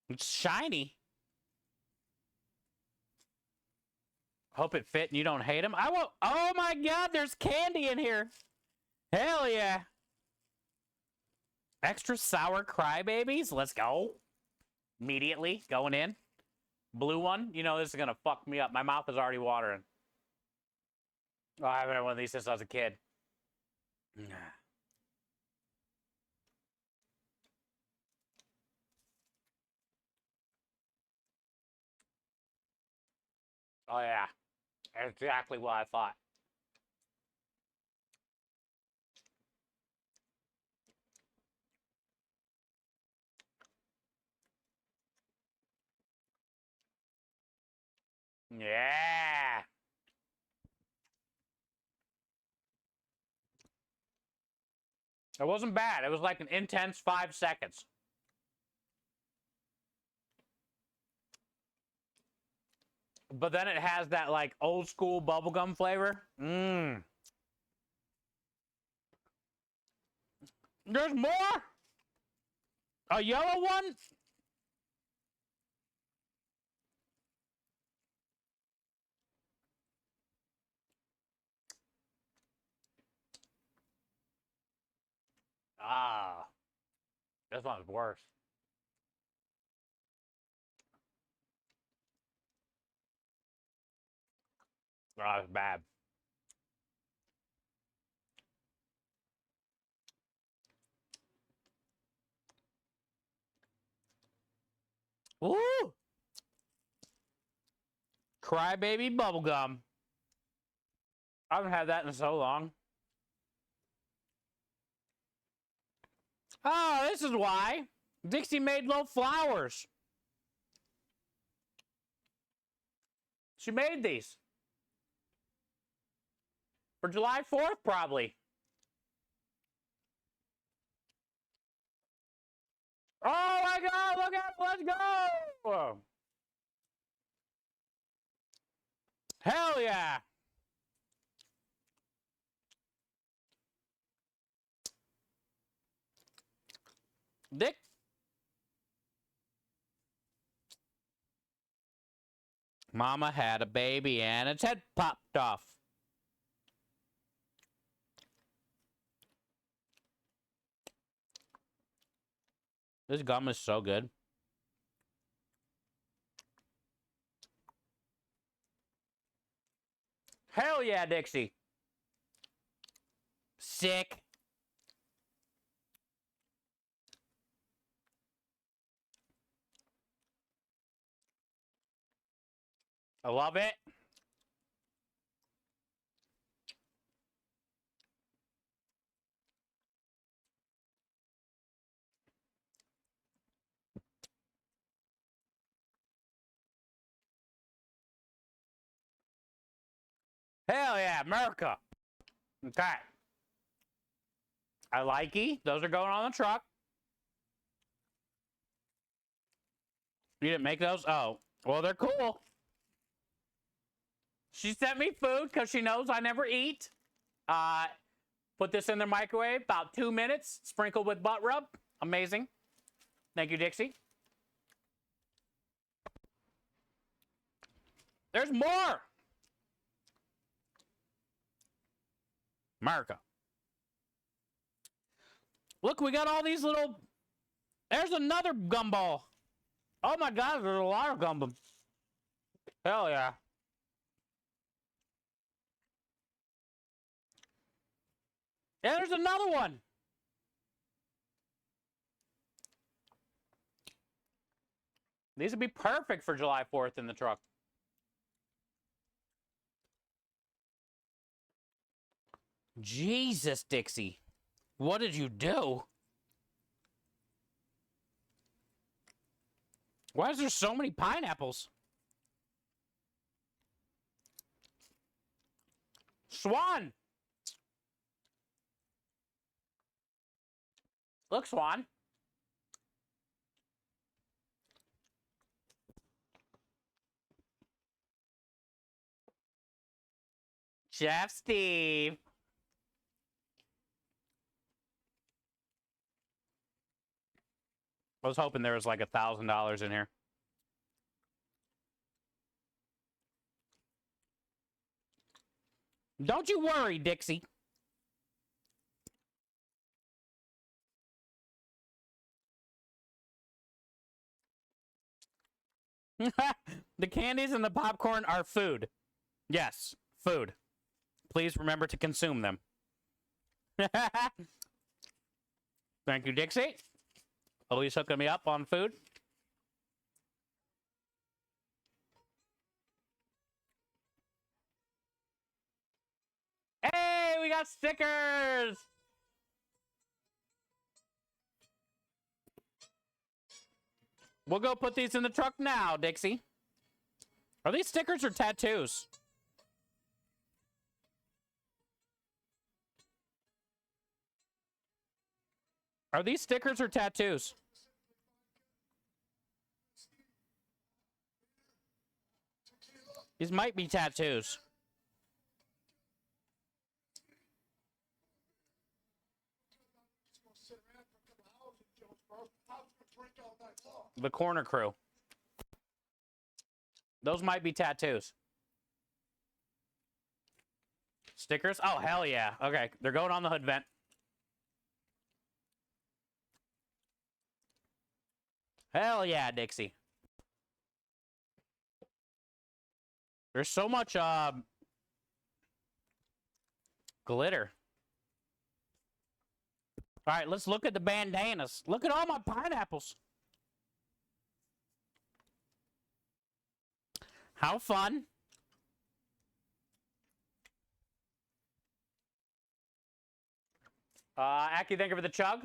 It's shiny. Hope it fit and you don't hate them. I won't. Oh my God, there's candy in here. Hell yeah. Extra sour crybabies. Let's go. Immediately going in. Blue one. You know this is going to fuck me up. My mouth is already watering. Oh, I haven't had one of these since I was a kid. Oh yeah. Exactly what I thought. Yeah. It wasn't bad. It was like an intense 5 seconds. But then it has that like old school bubblegum flavor. Mmm. There's more? A yellow one? Ah. This one's worse. Oh, it's bad. Woo! Crybaby bubblegum. I haven't had that in so long. Oh, this is why. Dixie made little flowers. She made these. For July 4th, probably. Oh my God, look at it, let's go! Hell yeah! Dick. Mama had a baby and its head popped off. This gum is so good. Hell yeah, Dixie. Sick. I love it. Hell yeah, America. Okay. I likey. Those are going on the truck. You didn't make those? Oh, well, they're cool. She sent me food because she knows I never eat. Put this in the microwave, about 2 minutes, sprinkled with butt rub. Amazing. Thank you, Dixie. There's more. America. Look, we got all these little... There's another gumball. Oh my God, there's a lot of gumball. Hell yeah. Yeah, there's another one. These would be perfect for July 4th in the truck. Jesus, Dixie. What did you do? Why is there so many pineapples? Swan! Look, Swan. Chef Steve. I was hoping there was like $1,000 in here. Don't you worry, Dixie. The candies and the popcorn are food. Yes, food. Please remember to consume them. Thank you, Dixie. Always hooking me up on food. Hey, we got stickers! We'll go put these in the truck now, Dixie. Are these stickers or tattoos? Are these stickers or tattoos? These might be tattoos. The corner crew. Those might be tattoos. Stickers? Oh, hell yeah. Okay, they're going on the hood vent. Hell yeah, Dixie. There's so much glitter. All right, let's look at the bandanas. Look at all my pineapples. How fun. Aki, thank you for the chug.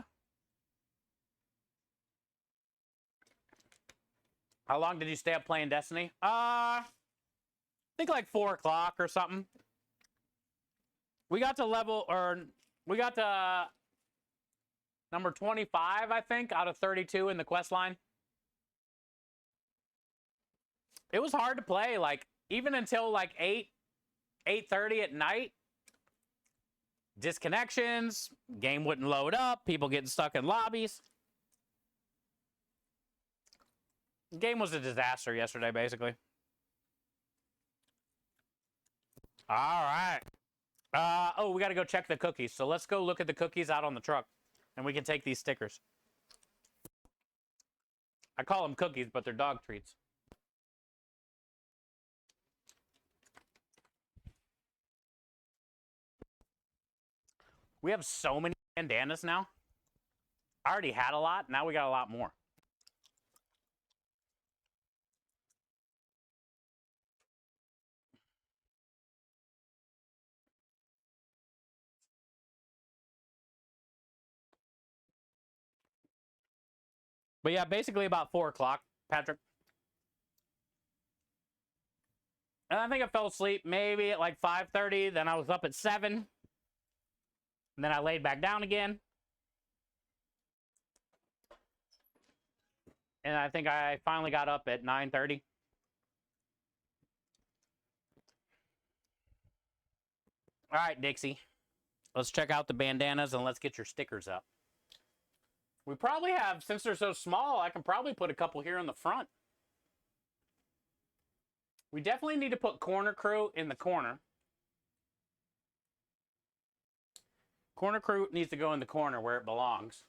How long did you stay up playing Destiny? I think like 4 o'clock or something. We got to number 25, I think, out of 32 in the quest line. It was hard to play, like, even until like 8:30 at night. Disconnections, game wouldn't load up, people getting stuck in lobbies. The game was a disaster yesterday, basically. All right. Oh, we got to go check the cookies. So let's go look at the cookies out on the truck, and we can take these stickers. I call them cookies, but they're dog treats. We have so many bandanas now. I already had a lot. Now we got a lot more. But yeah, basically about 4 o'clock, Patrick. And I think I fell asleep maybe at like 5:30. Then I was up at 7. And then I laid back down again. And I think I finally got up at 9:30. All right, Dixie. Let's check out the bandanas and let's get your stickers up. We probably have, since they're so small, I can probably put a couple here in the front. We definitely need to put Corner Crew in the corner. Corner Crew needs to go in the corner where it belongs.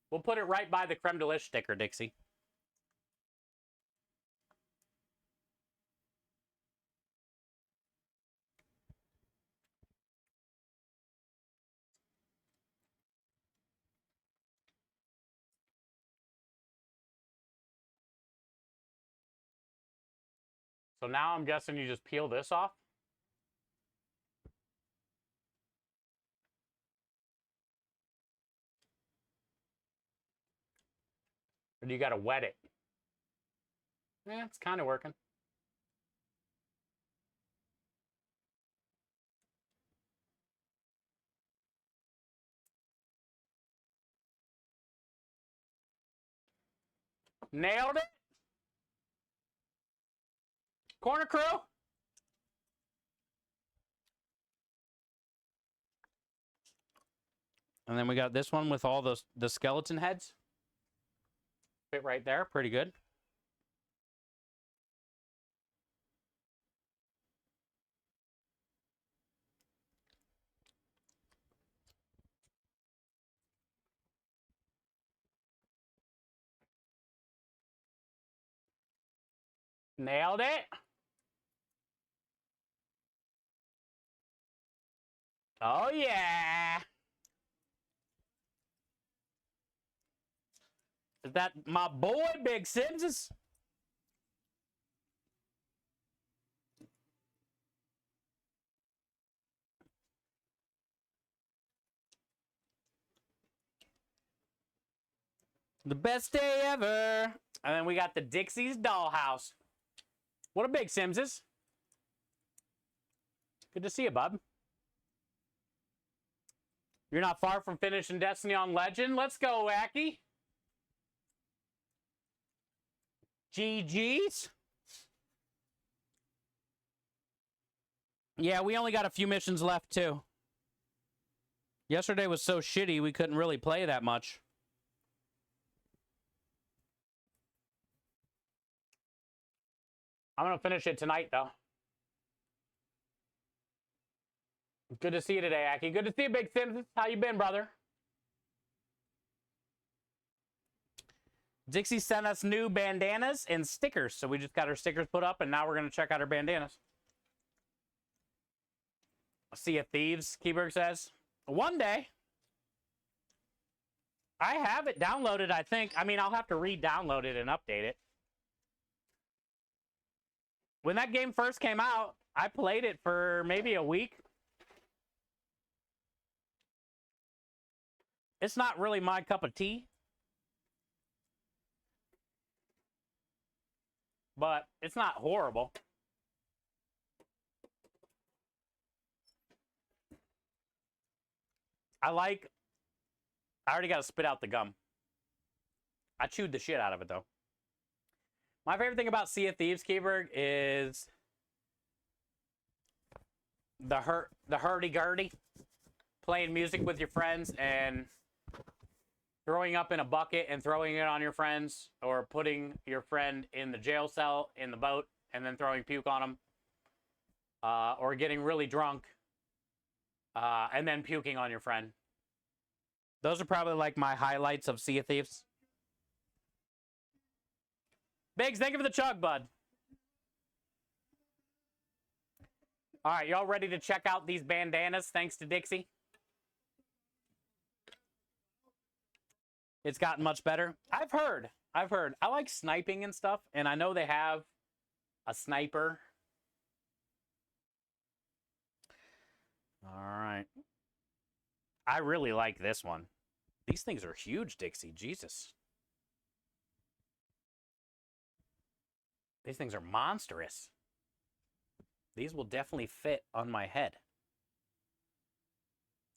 We'll put it right by the Creme Delish sticker, Dixie. So now I'm guessing you just peel this off. Or do you got to wet it? Yeah, it's kind of working. Nailed it. Corner crew. And then we got this one with all the skeleton heads. Fit right there. Pretty good. Nailed it. Oh, yeah. Is that my boy, Big Simses? The best day ever. And then we got the Dixie's Dollhouse. What a Big Simses. Good to see you, bub. You're not far from finishing Destiny on Legend. Let's go, Wacky. GG's. Yeah, we only got a few missions left, too. Yesterday was so shitty, we couldn't really play that much. I'm going to finish it tonight, though. Good to see you today, Aki. Good to see you, Big Sims. How you been, brother? Dixie sent us new bandanas and stickers, so we just got our stickers put up, and now we're going to check out our bandanas. Sea of Thieves, Keyberg says. One day. I have it downloaded, I think. I mean, I'll have to re-download it and update it. When that game first came out, I played it for maybe a week. It's not really my cup of tea. But it's not horrible. I already got to spit out the gum. I chewed the shit out of it, though. My favorite thing about Sea of Thieves, Keyberg, is the hurdy-gurdy. Playing music with your friends and throwing up in a bucket and throwing it on your friends, or putting your friend in the jail cell in the boat and then throwing puke on them, or getting really drunk and then puking on your friend. Those are probably like my highlights of Sea of Thieves. Biggs, thank you for the chug, bud. All right, y'all ready to check out these bandanas thanks to Dixie? It's gotten much better. I've heard. I like sniping and stuff, and I know they have a sniper. All right. I really like this one. These things are huge, Dixie. Jesus. These things are monstrous. These will definitely fit on my head.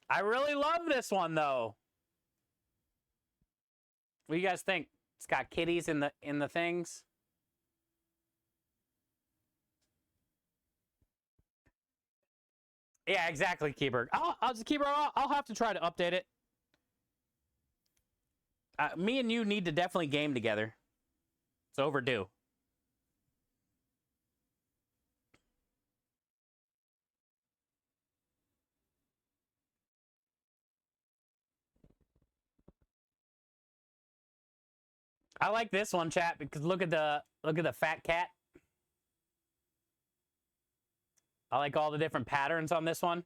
I really love this one, though. What do you guys think? It's got kitties in the things. Yeah, exactly, Keyberg. I'll have to try to update it. Me and you need to definitely game together. It's overdue. I like this one, chat, because look at the fat cat. I like all the different patterns on this one.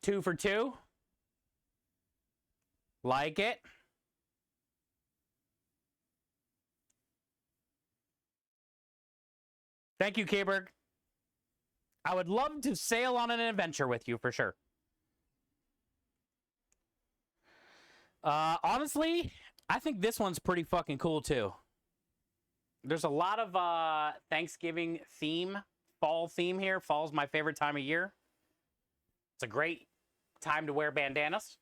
Two for two. Like it. Thank you, Keyberg. I would love to sail on an adventure with you for sure. Honestly, I think this one's pretty fucking cool too. There's a lot of Thanksgiving theme, fall theme here. Fall's my favorite time of year. It's a great time to wear bandanas.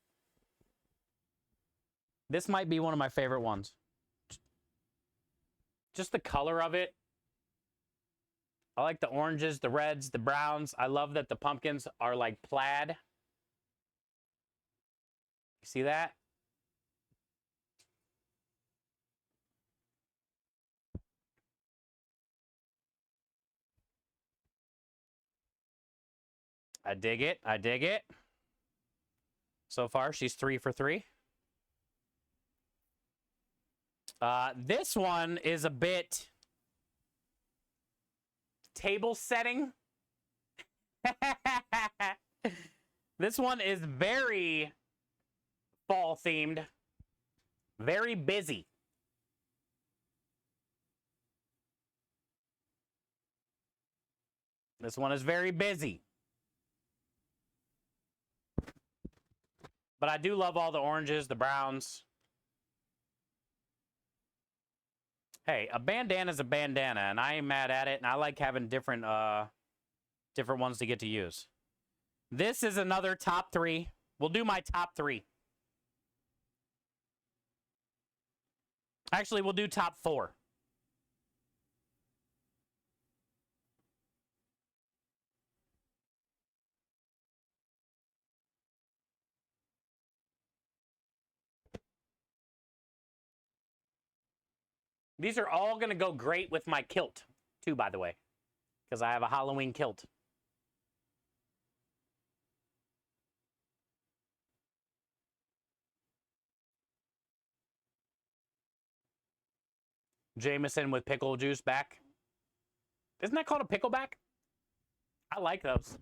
This might be one of my favorite ones. Just the color of it. I like the oranges, the reds, the browns. I love that the pumpkins are like plaid. You see that? I dig it. I dig it. So far, she's 3 for 3. This one is a bit table setting. This one is very fall themed, very busy. This one is very busy. But I do love all the oranges, the browns. Hey, a bandana is a bandana, and I ain't mad at it, and I like having different ones to get to use. This is another top 3. We'll do my top 3. Actually, we'll do top 4. These are all going to go great with my kilt, too, by the way, because I have a Halloween kilt. Jameson with pickle juice back. Isn't that called a pickleback? I like those.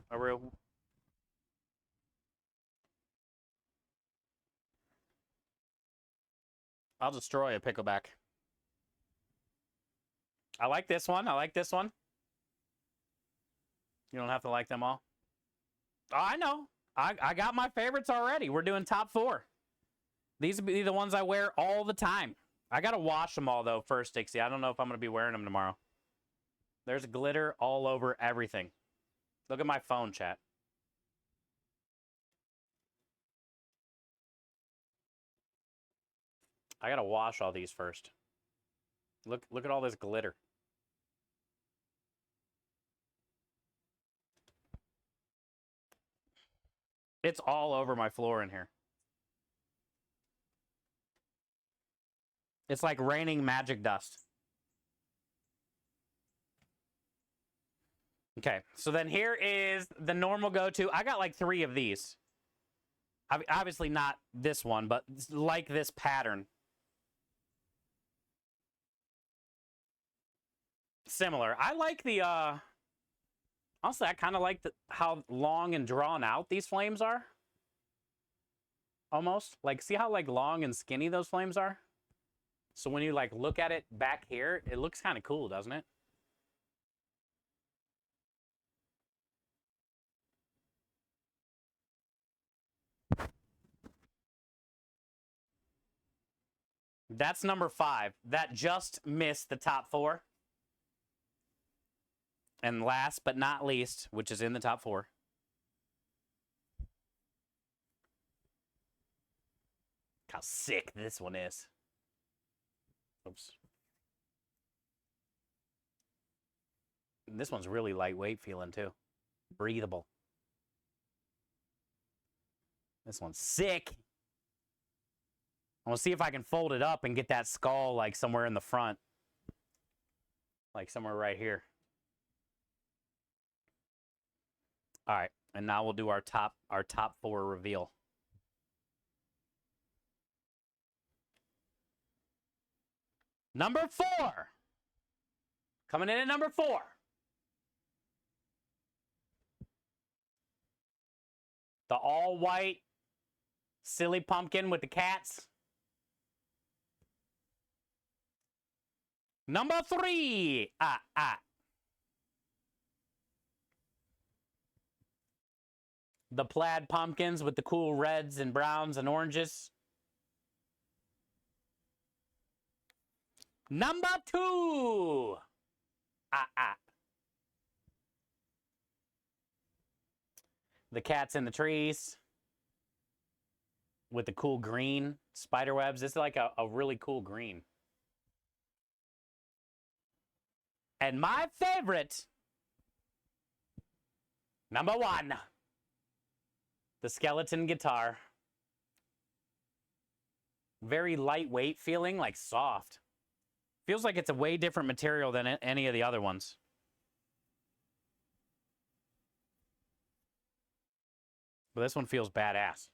I'll destroy a pickleback. I like this one. I like this one. You don't have to like them all. Oh, I know. I got my favorites already. We're doing top 4. These will be the ones I wear all the time. I got to wash them all, though, first, Dixie. I don't know if I'm going to be wearing them tomorrow. There's glitter all over everything. Look at my phone, chat. I got to wash all these first. Look at all this glitter. It's all over my floor in here. It's like raining magic dust. Okay, so then here is the normal go-to. I got like 3 of these. Obviously not this one, but like this pattern. Similar. I like the, honestly, I kind of like how long and drawn out these flames are. Almost. Like, see how like long and skinny those flames are? So when you like look at it back here, it looks kind of cool, doesn't it? That's number 5. That just missed the top 4. And last but not least, which is in the top 4. How sick this one is. Oops. This one's really lightweight feeling too. Breathable. This one's sick. I'm gonna see if I can fold it up and get that skull like somewhere in the front. Like somewhere right here. All right, and now we'll do our top 4 reveal. Number 4. Coming in at number 4. The all-white silly pumpkin with the cats. Number 3. The plaid pumpkins with the cool reds and browns and oranges. Number 2. The cats in the trees with the cool green spider webs. This is like a really cool green. And my favorite, number 1, the skeleton guitar. Very lightweight feeling, like soft. Feels like it's a way different material than any of the other ones. But this one feels badass.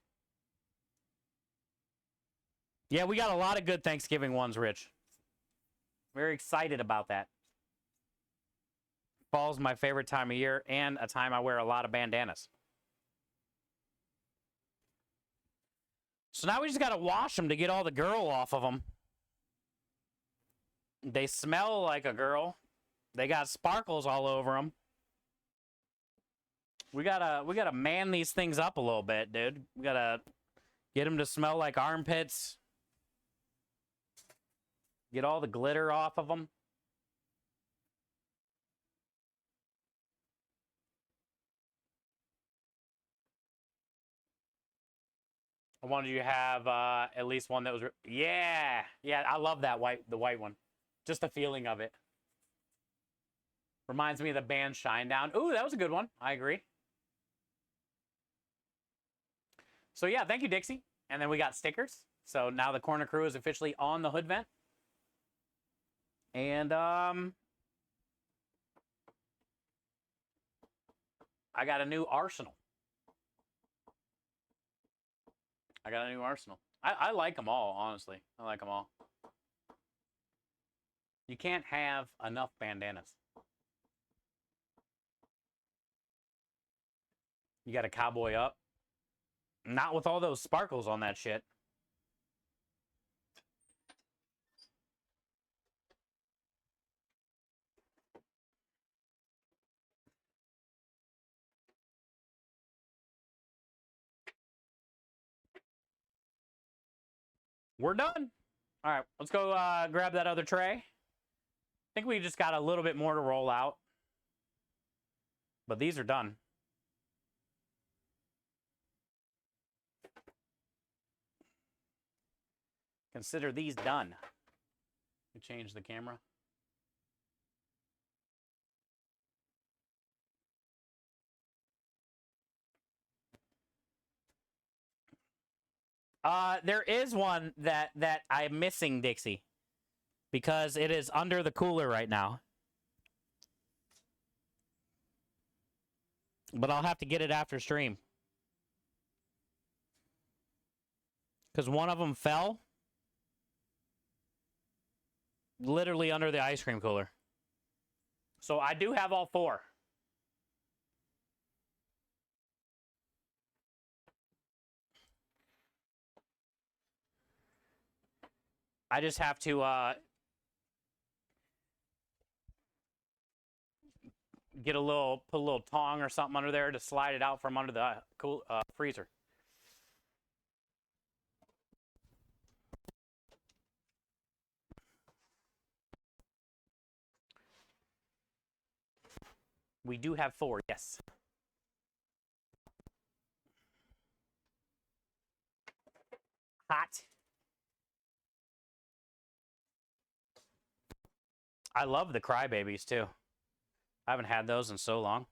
Yeah, we got a lot of good Thanksgiving ones, Rich. Very excited about that. Fall's my favorite time of year and a time I wear a lot of bandanas. So now we just got to wash them to get all the girl off of them. They smell like a girl. They got sparkles all over them. We gotta man these things up a little bit, dude. We gotta get them to smell like armpits. Get all the glitter off of them. I wanted you to have at least one that was... Yeah, I love that the white one. Just the feeling of it. Reminds me of the band Shinedown. Ooh, that was a good one. I agree. So yeah, thank you, Dixie. And then we got stickers. So now the Corner Crew is officially on the hood vent. And I got a new arsenal. I like them all, honestly. I like them all. You can't have enough bandanas. You got a cowboy up. Not with all those sparkles on that shit. We're done. All right, let's go grab that other tray. I think we just got a little bit more to roll out. But these are done. Consider these done. We change the camera. There is one that I'm missing, Dixie, because it is under the cooler right now. But I'll have to get it after stream. Because one of them fell. Literally under the ice cream cooler. So I do have all 4. I just have to put a little tong or something under there to slide it out from under the freezer. We do have 4, yes. Hot. I love the Crybabies too. I haven't had those in so long.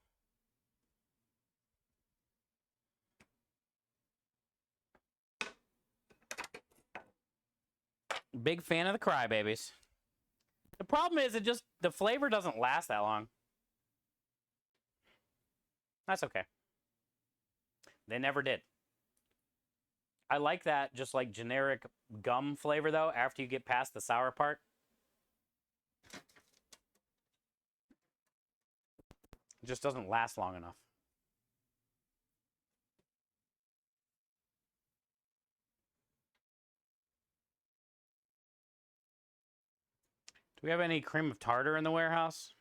Big fan of the Crybabies. The problem is the flavor doesn't last that long. That's okay. They never did. I like that just like generic gum flavor though after you get past the sour part. It just doesn't last long enough. Do we have any cream of tartar in the warehouse?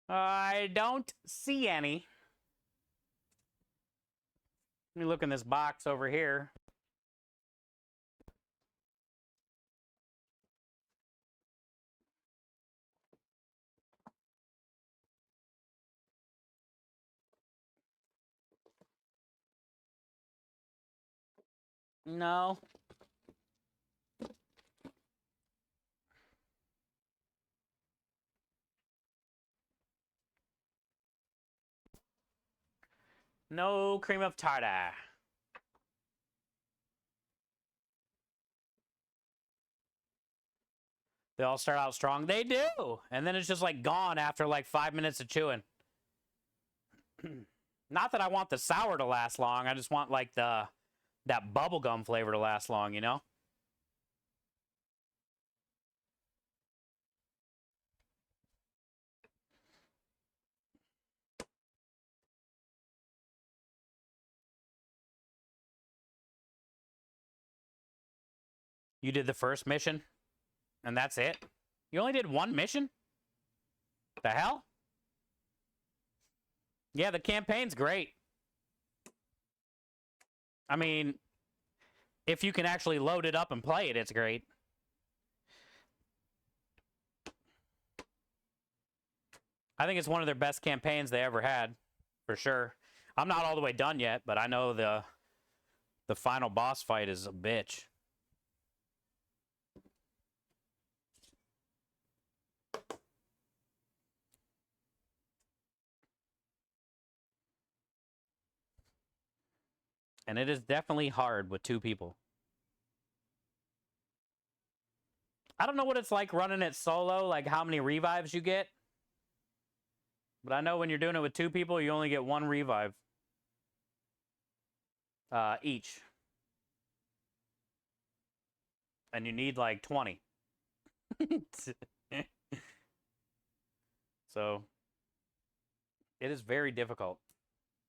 I don't see any. Let me look in this box over here. No. No cream of tartar. They all start out strong. They do. And then it's just like gone after like 5 minutes of chewing. Not that I want the sour to last long. I just want like that bubblegum flavor to last long, you know? You did the first mission, and that's it? You only did one mission? The hell? Yeah, the campaign's great. I mean, if you can actually load it up and play it, it's great. I think it's one of their best campaigns they ever had, for sure. I'm not all the way done yet, but I know the final boss fight is a bitch. And it is definitely hard with 2 people. I don't know what it's like running it solo, like how many revives you get. But I know when you're doing it with 2 people, you only get 1 revive. Each. And you need like 20. So, it is very difficult.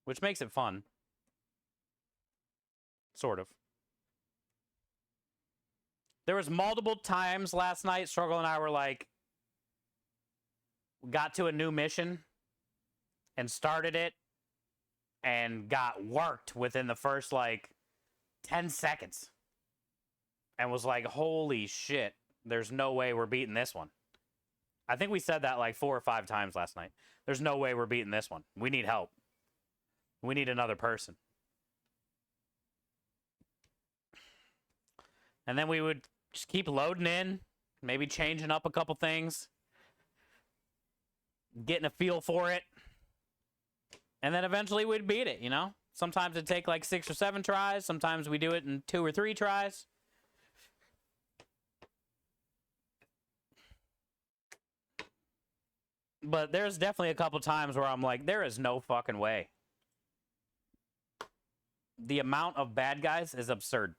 Which makes it fun. Sort of. There was multiple times last night, Struggle and I were like, got to a new mission and started it and got worked within the first like 10 seconds and was like, holy shit, there's no way we're beating this one. I think we said that like 4 or 5 times last night. There's no way we're beating this one. We need help. We need another person. And then we would just keep loading in, maybe changing up a couple things, getting a feel for it. And then eventually we'd beat it, you know? Sometimes it'd take like 6 or 7 tries. Sometimes we do it in 2 or 3 tries. But there's definitely a couple times where I'm like, there is no fucking way. The amount of bad guys is absurd.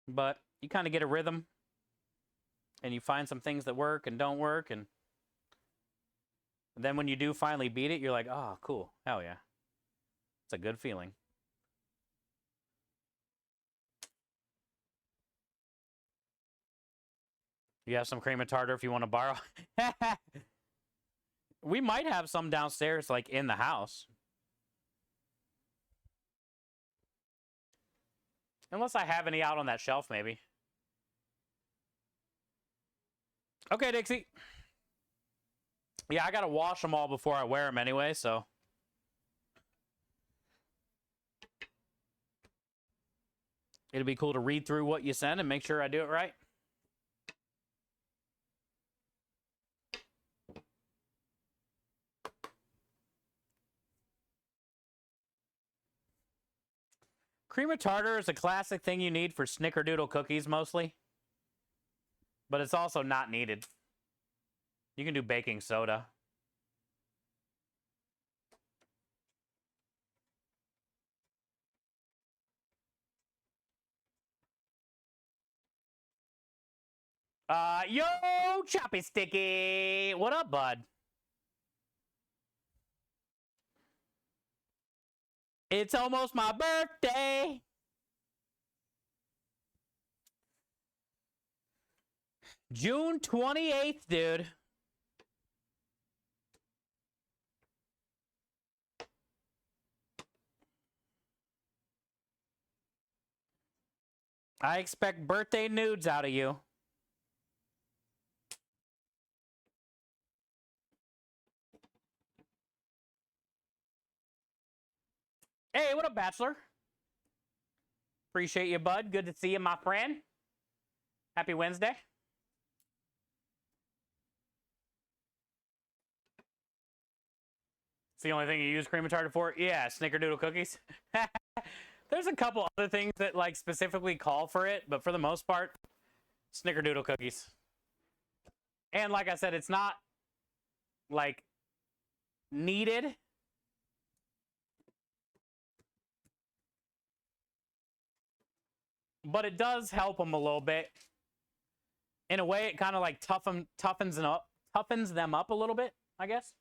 But you kind of get a rhythm. And you find some things that work and don't work. And then when you do finally beat it, you're like, oh, cool. Hell yeah. It's a good feeling. You have some cream of tartar if you want to borrow. We might have some downstairs, like in the house. Unless I have any out on that shelf, maybe. Okay, Dixie. Yeah, I gotta wash them all before I wear them anyway, so. It'll be cool to read through what you send and make sure I do it right. Cream of tartar is a classic thing you need for snickerdoodle cookies mostly. But it's also not needed. You can do baking soda. Yo, Choppy Sticky! What up, bud? It's almost my birthday! June 28th, dude. I expect birthday nudes out of you. Hey, what up, Bachelor? Appreciate you, bud. Good to see you, my friend. Happy Wednesday. It's the only thing you use cream retardant for? Yeah, snickerdoodle cookies. There's a couple other things that like specifically call for it, but for the most part, snickerdoodle cookies. And like I said, it's not like needed. But it does help them a little bit. In a way, it kind of like toughens them up a little bit, I guess.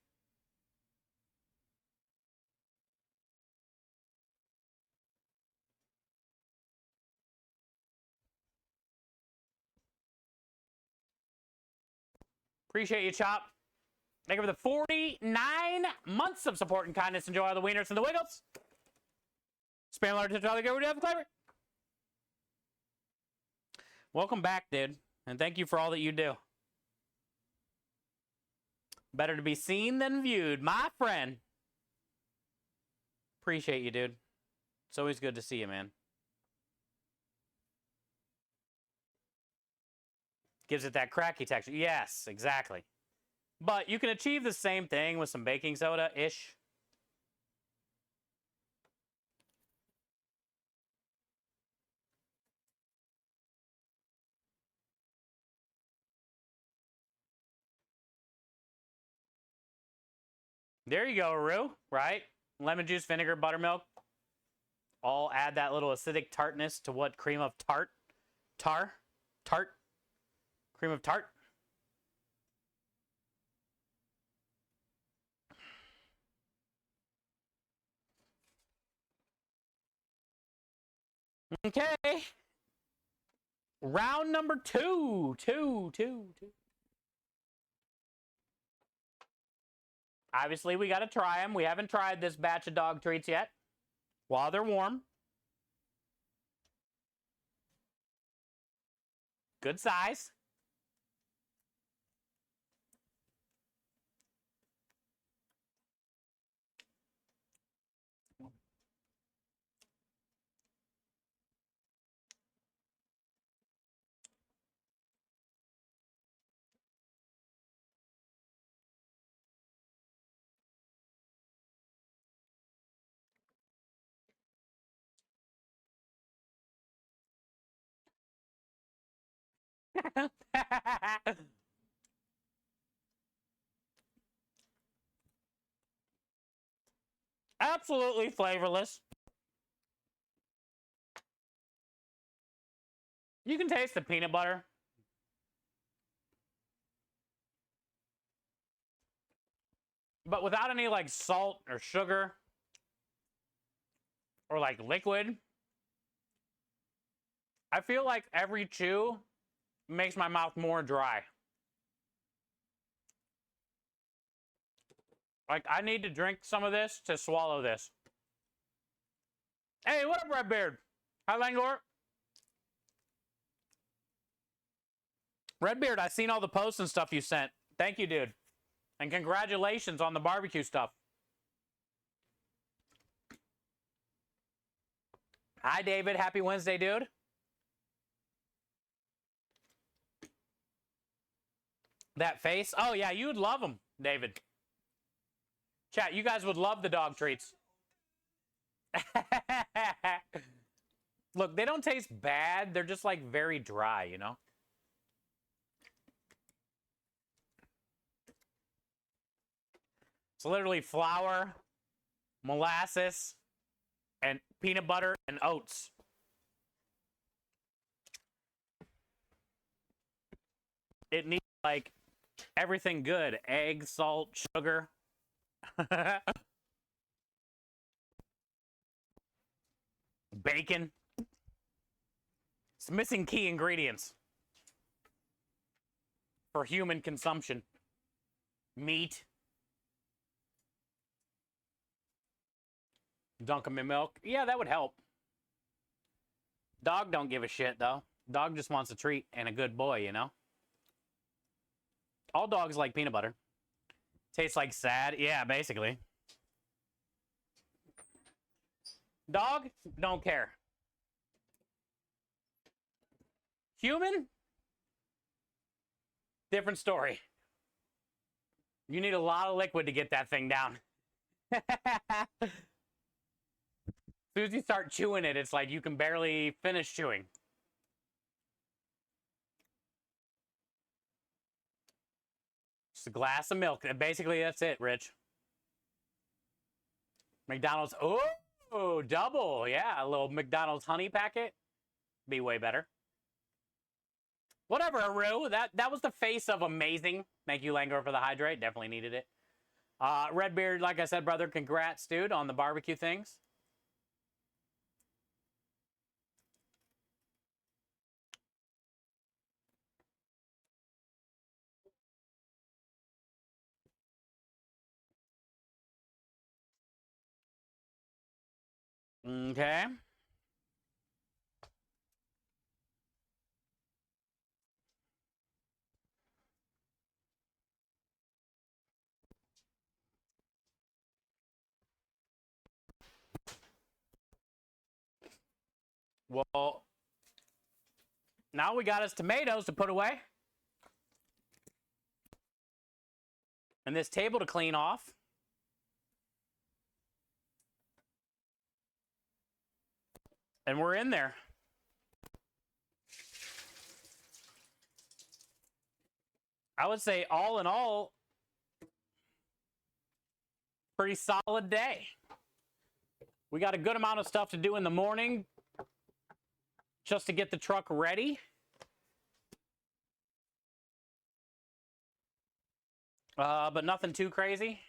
Appreciate you, Chop. Thank you for the 49 months of support and kindness. Enjoy all the wieners and the wiggles. Spam alert to all the good flavor. Welcome back, dude. And thank you for all that you do. Better to be seen than viewed, my friend. Appreciate you, dude. It's always good to see you, man. Gives it that cracky texture. Yes, exactly. But you can achieve the same thing with some baking soda-ish. There you go, Rue, right? Lemon juice, vinegar, buttermilk. All add that little acidic tartness to what cream of tart? Cream of tart. Okay. Round number two. Two. Obviously, we got to try them. We haven't tried this batch of dog treats yet. While they're warm. Good size. Absolutely flavorless. You can taste the peanut butter. But without any like salt or sugar or like liquid. I feel like every chew makes my mouth more dry. Like, I need to drink some of this to swallow this. Hey, what up, Redbeard? Hi, Langor. Redbeard, I seen all the posts and stuff you sent. Thank you, dude. And congratulations on the barbecue stuff. Hi, David. Happy Wednesday, dude. That face? Oh, yeah, you'd love them, David. Chat, you guys would love the dog treats. Look, they don't taste bad. They're just, like, very dry, you know? It's literally flour, molasses, and peanut butter and oats. It needs, like, everything good. Egg, salt, sugar. Bacon. It's missing key ingredients. for human consumption. Meat. Dunk 'em in milk. Yeah, that would help. Dog don't give a shit, though. Dog just wants a treat and a good boy, you know? All dogs like peanut butter. Tastes like sad. Yeah, basically. Dog, don't care. Human, different story. You need a lot of liquid to get that thing down. As soon as you start chewing it, it's like you can barely finish chewing. Just a glass of milk. Basically, that's it, Rich. McDonald's. Oh, double. Yeah, a little McDonald's honey packet. Be way better. Whatever, Aru. That was the face of amazing. Thank you, Langor, for the hydrate. Definitely needed it. Redbeard, like I said, brother, congrats, dude, on the barbecue things. Okay. Well, now we got his tomatoes to put away. And this table to clean off. And we're in there. I would say all in all, pretty solid day. We got a good amount of stuff to do in the morning just to get the truck ready. But nothing too crazy.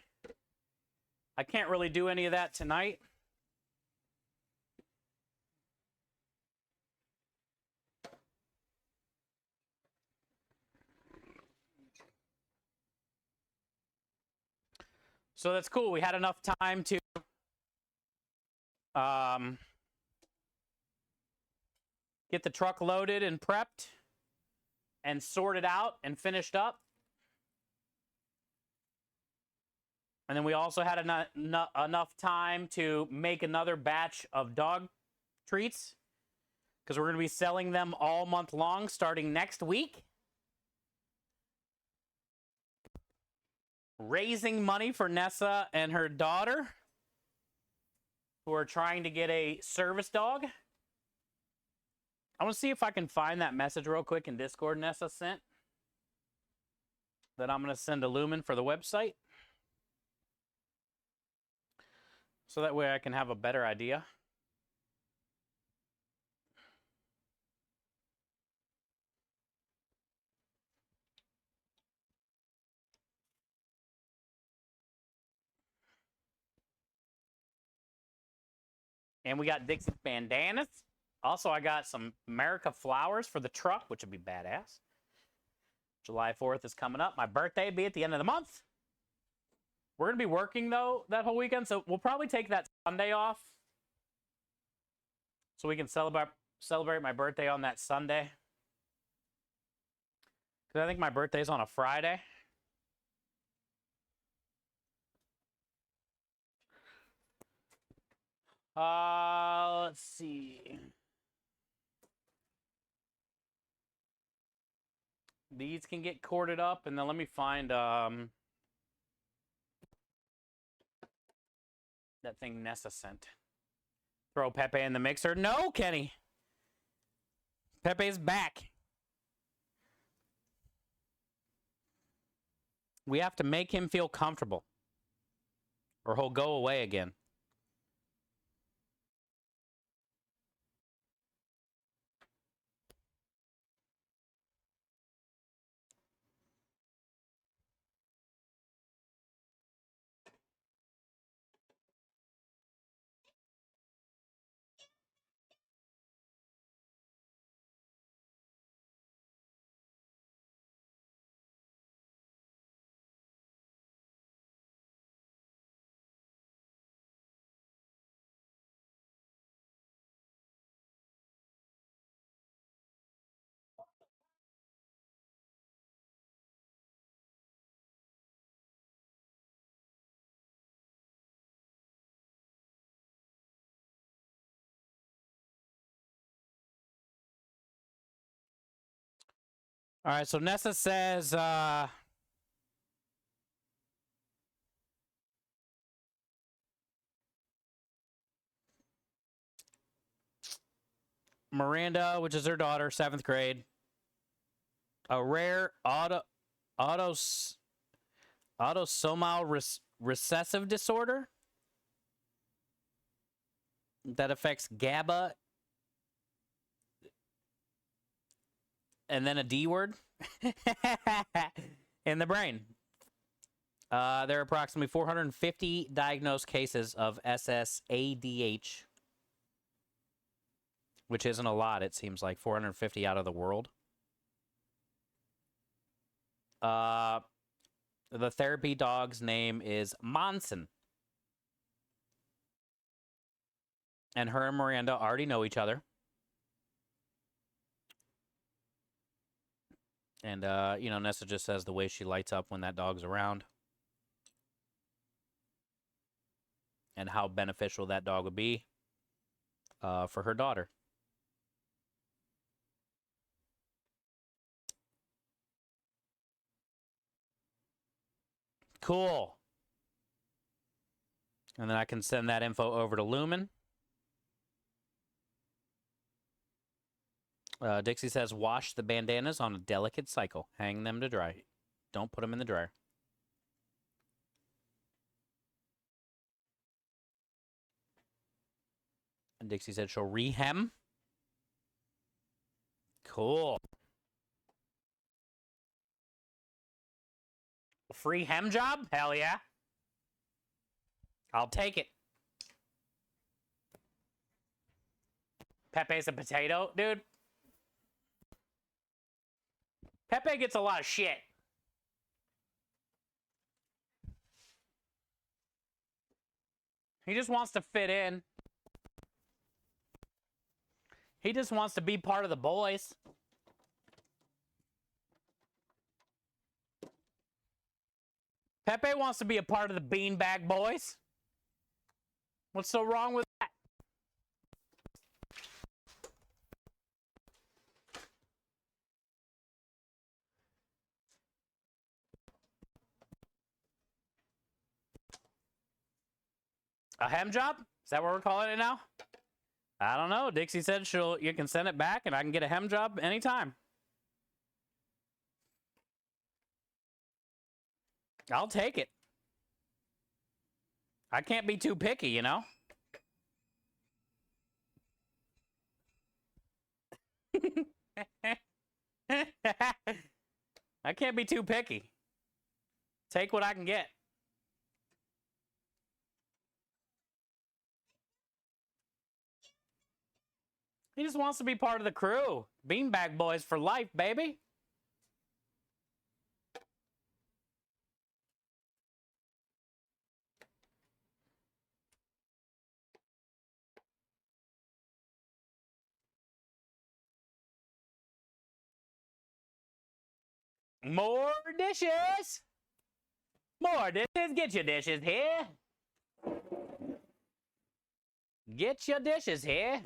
I can't really do any of that tonight. So that's cool. We had enough time to get the truck loaded and prepped and sorted out and finished up. And then we also had enough time to make another batch of dog treats because we're going to be selling them all month long starting next week. Raising money for Nessa and her daughter who are trying to get a service dog. I want to see if I can find that message real quick in Discord Nessa sent that I'm going to send to Lumen for the website. So that way I can have a better idea. And we got Dixie bandanas. Also, I got some America flowers for the truck, which would be badass. July 4th is coming up. My birthday will be at the end of the month. We're going to be working, though, that whole weekend, so we'll probably take that Sunday off so we can celebrate my birthday on that Sunday. Because I think my birthday's on a Friday. Let's see. These can get corded up, and then let me find that thing Nessa sent. Throw Pepe in the mixer. No, Kenny. Pepe's back. We have to make him feel comfortable, or he'll go away again. All right, so Nessa says, Miranda, which is her daughter, 7th grade, a rare autosomal recessive disorder that affects GABA and then a D word in the brain. There are approximately 450 diagnosed cases of SSADH, which isn't a lot, it seems like. 450 out of the world. The therapy dog's name is Monson. And her and Miranda already know each other. And, you know, Nessa just says the way she lights up when that dog's around. And how beneficial that dog would be for her daughter. Cool. And then I can send that info over to Lumen. Dixie says, wash the bandanas on a delicate cycle. Hang them to dry. Don't put them in the dryer. And Dixie said she'll rehem. Cool. Free hem job? Hell yeah. I'll take it. Pepe's a potato, dude. Pepe gets a lot of shit. He just wants to fit in. He just wants to be part of the boys. Pepe wants to be a part of the beanbag boys. What's so wrong with that? A hem job? Is that what we're calling it now? I don't know. Dixie said you can send it back and I can get a hem job anytime. I'll take it. I can't be too picky, you know? I can't be too picky. Take what I can get. He just wants to be part of the crew. Beanbag boys for life, baby. More dishes. More dishes. Get your dishes here. Get your dishes here.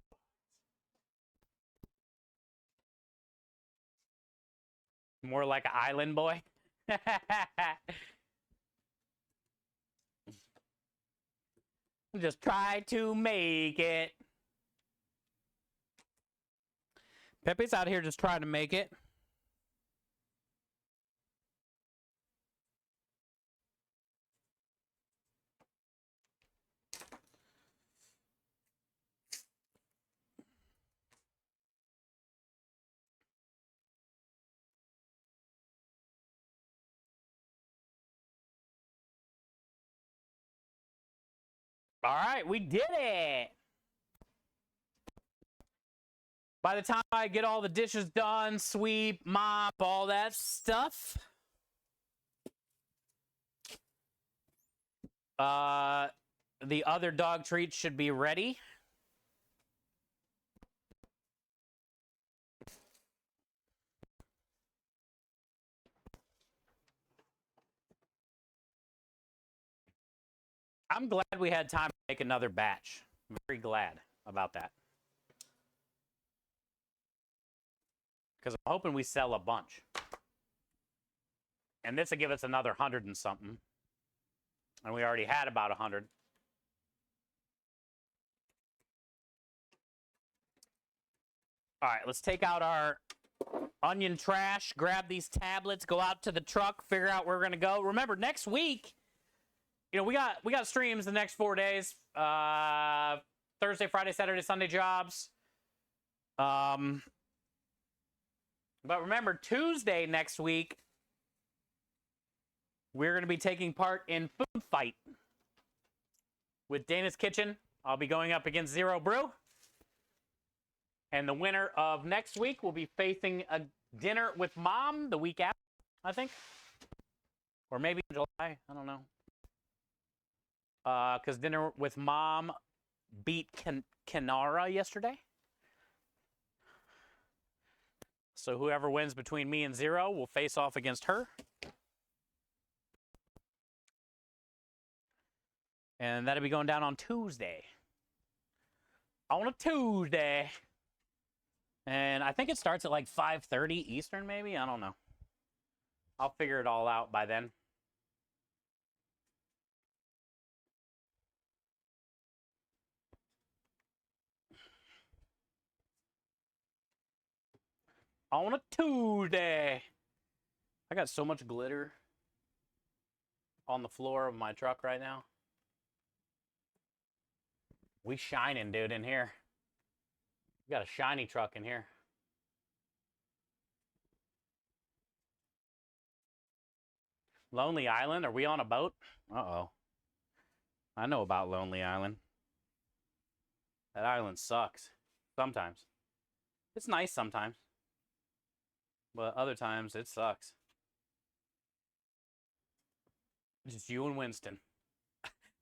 More like an island boy. Just try to make it. Pepe's out here just trying to make it. All right, we did it. By the time I get all the dishes done, sweep, mop, all that stuff, the other dog treats should be ready. I'm glad we had time to make another batch. I'm very glad about that. Because I'm hoping we sell a bunch. And this will give us another 100 and something. And we already had about 100. All right, let's take out our onion trash, grab these tablets, go out to the truck, figure out where we're gonna go. Remember, next week, you know, we got streams the next 4 days. Thursday, Friday, Saturday, Sunday jobs. But remember, Tuesday next week, we're going to be taking part in Food Fight with Dana's Kitchen. I'll be going up against Zero Brew. And the winner of next week will be facing a dinner with Mom the week after, I think. Or maybe in July. I don't know. Because dinner with Mom beat Kenara yesterday. So whoever wins between me and Zero will face off against her. And that'll be going down on Tuesday. On a Tuesday. And I think it starts at like 5:30 Eastern, maybe? I don't know. I'll figure it all out by then. On a Tuesday. I got so much glitter on the floor of my truck right now. We shining, dude, in here. We got a shiny truck in here. Lonely Island? Are we on a boat? Uh-oh. I know about Lonely Island. That island sucks. Sometimes. It's nice sometimes. But other times, it sucks. It's just you and Winston.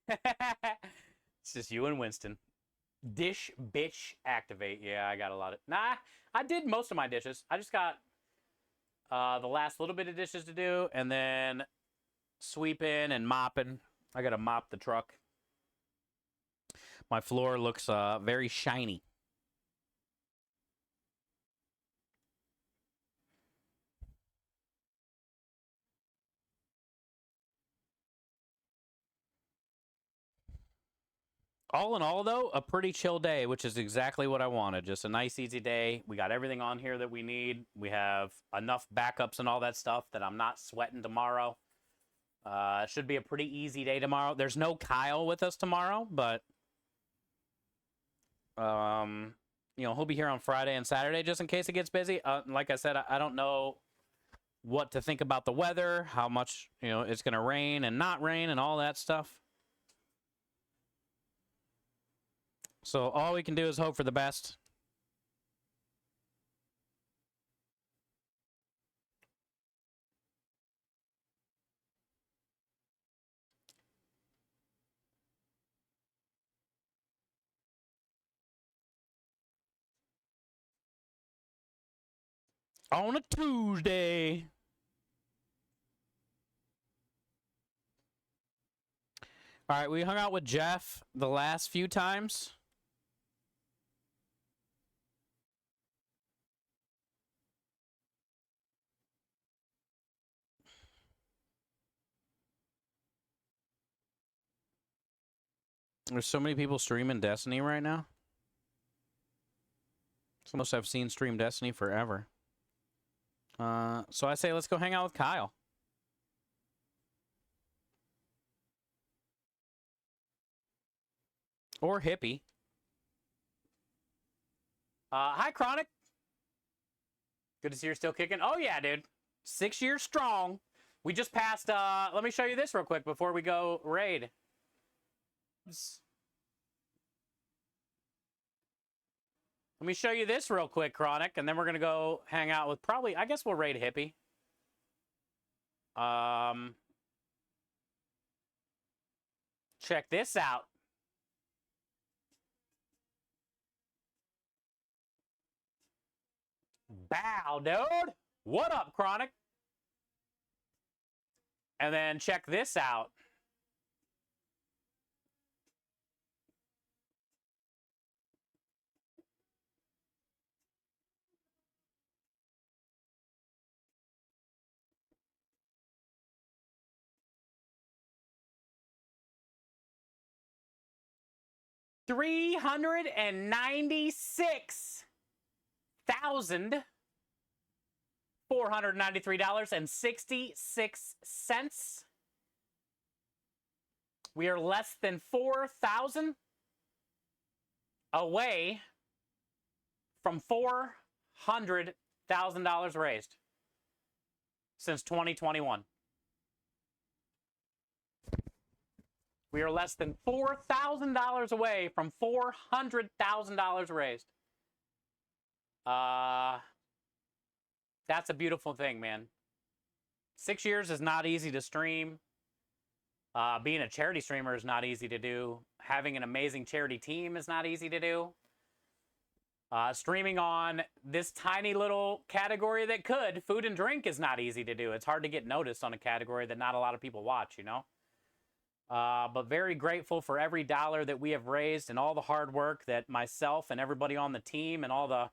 It's just you and Winston. Dish, bitch, activate. Yeah, I got a lot of... Nah, I did most of my dishes. I just got the last little bit of dishes to do, and then sweeping and mopping. I got to mop the truck. My floor looks very shiny. All in all, though, a pretty chill day, which is exactly what I wanted. Just a nice, easy day. We got everything on here that we need. We have enough backups and all that stuff that I'm not sweating tomorrow. It should be a pretty easy day tomorrow. There's no Kyle with us tomorrow, but you know, he'll be here on Friday and Saturday just in case it gets busy. Like I said, I don't know what to think about the weather, how much, you know, it's going to rain and not rain and all that stuff. So all we can do is hope for the best. On a Tuesday. All right, we hung out with Jeff the last few times. There's so many people streaming Destiny right now. It's the most I've seen stream Destiny forever. So I say let's go hang out with Kyle. Or Hippie. Hi, Chronic. Good to see you're still kicking. Oh, yeah, dude. 6 years strong. We just passed... let me show you this real quick before we go raid. Let me show you this real quick, Chronic, and then we're going to go hang out with probably... I guess we'll raid Hippie. Check this out. Bow, dude. What up, Chronic? And then check this out. $396,493.66. We are less than 4,000 away from $400,000 raised since 2021. We are less than $4,000 away from $400,000 raised. That's a beautiful thing, man. 6 years is not easy to stream. Being a charity streamer is not easy to do. Having an amazing charity team is not easy to do. Streaming on this tiny little category that could, food and drink, is not easy to do. It's hard to get noticed on a category that not a lot of people watch, you know? But very grateful for every dollar that we have raised and all the hard work that myself and everybody on the team and all the,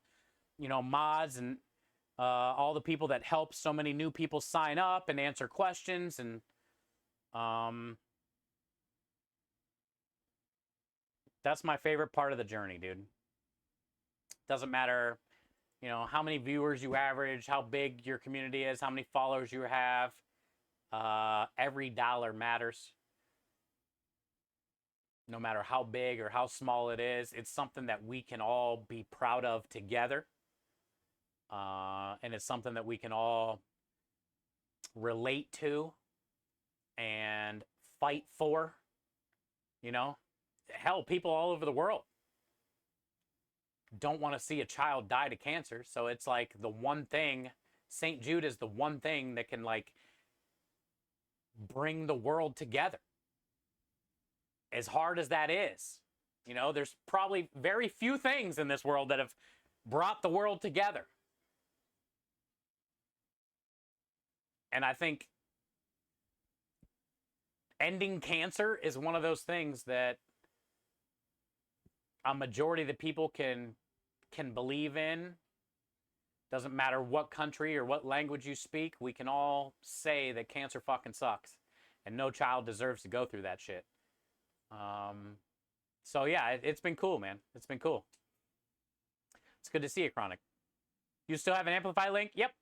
you know, mods and all the people that help so many new people sign up and answer questions. And that's my favorite part of the journey, dude. Doesn't matter, you know, how many viewers you average, how big your community is, how many followers you have. Every dollar matters. No matter how big or how small it is, it's something that we can all be proud of together. And it's something that we can all relate to and fight for. You know, hell, people all over the world don't want to see a child die to cancer. So it's like the one thing, St. Jude is the one thing that can like bring the world together. As hard as that is, you know, there's probably very few things in this world that have brought the world together. And I think ending cancer is one of those things that a majority of the people can believe in. Doesn't matter what country or what language you speak, we can all say that cancer fucking sucks. And no child deserves to go through that shit. So yeah, it's been cool, man. It's been cool. It's good to see you, Chronic. You still have an Amplify link? Yep.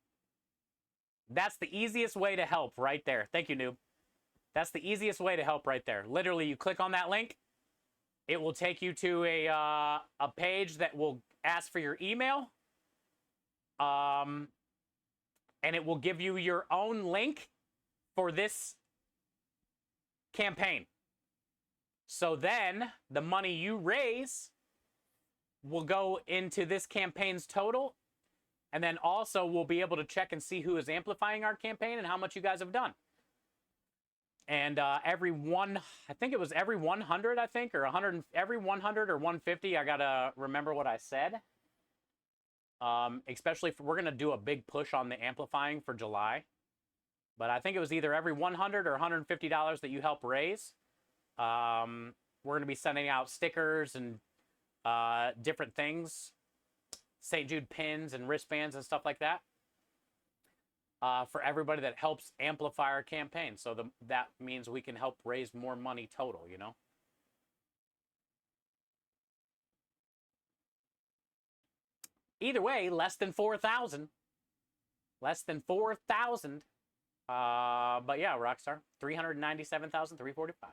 That's the easiest way to help right there. Thank you, noob. That's the easiest way to help right there. Literally, you click on that link. It will take you to a page that will ask for your email. And it will give you your own link for this campaign. So then the money you raise will go into this campaign's total. And then also we'll be able to check and see who is amplifying our campaign and how much you guys have done. And I think it was every 100, I think, or 100, every 100 or 150, I got to remember what I said. Especially if we're going to do a big push on the amplifying for July. But I think it was either every 100 or $150 that you help raise. We're going to be sending out stickers and different things, St. Jude pins and wristbands and stuff like that, for everybody that helps amplify our campaign. So that means we can help raise more money total, you know? Either way, less than 4,000. Less than 4,000. But yeah, Rockstar, 397,345.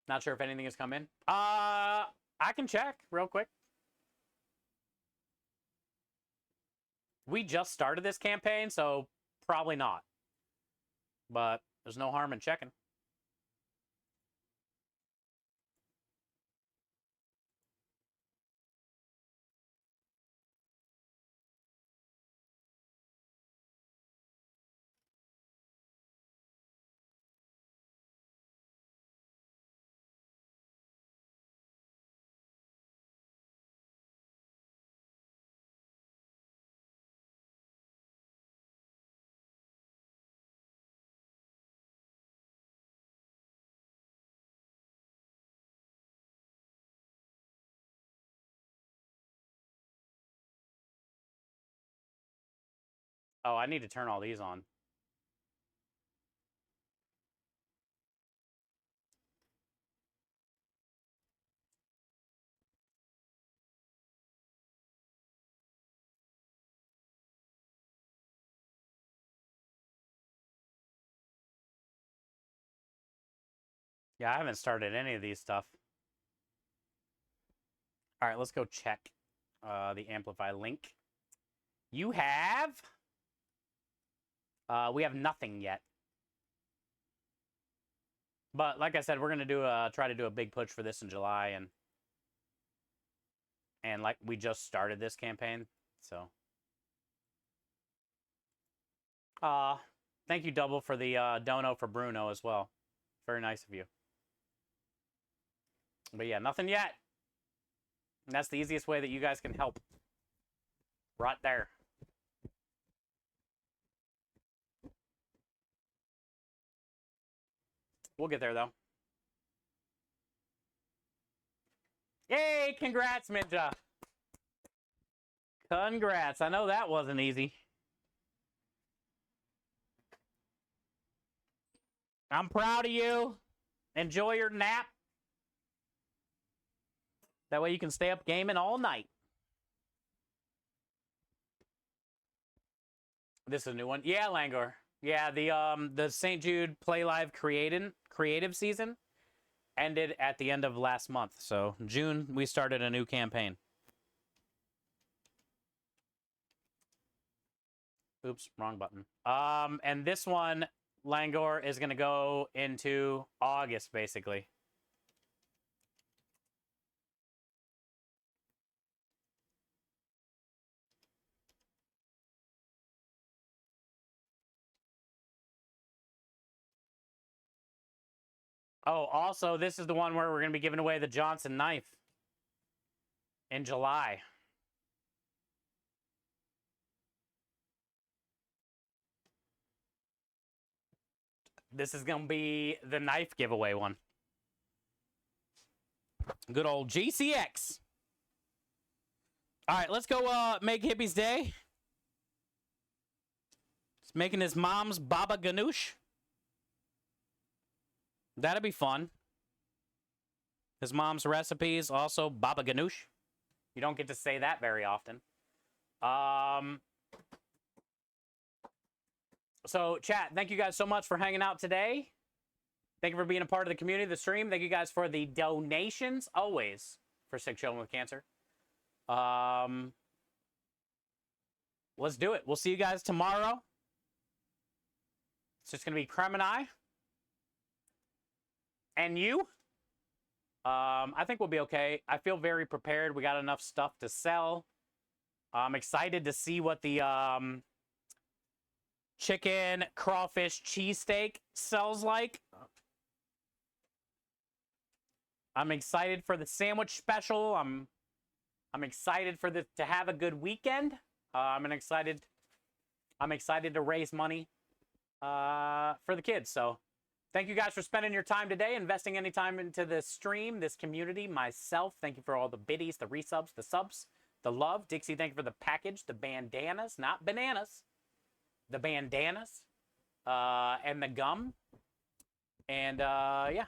Not sure if anything has come in. I can check real quick. We just started this campaign, so probably not. But there's no harm in checking. Oh, I need to turn all these on. Yeah, I haven't started any of these stuff. All right, let's go check the Amplify link. You have... we have nothing yet. But like I said, we're gonna do try to do a big push for this in July, and like we just started this campaign, so. Thank you, Double, for the dono for Bruno as well. Very nice of you. But yeah, nothing yet. And that's the easiest way that you guys can help. Right there. We'll get there, though. Yay! Congrats, Minja! Congrats. I know that wasn't easy. I'm proud of you. Enjoy your nap. That way you can stay up gaming all night. This is a new one. Yeah, Langor. Yeah, the St. Jude Play Live creative season ended at the end of last month. So June we started a new campaign. Oops, wrong button. And this one, Langor, is gonna go into August, basically. Oh, also, this is the one where we're going to be giving away the Johnson knife in July. This is going to be the knife giveaway one. Good old GCX. All right, let's go make Hippie's day. He's making his mom's baba ganoush. That'd be fun. His mom's recipes, also baba ganoush. You don't get to say that very often. So, chat, thank you guys so much for hanging out today. Thank you for being a part of the community, the stream. Thank you guys for the donations, always, for Sick Children with Cancer. Let's do it. We'll see you guys tomorrow. It's just going to be Creme and I. And you? I think we'll be okay. I feel very prepared. We got enough stuff to sell. I'm excited to see what the chicken crawfish cheesesteak sells like. I'm excited for the sandwich special. I'm excited for to have a good weekend. I'm excited to raise money for the kids. So thank you guys for spending your time today, investing any time into this stream, this community, myself. Thank you for all the biddies, the resubs, the subs, the love. Dixie, thank you for the package, the bandanas, not bananas, the bandanas, and the gum. And yeah,